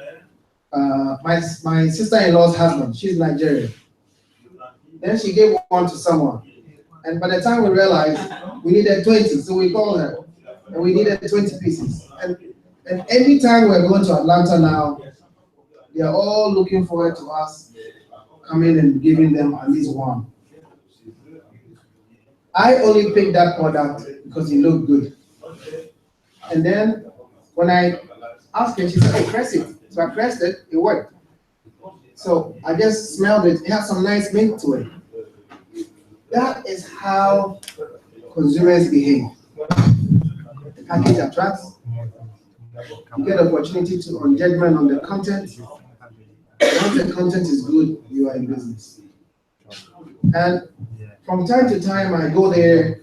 my sister-in-law's husband, she's Nigerian. Then she gave one to someone. And by the time we realized we needed 20, so we called her and we needed 20 pieces. And every time we're going to Atlanta now, they're all looking forward to us coming and giving them at least one. I only picked that product because it looked good. And then when I asked her, she said, oh, press it. So I pressed it, it worked. So I just smelled it. It has some nice mint to it. That is how consumers behave. The package attracts. You get opportunity to on judgment on the content. Once the content is good, you are in business. And from time to time, I go there,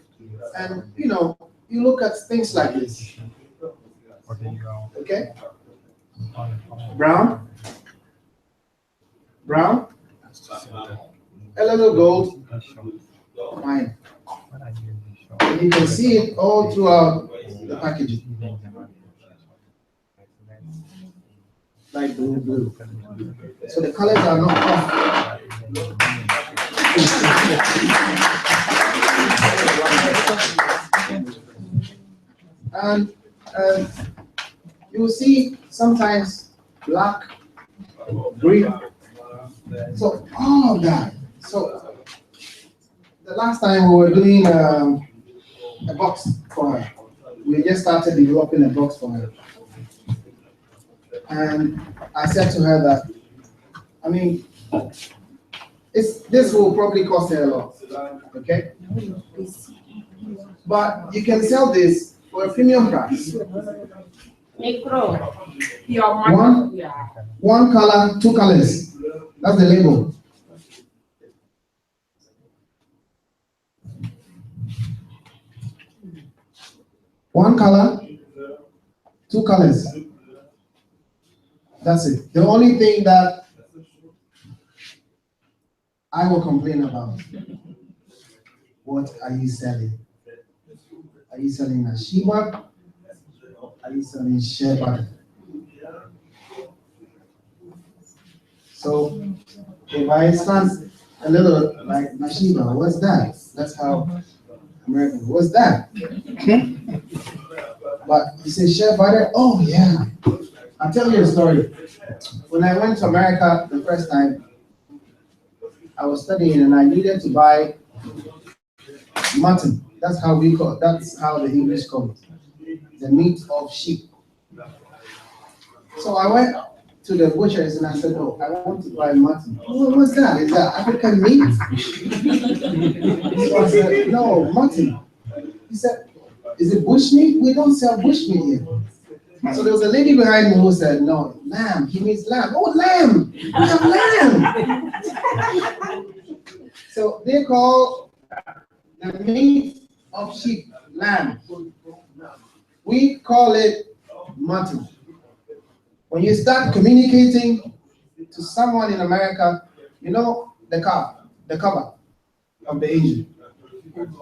and you look at things like this. Okay, brown, a little gold, fine. And you can see it all throughout the packaging. Like blue. So the colors are not off. And you will see sometimes black, green. So all of that. So the last time we were doing a box for her. We just started developing a box for her. And I said to her that, I mean, this will probably cost her a lot, okay? But you can sell this for a premium price. One color, two colors. That's the label. One color, two colors. That's it. The only thing that I will complain about, what are you selling? Are you selling a Sheba? Are you selling Shepherd? So if I stand a little like Nashiba, what's that? That's how American, what's that? But you say Shepherd, oh yeah. I'll tell you a story. When I went to America the first time, I was studying and I needed to buy mutton. That's how we call it. That's how the English call it. The meat of sheep. So I went to the butchers and I said, oh, I want to buy mutton. Oh, what's that? Is that African meat? So I said, no, mutton. He said, is it bush meat? We don't sell bush meat here. So there was a lady behind me who said, no, lamb. He means lamb. Oh, lamb. We have lamb. So they call the meat of sheep lamb. We call it mutton. When you start communicating to someone in America, you know the cover of the engine.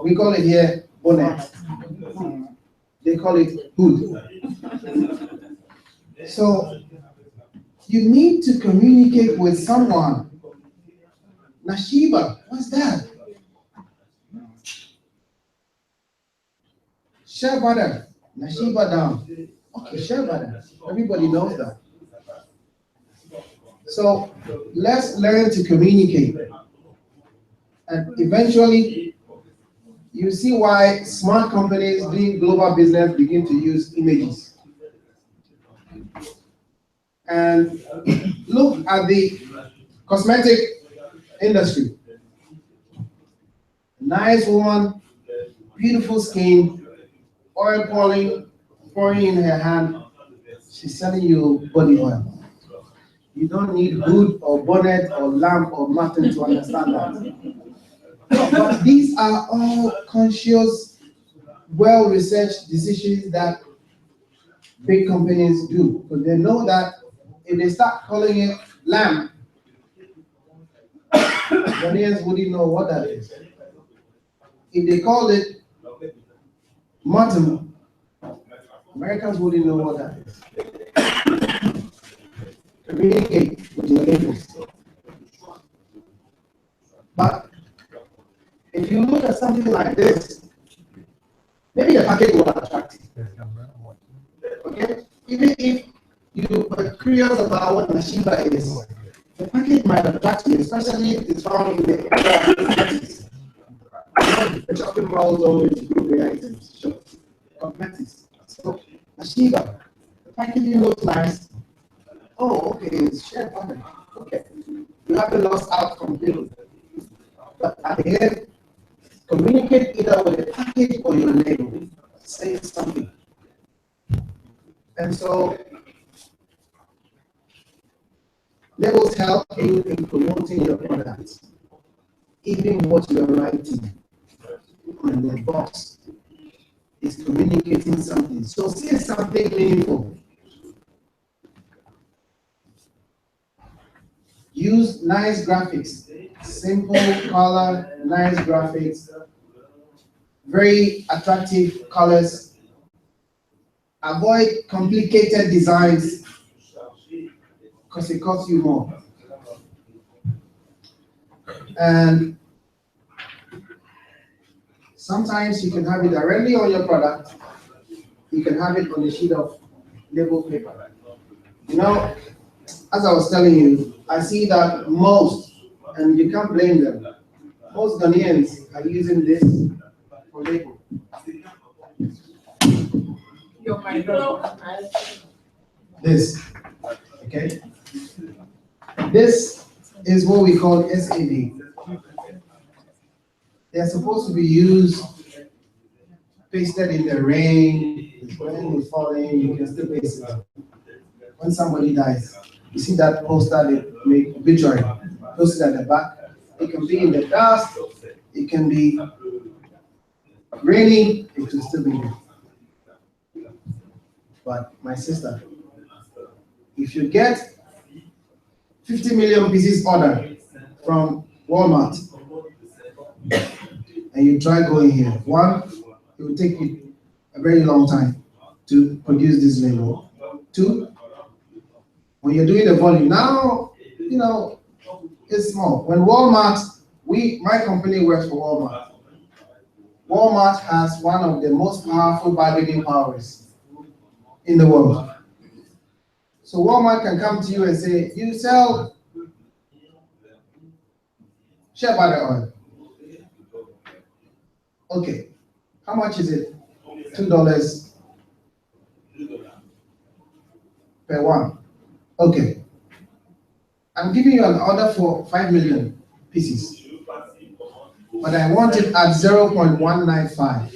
We call it here bonnet. They call it hood. So you need to communicate with someone. Nashiba, what's that? Share butter. Nashiba down. Okay, share butter. Everybody knows that. So let's learn to communicate. And eventually, you see why smart companies doing global business begin to use images. Look at the cosmetic industry. Nice woman, beautiful skin, oil pouring in her hand. She's selling you body oil. You don't need hood or bonnet or lamp or nothing to understand that. But these are all conscious, well-researched decisions that big companies do. Because they know that if they start calling it lamp, Ghanaians wouldn't know what that is. If they call it mutton, Americans wouldn't know what that is. Communicate with your neighbors. But if you look at something like this, maybe the package will attract you. Okay? Even if you are curious about what Mashiba is, the package might attract you, especially if it's found in the the shopping malls always group the items. Cosmetics. So Mashiba, the packaging looks nice. Oh, okay, it's shared package. Okay. You haven't lost out completely. But at the end, communicate either with the package or your label. Say something. And so labels help you in promoting your products. Even what you're writing on the box is communicating something. So say something meaningful. Use nice graphics, simple color, nice graphics, very attractive colors. Avoid complicated designs because it costs you more. And sometimes you can have it directly on your product. You can have it on a sheet of label paper. You know, as I was telling you, I see that most, and you can't blame them, most Ghanaians are using this for label. This, okay? This is what we call SAD. They're supposed to be used, pasted in the rain, the rain is falling, you can still paste it. When somebody dies, you see that poster they make obituary, posted at the back. It can be in the dust, it can be raining, it will still be there. But my sister, if you get 50 million pieces order from Walmart, and you try going here, one, it will take you a very long time to produce this label. Two, when you're doing the volume, now, you know, it's small. When Walmart, my company works for Walmart. Walmart has one of the most powerful bargaining powers in the world. So Walmart can come to you and say, you sell shea butter oil. Okay, how much is it? $2 per one. Okay. I'm giving you an order for 5 million pieces, but I want it at 0.195.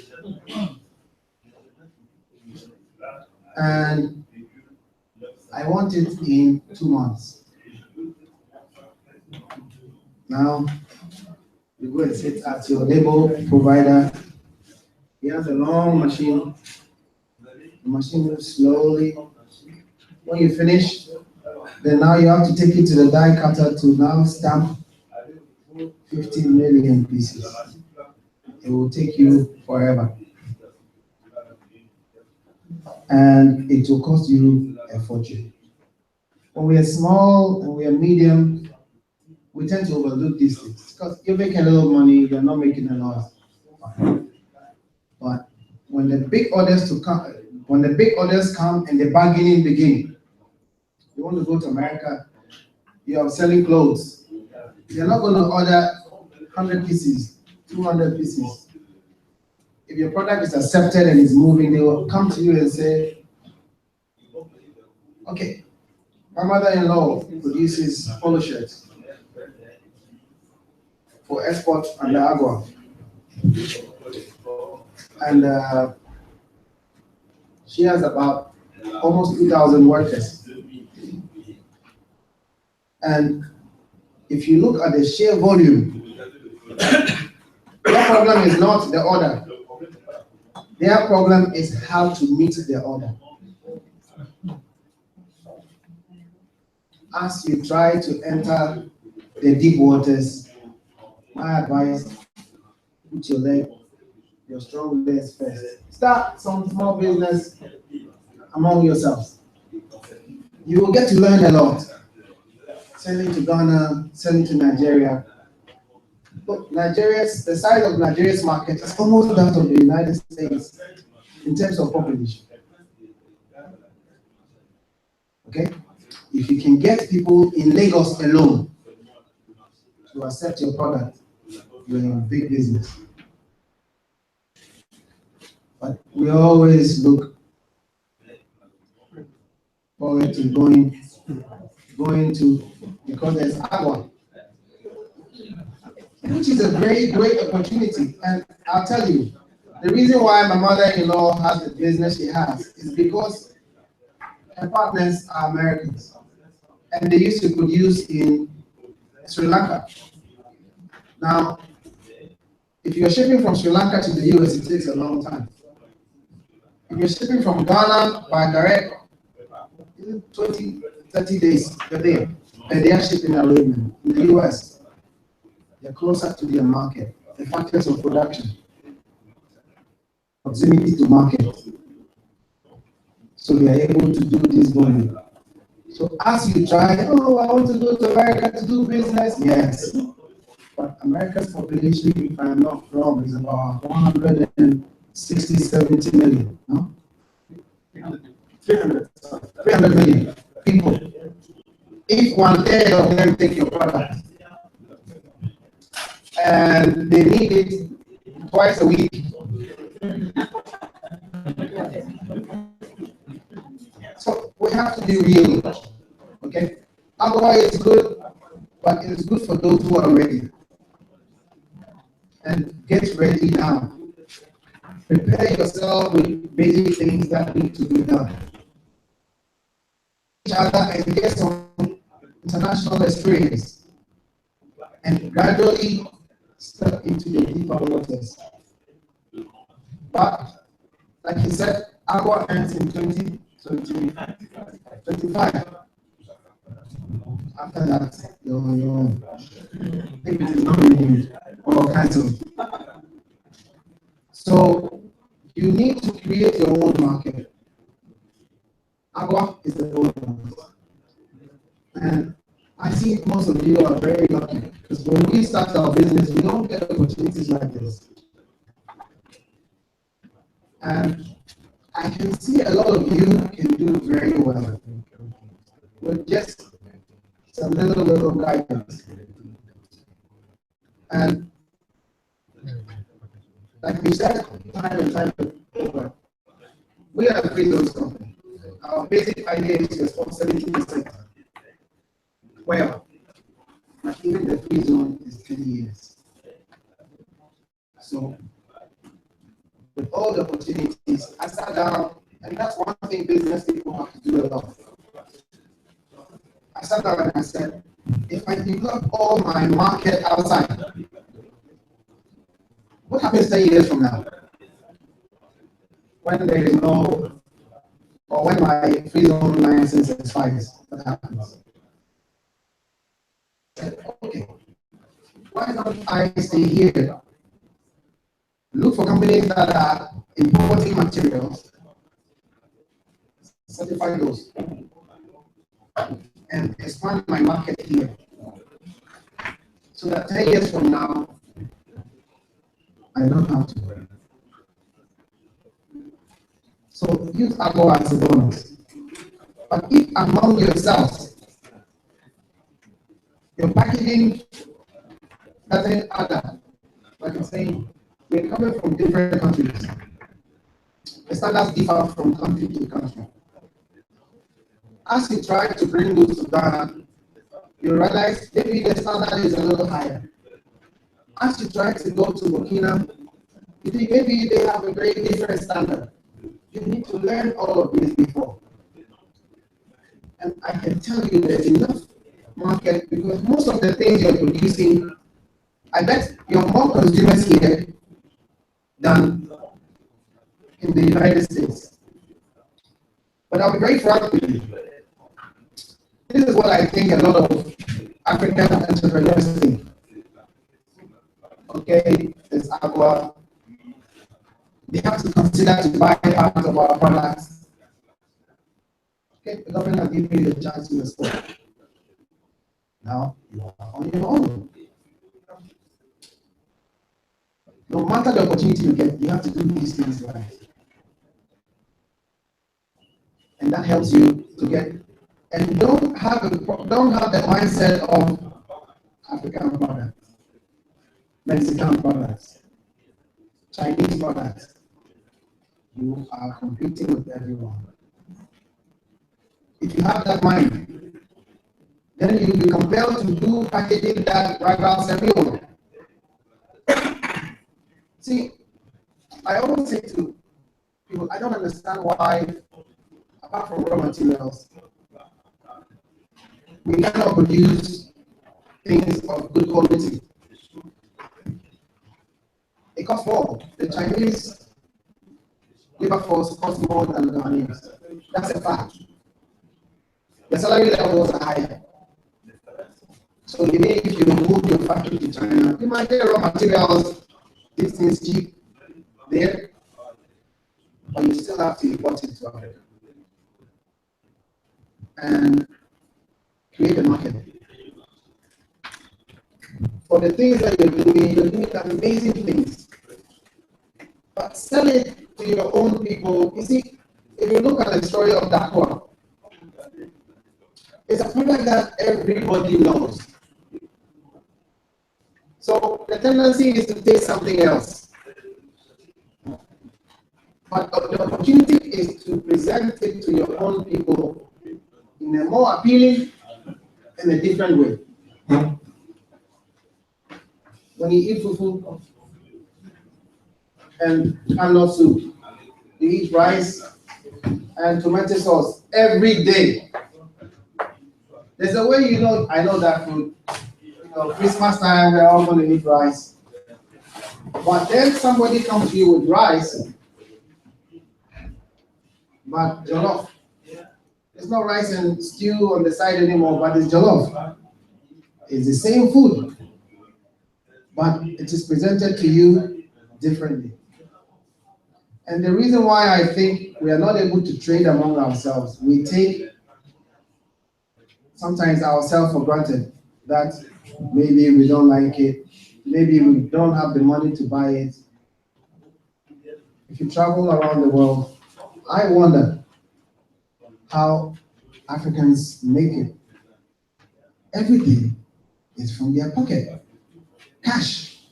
And I want it in 2 months. Now, you go and sit at your label provider. He has a long machine. The machine moves slowly. When you finish, then now you have to take it to the die cutter to now stamp 15 million pieces. It will take you forever. And it will cost you a fortune. When we are small and we are medium, we tend to overlook these things. Because you're making a little money, you're not making a lot. But when the big orders come and the bargaining begin, you want to go to America, you are selling clothes. You're not going to order 100 pieces, 200 pieces. If your product is accepted and is moving, they will come to you and say, okay, My mother-in-law produces polo shirts for export under Agua. And she has about almost 2,000 workers. And if you look at the sheer volume, their problem is not the order. Their problem is how to meet the order. As you try to enter the deep waters, my advice, put your strong legs first. Start some small business among yourselves. You will get to learn a lot. Selling to Ghana, selling to Nigeria. But the size of Nigeria's market is almost that of the United States in terms of population. Okay? If you can get people in Lagos alone to accept your product, you're in a big business. But we always look forward to going to, because there's Agua, which is a very great opportunity. And I'll tell you, the reason why my mother-in-law has the business she has is because her partners are Americans. And they used to produce in Sri Lanka. Now, if you're shipping from Sri Lanka to the US, it takes a long time. If you're shipping from Ghana by direct, 20, 30 days per day, and they are shipping arrangement in the US, they're closer to their market, the factors of production, proximity to market. So they are able to do this volume. So as you try, I want to go to America to do business, yes. But America's population, if I'm not wrong, is about 160, 70 million, no? 300 million people. If 1/3 of them take your product, and they need it twice a week, so we have to be real, okay? Otherwise, it's good, but it's good for those who are ready. And get ready now. Prepare yourself with basic things that need to be done. Each other and get some international experience, and gradually step into the deeper waters. But, like he said, Agua ends in 2025. After that, if it is not renewed, all kinds of. So, you need to create your own market. Agua is the old one. And I think most of you are very lucky, because when we start our business, we don't get opportunities like this. And I can see a lot of you can do very well with just some little guidance. And like we said, time and time over, we are a free zone company. Our basic idea is responsibility 70%. Well, but even the free zone is 10 years. So, with all the opportunities, I sat down, and that's one thing business people have to do a lot. I sat down and I said, if I develop all my market outside, what happens 10 years from now? When there is no, or when my free zone license expires, what happens? I said, okay, why don't I stay here? Look for companies that are importing materials, certify those, and expand my market here. So that 10 years from now, I don't have to worry. So use Agua as a bonus. But if among yourselves, your packaging doesn't add, like I'm saying, we're coming from different countries. The standards differ from country to country. as you try to bring those to Ghana, you realize maybe the standard is a little higher. As you try to go to Burkina, you think maybe they have a very different standard. You need to learn all of this before. And I can tell you there's enough market because most of the things you're producing, I bet you're more consumers here than in the United States. But I'll be very frank with you. This is what I think a lot of African entrepreneurs think. Okay, there's Aqua. They have to consider to buy part of our products. Okay, the government has given you the chance to export. Now you are on your own. No matter the opportunity you get, you have to do these things right. And that helps you to get, and don't have the mindset of African products, Mexican products, Chinese products. You are competing with everyone. If you have that mind, then you'll be compelled to do packaging that rivals everyone. See, I always say to people, I don't understand why, apart from raw materials, we cannot produce things of good quality. It costs more. The Chinese labor force costs more than the Ghanaians. That's a fact. The salary levels are higher. So even if you move your factory to China, you might get raw materials, these things cheap there, but you still have to import it to Africa and create a market. For the things that you're doing amazing things. But sell it to your own people. You see, if you look at the story of Dakwa, it's a product that everybody knows. So the tendency is to taste something else. But the opportunity is to present it to your own people in a more appealing and a different way. When you eat fufu and canned soup, you eat rice and tomato sauce every day. There's a way I know that food. Christmas time, we're all going to eat rice. But then somebody comes to you with rice, but jollof. It's not rice and stew on the side anymore, but it's jollof. It's the same food, but it is presented to you differently. And the reason why I think we are not able to trade among ourselves, we take sometimes ourselves for granted that maybe we don't like it, maybe we don't have the money to buy it. If you travel around the world, I wonder how Africans make it. Everything is from their pocket, cash.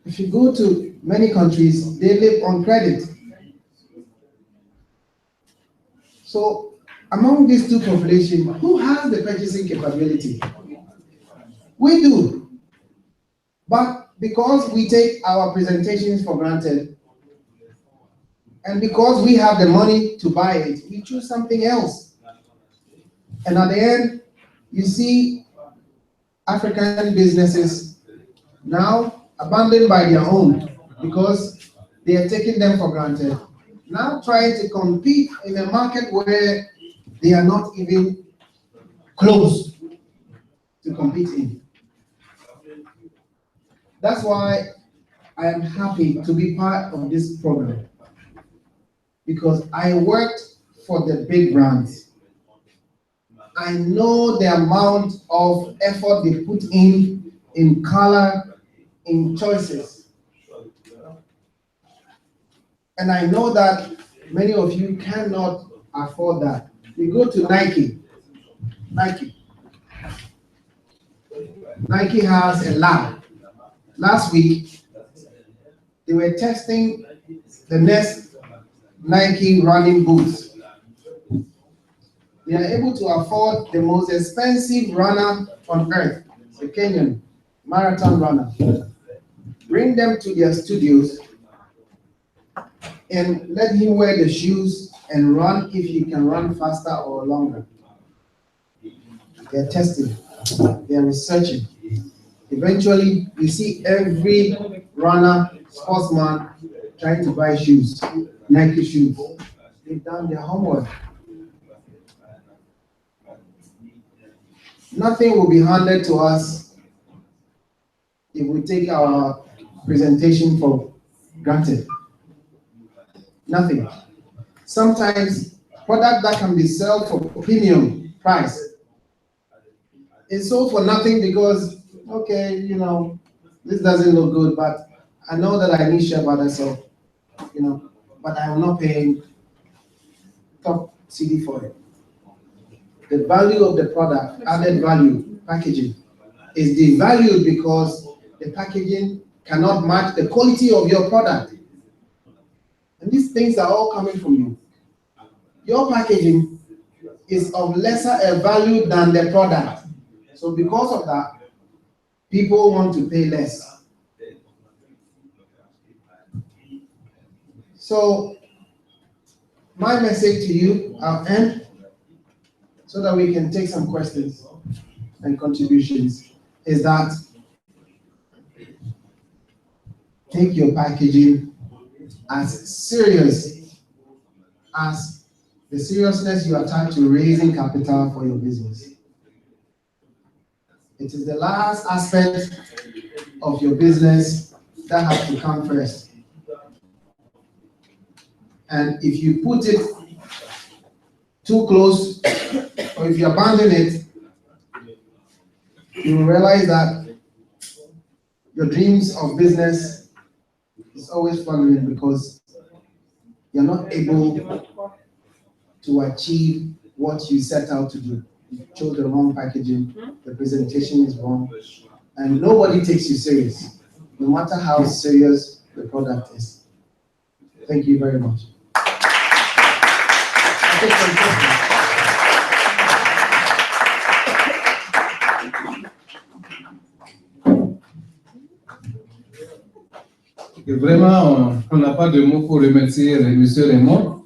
If you go to many countries, they live on credit. So among these two populations, who has the purchasing capability? We do. But because we take our presentations for granted, and because we have the money to buy it, we choose something else. And at the end, you see African businesses now abandoned by their own because they are taking them for granted. Now trying to compete in a market where they are not even close to compete in. That's why I am happy to be part of this program, because I worked for the big brands. I know the amount of effort they put in color, in choices. And I know that many of you cannot afford that. You go to Nike. Nike has a lab. Last week, they were testing the next Nike running boots. they are able to afford the most expensive runner on earth, the Kenyan marathon runner. Bring them to their studios and let him wear the shoes and run if he can run faster or longer. They're testing, they're researching. Eventually, you see every runner, sportsman trying to buy shoes, Nike shoes. They've done their homework. Nothing will be handed to us if we take our presentation for granted. Nothing. Sometimes product that can be sold for premium price is sold for nothing because, okay, you know, this doesn't look good, but I know that I need shea butter, so, you know, but I'm not paying top CD for it. The value of the product, added value, packaging, is devalued because the packaging cannot match the quality of your product. And these things are all coming from you. Your packaging is of lesser a value than the product. So because of that, people want to pay less. So my message to you, I'll end so that we can take some questions and contributions, is that take your packaging as serious as the seriousness you attach to raising capital for your business. It is the last aspect of your business that has to come first. And if you put it too close, or if you abandon it, you will realize that your dreams of business is always following because you're not able to achieve what you set out to do. You chose the wrong packaging, the presentation is wrong, and nobody takes you serious, no matter how serious the product is. Thank you very much. Et vraiment, on n'a pas de mots pour remercier M. Raymond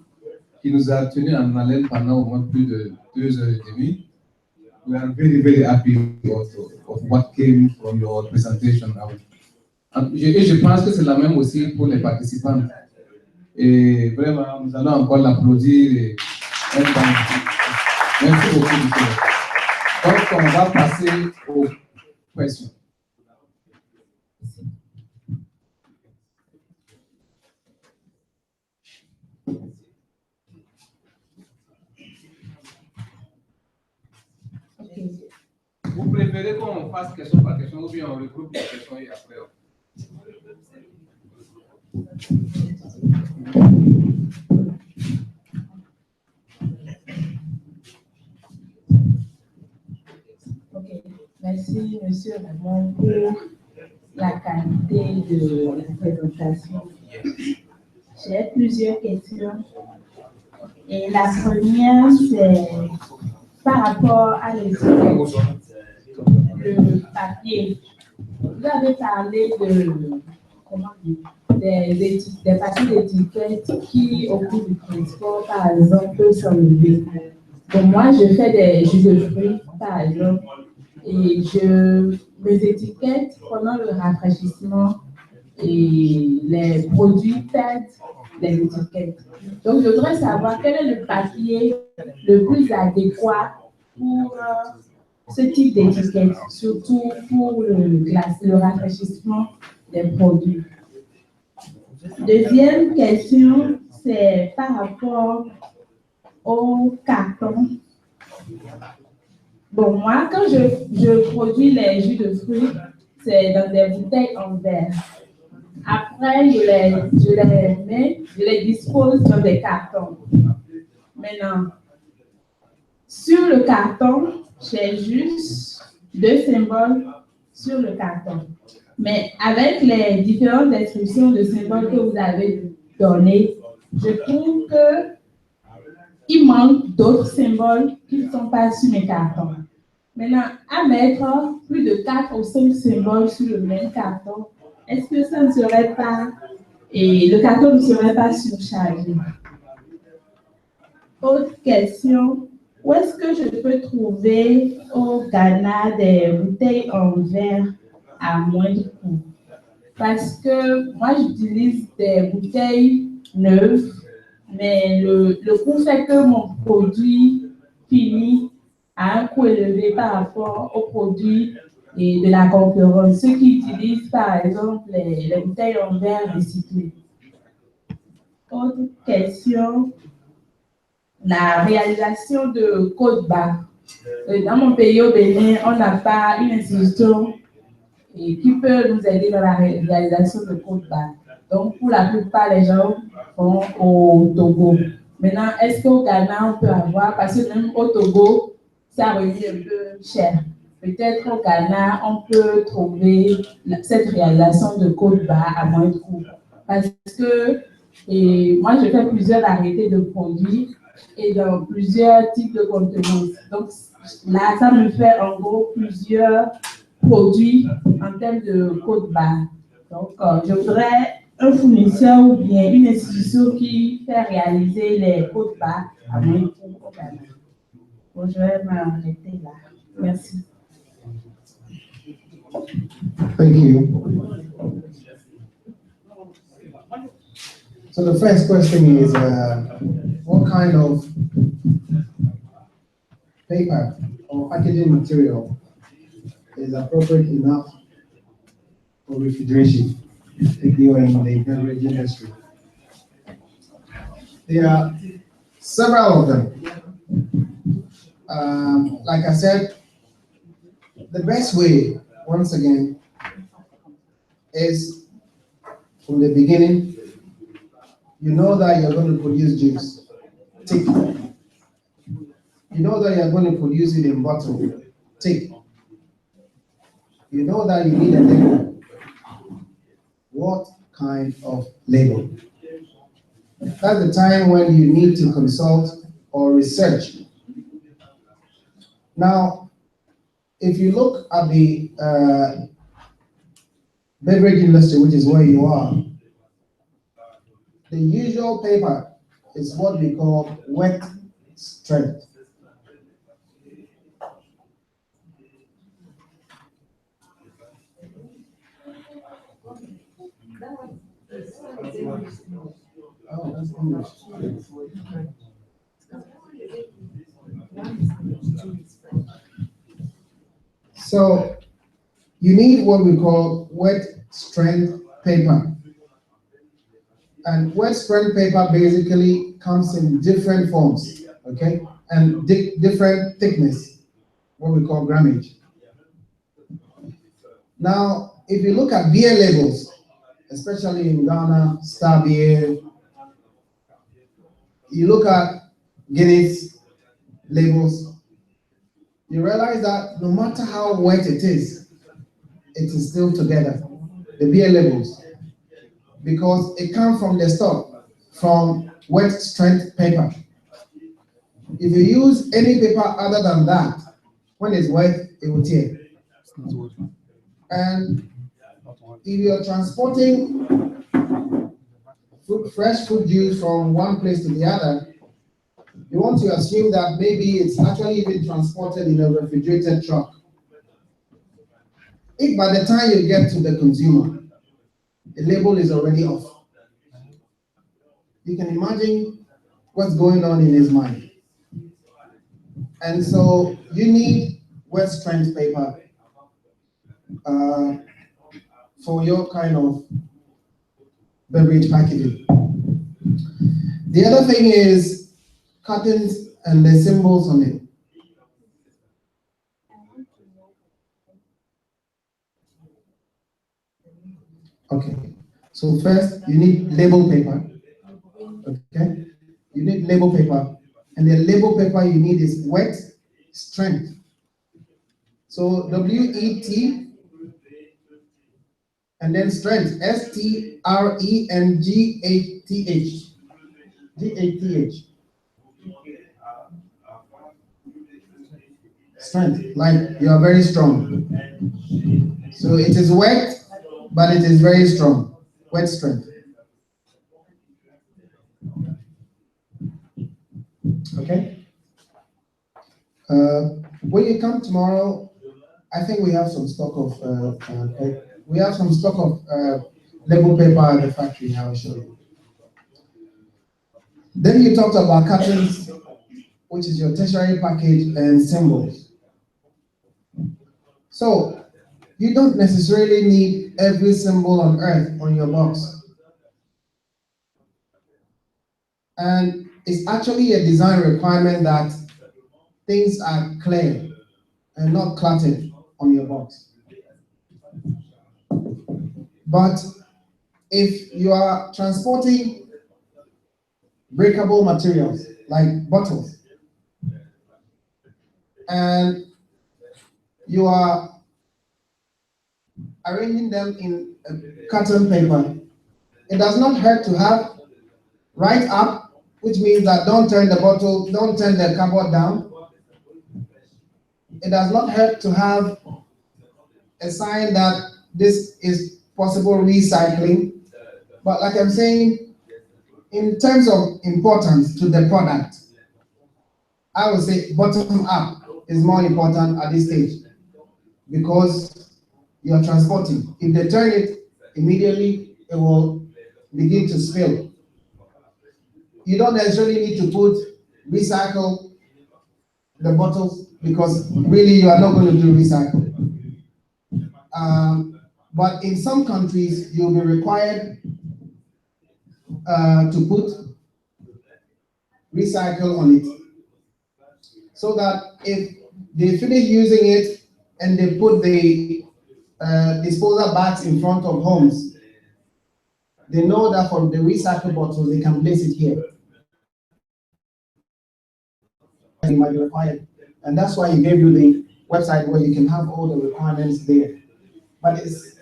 qui nous a tenus en haleine pendant au moins plus de 2h30. We are very, very happy of what came from your presentation. Et je pense que c'est la même aussi pour les participants. Et vraiment, nous allons encore l'applaudir. Merci beaucoup, monsieur. Donc, on va passer aux questions. Vous préférez qu'on fasse question par question ou bien on regroupe les questions et après Ok, merci Monsieur Raymond pour la qualité de la présentation. J'ai plusieurs questions. Et la première, c'est par rapport à l'étiquette, le papier. Vous avez parlé de, comment dire, des papiers d'étiquette qui, au cours du transport, par exemple, peuvent s'enlever. Donc, moi, je fais des jus de fruits, par exemple, et mes étiquettes, pendant le rafraîchissement, et les produits perdent les étiquettes. Donc, je voudrais savoir quel est le papier le plus adéquat pour ce type d'étiquette, surtout pour le rafraîchissement des produits. Deuxième question, c'est par rapport au carton. Bon, moi, quand je produis les jus de fruits, c'est dans des bouteilles en verre. Après, je les dispose dans des cartons. Maintenant, sur le carton, j'ai juste 2 symboles sur le carton. Mais avec les différentes descriptions de symboles que vous avez données, je trouve que il manque d'autres symboles qui ne sont pas sur mes cartons. Maintenant, à mettre plus de 4 ou 5 symboles sur le même carton, est-ce que ça ne serait pas, et le carton ne serait pas surchargé? Autre question, où est-ce que je peux trouver au Ghana des bouteilles en verre à moindre coût? Parce que moi, j'utilise des bouteilles neuves, mais le coût fait que mon produit finit à un coût élevé par rapport aux produits de la concurrence, ceux qui utilisent par exemple les bouteilles en verre recyclées. Autre question, la réalisation de code barres. Dans mon pays, au Bénin, on n'a pas une institution qui peut nous aider dans la réalisation de code barres. Donc, pour la plupart, les gens vont au Togo. Maintenant, est-ce qu'au Ghana, on peut avoir, parce que même au Togo, ça revient un peu cher. Peut-être au Ghana, on peut trouver cette réalisation de code barres à moindre coût. Parce que moi, je fais plusieurs variétés de produits et dans plusieurs types de contenance. Donc là, ça me fait en gros plusieurs produits en termes de code barre. Donc, je voudrais un fournisseur ou bien une institution qui fait réaliser les codes barres à moindre coût au Ghana. Bon, je vais m'arrêter là. Merci. Thank you. So the first question is, what kind of paper or packaging material is appropriate enough for refrigeration if you are in the beverage industry? There are several of them. Like I said, the best way, once again, is from the beginning, you know that you're going to produce juice. Take. You know that you're going to produce it in bottle. Take. You know that you need a label. What kind of label? That's the time when you need to consult or research. Now, if you look at the beverage industry, which is where you are, the usual paper is what we call wet strength. Oh, that's English. So you need what we call wet strength paper. And wet strength paper basically comes in different forms, okay? And different thickness, what we call grammage. Now, if you look at beer labels, especially in Ghana, Star Beer, you look at Guinness labels, you realize that no matter how wet it is still together, the beer labels, because it comes from the stock, from wet strength paper. If you use any paper other than that, when it's wet, it will tear. And if you're transporting fresh fruit juice from one place to the other, you want to assume that maybe it's actually even transported in a refrigerated truck. If by the time you get to the consumer, the label is already off, you can imagine what's going on in his mind. And so you need wet strength paper for your kind of beverage packaging. The other thing is cartons and the symbols on it. Okay, so first you need label paper. Okay, you need label paper, and the label paper you need is wet strength. So WET and then strength, STRENGGATH. strength, like you are very strong. So it is wet, but it is very strong. Wet strength. Okay? When you come tomorrow, I think we have some stock of label paper at the factory. I will show you. Then you talked about cartons, which is your tertiary package, and symbols. So you don't necessarily need every symbol on earth on your box. And it's actually a design requirement that things are clear and not cluttered on your box. But if you are transporting breakable materials like bottles, and you are arranging them in carton paper, it does not hurt to have right up, which means that don't turn the bottle, don't turn the cupboard down. It does not hurt to have a sign that this is possible recycling. But like I'm saying, in terms of importance to the product, I would say bottom up is more important at this stage because you're transporting. If they turn it immediately, it will begin to spill. You don't necessarily need to put recycle the bottles because really you are not going to do recycle. But in some countries, you'll be required to put recycle on it. So that if they finish using it and they put the disposal bags in front of homes, they know that for the recycled bottles, they can place it here. It might be required. And that's why he gave you the website where you can have all the requirements there. But it's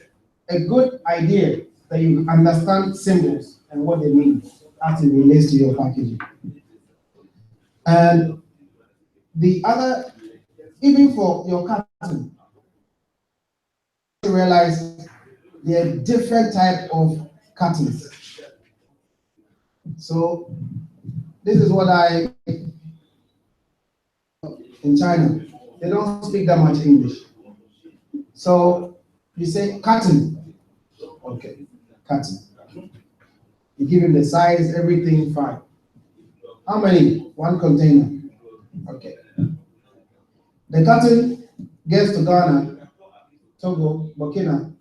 a good idea that you understand symbols and what they mean as it relates to your packaging. And the other, even for your carton, you realize there are different types of cartons. So this is what in China, they don't speak that much English. So you say carton, okay, carton. You give him the size, everything fine. How many? One container. Okay. The carton gets to Ghana, Togo, Burkina,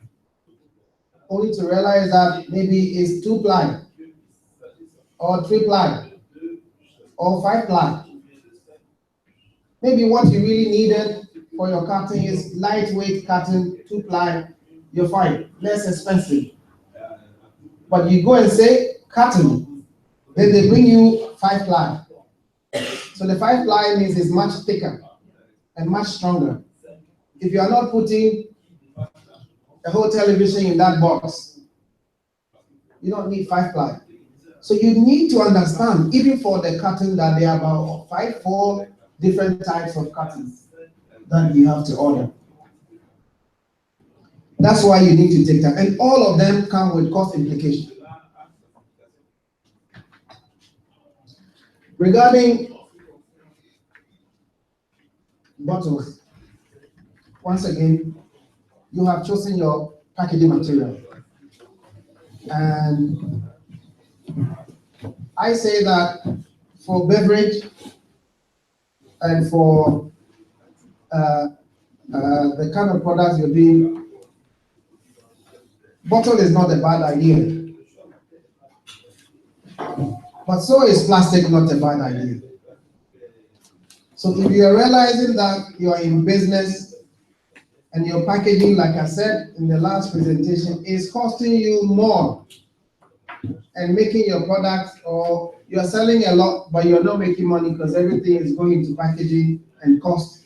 only to realize that maybe it's 2-ply, or 3-ply, or 5-ply. Maybe what you really needed for your carton is lightweight carton, 2-ply, you're fine, less expensive. But you go and say carton, then they bring you 5-ply. So the 5-ply means it's much thicker and much stronger. If you are not putting a whole television in that box, you don't need 5-ply. So you need to understand, even for the carton, that there are about 4 different types of cartons that you have to order. That's why you need to take time. And all of them come with cost implications. Regarding bottles, once again, you have chosen your packaging material. And I say that for beverage and for the kind of products you're doing, bottle is not a bad idea. But so is plastic not a bad idea. So if you're realizing that you're in business and your packaging, like I said in the last presentation, is costing you more and making your product, or you're selling a lot, but you're not making money because everything is going into packaging and cost,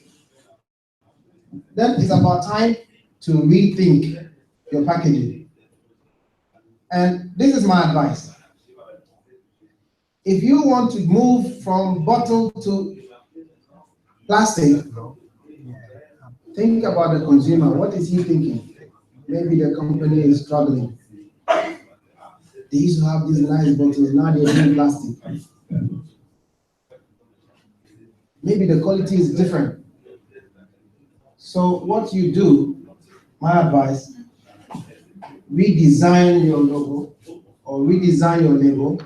then it's about time to rethink your packaging. And this is my advice. If you want to move from bottle to plastic, Think about the consumer. What is he thinking? Maybe the company is struggling. They used to have these nice bottles, now they're doing plastic. Maybe the quality is different. So what you do, my advice, redesign your logo or redesign your label.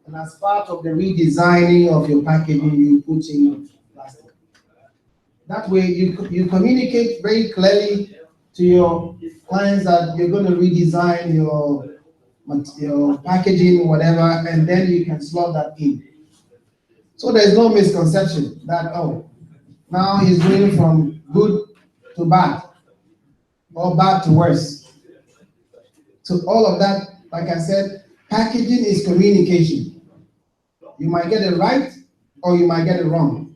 And as part of the redesigning of your packaging, you put in plastic. That way you communicate very clearly to your clients that you're going to redesign your packaging, whatever, and then you can slot that in. So there's no misconception that, oh, now he's going from good to bad or bad to worse. So all of that, like I said, packaging is communication. You might get it right or you might get it wrong.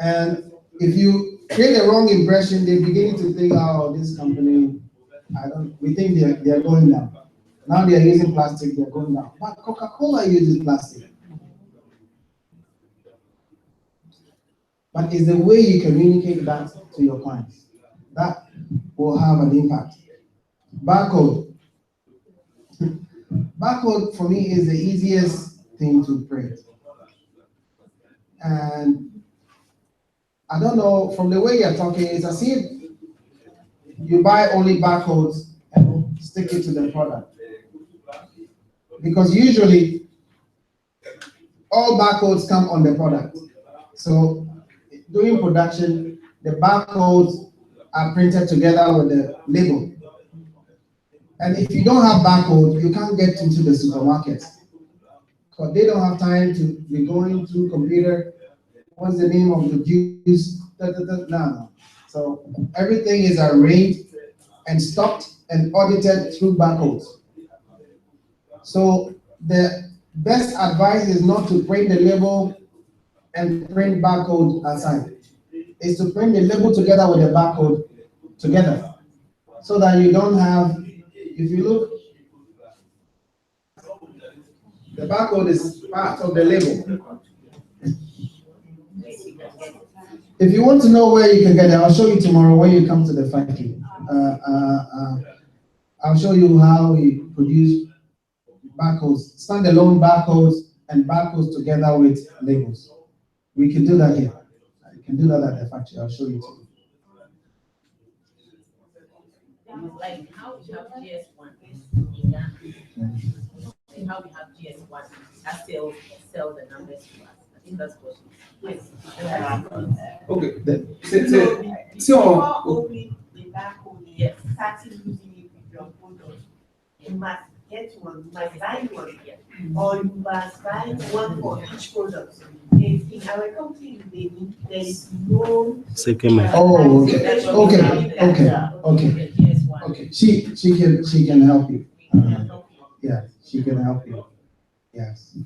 And if you create a wrong impression, they're beginning to think, oh, this company, we think they're going down. Now they're using plastic, they're going down. But Coca-Cola uses plastic. But it's the way you communicate that to your clients that will have an impact. Barcode. Barcode for me is the easiest thing to print. And I don't know, from the way you're talking, it's as if you buy only barcodes and stick it to the product. Because usually, all barcodes come on the product. So during production, the barcodes are printed together with the label. And if you don't have barcode, you can't get into the supermarket. Because they don't have time to be going through computer. What's the name of the juice? No. So everything is arranged and stocked and audited through barcodes. So the best advice is not to print the label and print barcode aside. It's to print the label together with the barcode together. So that you don't have, if you look, the barcode is part of the label. If you want to know where you can get it, I'll show you tomorrow when you come to the factory. I'll show you how we produce barcodes, standalone barcodes and barcodes together with labels. We can do that here. You can do that at the factory. I'll show you tomorrow. Like how we have GS1 in Ghana. And how we have GS1 that sell the numbers to us. I think that's what Okay. So only the barcode, yes, starting using it with your product. You must get one, you must buy one, or you must buy one for each product. In our country, there is no. Oh, okay. She can help you. Yeah, she can help you. Yes.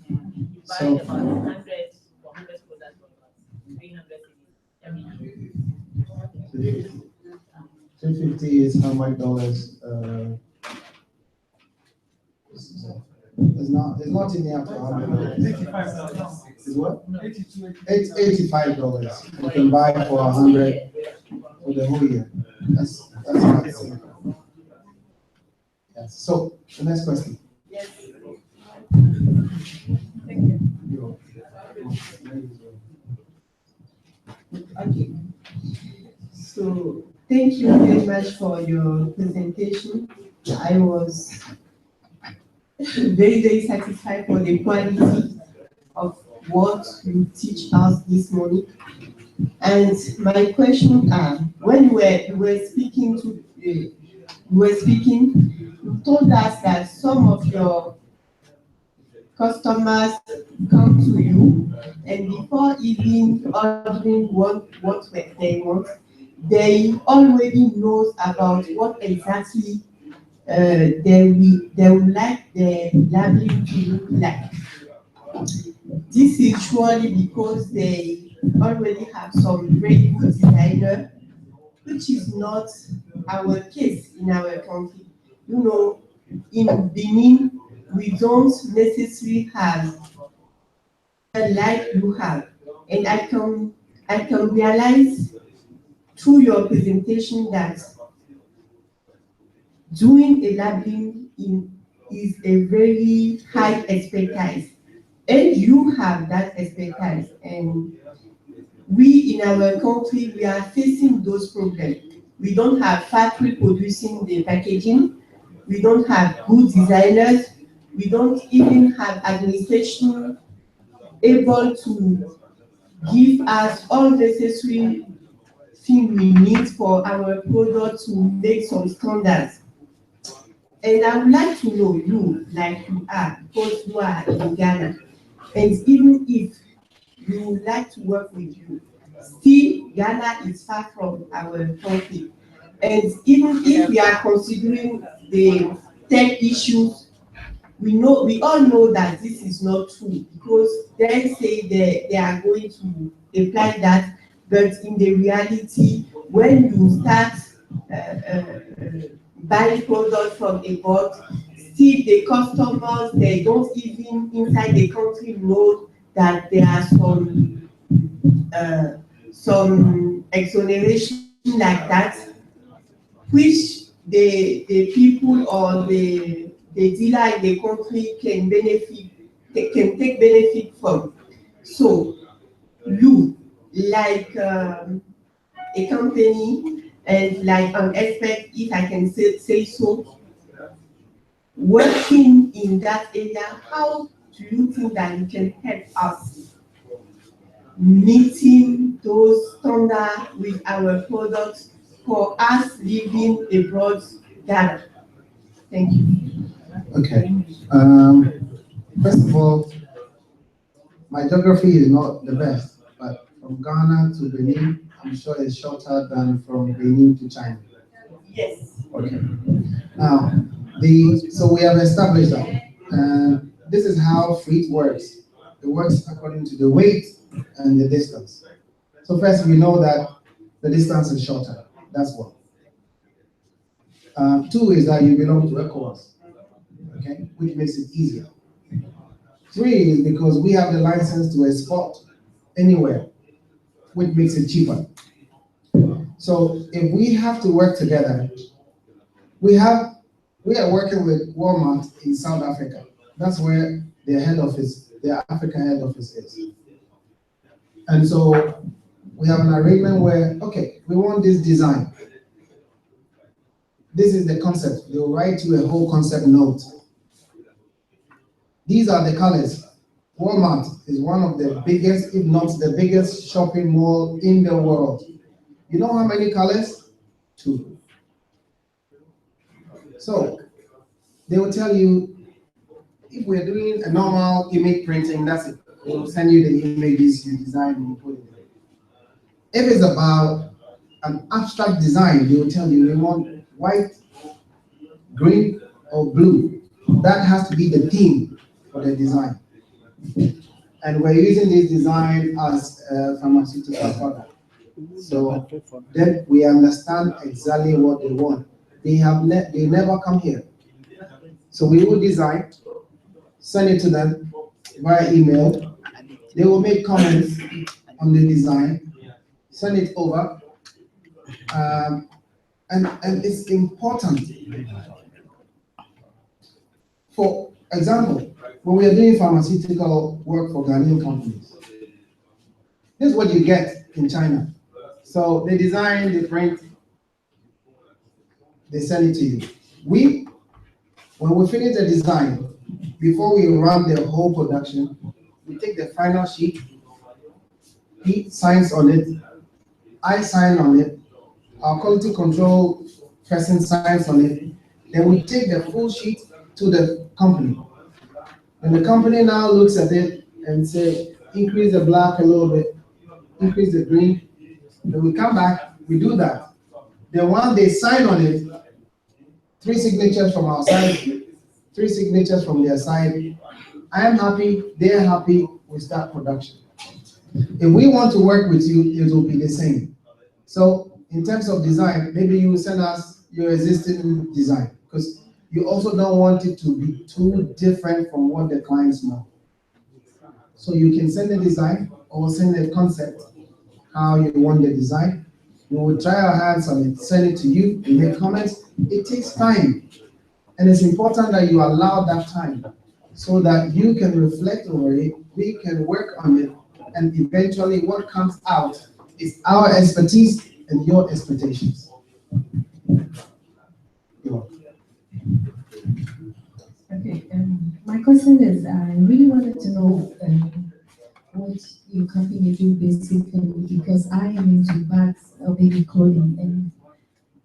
So. 350 is how much dollars? It's not in the after. Is what? $85. You can buy for 100 for the whole year. That's nice. Yes. So the next question. Yes. Okay. So thank you very much for your presentation. I was very, very satisfied for the quality of what you teach us this morning. And my question are, when you were speaking, you told us that some of your customers come to you, and before even ordering what they want, they already knows about what exactly they would like the labeling to look like. This is surely because they already have some very good designer, which is not our case in our country. You know, in Benin, we don't necessarily have like you have, and I can realize through your presentation that doing a labeling is a very high expertise, and you have that expertise. And we in our country, we are facing those problems. We don't have factory producing the packaging. We don't have good designers. We don't even have administration able to give us all necessary things we need for our product to make some standards. And I would like to know you, like you are, because you are in Ghana, and even if we would like to work with you, still Ghana is far from our country. And even if we are considering the tech issues, we all know that this is not true, because they say they are going to apply that, but in the reality, when you start buying products from abroad, still the customers, they don't even inside the country know that there are some exoneration like that, which the people or the dealer in the country can take benefit from. So you, like a company and like an expert, if I can say so, working in that area, how do you think that you can help us meeting those standards with our products for us living abroad, Ghana? Thank you. Okay. First of all, my geography is not the best, but from Ghana to Benin, I'm sure it's shorter than from Benin to China. Yes. Okay. Now, so we have established that, and this is how freight works. It works according to the weight and the distance. So first, we know that the distance is shorter. That's one. Two is that you belong to ECOWAS, okay, which makes it easier. Three is because we have the license to export anywhere, which makes it cheaper. So if we have to work together, we are working with Walmart in South Africa. That's where their head office, their African head office is. And so we have an arrangement where, okay, we want this design. This is the concept. They'll write you a whole concept note. These are the colors. Walmart is one of the biggest, if not the biggest shopping mall in the world. You know how many colors? 2. So they will tell you, if we're doing a normal image printing, that's it. They will send you the images you design and you put it in. If it's about an abstract design, they will tell you we want white, green, or blue. That has to be the theme for the design. And we're using this design as a pharmaceutical product. So then we understand exactly what they want. They never come here. So we will design, send it to them via email. They will make comments on the design, send it over. And it's important. For example, when we are doing pharmaceutical work for Ghanaian companies, this is what you get in China. So they design, they print, they send it to you. When we finish the design, before we run the whole production, we take the final sheet, he signs on it, I sign on it, our quality control person signs on it, then we take the full sheet to the company. And the company now looks at it and say, increase the black a little bit, increase the green. Then we come back, we do that. Then once they sign on it, 3 signatures from our side, 3 signatures from their side. I am happy, they're happy, we start production. If we want to work with you, it will be the same. So in terms of design, maybe you send us your existing design, because you also don't want it to be too different from what the clients know. So you can send the design or send the concept, how you want the design. We will try our hands on it, send it to you, you make comments. It takes time. And it's important that you allow that time so that you can reflect over it, we can work on it, and eventually what comes out is our expertise and your expectations. Okay, my question is, I really wanted to know what your company do basically, because I am into bags or baby clothing, and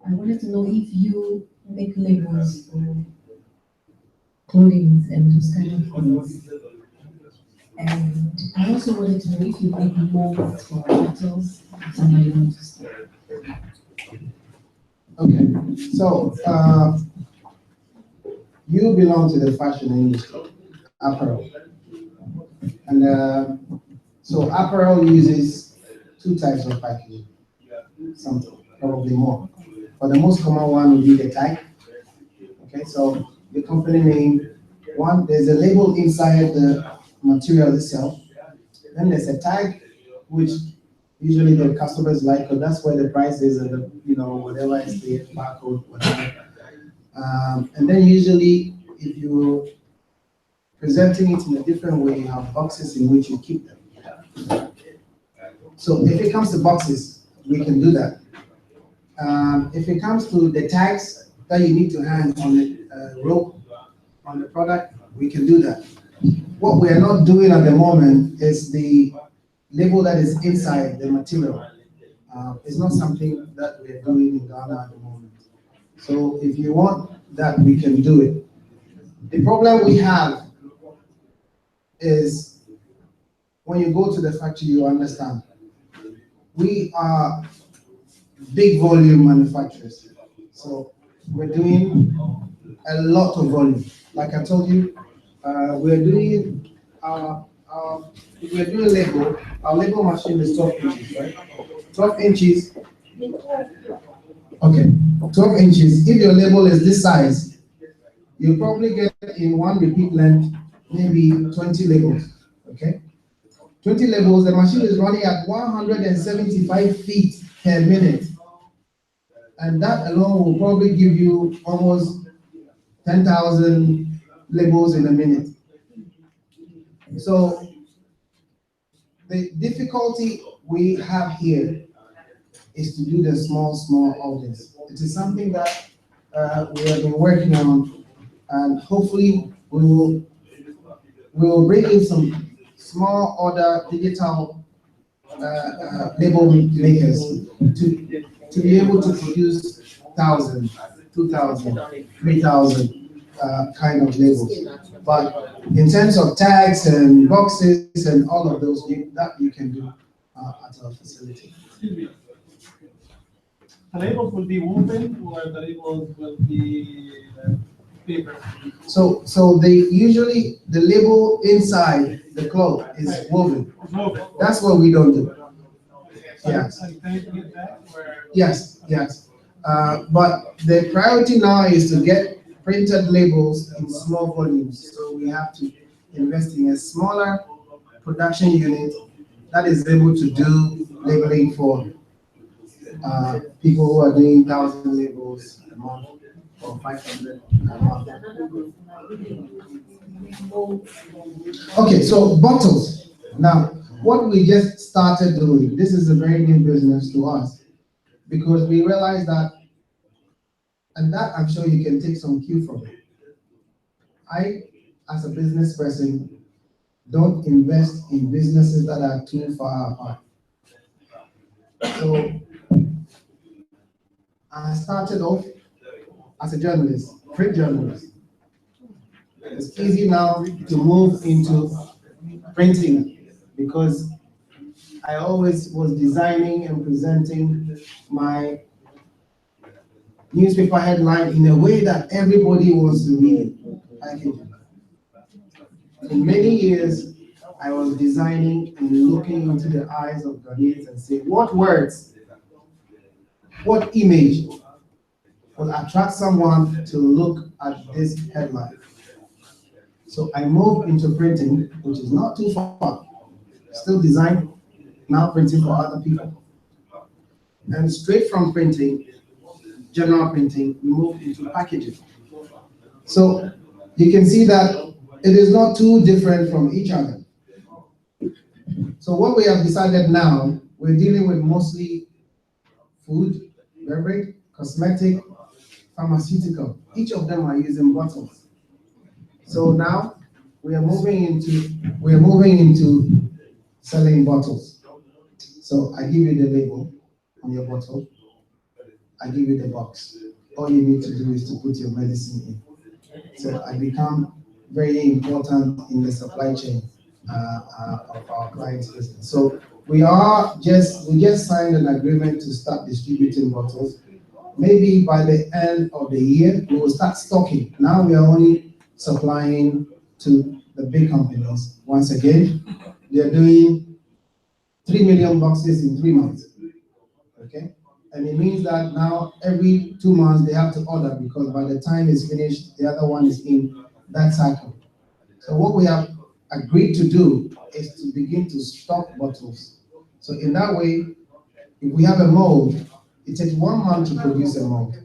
I wanted to know if you make labels for clothing and those kind of things. And I also wanted to know if you make molds for bottles, if somebody wants to start. Okay, so you belong to the fashion industry, apparel. And so apparel uses two types of packaging, some probably more. But the most common one would be the tag. Okay, so the company name, one, there's a label inside the material itself. Then there's a tag, which usually the customers like, because that's where the price is and the, whatever is the barcode, whatever. And then usually, if you're presenting it in a different way, you have boxes in which you keep them. So if it comes to boxes, we can do that. If it comes to the tags that you need to hang on the rope on the product, we can do that. What we are not doing at the moment is the label that is inside the material. It's not something that we're doing in Ghana at the moment. So if you want that, we can do it. The problem we have is when you go to the factory, you understand. We are big volume manufacturers. So we're doing a lot of volume. Like I told you, we're doing label. Our label machine is 12 inches, right? 12 inches. Okay, 12 inches. If your label is this size, you'll probably get in one repeat length, maybe 20 labels. Okay? 20 labels, the machine is running at 175 feet per minute. And that alone will probably give you almost 10,000 labels in a minute. So the difficulty we have here is to do the small orders. It is something that we have been working on, and hopefully we will bring in some small order digital label makers to be able to produce 1,000, 2,000, 3,000 kind of labels. But in terms of tags and boxes and all of those, that you can do at our facility. The labels will be woven, or the labels will be paper? So usually the label inside the cloth is woven. That's what we don't do. Yes. Yes. But the priority now is to get printed labels in small volumes. So we have to invest in a smaller production unit that is able to do labeling for people who are doing 1,000 labels a month or 500 a month. Okay, so bottles. Now, what we just started doing, this is a very new business to us, because we realized that, and that I'm sure you can take some cue from it. I, as a business person, don't invest in businesses that are too far apart. So I started off as a journalist, print journalist. It's easy now to move into printing because I always was designing and presenting my newspaper headline in a way that everybody wants to read it. For many years, I was designing and looking into the eyes of Ghanaians and saying, what words, what image will attract someone to look at this headline? So I moved into printing, which is not too far. Still design, now printing for other people. And straight from printing, general printing, we move into packaging. So you can see that it is not too different from each other. So what we have decided now, we're dealing with mostly food, beverage, cosmetic, pharmaceutical. Each of them are using bottles. So now we are moving into selling bottles. So I give you the label on your bottle. I give you the box. All you need to do is to put your medicine in. So I become very important in the supply chain of our clients' business. So we just signed an agreement to start distributing bottles. Maybe by the end of the year, we will start stocking. Now we are only supplying to the big companies. Once again, they are doing 3 million boxes in 3 months. Okay? And it means that now every 2 months they have to order, because by the time it's finished, the other one is in that cycle. So what we have agreed to do is to begin to stock bottles. So in that way, if we have a mold, it takes 1 month to produce a mold.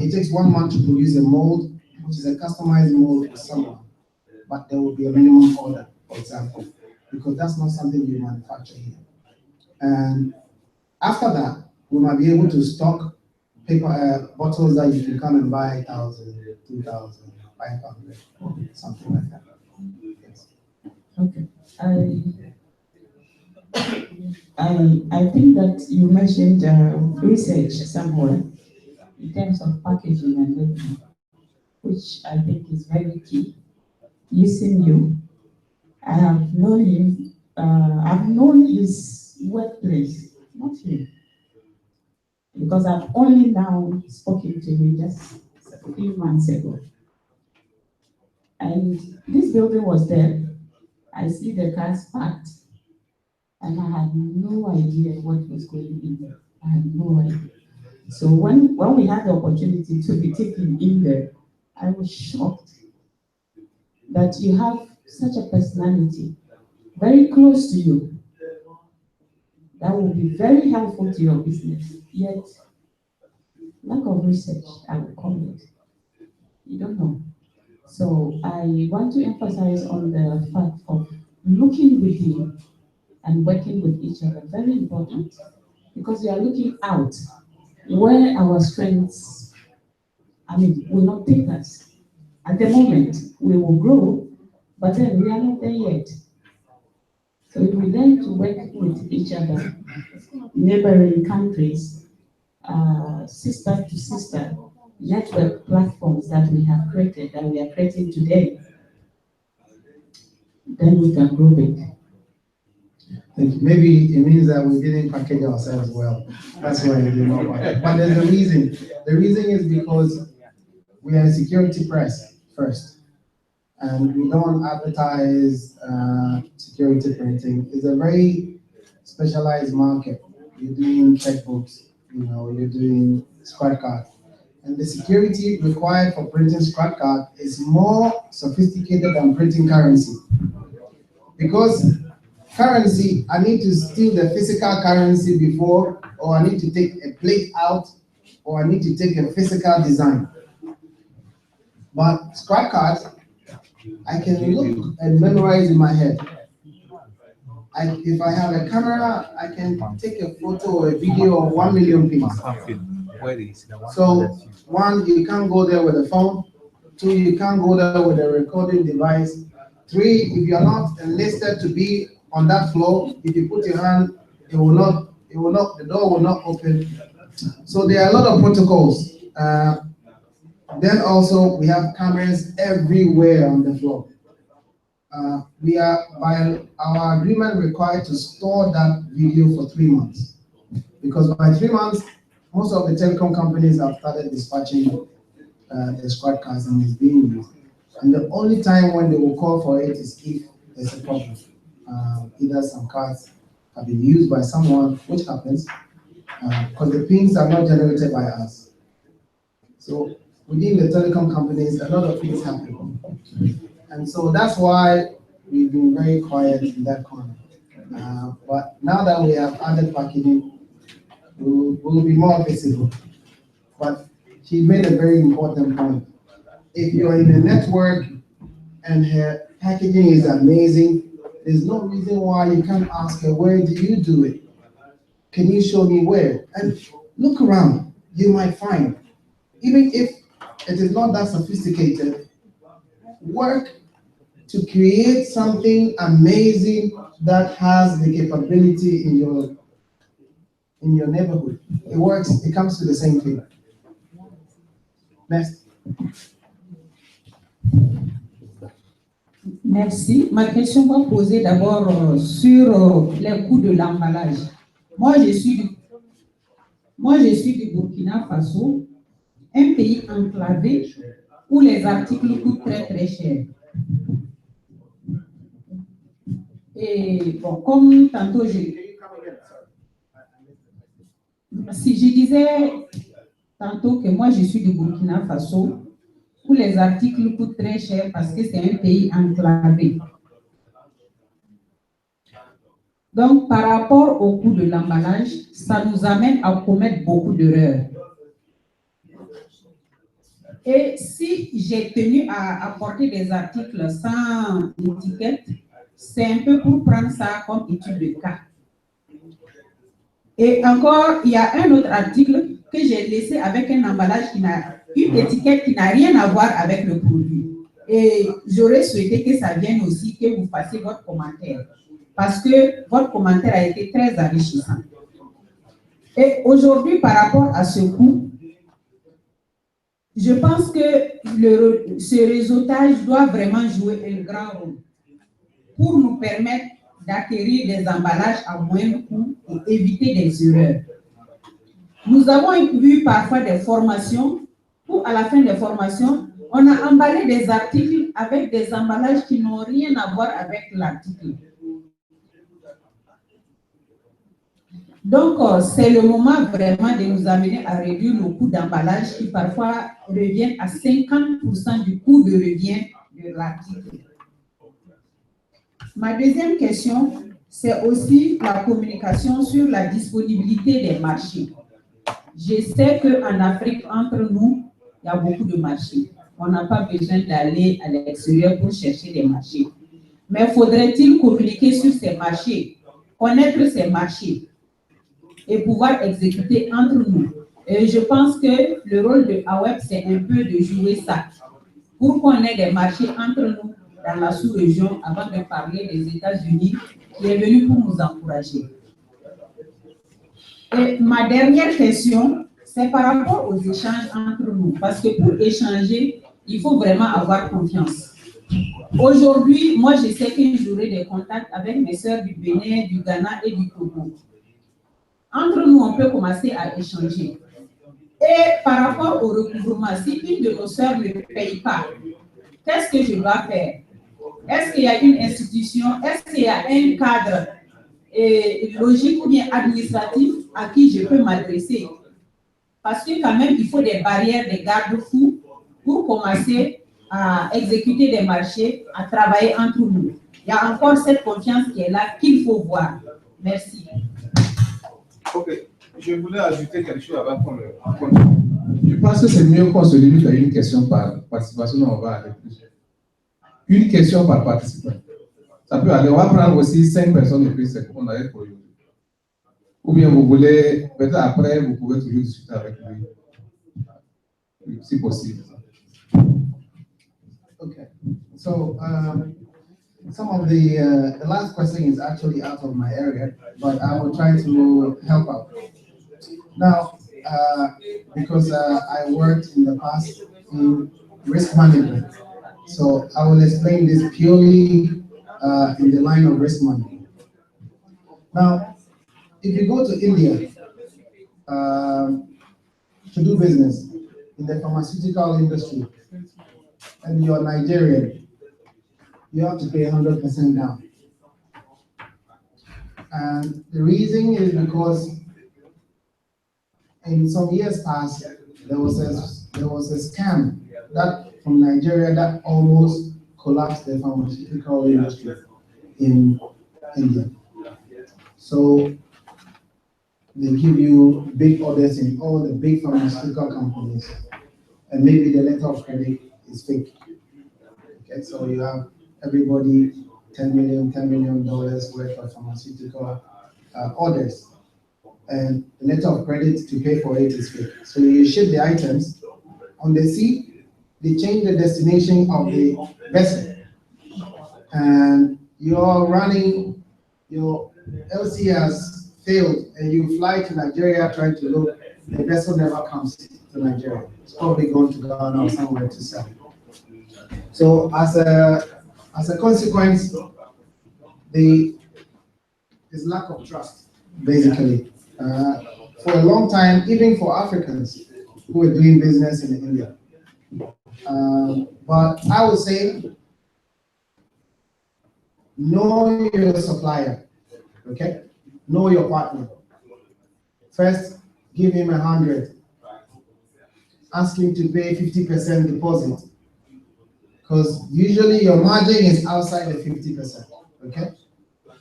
It takes 1 month to produce a mold, which is a customized mold for someone. But there will be a minimum order, for example, because that's not something you manufacture here. And after that, we might be able to stock paper bottles that you can come and buy 1,000, 2,000, 500, something like that. Yes. Okay. I think that you mentioned research somewhere in terms of packaging and labeling, which I think is very key. Using you, I have known him. I've known his workplace, not him, because I've only now spoken to him just a few months ago. And this building was there. I see the cars parked, and I had no idea what was going in there. I had no idea. So when we had the opportunity to be taken in there, I was shocked that you have such a personality, very close to you, that will be very helpful to your business, yet lack of research, I would call it. You don't know. So I want to emphasize on the fact of looking within and working with each other, very important, because we are looking out where our strengths, will not take us. At the moment, we will grow, but then we are not there yet. So if we learn to work with each other, neighboring countries, sister to sister, network platforms that we have created, that we are creating today, then we can grow big. Maybe it means that we didn't package ourselves well. That's why we didn't know about it. But there's a reason. The reason is because we are a security press first. And we don't advertise security printing. It's a very specialized market. You're doing checkbooks, you're doing scratch card. And the security required for printing scratch card is more sophisticated than printing currency. Because currency, I need to steal the physical currency before, or I need to take a plate out, or I need to take a physical design. But scratch cards, I can look and memorize in my head. If I have a camera, I can take a photo or a video of 1 million things. So, 1, you can't go there with a phone. 2, you can't go there with a recording device. 3, if you're not enlisted to be on that floor, if you put your hand, the door will not open. So there are a lot of protocols. Then also we have cameras everywhere on the floor. We are, by our agreement, required to store that video for 3 months. Because by 3 months, most of the telecom companies have started dispatching the scratch cards and it's being used. And the only time when they will call for it is if there's a problem. Either some cards have been used by someone, which happens, because the pins are not generated by us. So within the telecom companies, a lot of things happen. And so that's why we've been very quiet in that corner. But now that we have added packaging, will be more visible. But she made a very important point. If you're in a network and her packaging is amazing, there's no reason why you can't ask her, where do you do it? Can you show me where? And look around, you might find, even if it is not that sophisticated, work to create something amazing that has the capability in your neighborhood. It works, it comes to the same thing. Next. Merci. Ma question va poser d'abord sur les coûts de l'emballage. Moi, je suis du Burkina Faso, un pays enclavé où les articles coûtent très très cher. Et bon, comme tantôt si je disais tantôt que moi je suis du Burkina Faso, où les articles coûtent très cher parce que c'est un pays enclavé. Donc, par rapport au coût de l'emballage, ça nous amène à commettre beaucoup d'erreurs. Et si j'ai tenu à apporter des articles sans étiquette, c'est un peu pour prendre ça comme étude de cas. Et encore, il y a un autre article que j'ai laissé avec un emballage une étiquette qui n'a rien à voir avec le produit. Et j'aurais souhaité que ça vienne aussi, que vous fassiez votre commentaire. Parce que votre commentaire a été très enrichissant. Et aujourd'hui, par rapport à ce coût, je pense que ce réseautage doit vraiment jouer un grand rôle pour nous permettre d'acquérir des emballages à moindre coût et éviter des erreurs. Nous avons vu parfois des formations où à la fin des formations, on a emballé des articles avec des emballages qui n'ont rien à voir avec l'article. Donc, c'est le moment vraiment de nous amener à réduire le coût d'emballage qui parfois revient à 50% du coût de revient de l'article. Ma deuxième question, c'est aussi la communication sur la disponibilité des marchés. Je sais qu'en Afrique, entre nous, il y a beaucoup de marchés. On n'a pas besoin d'aller à l'extérieur pour chercher des marchés. Mais faudrait-il communiquer sur ces marchés, connaître ces marchés et pouvoir exécuter entre nous? Et je pense que le rôle de Awep, c'est un peu de jouer ça, pour qu'on ait des marchés entre nous dans la sous-région, avant de parler des États-Unis, qui est venu pour nous encourager. Et ma dernière question, c'est par rapport aux échanges entre nous, parce que pour échanger, il faut vraiment avoir confiance. Aujourd'hui, moi, je sais que j'aurai des contacts avec mes sœurs du Bénin, du Ghana et du Togo. Entre nous, on peut commencer à échanger. Et par rapport au recouvrement, si une de nos sœurs ne paye pas, qu'est-ce que je dois faire? Est-ce qu'il y a une institution, est-ce qu'il y a un cadre logique ou bien administratif à qui je peux m'adresser? Parce que quand même, il faut des barrières, des garde-fous pour commencer à exécuter des marchés, à travailler entre nous. Il y a encore cette confiance qui est là qu'il faut voir. Merci. Ok, je voulais ajouter quelque chose avant qu'on continue. Je pense que c'est mieux qu'on se limite à une question par participation, on va aller plus. Une question par participant. Ça peut aller, on va prendre aussi 5 personnes de plus, c'est qu'on a pour aujourd'hui. Ou bien vous voulez, peut-être après, vous pouvez toujours discuter avec lui, si possible. Okay, so some of the last question is actually out of my area, but I will try to help out. Now, because I worked in the past in risk management, so I will explain this purely in the line of risk management. Now, if you go to India to do business in the pharmaceutical industry, and you're Nigerian, you have to pay 100% down. And the reason is because in some years past, there was a scam that from Nigeria that almost collapsed the pharmaceutical industry in India. So they give you big orders in all the big pharmaceutical companies, and maybe the letter of credit is fake. Okay, so you have everybody $10 million worth of pharmaceutical orders, and the letter of credit to pay for it is fake. So you ship the items on the sea, they change the destination of the vessel, and you're running, your LC has failed, and you fly to Nigeria trying to load, the vessel never comes to Nigeria. It's probably going to Ghana or somewhere to sell. So as a consequence, there's lack of trust, basically. For a long time, even for Africans who were doing business in India. But I would say, know your supplier, okay? Know your partner. First, give him 100. Ask him to pay 50% deposit, because usually your margin is outside the 50%, okay?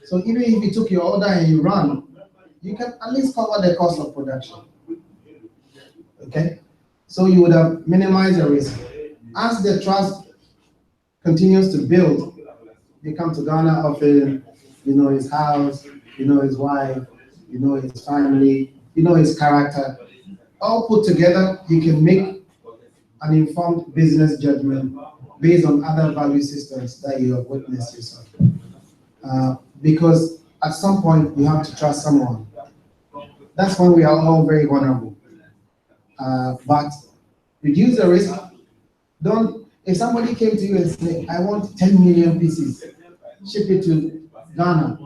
So even if you took your order and you run, you can at least cover the cost of production, okay? So you would have minimized the risk. As the trust continues to build, you come to Ghana often, you know his house, you know his wife, you know his family, you know his character. All put together, you can make an informed business judgment based on other value systems that you have witnessed yourself. Because at some point, you have to trust someone. That's when we are all very vulnerable. But reduce the risk. If somebody came to you and said, I want 10 million pieces, ship it to Ghana.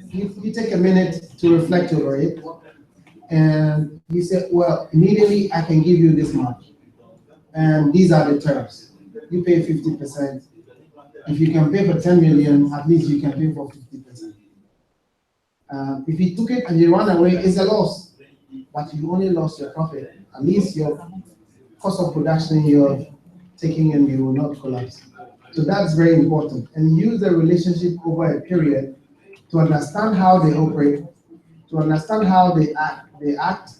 You take a minute to reflect over it, and you say, well, immediately I can give you this much. And these are the terms. You pay 50%. If you can pay for 10 million, at least you can pay for 50%. If you took it and you run away, it's a loss. But you only lost your profit. At least your cost of production you're taking and you will not collapse. So that's very important. And use the relationship over a period to understand how they operate, to understand how they act.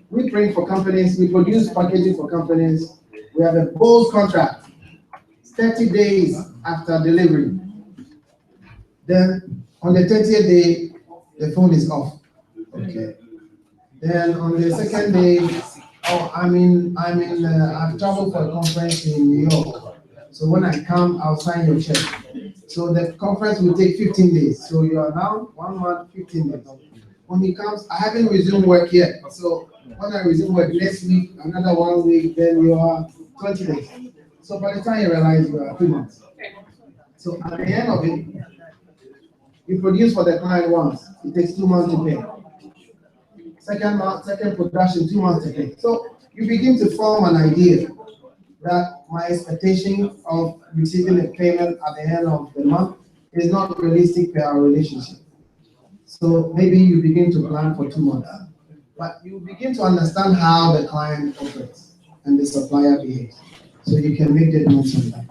We print for companies, we produce packaging for companies. We have a bold contract, 30 days after delivery. Then on the 30th day, the phone is off. Okay. Then on the second day, I've traveled for a conference in New York. So when I come, I'll sign your check. So the conference will take 15 days. So you are now 1 month, 15 days. When he comes, I haven't resumed work yet. So when I resume work next week, another 1 week, then you are 20 days. So by the time you realize you are 2 months. So at the end of it, you produce for the client once. It takes 2 months to pay. Second production, 2 months to pay. So you begin to form an idea that my expectation of receiving a payment at the end of the month is not realistic for our relationship. So maybe you begin to plan for 2 months. But you begin to understand how the client operates and the supplier behaves. So you can make judgments on that.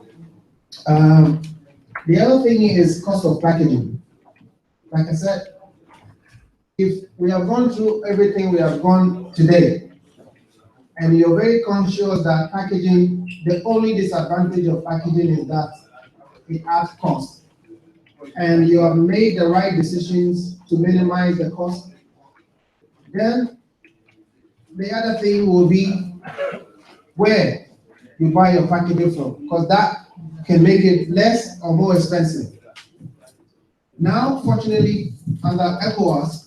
The other thing is cost of packaging. Like I said, if we have gone through everything we have gone today, and you're very conscious that packaging, the only disadvantage of packaging is that it adds cost, and you have made the right decisions to minimize the cost, then the other thing will be where you buy your packaging from, because that can make it less or more expensive. Now, fortunately, under ECOWAS,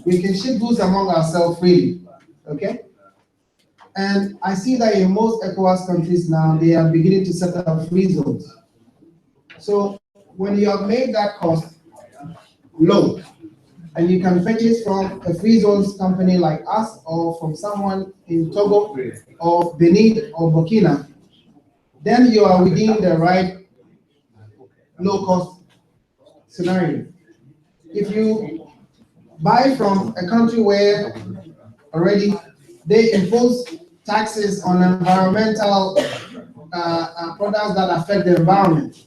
we can ship goods among ourselves freely, okay? And I see that in most ECOWAS countries now, they are beginning to set up free zones. So when you have made that cost low, and you can purchase from a free zones company like us, or from someone in Togo, or Benin, or Burkina, then you are within the right low-cost scenario. If you buy from a country where already they impose taxes on environmental products that affect the environment,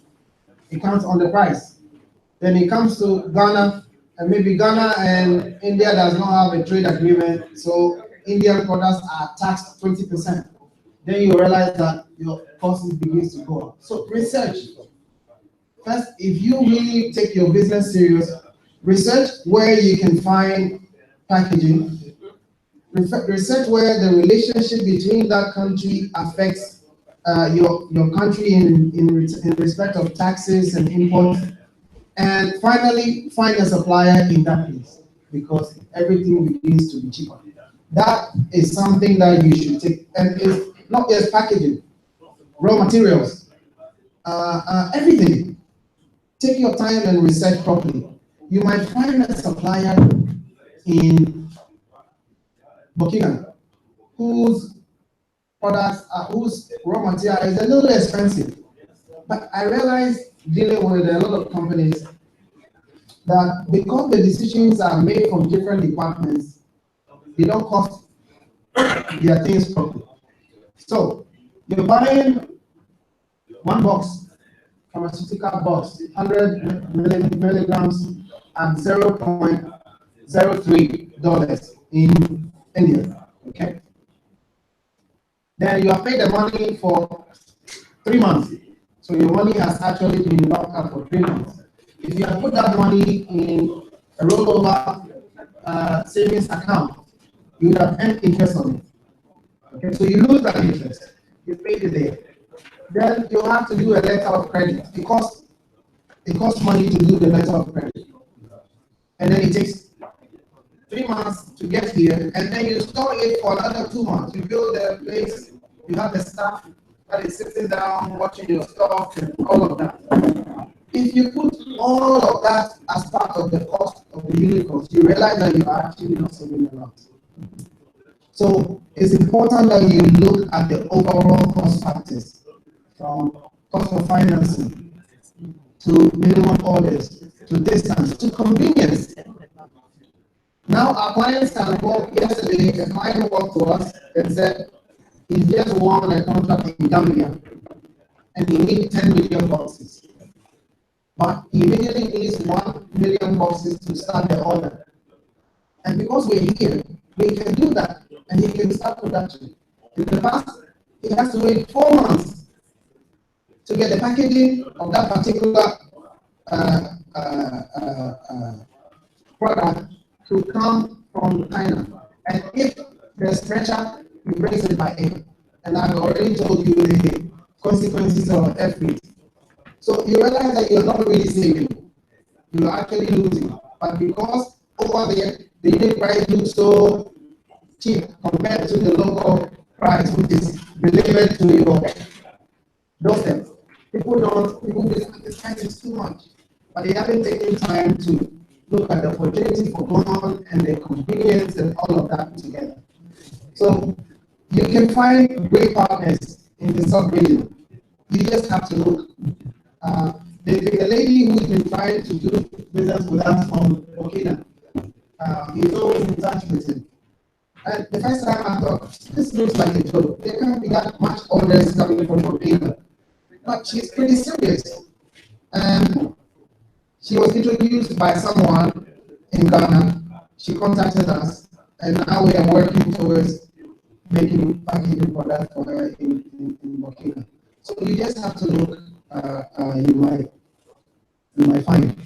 it counts on the price. Then it comes to Ghana, and maybe Ghana and India does not have a trade agreement, so Indian products are taxed 20%. Then you realize that your costs begins to go up. So research. First, if you really take your business serious, research where you can find packaging. Research where the relationship between that country affects your country in respect of taxes and imports. And finally, find a supplier in that place because everything begins to be cheaper. That is something that you should take. And it's not just packaging, raw materials, everything. Take your time and research properly. You might find a supplier in Burkina whose products whose raw material is a little expensive. But I realized dealing with a lot of companies that because the decisions are made from different departments, they don't cost their things properly. So you're buying one box, pharmaceutical box, 100 milligrams at $0.03 in India. Okay. Then you have paid the money for 3 months. So your money has actually been locked up for 3 months. If you have put that money in a rollover savings account, you would have earned interest on it. Okay, so you lose that interest. You paid it there. Then you have to do a letter of credit because it costs money to do the letter of credit. And then it takes 3 months to get here, and then you store it for another 2 months. You build the place, you have the staff that is sitting down, watching your stuff, and all of that. If you put all of that as part of the cost of the unit cost, you realize that you are actually not saving a lot. So it's important that you look at the overall cost factors, from cost of financing to minimum orders to distance to convenience. Now our clients can walk. Yesterday, a client walked to us and said he just won a contract in Gambia and he needs 10 million boxes. But he immediately needs 1 million boxes to start the order. And because we're here, we can do that and he can start production. In the past, he has to wait 4 months to get the packaging of that particular product to come from China. And if there's pressure, he brings it by air. And I've already told you the consequences of air freight. So you realize that you're not really saving, you're actually losing. But because over there, the unit price looks so cheap compared to the local price, which is delivered to your doorstep. People think this price is too much, but they haven't taken time to look at the opportunity for going and the convenience and all of that together. So you can find great partners in the sub-region. You just have to look. The lady who's been trying to do business with us from Burkina, he's always in touch with him. And the first time I thought, this looks like a joke. There can't be that much orders coming from Burkina. But she's pretty serious. And she was introduced by someone in Ghana. She contacted us, and now we are working towards making packaging for that for her in Burkina. So you just have to look, you might find it.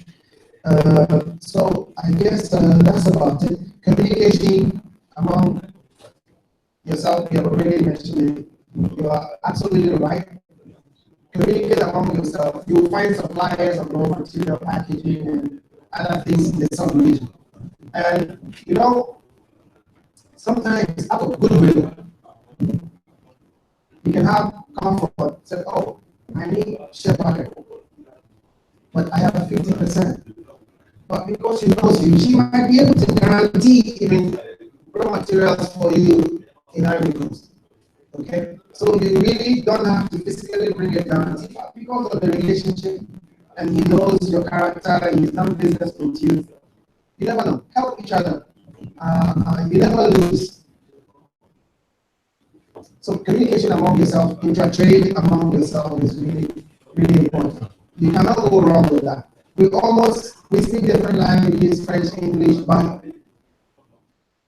So I guess that's about it. Communication among yourself, you have already mentioned it. You are absolutely right. Communicate among yourself. You will find suppliers of raw material, packaging, and other things in the sub-region. And you know, sometimes out of goodwill, you can have comfort. Say, oh, I need share packet, but I have a 50%. But because she knows you, she might be able to guarantee even raw materials for you in Ivory Coast. Okay? So you really don't have to physically bring a guarantee, but because of the relationship and he knows your character and he's done business with you, you never know. Help each other. You never lose. So communication among yourself, intertrade among yourself is really, really important. You cannot go wrong with that. we speak different languages, French, English, but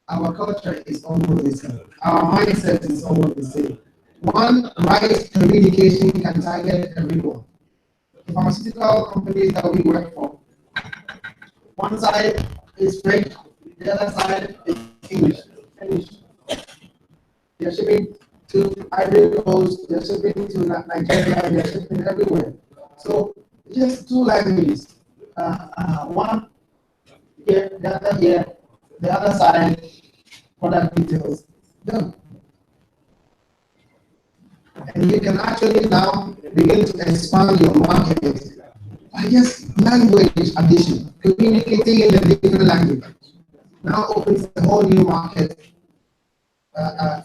our culture is almost the same. Our mindset is almost the same. One right communication can target everyone. The pharmaceutical companies that we work for, one side is French, the other side is English. They're shipping to Ivory Coast, they're shipping to Nigeria, they're shipping everywhere. So just two languages. One here, the other here, the other side, product details. Done. And you can actually now begin to expand your market by just language addition, communicating in a different language. Now opens a whole new market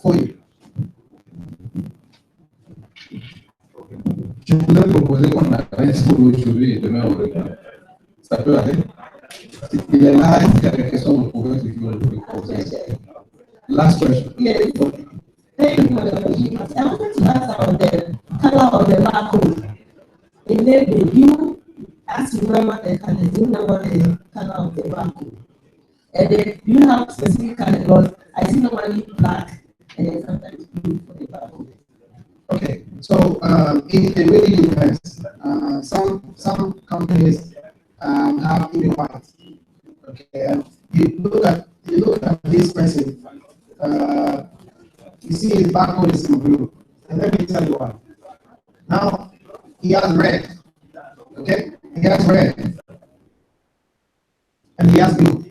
for you. Je voudrais proposer qu'on arrête pour aujourd'hui et demain on regarde. Ça peut aller. Il est là, il y a des questions, vous pouvez poser. Last question. Yes. Thank you for the question. I wanted to ask about the color of the barcode. In label, you ask you remember the color, do you remember the color of the barcode? And then you have specific color, because I see normally black and then sometimes blue for the barcode. Okay, so it really depends. Some companies have even white. Okay, you look at this person. You see his barcode is in blue. And let me tell you why. Now he has red. Okay, he has red, and he has blue.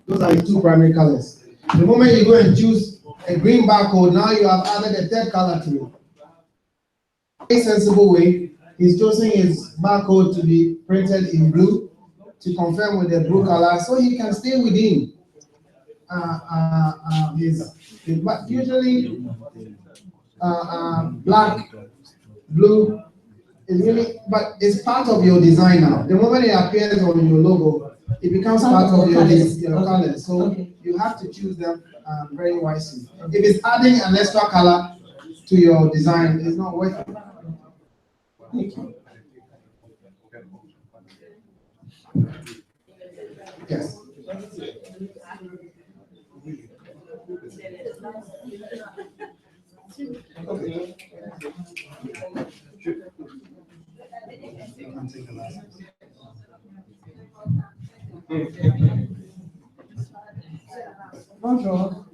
Those are the two primary colors. The moment you go and choose a green barcode, now you have added a third color to it. A sensible way, he's choosing his barcode to be printed in blue to confirm with the blue color, so he can stay within his. But usually, black, blue is really, but it's part of your design now. The moment it appears on your logo, it becomes part of your color. So you have to choose them very wisely. If it's adding an extra color to your design, it's not worth it. Thank you. Yes. Okay. Bonjour.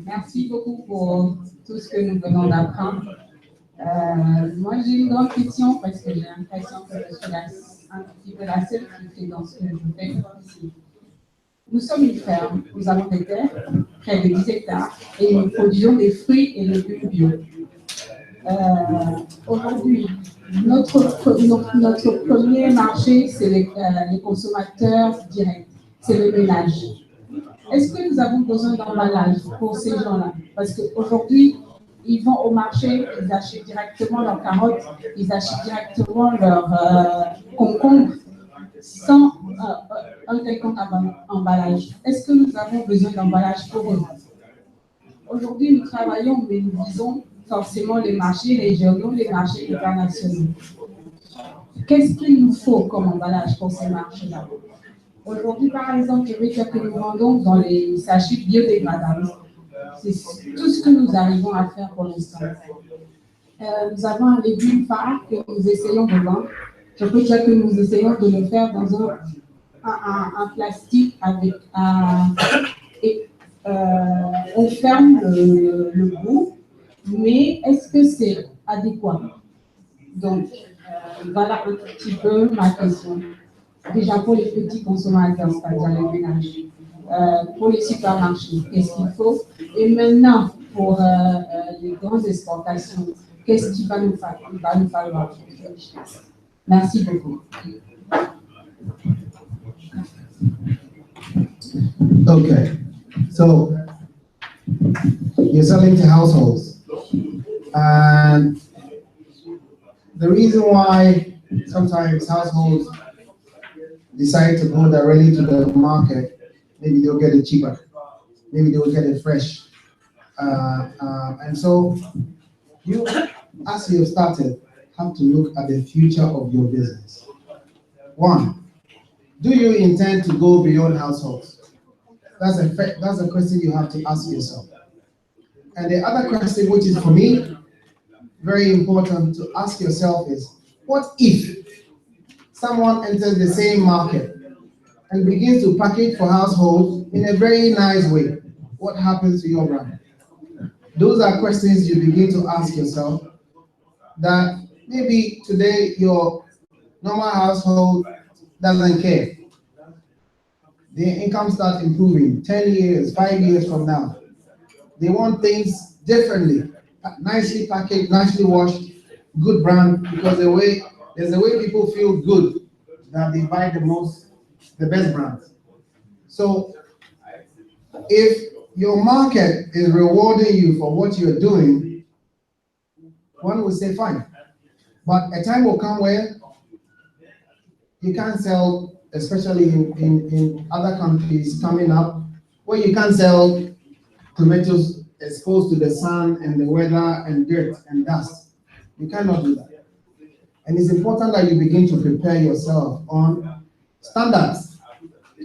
Merci beaucoup pour tout ce que nous venons d'apprendre. Moi, j'ai une grande question parce que j'ai l'impression que je suis un petit peu la seule qui fait dans ce que je fais ici. Nous sommes une ferme, nous avons des terres, près de 10 hectares, et nous produisons des fruits et légumes bio. Aujourd'hui, notre premier marché, c'est les consommateurs directs, c'est le ménage. Est-ce que nous avons besoin d'emballage pour ces gens-là? Parce qu'aujourd'hui, ils vont au marché, ils achètent directement leurs carottes, ils achètent directement leurs concombres sans un quelconque emballage. Est-ce que nous avons besoin d'emballage pour eux? Aujourd'hui, nous travaillons, mais nous visons forcément les marchés régionaux, les marchés internationaux. Qu'est-ce qu'il nous faut comme emballage pour ces marchés-là? Aujourd'hui, par exemple, je vais dire que nous vendons dans les sachets biodégradables. C'est tout ce que nous arrivons à faire pour l'instant. Nous avons un légume phare que nous essayons de vendre. Je peux dire que nous essayons de le faire dans un plastique avec on ferme le bout, mais est-ce que c'est adéquat? Donc, voilà un petit peu ma question. Déjà pour les petits consommateurs, c'est-à-dire les ménages, pour les supermarchés, qu'est-ce qu'il faut? Et maintenant, pour les grandes exportations, qu'est-ce qu'il va nous falloir? Merci beaucoup. Okay, so you're selling to households, and the reason why sometimes households decide to go directly to the market, maybe they'll get it cheaper, maybe they'll get it fresh, and so you, as you've started, have to look at the future of your business. One, do you intend to go beyond households? That's a question you have to ask yourself. And the other question, which is for me very important to ask yourself, is what if someone enters the same market and begins to package for households in a very nice way? What happens to your brand? Those are questions you begin to ask yourself, that maybe today your normal household doesn't care. The income starts improving 10 years, 5 years from now. They want things differently, nicely packaged, nicely washed, good brand, because there's a way people feel good that they buy the best brands. So if your market is rewarding you for what you're doing, one would say fine. But a time will come where you can't sell, especially in other countries coming up, where you can't sell tomatoes exposed to the sun and the weather and dirt and dust. You cannot do that. And it's important that you begin to prepare yourself on standards,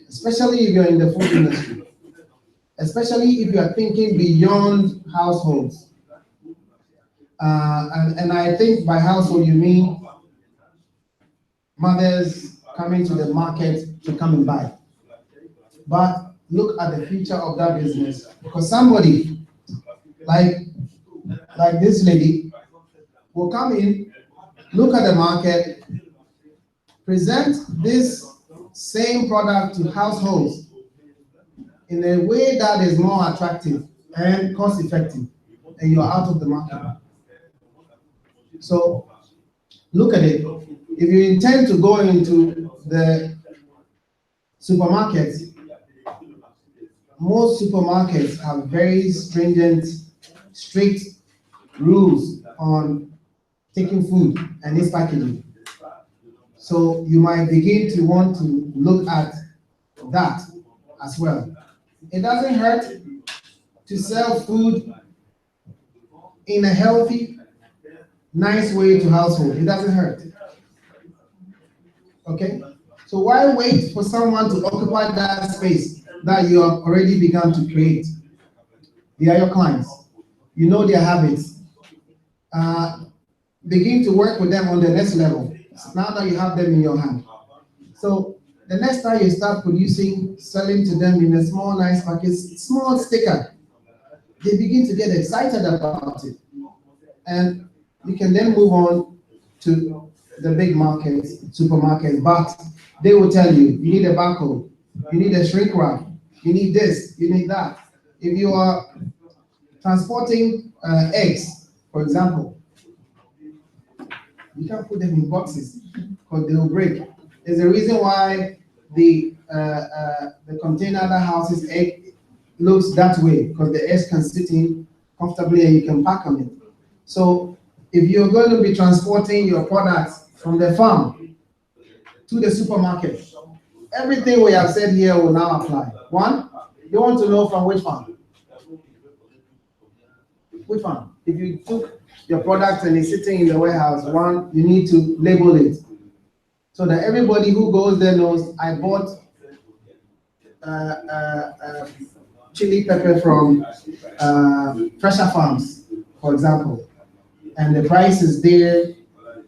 especially if you're in the food industry, especially if you are thinking beyond households. And I think by household you mean mothers coming to the market to come and buy. But look at the future of that business, because somebody like this lady will come in, look at the market, present this same product to households in a way that is more attractive and cost effective, and you're out of the market. So look at it. If you intend to go into the supermarkets, most supermarkets have very stringent, strict rules on taking food and its packaging. So you might begin to want to look at that as well. It doesn't hurt to sell food in a healthy, nice way to household. It doesn't hurt. Okay? So why wait for someone to occupy that space that you have already begun to create? They are your clients. You know their habits. Begin to work with them on the next level, now that you have them in your hand. So the next time you start producing, selling to them in a small, nice package, small sticker, they begin to get excited about it. And you can then move on to the big markets, supermarkets, but they will tell you, you need a barcode, you need a shrink wrap, you need this, you need that. If you are transporting eggs, for example, you can't put them in boxes because they will break. There's a reason why the container that houses egg looks that way, because the eggs can sit in comfortably and you can pack them in. So if you're going to be transporting your products from the farm to the supermarket, everything we have said here will now apply. One, you want to know from which farm? Which farm? If you took your product and it's sitting in the warehouse, one, you need to label it so that everybody who goes there knows I bought chili pepper from Fresher Farms, for example, and the price is there,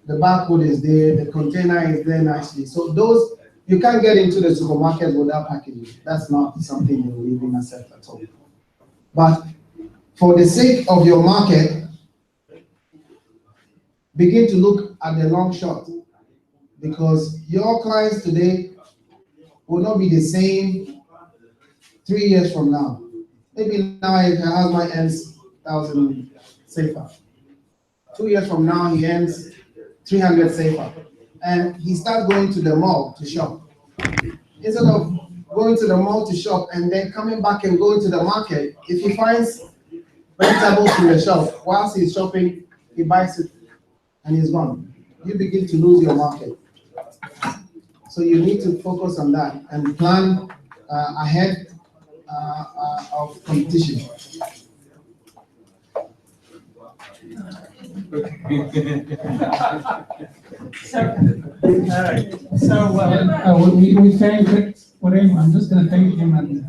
the barcode is there, the container is there nicely. So those, you can't get into the supermarket without packaging. That's not something you will even accept at all. But for the sake of your market, begin to look at the long shot, because your clients today will not be the same 3 years from now. Maybe now if your husband earns 1,000 safer. 2 years from now he earns 300 safer. And he starts going to the mall to shop. Instead of going to the mall to shop and then coming back and going to the market, if he finds vegetables in the shop, whilst he's shopping, he buys it and he's gone. You begin to lose your market. So you need to focus on that and plan ahead of competition. Alright, so we thank Oremo. I'm just going to thank him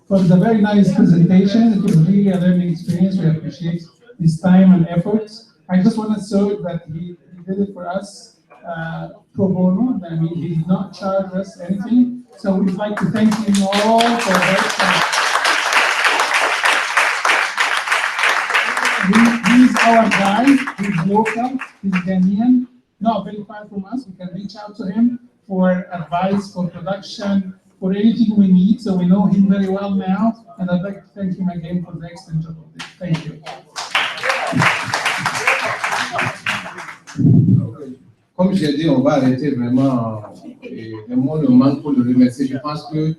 for the very nice presentation. It was really a learning experience. We appreciate his time and efforts. I just want to show that he did it for us pro bono. I mean, he did not charge us anything. So we'd like to thank him all for that. He's our guy. He's local. He's Ghanaian. Not very far from us. We can reach out to him for advice, for production, for anything we need. So we know him very well now. And I'd like to thank him again for the excellent job of this. Thank you. Comme j'ai dit, on va arrêter vraiment. Le mot nous manque pour le remercier. Je pense que.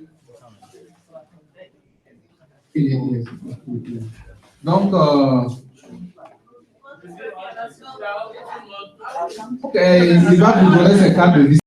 Donc, il va vous donner ses cartes de visite.